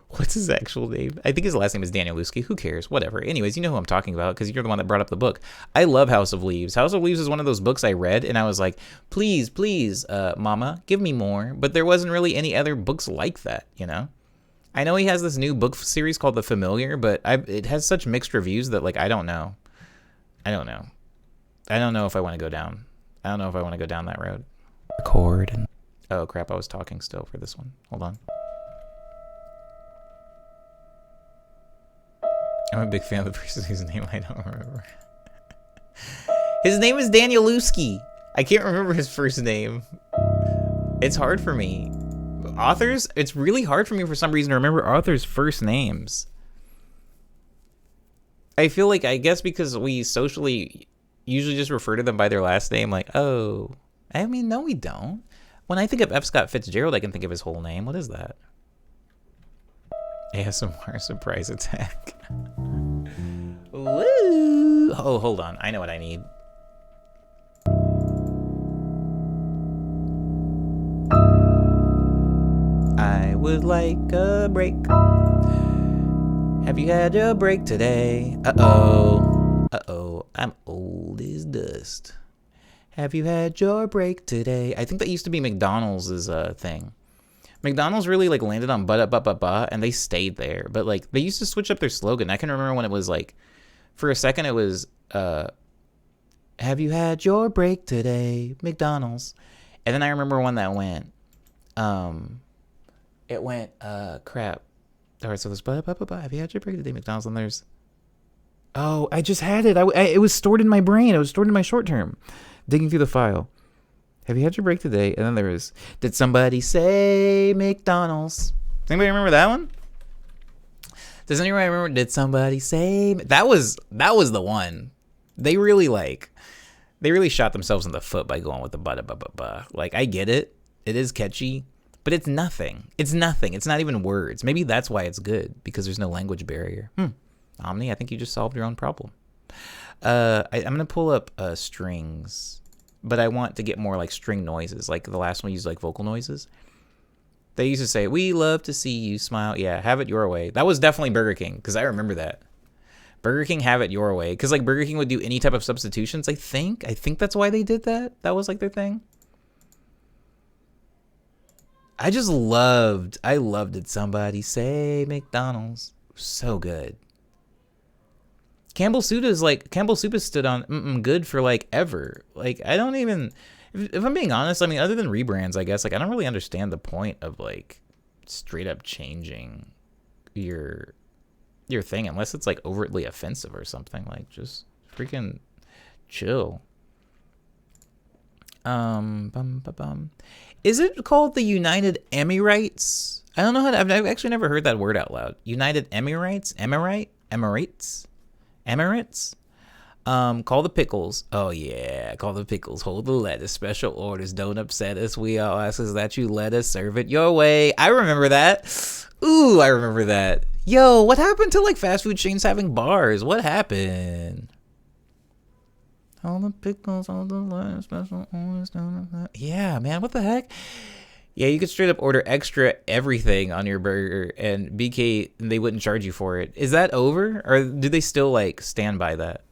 What's his actual name? I think his last name is Danielewski. Who cares? Whatever. Anyways, you know who I'm talking about because you're the one that brought up the book. I love House of Leaves. House of Leaves is one of those books I read, and I was like, please, Mama, give me more. But there wasn't really any other books like that, you know? I know he has this new book series called The Familiar, but it has such mixed reviews that, like, I don't know. I don't know if I want to go down. I don't know if I want to go down that road. Record and... Oh, crap. I was talking still for this one. Hold on. I'm a big fan of the person whose name I don't remember. His name is Danielewski. I can't remember his first name. It's hard for me. Authors, it's really hard for me for some reason to remember authors' first names. I feel like, I guess because we socially usually just refer to them by their last name, like, oh. I mean, no, we don't. When I think of F. Scott Fitzgerald, I can think of his whole name. What is that? ASMR surprise attack. Woo! Oh, hold on. I know what I need. I would like a break. Have you had your break today? Uh-oh. Uh-oh. I'm old as dust. Have you had your break today? I think that used to be McDonald's thing. McDonald's really like landed on ba-da-ba-ba-ba, and they stayed there. But like they used to switch up their slogan. I can remember when it was like, for a second it was, have you had your break today, McDonald's? And then I remember one that went, crap. All right, so there's ba-da-ba-ba-ba. Have you had your break today, McDonald's? And there's, oh, I just had it. It was stored in my brain. It was stored in my short term. Digging through the file. Have you had your break today? And then there was, did somebody say McDonald's? Does anybody remember that one? Does anybody remember, did somebody say? That was the one. They really shot themselves in the foot by going with the ba-da-ba-ba-ba. Like, I get it. It is catchy. But it's nothing. It's nothing. It's not even words. Maybe that's why it's good, because there's no language barrier. Omni, I think you just solved your own problem. I'm going to pull up strings, but I want to get more like string noises. Like the last one used like vocal noises. They used to say, we love to see you smile. Yeah, have it your way. That was definitely Burger King, because I remember that. Burger King, have it your way. Because like Burger King would do any type of substitutions, I think. I think that's why they did that. That was like their thing. I loved it. Somebody say McDonald's. So good. Campbell Soup has stood on good for like ever. Like I don't even, if I'm being honest, I mean, other than rebrands, I guess, like I don't really understand the point of like straight up changing your thing unless it's like overtly offensive or something. Like just freaking chill. Is it called the United Emirates? I don't know how to, I've actually never heard that word out loud. United Emirates? Emirates? Call the pickles. Oh yeah, call the pickles. Hold the lettuce. Special orders. Don't upset us. We all ask us that you let us serve it your way. I remember that. Ooh, I remember that. Yo, what happened to like fast food chains having bars? What happened? All the pickles, all the lettuce, special orders. Yeah, man, what the heck? Yeah, you could straight up order extra everything on your burger, and BK, they wouldn't charge you for it. Is that over, or do they still like stand by that?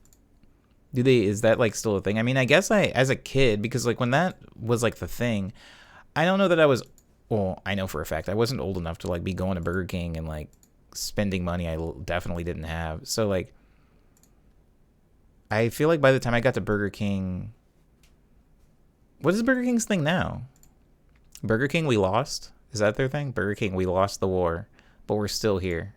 Is that like still a thing? I mean, I guess as a kid, because like when that was like the thing, I don't know that I was well, I know for a fact I wasn't old enough to like be going to Burger King and like spending money I definitely didn't have. So like, I feel like by the time I got to Burger King, what is Burger King's thing now? Burger King, we lost? Is that their thing? Burger King, we lost the war, but we're still here.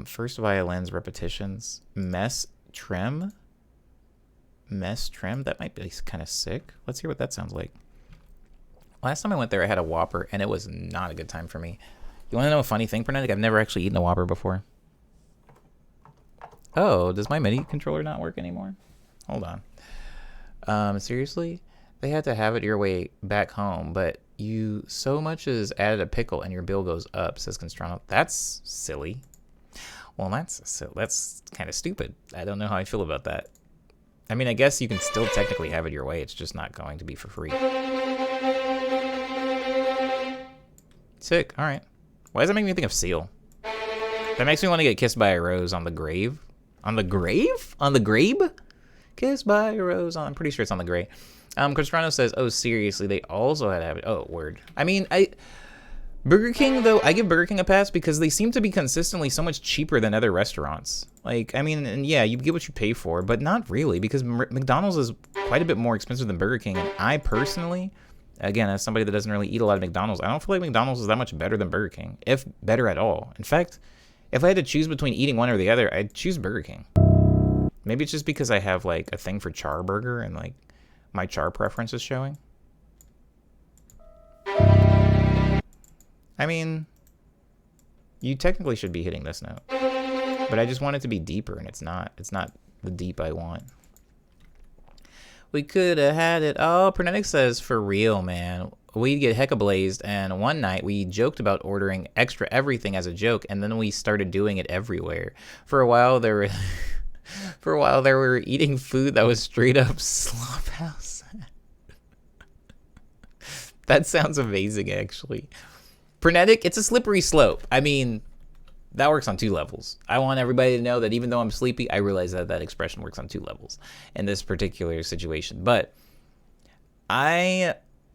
First violins, repetitions, mess trim. That might be kind of sick. Let's hear what that sounds like. Last time I went there, I had a Whopper, and it was not a good time for me. You want to know a funny thing, Pernetic? I've never actually eaten a Whopper before. Oh, does my MIDI controller not work anymore? Hold on. Seriously? They had to have it your way back home, but you so much as added a pickle and your bill goes up, says Constrano. That's silly. Well, that's kind of stupid. I don't know how I feel about that. I mean, I guess you can still technically have it your way. It's just not going to be for free. Sick. All right. Why does that make me think of Seal? That makes me want to get kissed by a rose on the grave. On the grave? On the grave? Kissed by a rose on... I'm pretty sure it's on the grave. Constrano says, oh, seriously, they also had to have it. Oh, word. I mean, Burger King, though, I give Burger King a pass because they seem to be consistently so much cheaper than other restaurants. Like, I mean, and yeah, you get what you pay for, but not really, because McDonald's is quite a bit more expensive than Burger King. And I personally, again, as somebody that doesn't really eat a lot of McDonald's, I don't feel like McDonald's is that much better than Burger King, if better at all. In fact, if I had to choose between eating one or the other, I'd choose Burger King. Maybe it's just because I have, like, a thing for char burger and, like, my char preference is showing. I mean, you technically should be hitting this note, but I just want it to be deeper, and it's not. It's not the deep I want. We could have had it. Oh, Pernetic says, for real, man. We'd get hecka blazed, and one night we joked about ordering extra everything as a joke, and then we started doing it everywhere. For a while, there were eating food that was straight up slop house. That sounds amazing, actually. Pernetic, it's a slippery slope. I mean, that works on 2 levels. I want everybody to know that even though I'm sleepy, I realize that that expression works on 2 levels in this particular situation. But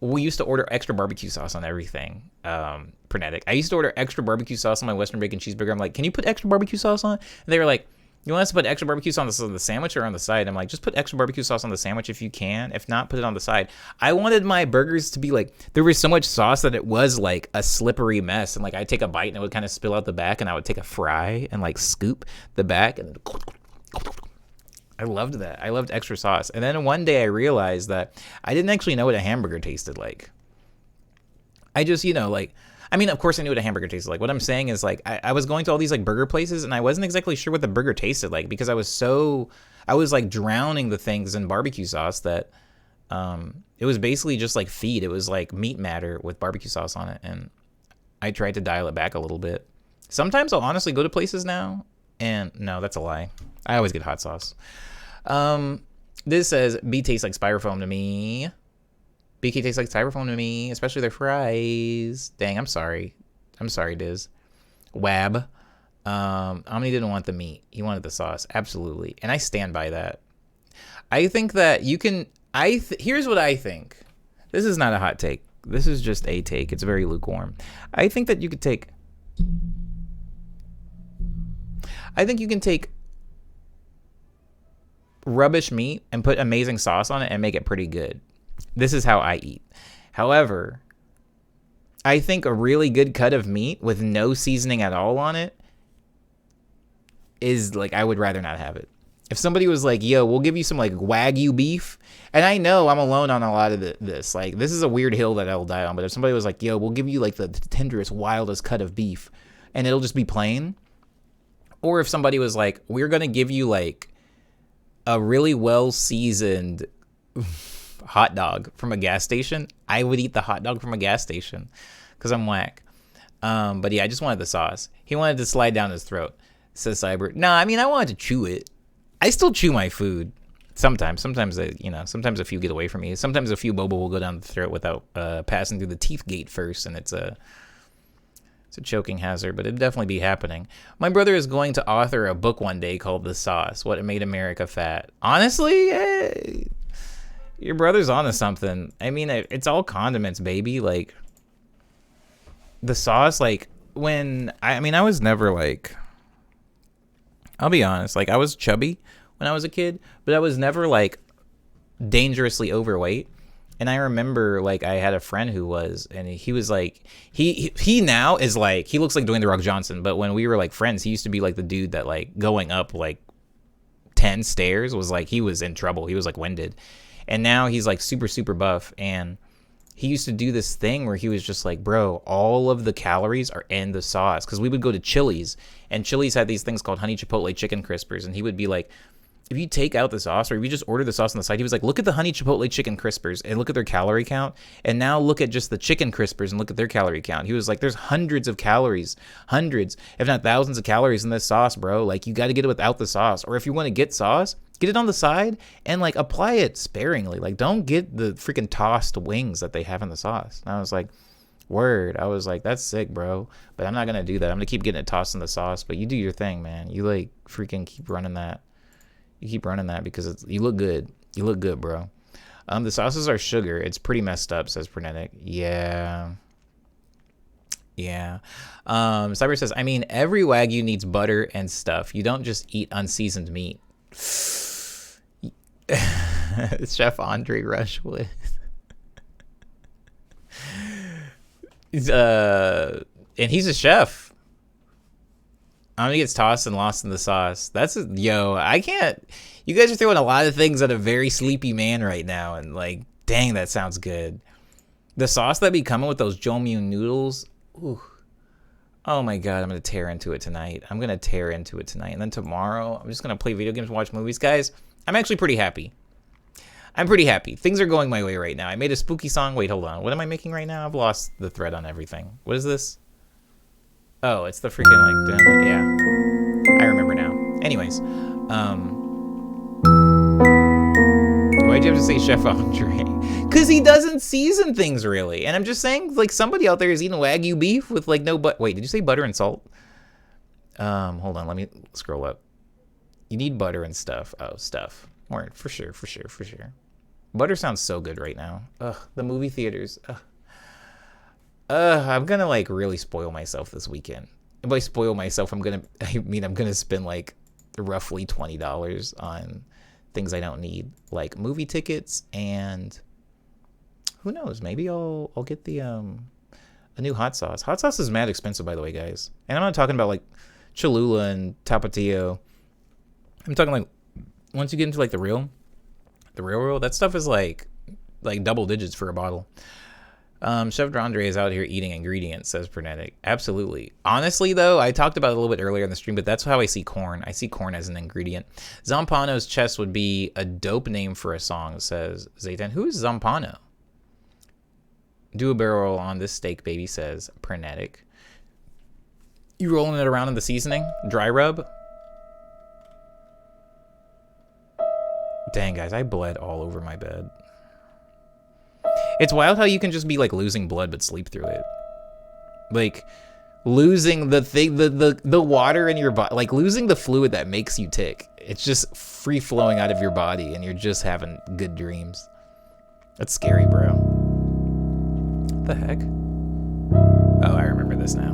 we used to order extra barbecue sauce on everything. Pernetic. I used to order extra barbecue sauce on my Western bacon cheeseburger. I'm like, can you put extra barbecue sauce on? And they were like, you want us to put extra barbecue sauce on the sandwich or on the side? I'm like, just put extra barbecue sauce on the sandwich if you can. If not, put it on the side. I wanted my burgers to be like, there was so much sauce that it was like a slippery mess. And like, I'd take a bite and it would kind of spill out the back, and I would take a fry and like scoop the back. And I loved that. I loved extra sauce. And then one day I realized that I didn't actually know what a hamburger tasted like. I just, I mean, of course I knew what a hamburger tasted like. What I'm saying is, like, I was going to all these, like, burger places, and I wasn't exactly sure what the burger tasted like because I was, like, drowning the things in barbecue sauce that it was basically just, like, feed. It was, like, meat matter with barbecue sauce on it, and I tried to dial it back a little bit. Sometimes I'll honestly go to places now, and no, that's a lie. I always get hot sauce. This says, B tastes like styrofoam to me. BK tastes like styrofoam to me, especially their fries. Dang, I'm sorry. Diz. Wab. Omni didn't want the meat. He wanted the sauce. Absolutely. And I stand by that. I think that you can... Here's what I think. This is not a hot take. This is just a take. It's very lukewarm. I think that you could take... rubbish meat and put amazing sauce on it and make it pretty good. This is how I eat. However, I think a really good cut of meat with no seasoning at all on it is like, I would rather not have it. If somebody was like, yo, we'll give you some like Wagyu beef, and I know I'm alone on a lot of this. Like, this is a weird hill that I'll die on, but if somebody was like, yo, we'll give you like the tenderest, wildest cut of beef, and it'll just be plain. Or if somebody was like, we're going to give you like a really well-seasoned hot dog from a gas station, I would eat the hot dog from a gas station because I'm whack. But yeah, I just wanted the sauce. He wanted to slide down his throat, says Cyber. No, I mean, I wanted to chew it. I still chew my food sometimes. Sometimes a few get away from me. Sometimes a few boba will go down the throat without passing through the teeth gate first, and it's a choking hazard, but it'd definitely be happening. My brother is going to author a book one day called The Sauce, What Made America Fat. Honestly, your brother's onto something. I mean, it's all condiments, baby. Like, the sauce, like when I mean, I was never like, I'll be honest, like I was chubby when I was a kid, but I was never like dangerously overweight. And I remember like I had a friend who was, and he was like, he now is like, he looks like Dwayne The Rock Johnson, but when we were like friends, he used to be like the dude that like going up like 10 stairs was like, he was in trouble. He was like winded. And now he's like super, super buff. And he used to do this thing where he was just like, bro, all of the calories are in the sauce. Because we would go to Chili's, and Chili's had these things called honey chipotle chicken crispers. And he would be like, if you take out the sauce, or if you just order the sauce on the side, he was like, look at the honey chipotle chicken crispers and look at their calorie count. And now look at just the chicken crispers and look at their calorie count. He was like, there's hundreds of calories, hundreds, if not thousands of calories in this sauce, bro. Like, you got to get it without the sauce. Or if you want to get sauce, get it on the side and like apply it sparingly. Like, don't get the freaking tossed wings that they have in the sauce. And I was like, word. I was like, that's sick, bro. But I'm not going to do that. I'm going to keep getting it tossed in the sauce. But you do your thing, man. You like freaking keep running that. You keep running that because you look good. You look good, bro. The sauces are sugar. It's pretty messed up, says Pernetic. Yeah. Yeah. Cyber says, I mean, every Wagyu needs butter and stuff. You don't just eat unseasoned meat. Chef Andre Rushwood. And he's a chef. He gets tossed and lost in the sauce. I can't. You guys are throwing a lot of things at a very sleepy man right now, and like, dang, that sounds good. The sauce that be coming with those Jomyu noodles. Ooh. Oh my god, I'm gonna tear into it tonight. And then tomorrow, I'm just gonna play video games and watch movies. Guys, I'm actually pretty happy. Things are going my way right now. I made a spooky song. Wait, hold on. What am I making right now? I've lost the thread on everything. What is this? Oh, it's the freaking like, yeah. I remember now. Anyways, why'd you have to say Chef Andre? Because he doesn't season things really. And I'm just saying, like, somebody out there is eating Wagyu beef with like no but. Wait, did you say butter and salt? Hold on, let me scroll up. You need butter and stuff. Oh, stuff. More for sure. Butter sounds so good right now. Ugh, the movie theaters. Ugh. I'm gonna like really spoil myself this weekend. And by spoil myself, I'm gonna spend like roughly $20 on things I don't need, like movie tickets, and who knows, maybe I'll get the a new hot sauce. Hot sauce is mad expensive, by the way, guys. And I'm not talking about like Cholula and Tapatio. I'm talking like once you get into like the real, that stuff is like double digits for a bottle. Chef Andre is out here eating ingredients, says Pernetic. Absolutely. Honestly, though, I talked about it a little bit earlier in the stream, but that's how I see corn. I see corn as an ingredient. Zampano's chest would be a dope name for a song, says Zaytan. Who is Zampano? Do a barrel roll on this steak, baby, says Pernetic. You rolling it around in the seasoning? Dry rub? Dang, guys, I bled all over my bed. It's wild how you can just be like losing blood but sleep through it. Like losing the thing, the water in your body, like losing the fluid that makes you tick. It's just free flowing out of your body and you're just having good dreams. That's scary, bro. What the heck? Oh, I remember this now.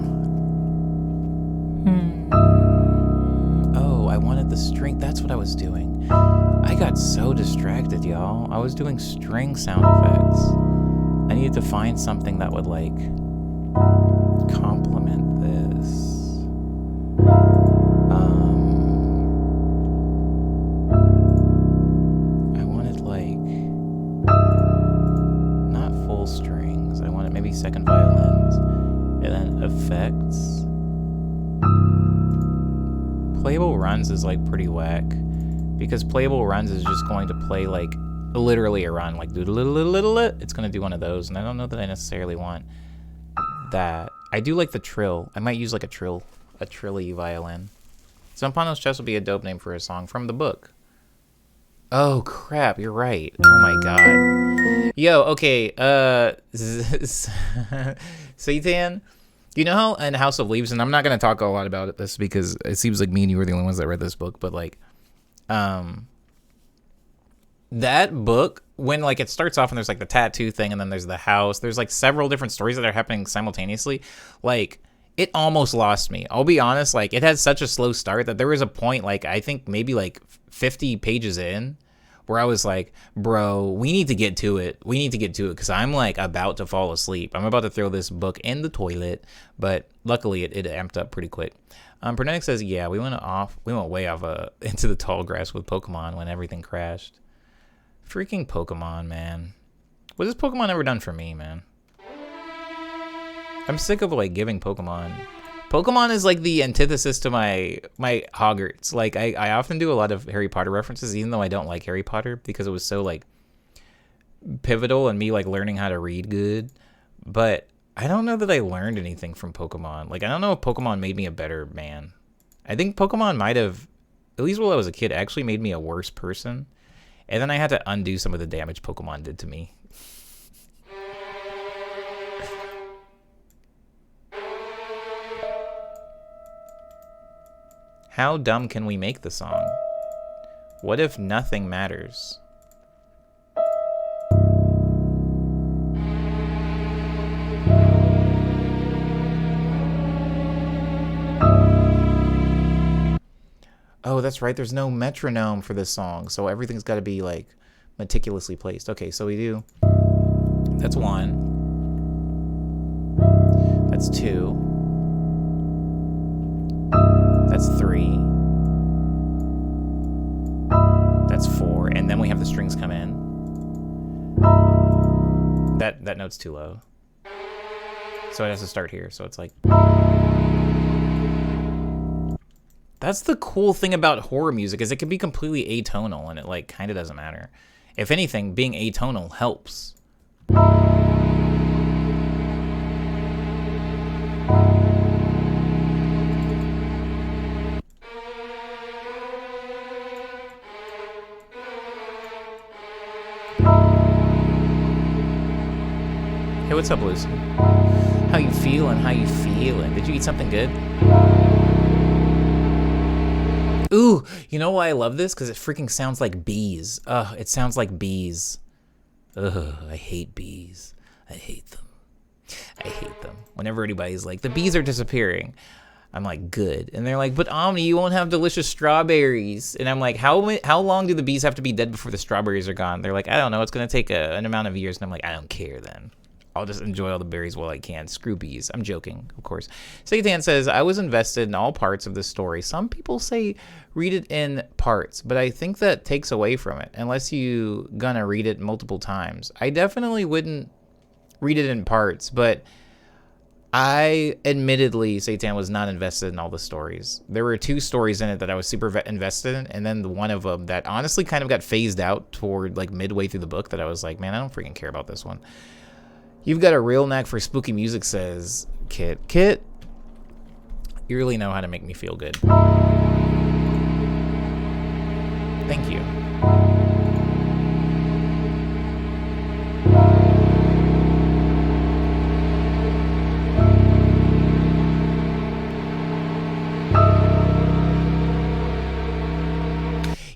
Oh, I wanted the string. That's what I was doing. I got so distracted, y'all. I was doing string sound effects. I needed to find something that would like complement this. I wanted like not full strings. I wanted maybe second violins and then effects. Playable runs is like pretty whack because playable runs is just going to play like literally a run, like it's gonna do one of those, and I don't know that I necessarily want that. I do like the trill. I might use like a trilly violin. Zampano's Chest would be a dope name for a song from the book. Oh crap, you're right. Oh my god. Yo, okay, Satan, you know how in House of Leaves, and I'm not gonna talk a lot about this because it seems like me and you were the only ones that read this book, but like that book, when like it starts off and there's like the tattoo thing and then there's the house, there's like several different stories that are happening simultaneously. Like it almost lost me. I'll be honest, like it had such a slow start that there was a point, like I think maybe like 50 pages in, where I was like, bro, we need to get to it. We need to get to it because I'm like about to fall asleep. I'm about to throw this book in the toilet, but luckily it amped up pretty quick. Pernetic says, yeah, we went way off into the tall grass with Pokemon when everything crashed. Freaking Pokemon, man. What has Pokemon ever done for me, man? I'm sick of like giving Pokemon. Pokemon is like the antithesis to my Hogwarts. Like I often do a lot of Harry Potter references, even though I don't like Harry Potter because it was so like pivotal in me like learning how to read good. But I don't know that I learned anything from Pokemon. Like I don't know if Pokemon made me a better man. I think Pokemon might have, at least while I was a kid, actually made me a worse person. And then I had to undo some of the damage Pokemon did to me. How dumb can we make the song? What if nothing matters? Oh, that's right. There's no metronome for this song, so everything's got to be like meticulously placed. Okay, so we do. That's 1. That's 2. That's 3. That's 4, and then we have the strings come in. That note's too low, so it has to start here. So it's like. That's the cool thing about horror music is it can be completely atonal and it like kind of doesn't matter. If anything, being atonal helps. Hey, what's up, Lucy? How you feeling? How you feeling? Did you eat something good? Ooh, you know why I love this? Because it freaking sounds like bees. Ugh, it sounds like bees. Ugh, I hate bees. I hate them. I hate them. Whenever anybody's like, the bees are disappearing, I'm like, good. And they're like, but Omni, you won't have delicious strawberries. And I'm like, how long do the bees have to be dead before the strawberries are gone? They're like, I don't know. It's going to take an amount of years. And I'm like, I don't care then. I'll just enjoy all the berries while I can. Screw bees. I'm joking, of course. Sagatan says, I was invested in all parts of the story. Some people say read it in parts, but I think that takes away from it, unless you gonna read it multiple times. I definitely wouldn't read it in parts, but I admittedly, Satan, was not invested in all the stories. There were 2 stories in it that I was super invested in, and then one of them that honestly kind of got phased out toward like midway through the book that I was like, man, I don't freaking care about this one. You've got a real knack for spooky music, says Kit. Kit, you really know how to make me feel good. Thank you.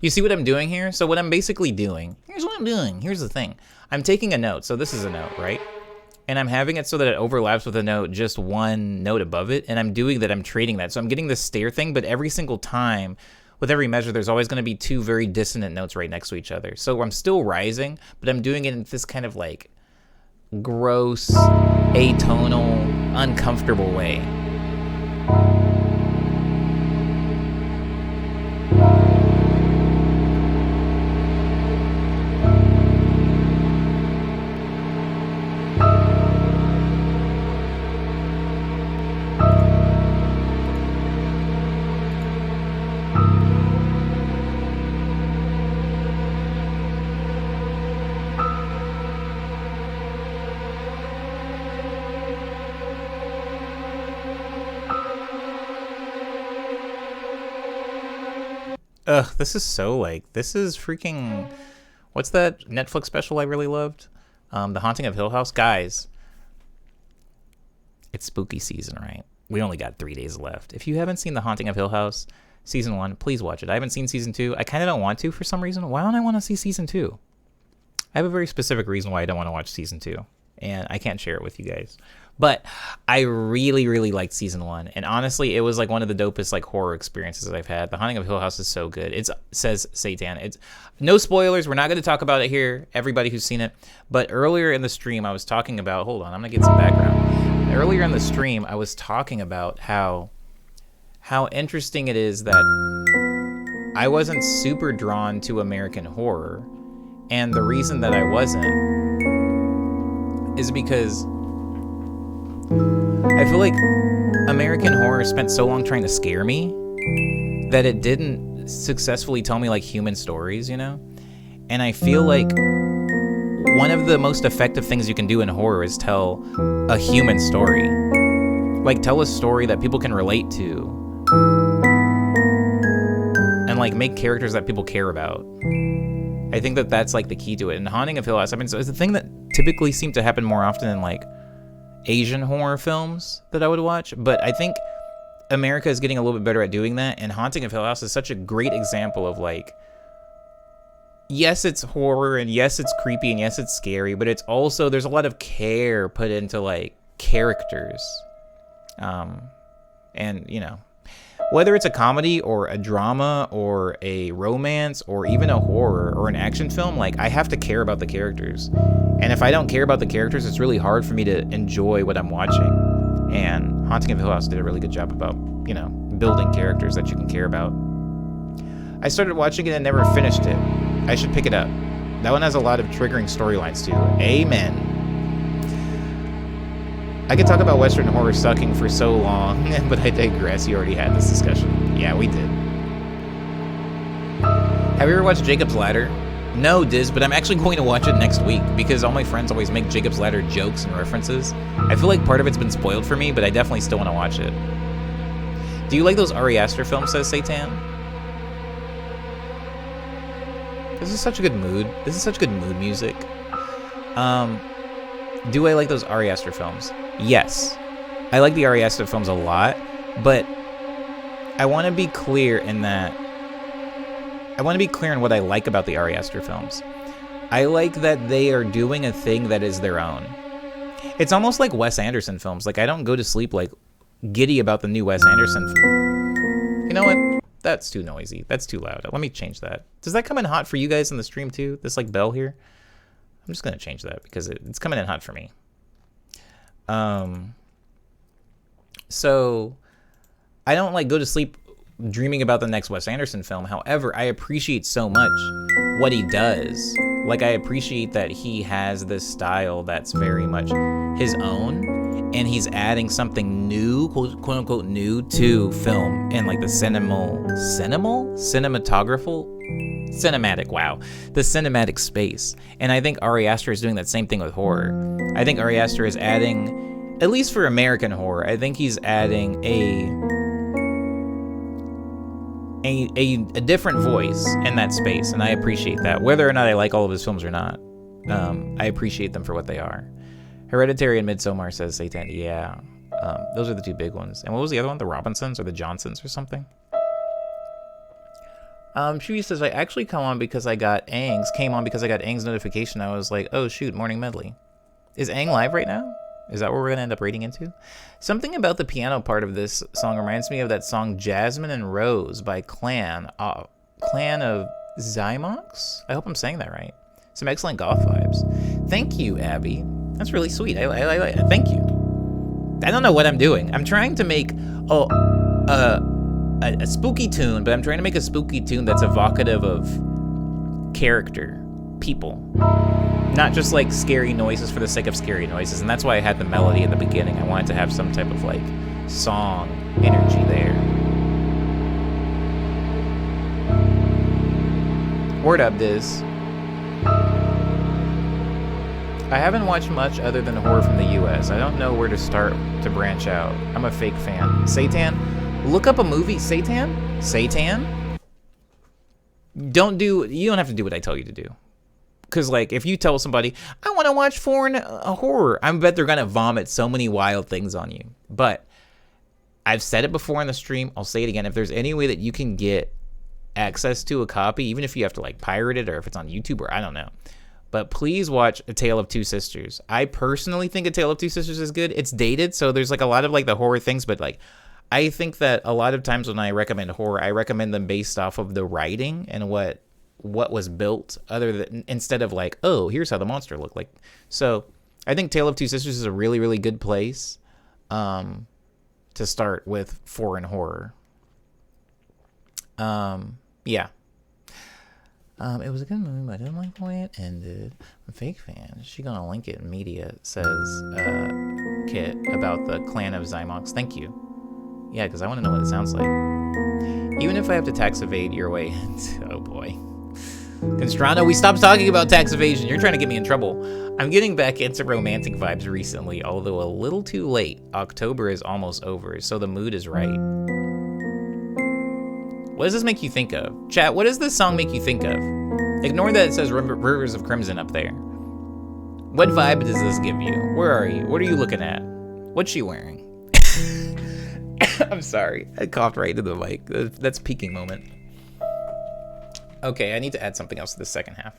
You see what I'm doing here? So what I'm basically doing, here's what I'm doing. Here's the thing. I'm taking a note. So this is a note, right? And I'm having it so that it overlaps with a note, just one note above it. And I'm doing that, I'm trading that. So I'm getting this stair thing, but every single time, with every measure, there's always going to be 2 very dissonant notes right next to each other. So I'm still rising, but I'm doing it in this kind of like gross, atonal, uncomfortable way. Ugh, this is so like, this is freaking, what's that Netflix special I really loved? The Haunting of Hill House. Guys, it's spooky season, right? We only got 3 days left. If you haven't seen The Haunting of Hill House, season 1, please watch it. I haven't seen season 2. I kind of don't want to for some reason. Why don't I want to see season 2? I have a very specific reason why I don't want to watch season 2, and I can't share it with you guys. But I really, really liked season 1, and honestly, it was like one of the dopest like horror experiences that I've had. The Haunting of Hill House is so good. It says Satan. It's no spoilers. We're not going to talk about it here. Everybody who's seen it. But earlier in the stream, I was talking about. Hold on, I'm gonna get some background. Earlier in the stream, I was talking about how interesting it is that I wasn't super drawn to American horror, and the reason that I wasn't is because I feel like American horror spent so long trying to scare me that it didn't successfully tell me like human stories, you know? And I feel like one of the most effective things you can do in horror is tell a human story. Like tell a story that people can relate to. And like make characters that people care about. I think that that's like the key to it. And Haunting of Hill House, I mean, so it's the thing that typically seemed to happen more often in like Asian horror films that I would watch, but I think America is getting a little bit better at doing that, and Haunting of Hill House is such a great example of like, yes, it's horror, and yes, it's creepy, and yes, it's scary, but it's also, there's a lot of care put into like characters, and you know, whether it's a comedy or a drama or a romance or even a horror or an action film, like I have to care about the characters. And if I don't care about the characters, it's really hard for me to enjoy what I'm watching. And Haunting of Hill House did a really good job about, you know, building characters that you can care about. I started watching it and never finished it. I should pick it up. That one has a lot of triggering storylines too. Amen. I could talk about Western horror sucking for so long, but I digress. You already had this discussion. Yeah, we did. Have you ever watched Jacob's Ladder? No, Diz, but I'm actually going to watch it next week because all my friends always make Jacob's Ladder jokes and references. I feel like part of it's been spoiled for me, but I definitely still want to watch it. Do you like those Ari Aster films, says Satan? This is such a good mood. This is such good mood music. Do I like those Ari Aster films? Yes. I like the Ari Aster films a lot, but I want to be clear in that I want to be clear in what I like about the Ari Aster films. I like that they are doing a thing that is their own. It's almost like Wes Anderson films. Like, I don't go to sleep, like, giddy about the new Wes Anderson. You know what? That's too noisy. That's too loud. Let me change that. Does that come in hot for you guys in the stream, too? This, like, bell here? I'm just going to change that because it's coming in hot for me. So, I don't, like, go to sleep dreaming about the next Wes Anderson film. However, I appreciate so much what he does. Like, I appreciate that he has this style that's very much his own, and he's adding something new, quote unquote new, to film and like the the cinematic space. And I think Ari Aster is doing that same thing with horror. I think Ari Aster is adding, at least for American horror, I think he's adding a different voice in that space, and I appreciate that. Whether or not I like all of his films or not, I appreciate them for what they are. Hereditary and Midsommar, says Satan. Yeah, those are the two big ones. And what was the other one? The Robinsons or the Johnsons or something? Shuyi says, I actually came on because I got Aang's notification. I was like, oh shoot, Morning Medley. Is Aang live right now? Is that what we're going to end up rating into? Something about the piano part of this song reminds me of that song Jasmine and Rose by Clan of Zymox? I hope I'm saying that right. Some excellent goth vibes. Thank you, Abby. That's really sweet. I like it. Thank you. I don't know what I'm doing. I'm trying to make a spooky tune, but I'm trying to make a spooky tune that's evocative of character, people. Not just like scary noises for the sake of scary noises, and that's why I had the melody at the beginning. I wanted to have some type of like song energy there. Word up, Diz. I haven't watched much other than horror from the US. I don't know where to start to branch out. I'm a fake fan. Satan, look up a movie. Satan? You don't have to do what I tell you to do. Because, like, if you tell somebody, I want to watch foreign horror, I bet they're going to vomit so many wild things on you. But I've said it before on the stream. I'll say it again. If there's any way that you can get access to a copy, even if you have to, like, pirate it or if it's on YouTube or I don't know. but please watch A Tale of Two Sisters. I personally think A Tale of Two Sisters is good. It's dated, so there's like a lot of like the horror things, but like I think that a lot of times when I recommend horror, I recommend them based off of the writing and what was built, other than instead of like, oh, here's how the monster looked like. So I think Tale of Two Sisters is a really, really good place to start with foreign horror. Yeah. It was a good movie, but I didn't like the way it ended. I'm a fake fan. She gonna link it in media, says Kit about the Clan of Zymox. Thank you. Yeah, because I want to know what it sounds like. Even if I have to tax evade your way into... Oh, boy. Constrano, we stopped talking about tax evasion. You're trying to get me in trouble. I'm getting back into romantic vibes recently, although a little too late. October is almost over, so the mood is right. What does this make you think of? Chat, what does this song make you think of? Ignore that it says Rivers of Crimson up there. What vibe does this give you? Where are you? What are you looking at? What's she wearing? I'm sorry. I coughed right into the mic. That's peaking moment. Okay, I need to add something else to the second half.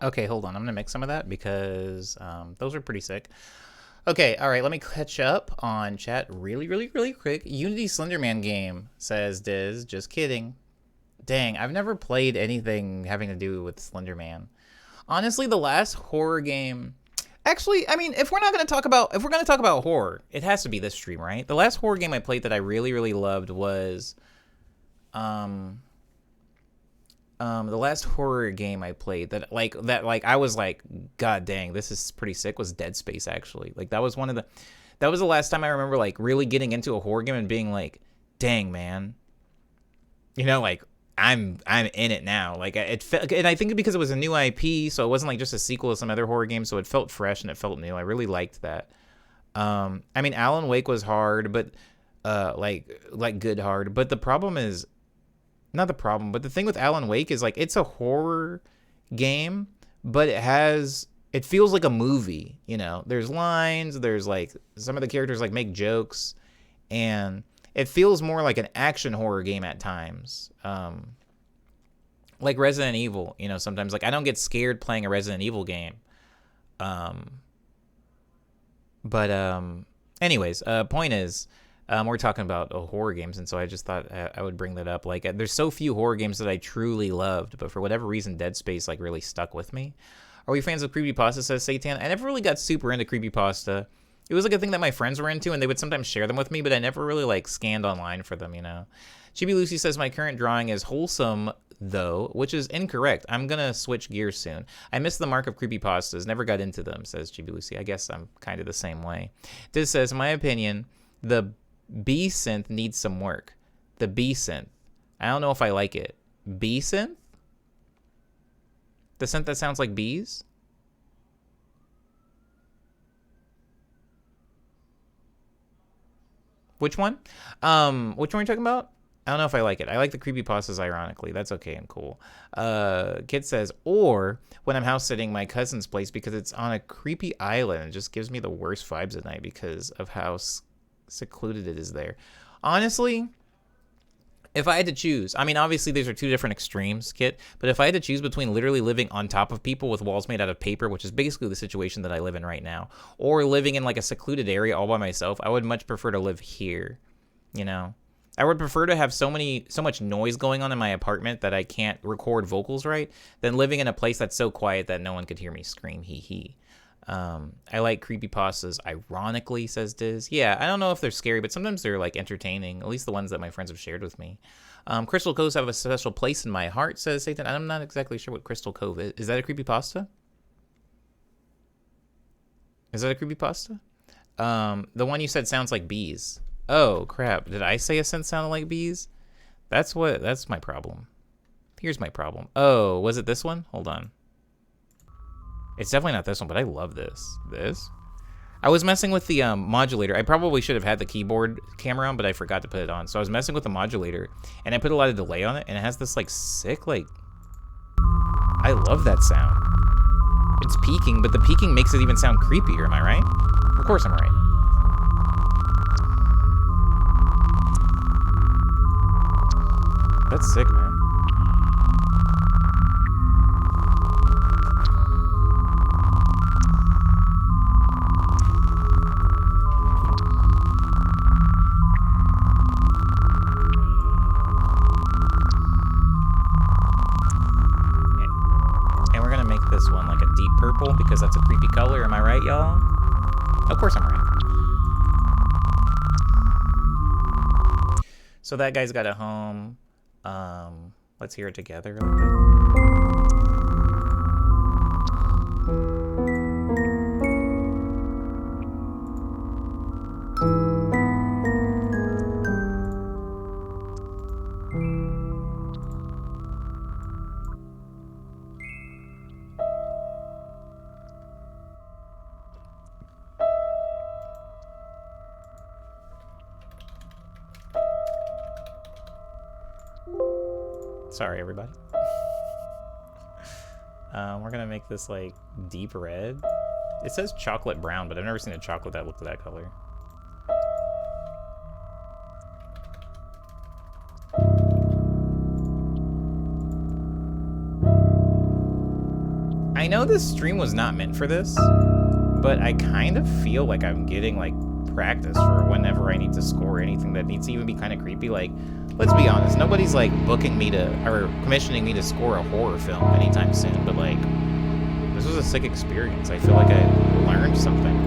Okay, hold on. I'm going to mix some of that because those are pretty sick. Okay, all right. Let me catch up on chat really, really, really quick. Unity Slenderman game, says Diz. Just kidding. Dang, I've never played anything having to do with Slenderman. Honestly, the last horror game. Actually, I mean, if we're gonna talk about horror, it has to be this stream, right? The last horror game I played that I really, really loved was, the last horror game I played that I was like, God dang, this is pretty sick, was Dead Space. Actually, like that was the last time I remember like really getting into a horror game and being like, dang man, you know, like I'm in it now. Like it felt, and I think because it was a new IP, so it wasn't like just a sequel to some other horror game, so it felt fresh and it felt new. I really liked that. I mean, Alan Wake was hard, but like good hard. But the problem is, not the problem, but the thing with Alan Wake is like it's a horror game, but it feels like a movie. You know, there's lines, there's like some of the characters like make jokes, and it feels more like an action horror game at times. Like Resident Evil, you know, sometimes like I don't get scared playing a Resident Evil game. Anyways, point is, we're talking about horror games, and so I just thought I would bring that up. Like, there's so few horror games that I truly loved, but for whatever reason, Dead Space like really stuck with me. Are we fans of creepypasta, says Satan? I never really got super into creepypasta. It was like a thing that my friends were into, and they would sometimes share them with me, but I never really like scanned online for them, you know. Chibi Lucy says my current drawing is wholesome though, which is incorrect. I'm gonna switch gears soon. I miss the mark of creepypastas. Never got into them, says Chibi Lucy. I guess I'm kind of the same way. This says, in my opinion, the B synth needs some work. The B synth. I don't know if I like it. B synth? The synth that sounds like bees? Which one? Which one are you talking about? I don't know if I like it. I like the creepypastas, ironically. That's okay and cool. Kid says, or when I'm house sitting my cousin's place because it's on a creepy island. It just gives me the worst vibes at night because of how secluded it is there. Honestly, if I had to choose, I mean, obviously these are two different extremes, Kit, but if I had to choose between literally living on top of people with walls made out of paper, which is basically the situation that I live in right now, or living in like a secluded area all by myself, I would much prefer to live here, you know? I would prefer to have so much noise going on in my apartment that I can't record vocals right than living in a place that's so quiet that no one could hear me scream, hee hee. I like creepypastas, ironically, says Diz. Yeah, I don't know if they're scary, but sometimes they're like entertaining, at least the ones that my friends have shared with me. Crystal Coves have a special place in my heart, says Satan. I'm not exactly sure what Crystal Cove is. Is that a creepypasta? Is that a creepypasta? The one you said sounds like bees. Oh, crap. Did I say a scent sounded like bees? That's my problem. Here's my problem. Oh, was it this one? Hold on. It's definitely not this one, but I love this. This? I was messing with the modulator. I probably should have had the keyboard camera on, but I forgot to put it on. So I was messing with the modulator, and I put a lot of delay on it, and it has this, like, sick, like... I love that sound. It's peaking, but the peaking makes it even sound creepier, am I right? Of course I'm right. That's sick, man. And we're gonna make this one like a deep purple because that's a creepy color. Am I right, y'all? Of course I'm right. So that guy's got a home. Let's hear it together a little bit. Sorry, everybody. We're gonna make this like deep red. It says chocolate brown, but I've never seen a chocolate that looked that color. I know this stream was not meant for this, but I kind of feel like I'm getting like practice for whenever I need to score anything that needs to even be kind of creepy. Like, let's be honest, nobody's like booking me to or commissioning me to score a horror film anytime soon, but like This was a sick experience. I feel like I learned something.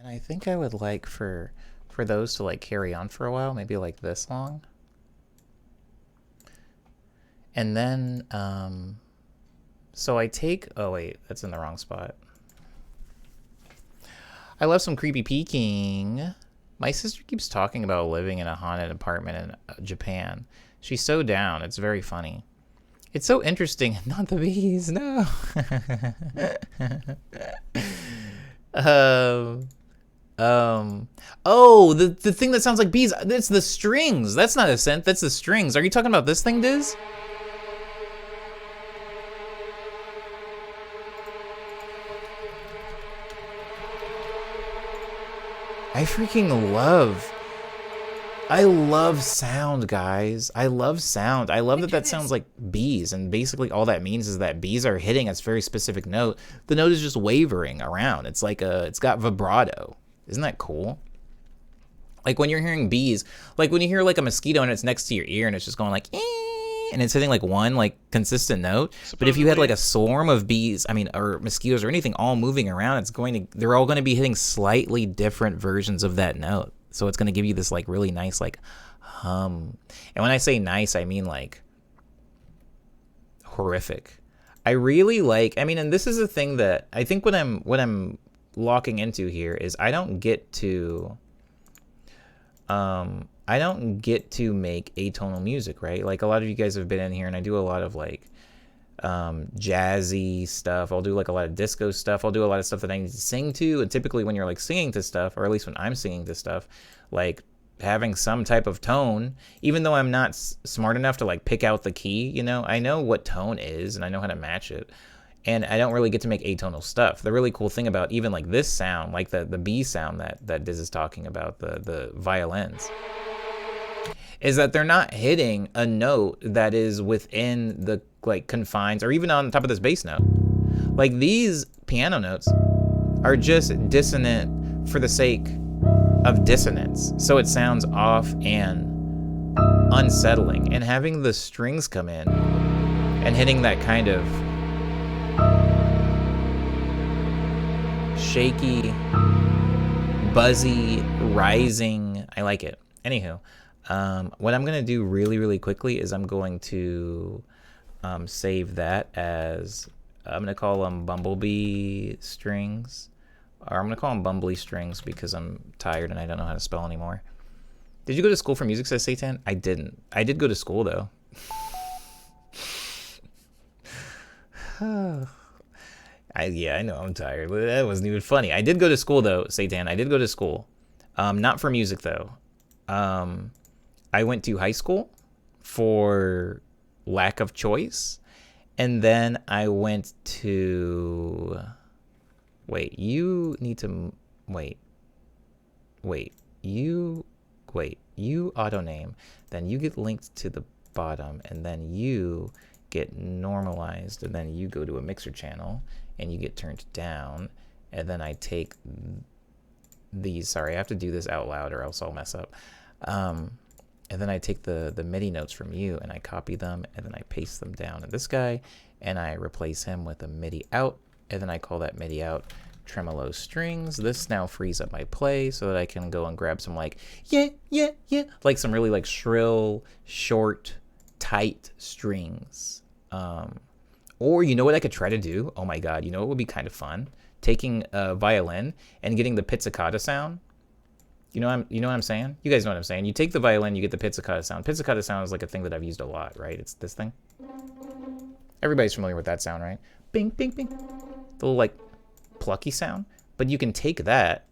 I think I would like for those to like carry on for a while, maybe like this long. And then so I take, oh wait, that's in the wrong spot. I love some creepy peeking. My sister keeps talking about living in a haunted apartment in Japan. She's so down. It's very funny. It's so interesting. Not the bees, no. Oh, the thing that sounds like bees, it's the strings. That's not a scent, that's the strings. Are you talking about this thing, Diz? I love sound, guys. I love sound. I love that sounds like bees, and basically all that means is that bees are hitting a very specific note. The note is just wavering around. It's like it's got vibrato. Isn't that cool? Like when you're hearing bees, like when you hear like a mosquito and it's next to your ear and it's just going like, and it's hitting like one like consistent note. But if you had like a swarm of bees, or mosquitoes or anything all moving around, they're all going to be hitting slightly different versions of that note. So it's going to give you this like really nice like hum. And when I say nice, I mean like horrific. I really like, and this is a thing that I think what I'm locking into here is I don't get to make atonal music, right? Like a lot of you guys have been in here and I do a lot of like jazzy stuff. I'll do like a lot of disco stuff. I'll do a lot of stuff that I need to sing to. And typically when you're like singing to stuff, or at least when I'm singing to stuff, like having some type of tone, even though I'm not smart enough to like pick out the key, I know what tone is and I know how to match it. And I don't really get to make atonal stuff. The really cool thing about even like this sound, like the B sound that Diz is talking about, the violins, is that they're not hitting a note that is within the like confines or even on top of this bass note. Like these piano notes are just dissonant for the sake of dissonance. So it sounds off and unsettling. And having the strings come in and hitting that kind of shaky, buzzy, rising, I like it. Anywho, what I'm going to do really, really quickly is I'm going to save that as, I'm going to call them bumblebee strings. Or I'm going to call them bumbly strings because I'm tired and I don't know how to spell anymore. Did you go to school for music, says Satan? I didn't. I did go to school, though. Yeah, I know I'm tired. That wasn't even funny. I did go to school, though, Satan. I did go to school. Not for music, though. I went to high school for lack of choice. And then I went to... Wait, you need to... Wait, you auto name. Then you get linked to the bottom. And then you get normalized. And then you go to a mixer channel. And you get turned down. And then I take these... Sorry, I have to do this out loud or else I'll mess up. And then I take the MIDI notes from you. And I copy them. And then I paste them down to this guy. And I replace him with a MIDI out. And then I call that MIDI out tremolo strings. This now frees up my play so that I can go and grab some like, yeah, like some really like shrill, short, tight strings. Or you know what I could try to do? Oh my god, you know what would be kind of fun? Taking a violin and getting the pizzicato sound. You know what I'm saying? You guys know what I'm saying. You take the violin, you get the pizzicato sound. Pizzicato sound is like a thing that I've used a lot, right? It's this thing. Everybody's familiar with that sound, right? Bing, bing, bing. The little like plucky sound. But you can take that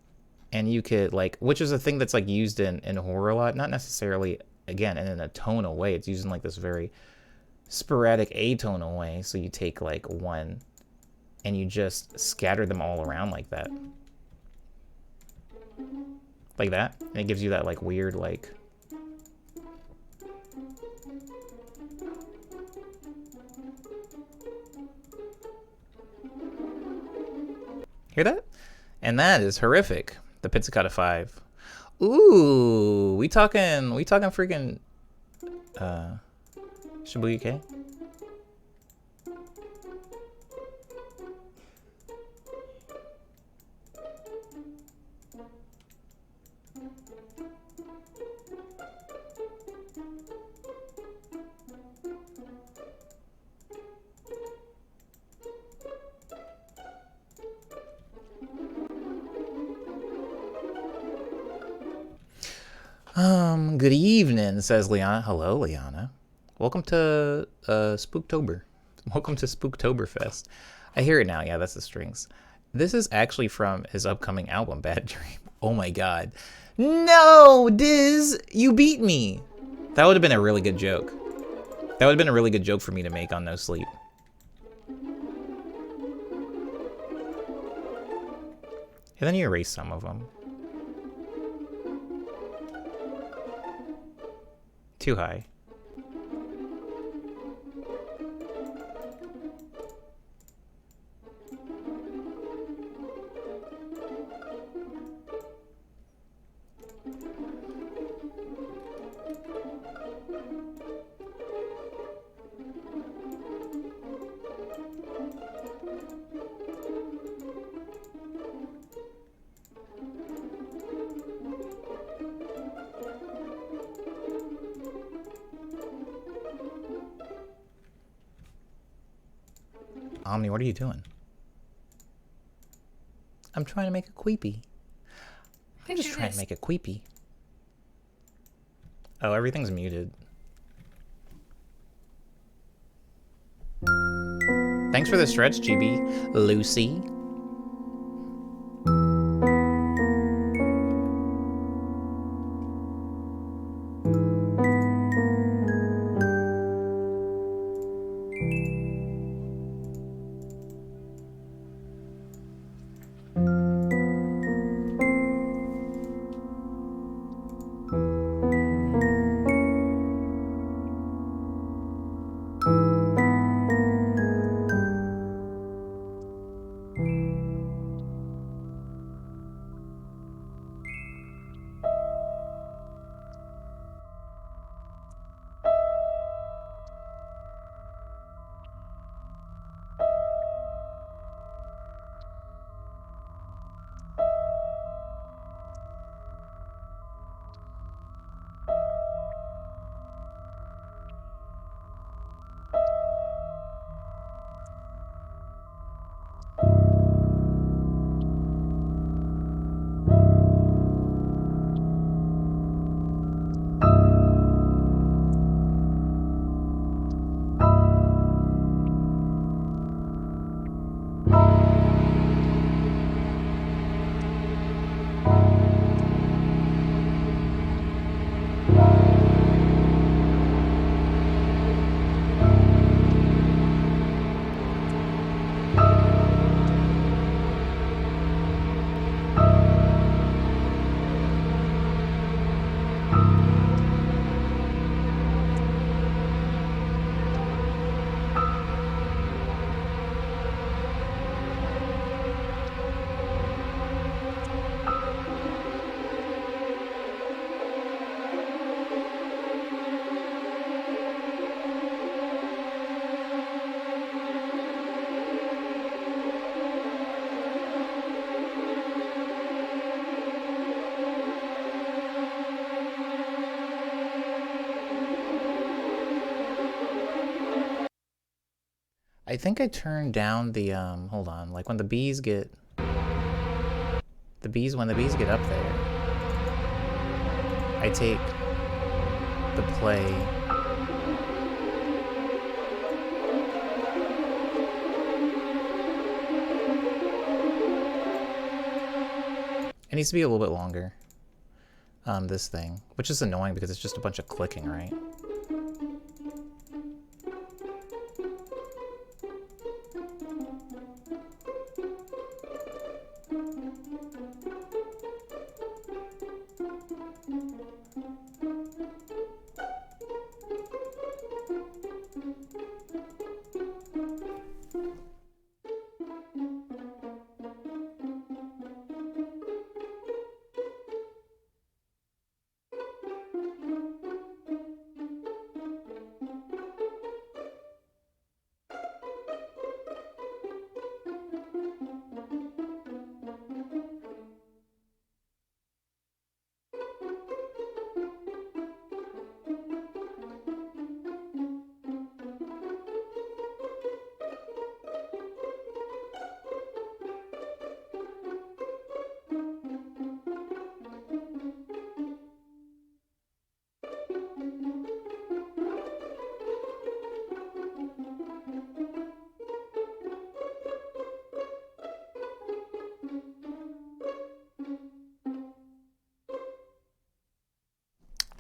and you could like, which is a thing that's like used in horror a lot. Not necessarily, again, in a tonal way. It's used in like this very sporadic atonal way. So you take like one and you just scatter them all around like that. Like that. And it gives you that like weird like... Hear that? And that is horrific. The Pizzicato 5. Ooh, we talking freaking Shibuya K? Good evening, says Liana. Hello, Liana. Welcome to Spooktober. Welcome to Spooktoberfest. I hear it now. Yeah, that's the strings. This is actually from his upcoming album, Bad Dream. Oh my god. No, Diz, you beat me. That would have been a really good joke. That would have been a really good joke for me to make on No Sleep. And then you erase some of them. Too high. Omni, what are you doing? I'm trying to make a queepy. I'm just trying to make a queepy. Oh, everything's muted. Thanks for the stretch, GB. Lucy. I think I turned down the hold on, like when the bees get when the bees get up there, I take the play. It needs to be a little bit longer. This thing, which is annoying because it's just a bunch of clicking, right?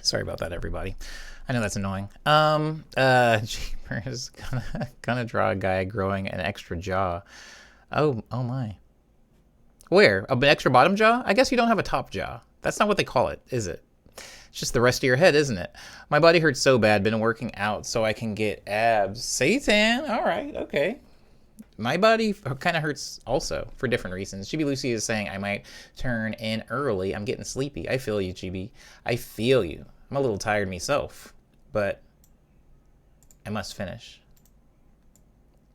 Sorry about that, everybody. I know that's annoying. Jeepers, gonna draw a guy growing an extra jaw. Oh my. Where? An extra bottom jaw? I guess you don't have a top jaw. That's not what they call it, is it? It's just the rest of your head, isn't it? My body hurts so bad, been working out so I can get abs. Satan, all right, okay. My body kind of hurts also for different reasons. Chibi Lucy is saying I might turn in early. I'm getting sleepy. I feel you, Chibi. I feel you. I'm a little tired myself, but I must finish.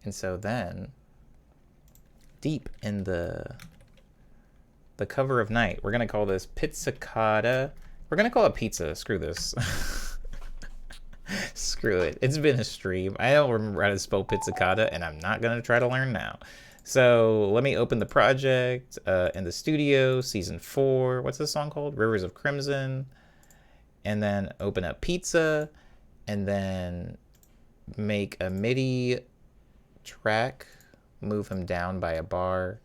And so then, deep in the cover of night, we're gonna call this Pizzicotta. We're gonna call it pizza. Screw this. Screw it. It's been a stream. I don't remember how to spell pizzicotta, and I'm not gonna try to learn now. So let me open the project in the studio, season 4. What's this song called? Rivers of Crimson. And then open up pizza, and then make a MIDI track, move him down by a bar,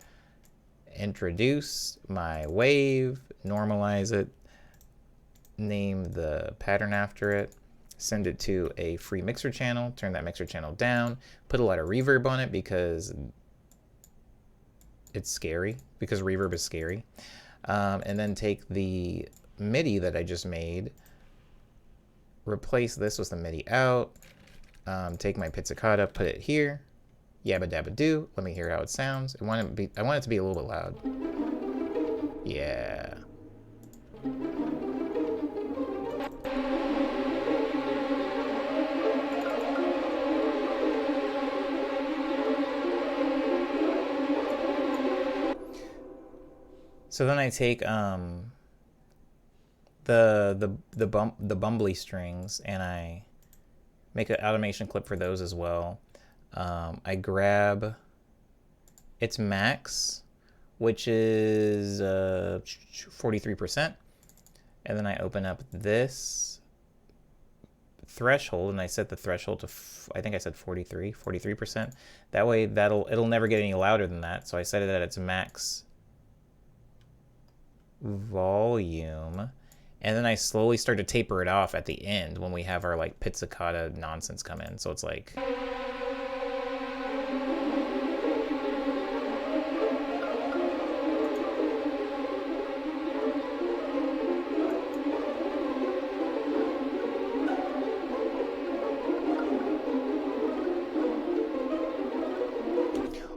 introduce my wave, normalize it, name the pattern after it, send it to a free mixer channel, turn that mixer channel down, put a lot of reverb on it because it's scary, because reverb is scary. And then take the MIDI that I just made, replace this with the MIDI out, take my pizzicotta, put it here, yabba dabba do. Let me hear how it sounds. I want it to be a little bit loud. Yeah. So then I take the bumbly strings and I make an automation clip for those as well. I grab its max, which is 43%, and then I open up this threshold and I set the threshold to I think I said 43%. That way it'll never get any louder than that. So I set it at its max volume, and then I slowly start to taper it off at the end when we have our like pizzicotta nonsense come in. So it's like,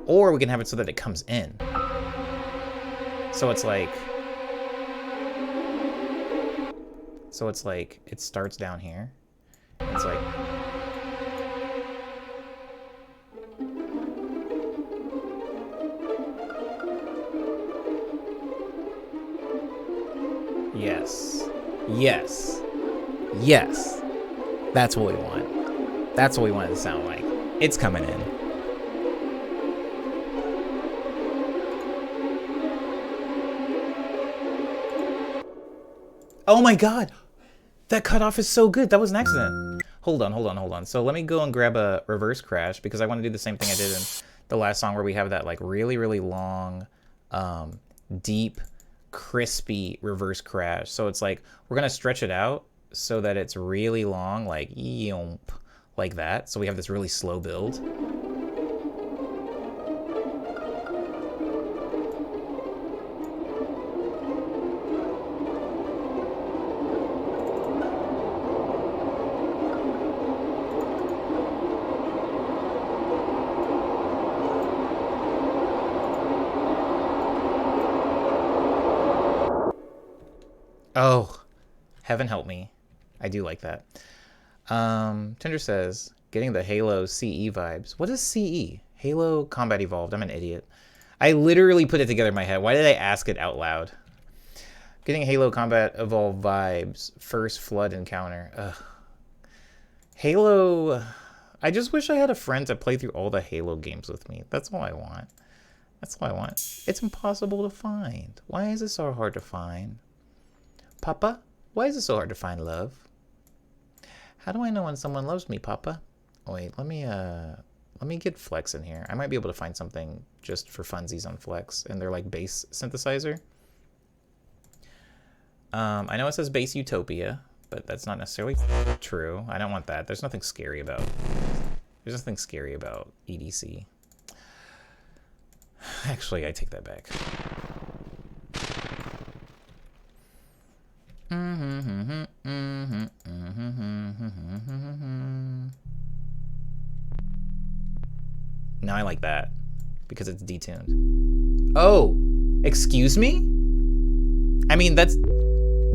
or we can have it so that it comes in. So it's like, it starts down here. It's like, yes, yes, yes. That's what we want. That's what we want it to sound like. It's coming in. Oh my god! That cutoff is so good. That was an accident. Hold on. So let me go and grab a reverse crash because I want to do the same thing I did in the last song where we have that like really, really long, deep, crispy reverse crash. So it's like we're going to stretch it out so that it's really long, like yomp, like that. So we have this really slow build. Oh, heaven help me. I do like that. Tinder says, getting the Halo CE vibes. What is CE? Halo Combat Evolved. I'm an idiot. I literally put it together in my head. Why did I ask it out loud? Getting Halo Combat Evolved vibes. First Flood encounter. Ugh. Halo... I just wish I had a friend to play through all the Halo games with me. That's all I want. That's all I want. It's impossible to find. Why is it so hard to find? Papa, why is it so hard to find love? How do I know when someone loves me, Papa? Oh, wait, let me get Flex in here. I might be able to find something just for funsies on Flex and their like bass synthesizer. I know it says Bass Utopia, but that's not necessarily true. I don't want that. There's nothing scary about EDC. Actually, I take that back. Now I like that because it's detuned. Oh, excuse me? I mean, that's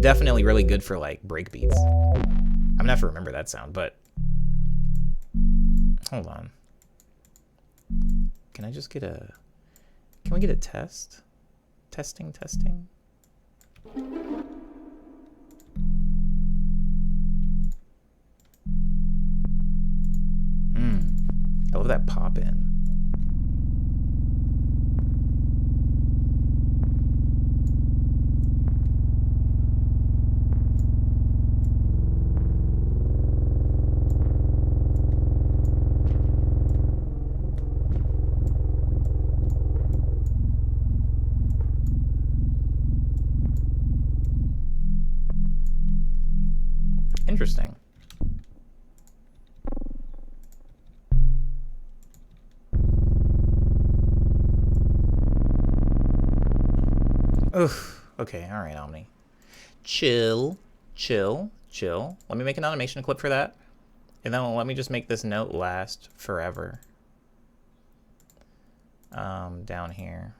definitely really good for like break beats. I'm gonna have to remember that sound, but hold on. Can we get a test? Testing. I love that pop in. Interesting. Oof. Okay, all right, Omni. Chill. Let me make an animation clip for that. And then let me just make this note last forever. Down here.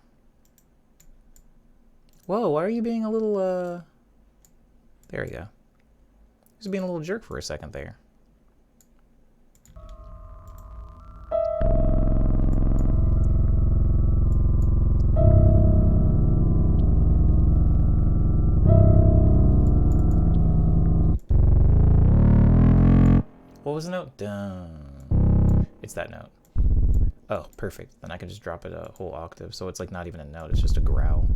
Whoa, why are you being a little, there you go. He was being a little jerk for a second there. What was the note? Dun. It's that note. Oh, perfect. Then I can just drop it a whole octave, so it's like not even a note, it's just a growl.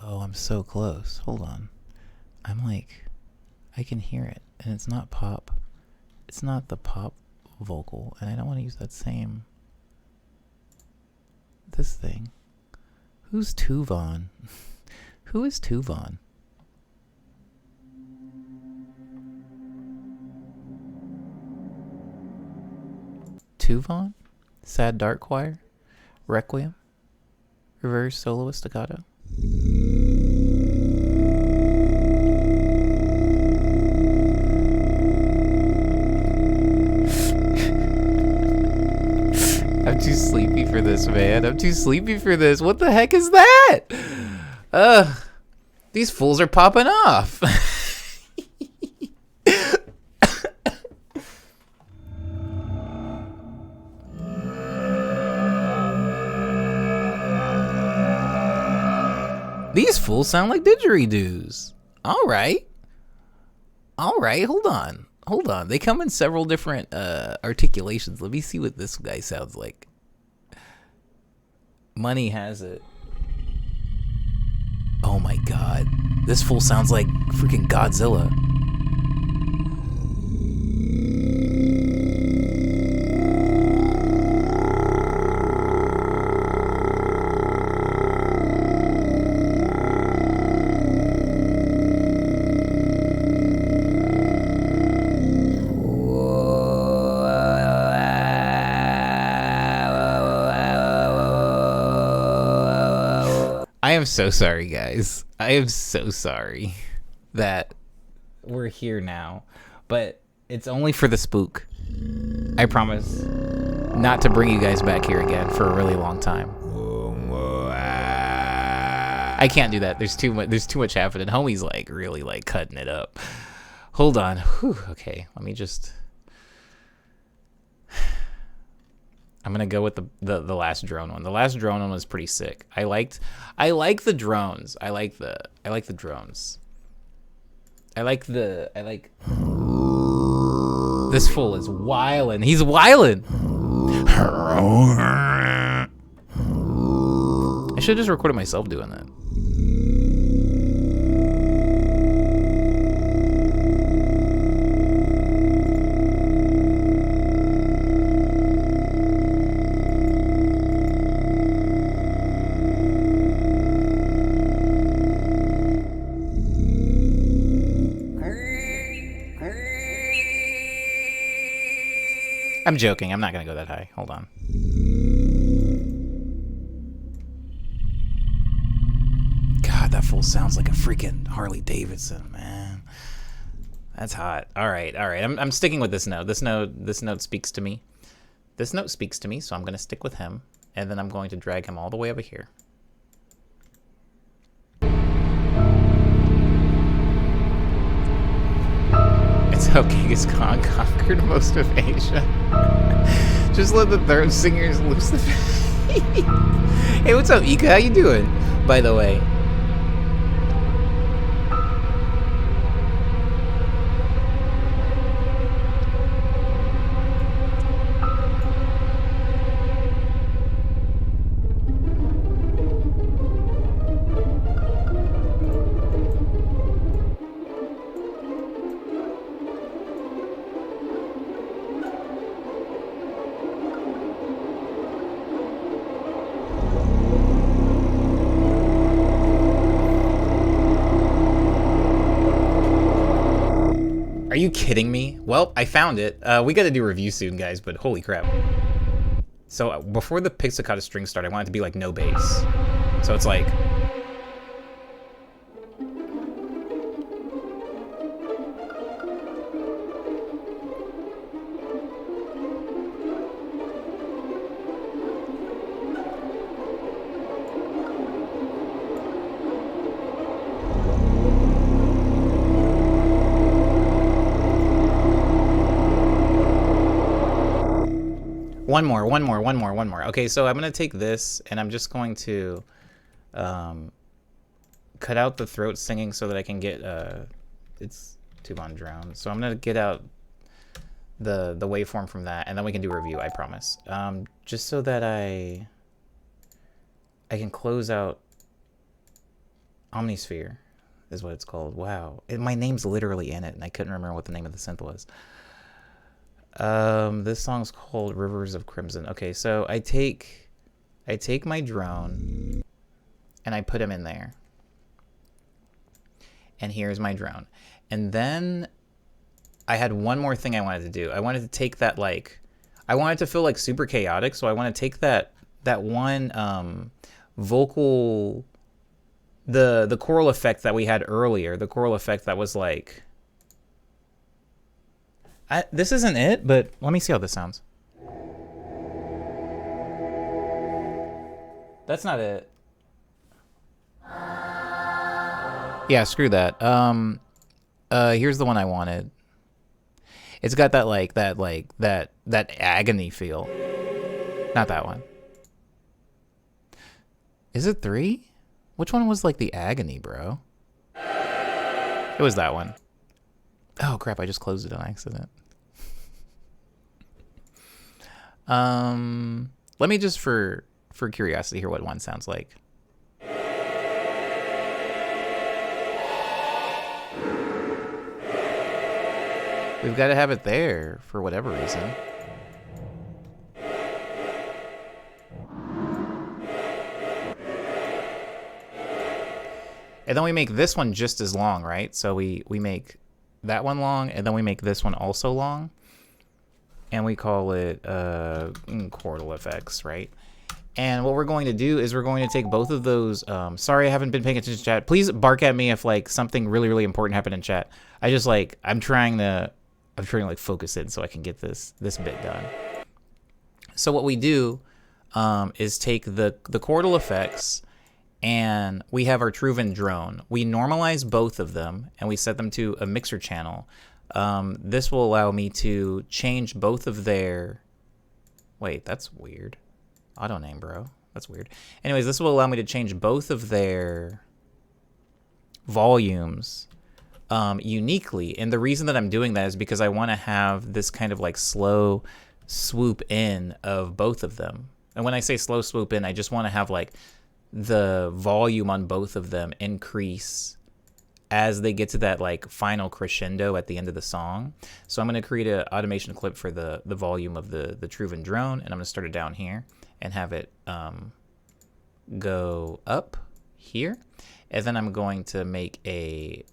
Oh, I'm so close. Hold on. I'm like, I can hear it, and it's not pop. It's not the pop vocal, and I don't want to use that same. This thing. Who's Tuvon? Who is Tuvon? Tuvon? Sad Dark Choir? Requiem? Reverse soloist staccato? I'm too sleepy for this, man. I'm too sleepy for this. What the heck is that? These fools are popping off. These fools sound like didgeridoos. All right, hold on. They come in several different articulations. Let me see what this guy sounds like. Money has it. Oh my god. This fool sounds like freaking Godzilla. I am so sorry, guys. I am so sorry that we're here now, but it's only for the spook. I promise not to bring you guys back here again for a really long time. I can't do that. There's too much happening. Homie's like really like cutting it up. Hold on. Whew, okay, let me just. I'm gonna go with the last drone one. The last drone one was pretty sick. I like the drones. I like the drones. I like this fool is wildin'. He's wildin'. I should have just recorded myself doing that. I'm joking. I'm not going to go that high. Hold on. God, that fool sounds like a freaking Harley Davidson, man. That's hot. All right. I'm sticking with this note. This note speaks to me. This note speaks to me, so I'm going to stick with him. And then I'm going to drag him all the way over here. It's how Genghis Khan conquered most of Asia. Just let the third singers loose the. Hey, what's up, Ika? How you doing? By the way. Are you kidding me? Well, I found it. We got to do a review soon, guys, but holy crap. So before the pizzicato string started, I wanted it to be like no bass. So it's like... One more. Okay, so I'm gonna take this and I'm just going to cut out the throat singing so that I can get it's tube on drone. So I'm gonna get out the waveform from that, and then we can do a review, I promise. Just so that I can close out Omnisphere is what it's called. Wow. My name's literally in it, and I couldn't remember what the name of the synth was. This song's called Rivers of Crimson. Okay, so I take my drone and I put him in there. And here's my drone. And then I had one more thing I wanted to do. I wanted to take that, like, I wanted to feel like super chaotic, so I want to take that one vocal, the choral effect that we had earlier, the choral effect that was like, this isn't it, but let me see how this sounds. That's not it. Yeah, screw that. Here's the one I wanted. It's got that agony feel. Not that one. Is it 3? Which one was like the agony, bro? It was that one. Oh crap, I just closed it on accident. Let me just for curiosity hear what one sounds like. We've got to have it there for whatever reason. And then we make this one just as long, right? So we make that one long, and then we make this one also long. And we call it chordal effects, right? And what we're going to do is we're going to take both of those. Sorry, I haven't been paying attention to chat. Please bark at me if like something really, really important happened in chat. I just like, I'm trying to like focus in so I can get this bit done. So what we do is take the chordal effects, and we have our Truven drone. We normalize both of them and we set them to a mixer channel. This will allow me to change both of their... Wait, that's weird. Auto name, bro. That's weird. Anyways, this will allow me to change both of their volumes uniquely. And the reason that I'm doing that is because I want to have this kind of like slow swoop in of both of them. And when I say slow swoop in, I just want to have like the volume on both of them increase as they get to that like final crescendo at the end of the song. So I'm going to create an automation clip for the volume of the Truven drone, and I'm going to start it down here and have it go up here. And then I'm going to make a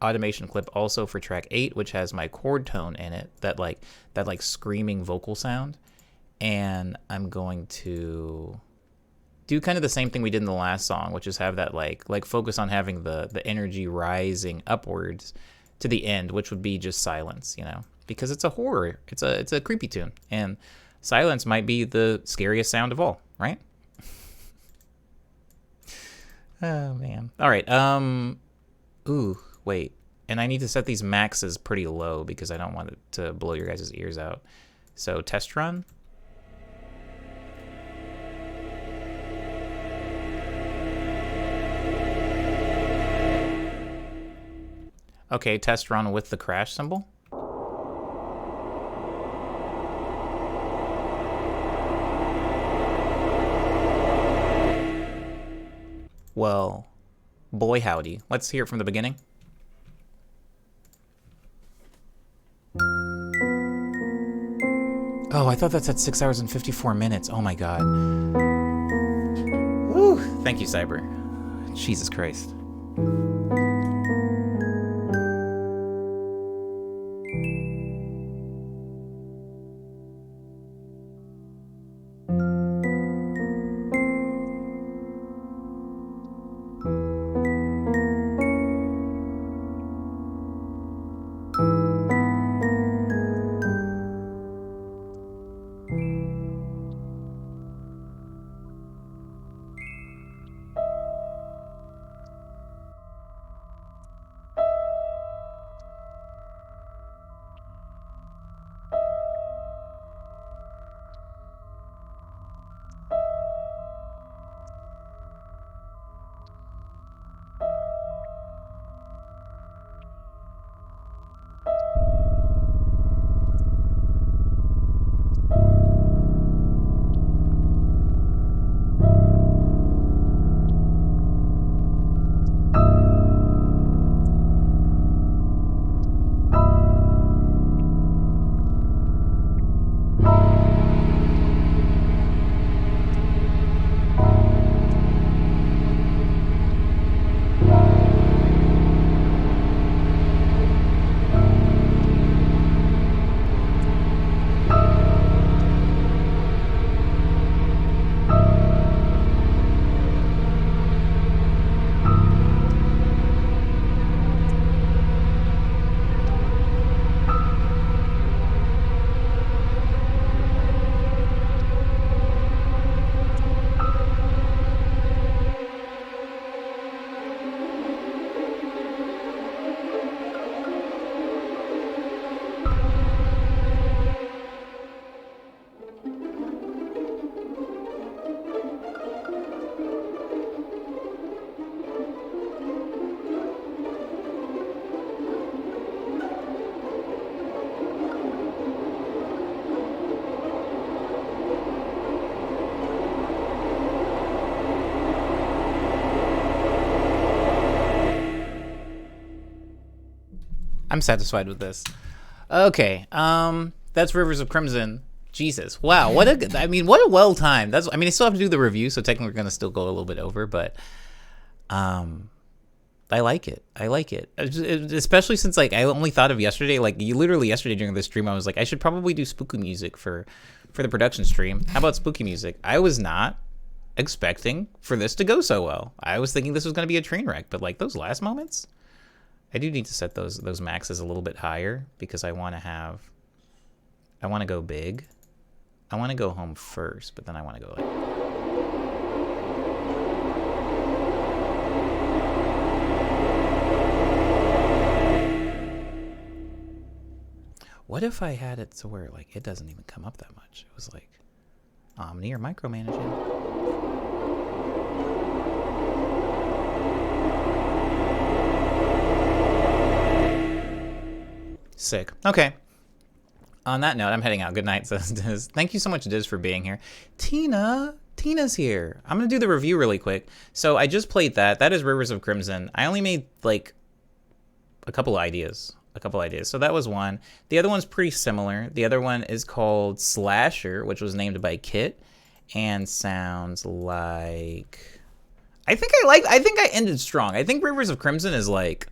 automation clip also for track 8, which has my chord tone in it, that like screaming vocal sound. And I'm going to do kind of the same thing we did in the last song, which is have that like focus on having the energy rising upwards to the end, which would be just silence, you know, because it's a horror, it's a creepy tune, and silence might be the scariest sound of all, right? Oh man. All right. Ooh, wait. And I need to set these maxes pretty low because I don't want it to blow your guys' ears out. So test run. Okay, test run with the crash symbol. Well, boy howdy. Let's hear it from the beginning. Oh, I thought that said 6 hours and 54 minutes. Oh my god. Woo! Thank you, Cyber. Jesus Christ. I'm satisfied with this. Okay, that's Rivers of Crimson. Jesus, wow, what a well timed. I still have to do the review, so technically we're gonna still go a little bit over, but I like it. Especially since like I only thought of yesterday. Like literally yesterday during the stream, I was like, I should probably do spooky music for the production stream. How about spooky music? I was not expecting for this to go so well. I was thinking this was gonna be a train wreck, but like those last moments, I do need to set those maxes a little bit higher because I want to go big. I want to go home first, but then I want to go like. What if I had it to where like it doesn't even come up that much? It was like Omni or micromanaging. Sick. Okay. On that note, I'm heading out. Good night, says Diz. Thank you so much, Diz, for being here. Tina's here. I'm going to do the review really quick. So I just played that. That is Rivers of Crimson. I only made like a couple ideas. So that was one. The other one's pretty similar. The other one is called Slasher, which was named by Kit and sounds like... I think I ended strong. I think Rivers of Crimson is like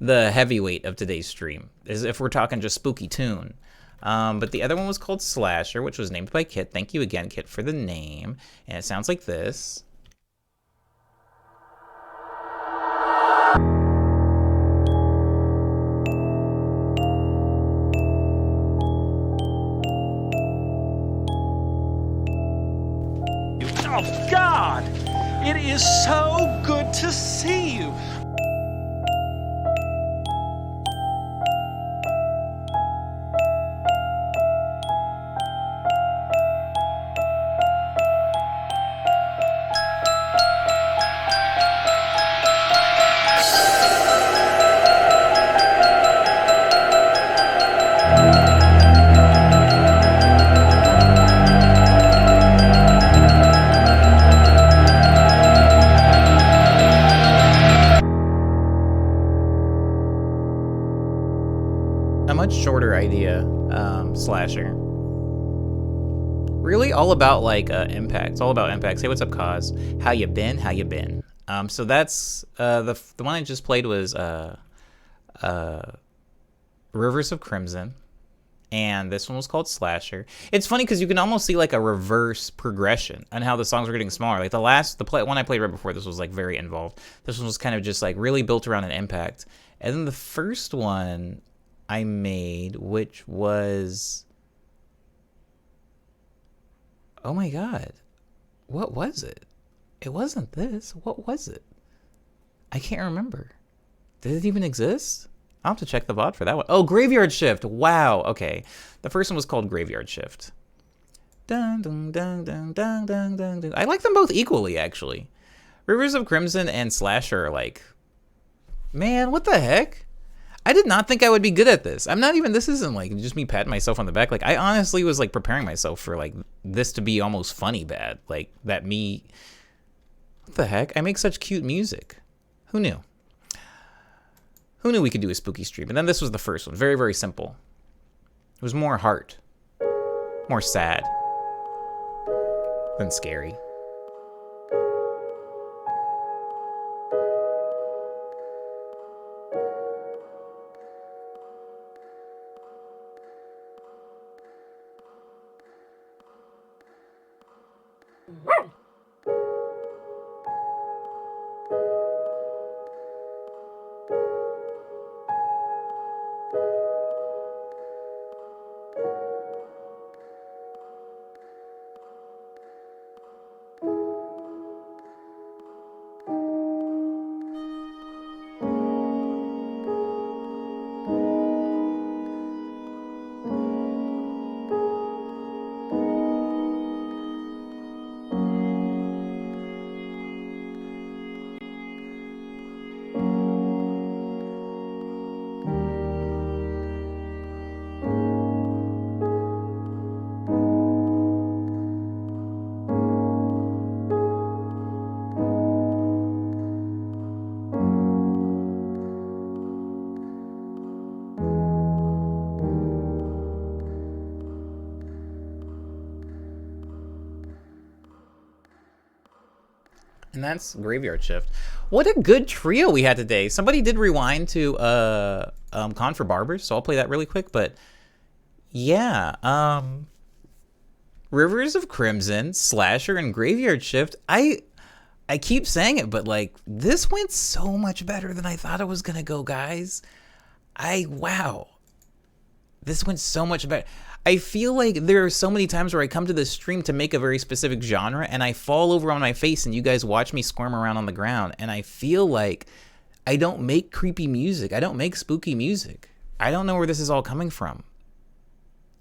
the heavyweight of today's stream, is if we're talking just spooky tune. But the other one was called Slasher, which was named by Kit. Thank you again, Kit, for the name. And it sounds like this. Oh, God! It is so good to see you. Shorter idea, Slasher. Really all about like impact. It's all about impact. Say what's up, Cause. How you been? So that's the one I just played was Rivers of Crimson, and this one was called Slasher. It's funny because you can almost see like a reverse progression on how the songs were getting smaller. Like the one I played right before this was like very involved. This one was kind of just like really built around an impact, and then the first one I made, which was, oh my God, what was it? It wasn't this. What was it? I can't remember. Did it even exist? I'll have to check the VOD for that one. Oh, Graveyard Shift. Wow. Okay. The first one was called Graveyard Shift. Dun, dun, dun, dun, dun, dun, dun, dun. I like them both equally, actually. Rivers of Crimson and Slasher are like, man, what the heck? I did not think I would be good at this. This isn't like just me patting myself on the back. Like I honestly was like preparing myself for like this to be almost funny bad. Like what the heck? I make such cute music. Who knew? Who knew we could do a spooky stream? And then this was the first one. Very, very simple. It was more heart, more sad than scary. And that's Graveyard Shift. What a good trio we had today. Somebody did rewind to Con for Barbers, so I'll play that really quick. But yeah, Rivers of Crimson, Slasher, and Graveyard Shift. I keep saying it, but like this went so much better than I thought it was gonna go, guys. Wow. This went so much better. I feel like there are so many times where I come to this stream to make a very specific genre and I fall over on my face and you guys watch me squirm around on the ground, and I feel like I don't make creepy music. I don't make spooky music. I don't know where this is all coming from.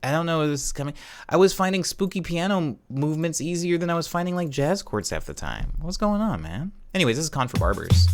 I don't know where this is coming. I was finding spooky piano movements easier than I was finding like jazz chords half the time. What's going on, man? Anyways, this is Con for Barbers.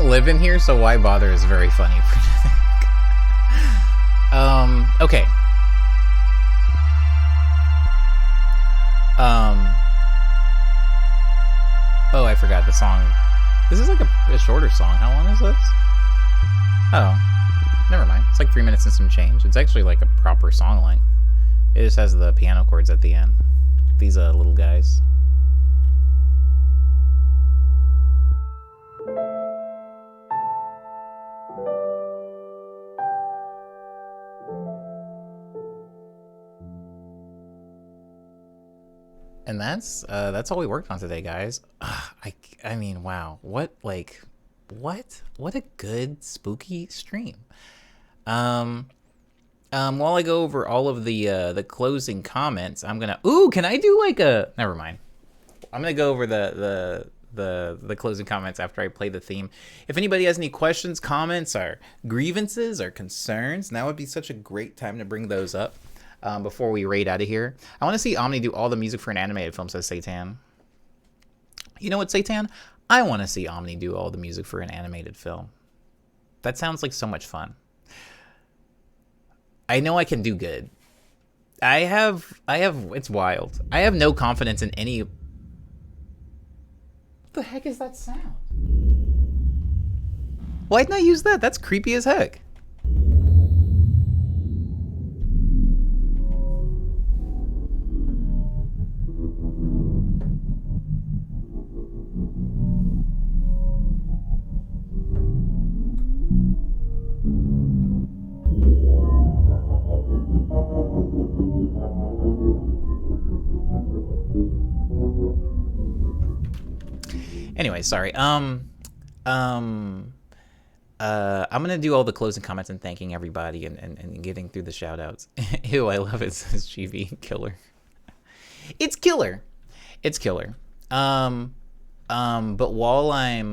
Live in here, so why bother is very funny. Okay. Oh, I forgot the song. This is like a shorter song. How long is this? Oh, never mind. It's like 3 minutes and some change. It's actually like a proper song length. It just has the piano chords at the end. These little guys. And that's all we worked on today, guys. I mean, wow, what a good spooky stream. While I go over all of the closing comments, I'm gonna can I do like a never mind. I'm gonna go over the closing comments after I play the theme. If anybody has any questions, comments, or grievances or concerns, now would be such a great time to bring those up. Before we raid out of here. I want to see Omni do all the music for an animated film, says Satan. You know what, Satan? I want to see Omni do all the music for an animated film. That sounds like so much fun. I know I can do good. I have, it's wild. I have no confidence in any... What the heck is that sound? Why didn't I use that? That's creepy as heck. Anyway, sorry. I'm gonna do all the closing comments and thanking everybody and getting through the shout outs. Ew, I love it, says GV. Killer. It's killer. It's killer. But while I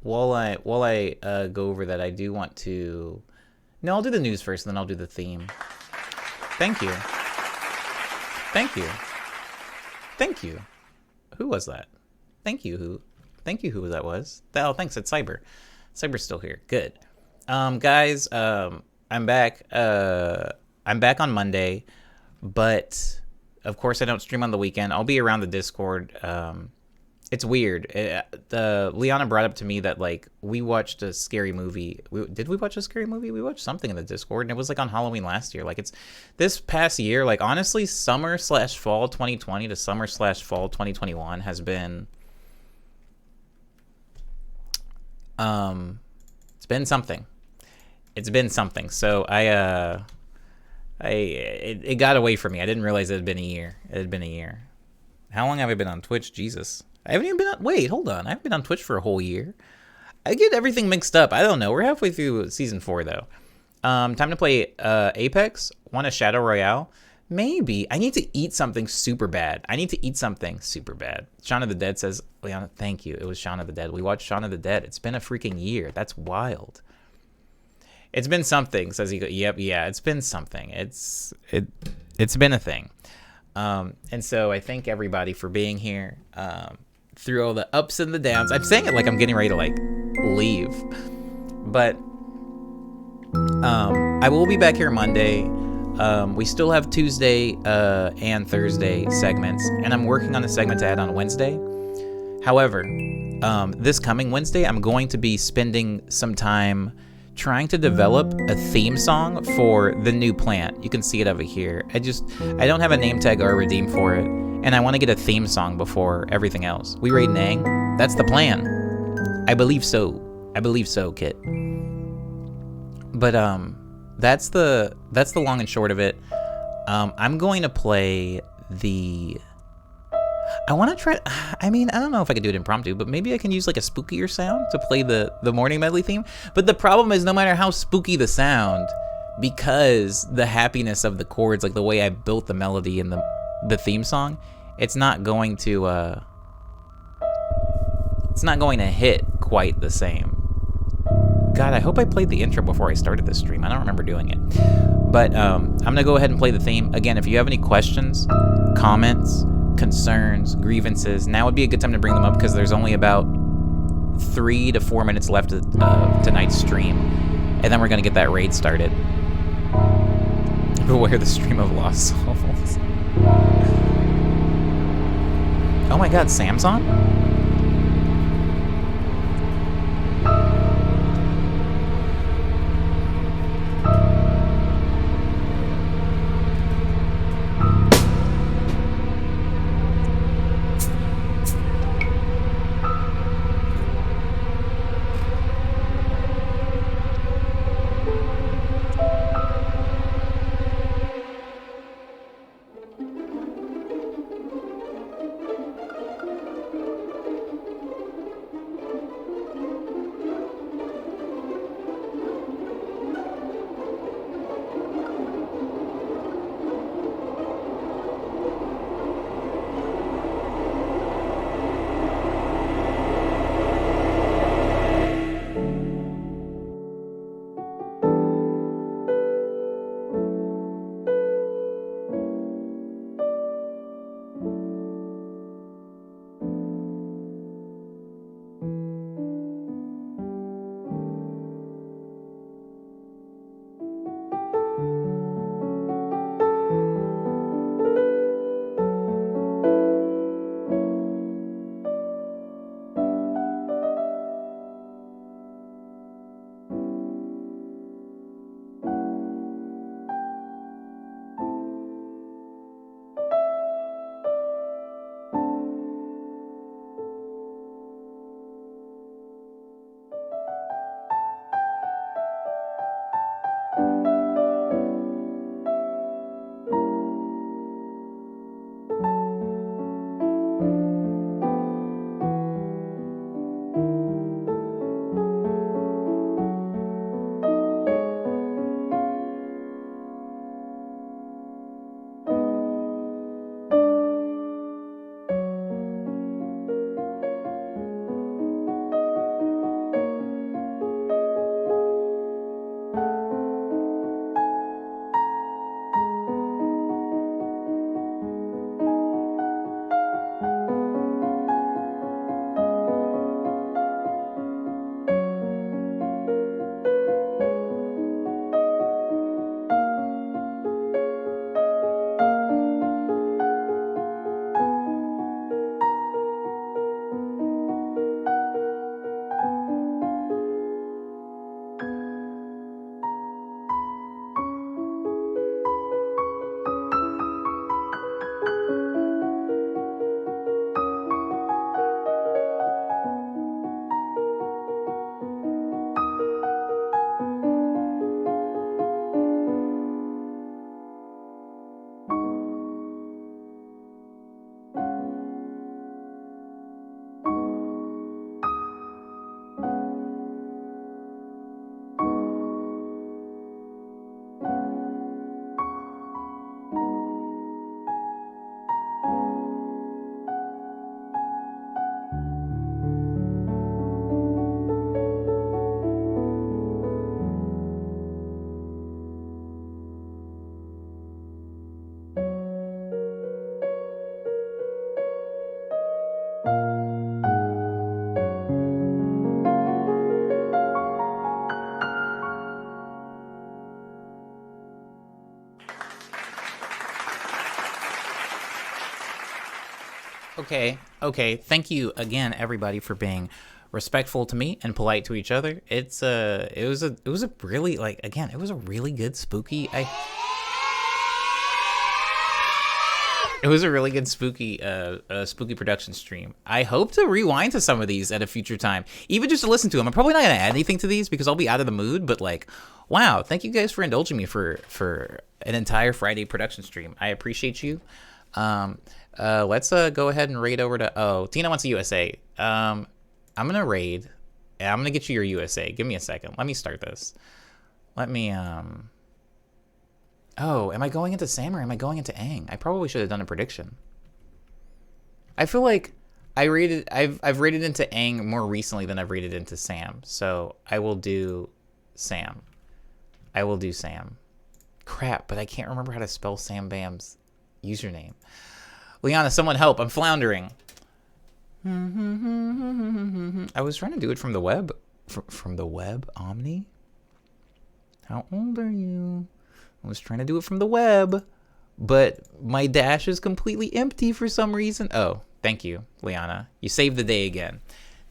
go over that, I do want to. No, I'll do the news first, and then I'll do the theme. Thank you. Thank you. Thank you. Who was that? Thank you. Who that was? Oh, thanks. It's Cyber. Cyber's still here. Good. Guys, I'm back. I'm back on Monday, but of course I don't stream on the weekend. I'll be around the Discord. It's weird. Liana brought up to me that like we watched a scary movie. Did we watch a scary movie? We watched something in the Discord, and it was like on Halloween last year. Like it's this past year. Like honestly, summer/fall 2020 to summer/fall 2021 has been. It's been something. It's been something. So it got away from me. I didn't realize it had been a year. It had been a year. How long have I been on Twitch? Jesus. I haven't even been on... Wait, hold on. I haven't been on Twitch for a whole year. I get everything mixed up. I don't know. We're halfway through season 4, though. Time to play Apex. Want a Shadow Royale? Maybe. I need to eat something super bad. Shaun of the Dead says, Liana, thank you. It was Shaun of the Dead. We watched Shaun of the Dead. It's been a freaking year. That's wild. It's been something, says he. Yep, yeah, it's been something. It's been a thing. And so I thank everybody for being here through all the ups and the downs. I'm saying it like I'm getting ready to like leave, but I will be back here Monday. We still have Tuesday and Thursday segments, and I'm working on a segment to add on Wednesday. However, this coming Wednesday, I'm going to be spending some time trying to develop a theme song for the new plant. You can see it over here. I don't have a name tag or a redeem for it, and I want to get a theme song before everything else. We raid Nang. That's the plan. I believe so, Kit. But that's the long and short of it. I'm going to play the... I want to try... I mean, I don't know if I could do it impromptu, but maybe I can use like a spookier sound to play the morning medley theme. But the problem is no matter how spooky the sound, because the happiness of the chords, like the way I built the melody in the theme song, it's not going to hit quite the same. God, I hope I played the intro before I started this stream. I don't remember doing it. But I'm going to go ahead and play the theme. Again, if you have any questions, comments, concerns, grievances, now would be a good time to bring them up because there's only about 3 to 4 minutes left of tonight's stream. And then we're going to get that raid started. Beware the stream of lost souls. Oh my god, Sam's on? Okay. Thank you again, everybody, for being respectful to me and polite to each other. It was a really, like, again, it was a really good spooky. It was a really good spooky production stream. I hope to rewind to some of these at a future time, even just to listen to them. I'm probably not gonna add anything to these because I'll be out of the mood. But like, wow, thank you guys for indulging me for an entire Friday production stream. I appreciate you. Let's go ahead and raid over to Tina wants a USA. I'm gonna raid. I'm gonna get you your USA. Give me a second. Let me start this. Let me Oh, am I going into Sam or am I going into Aang? I probably should have done a prediction. I feel like I've rated into Aang more recently than I've rated into Sam. So I will do Sam. Crap, but I can't remember how to spell Sam Bam's username. Liana, someone help. I'm floundering. I was trying to do it from the web. From the web, Omni? How old are you? I was trying to do it from the web, but my dash is completely empty for some reason. Oh, thank you, Liana. You saved the day again.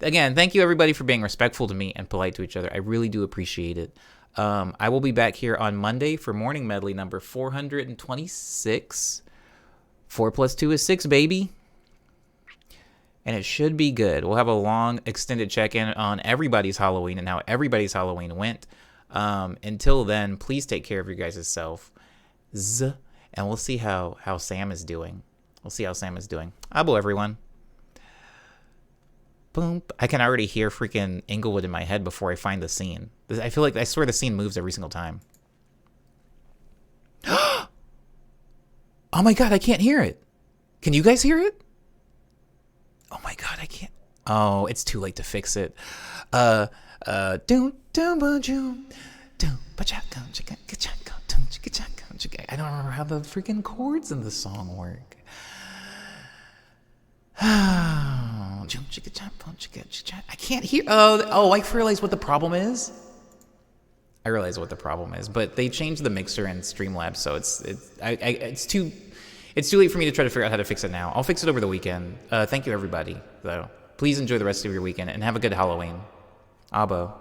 Again, thank you everybody for being respectful to me and polite to each other. I really do appreciate it. I will be back here on Monday for Morning Medley number 426. 4 plus 2 is 6, baby. And it should be good. We'll have a long extended check-in on everybody's Halloween and how everybody's Halloween went. Until then, please take care of your guys' self. And we'll see how Sam is doing. Abo, everyone. Boom. I can already hear freaking Inglewood in my head before I find the scene. I feel like, I swear the scene moves every single time. Oh my god, I can't hear it. Can you guys hear it? Oh my god, I can't. Oh, it's too late to fix it. I don't remember how the freaking chords in the song work. I can't hear. Oh, I realize what the problem is. But they changed the mixer in Streamlabs, so it's too late for me to try to figure out how to fix it now. I'll fix it over the weekend. Thank you, everybody, though. Please enjoy the rest of your weekend and have a good Halloween. Abo.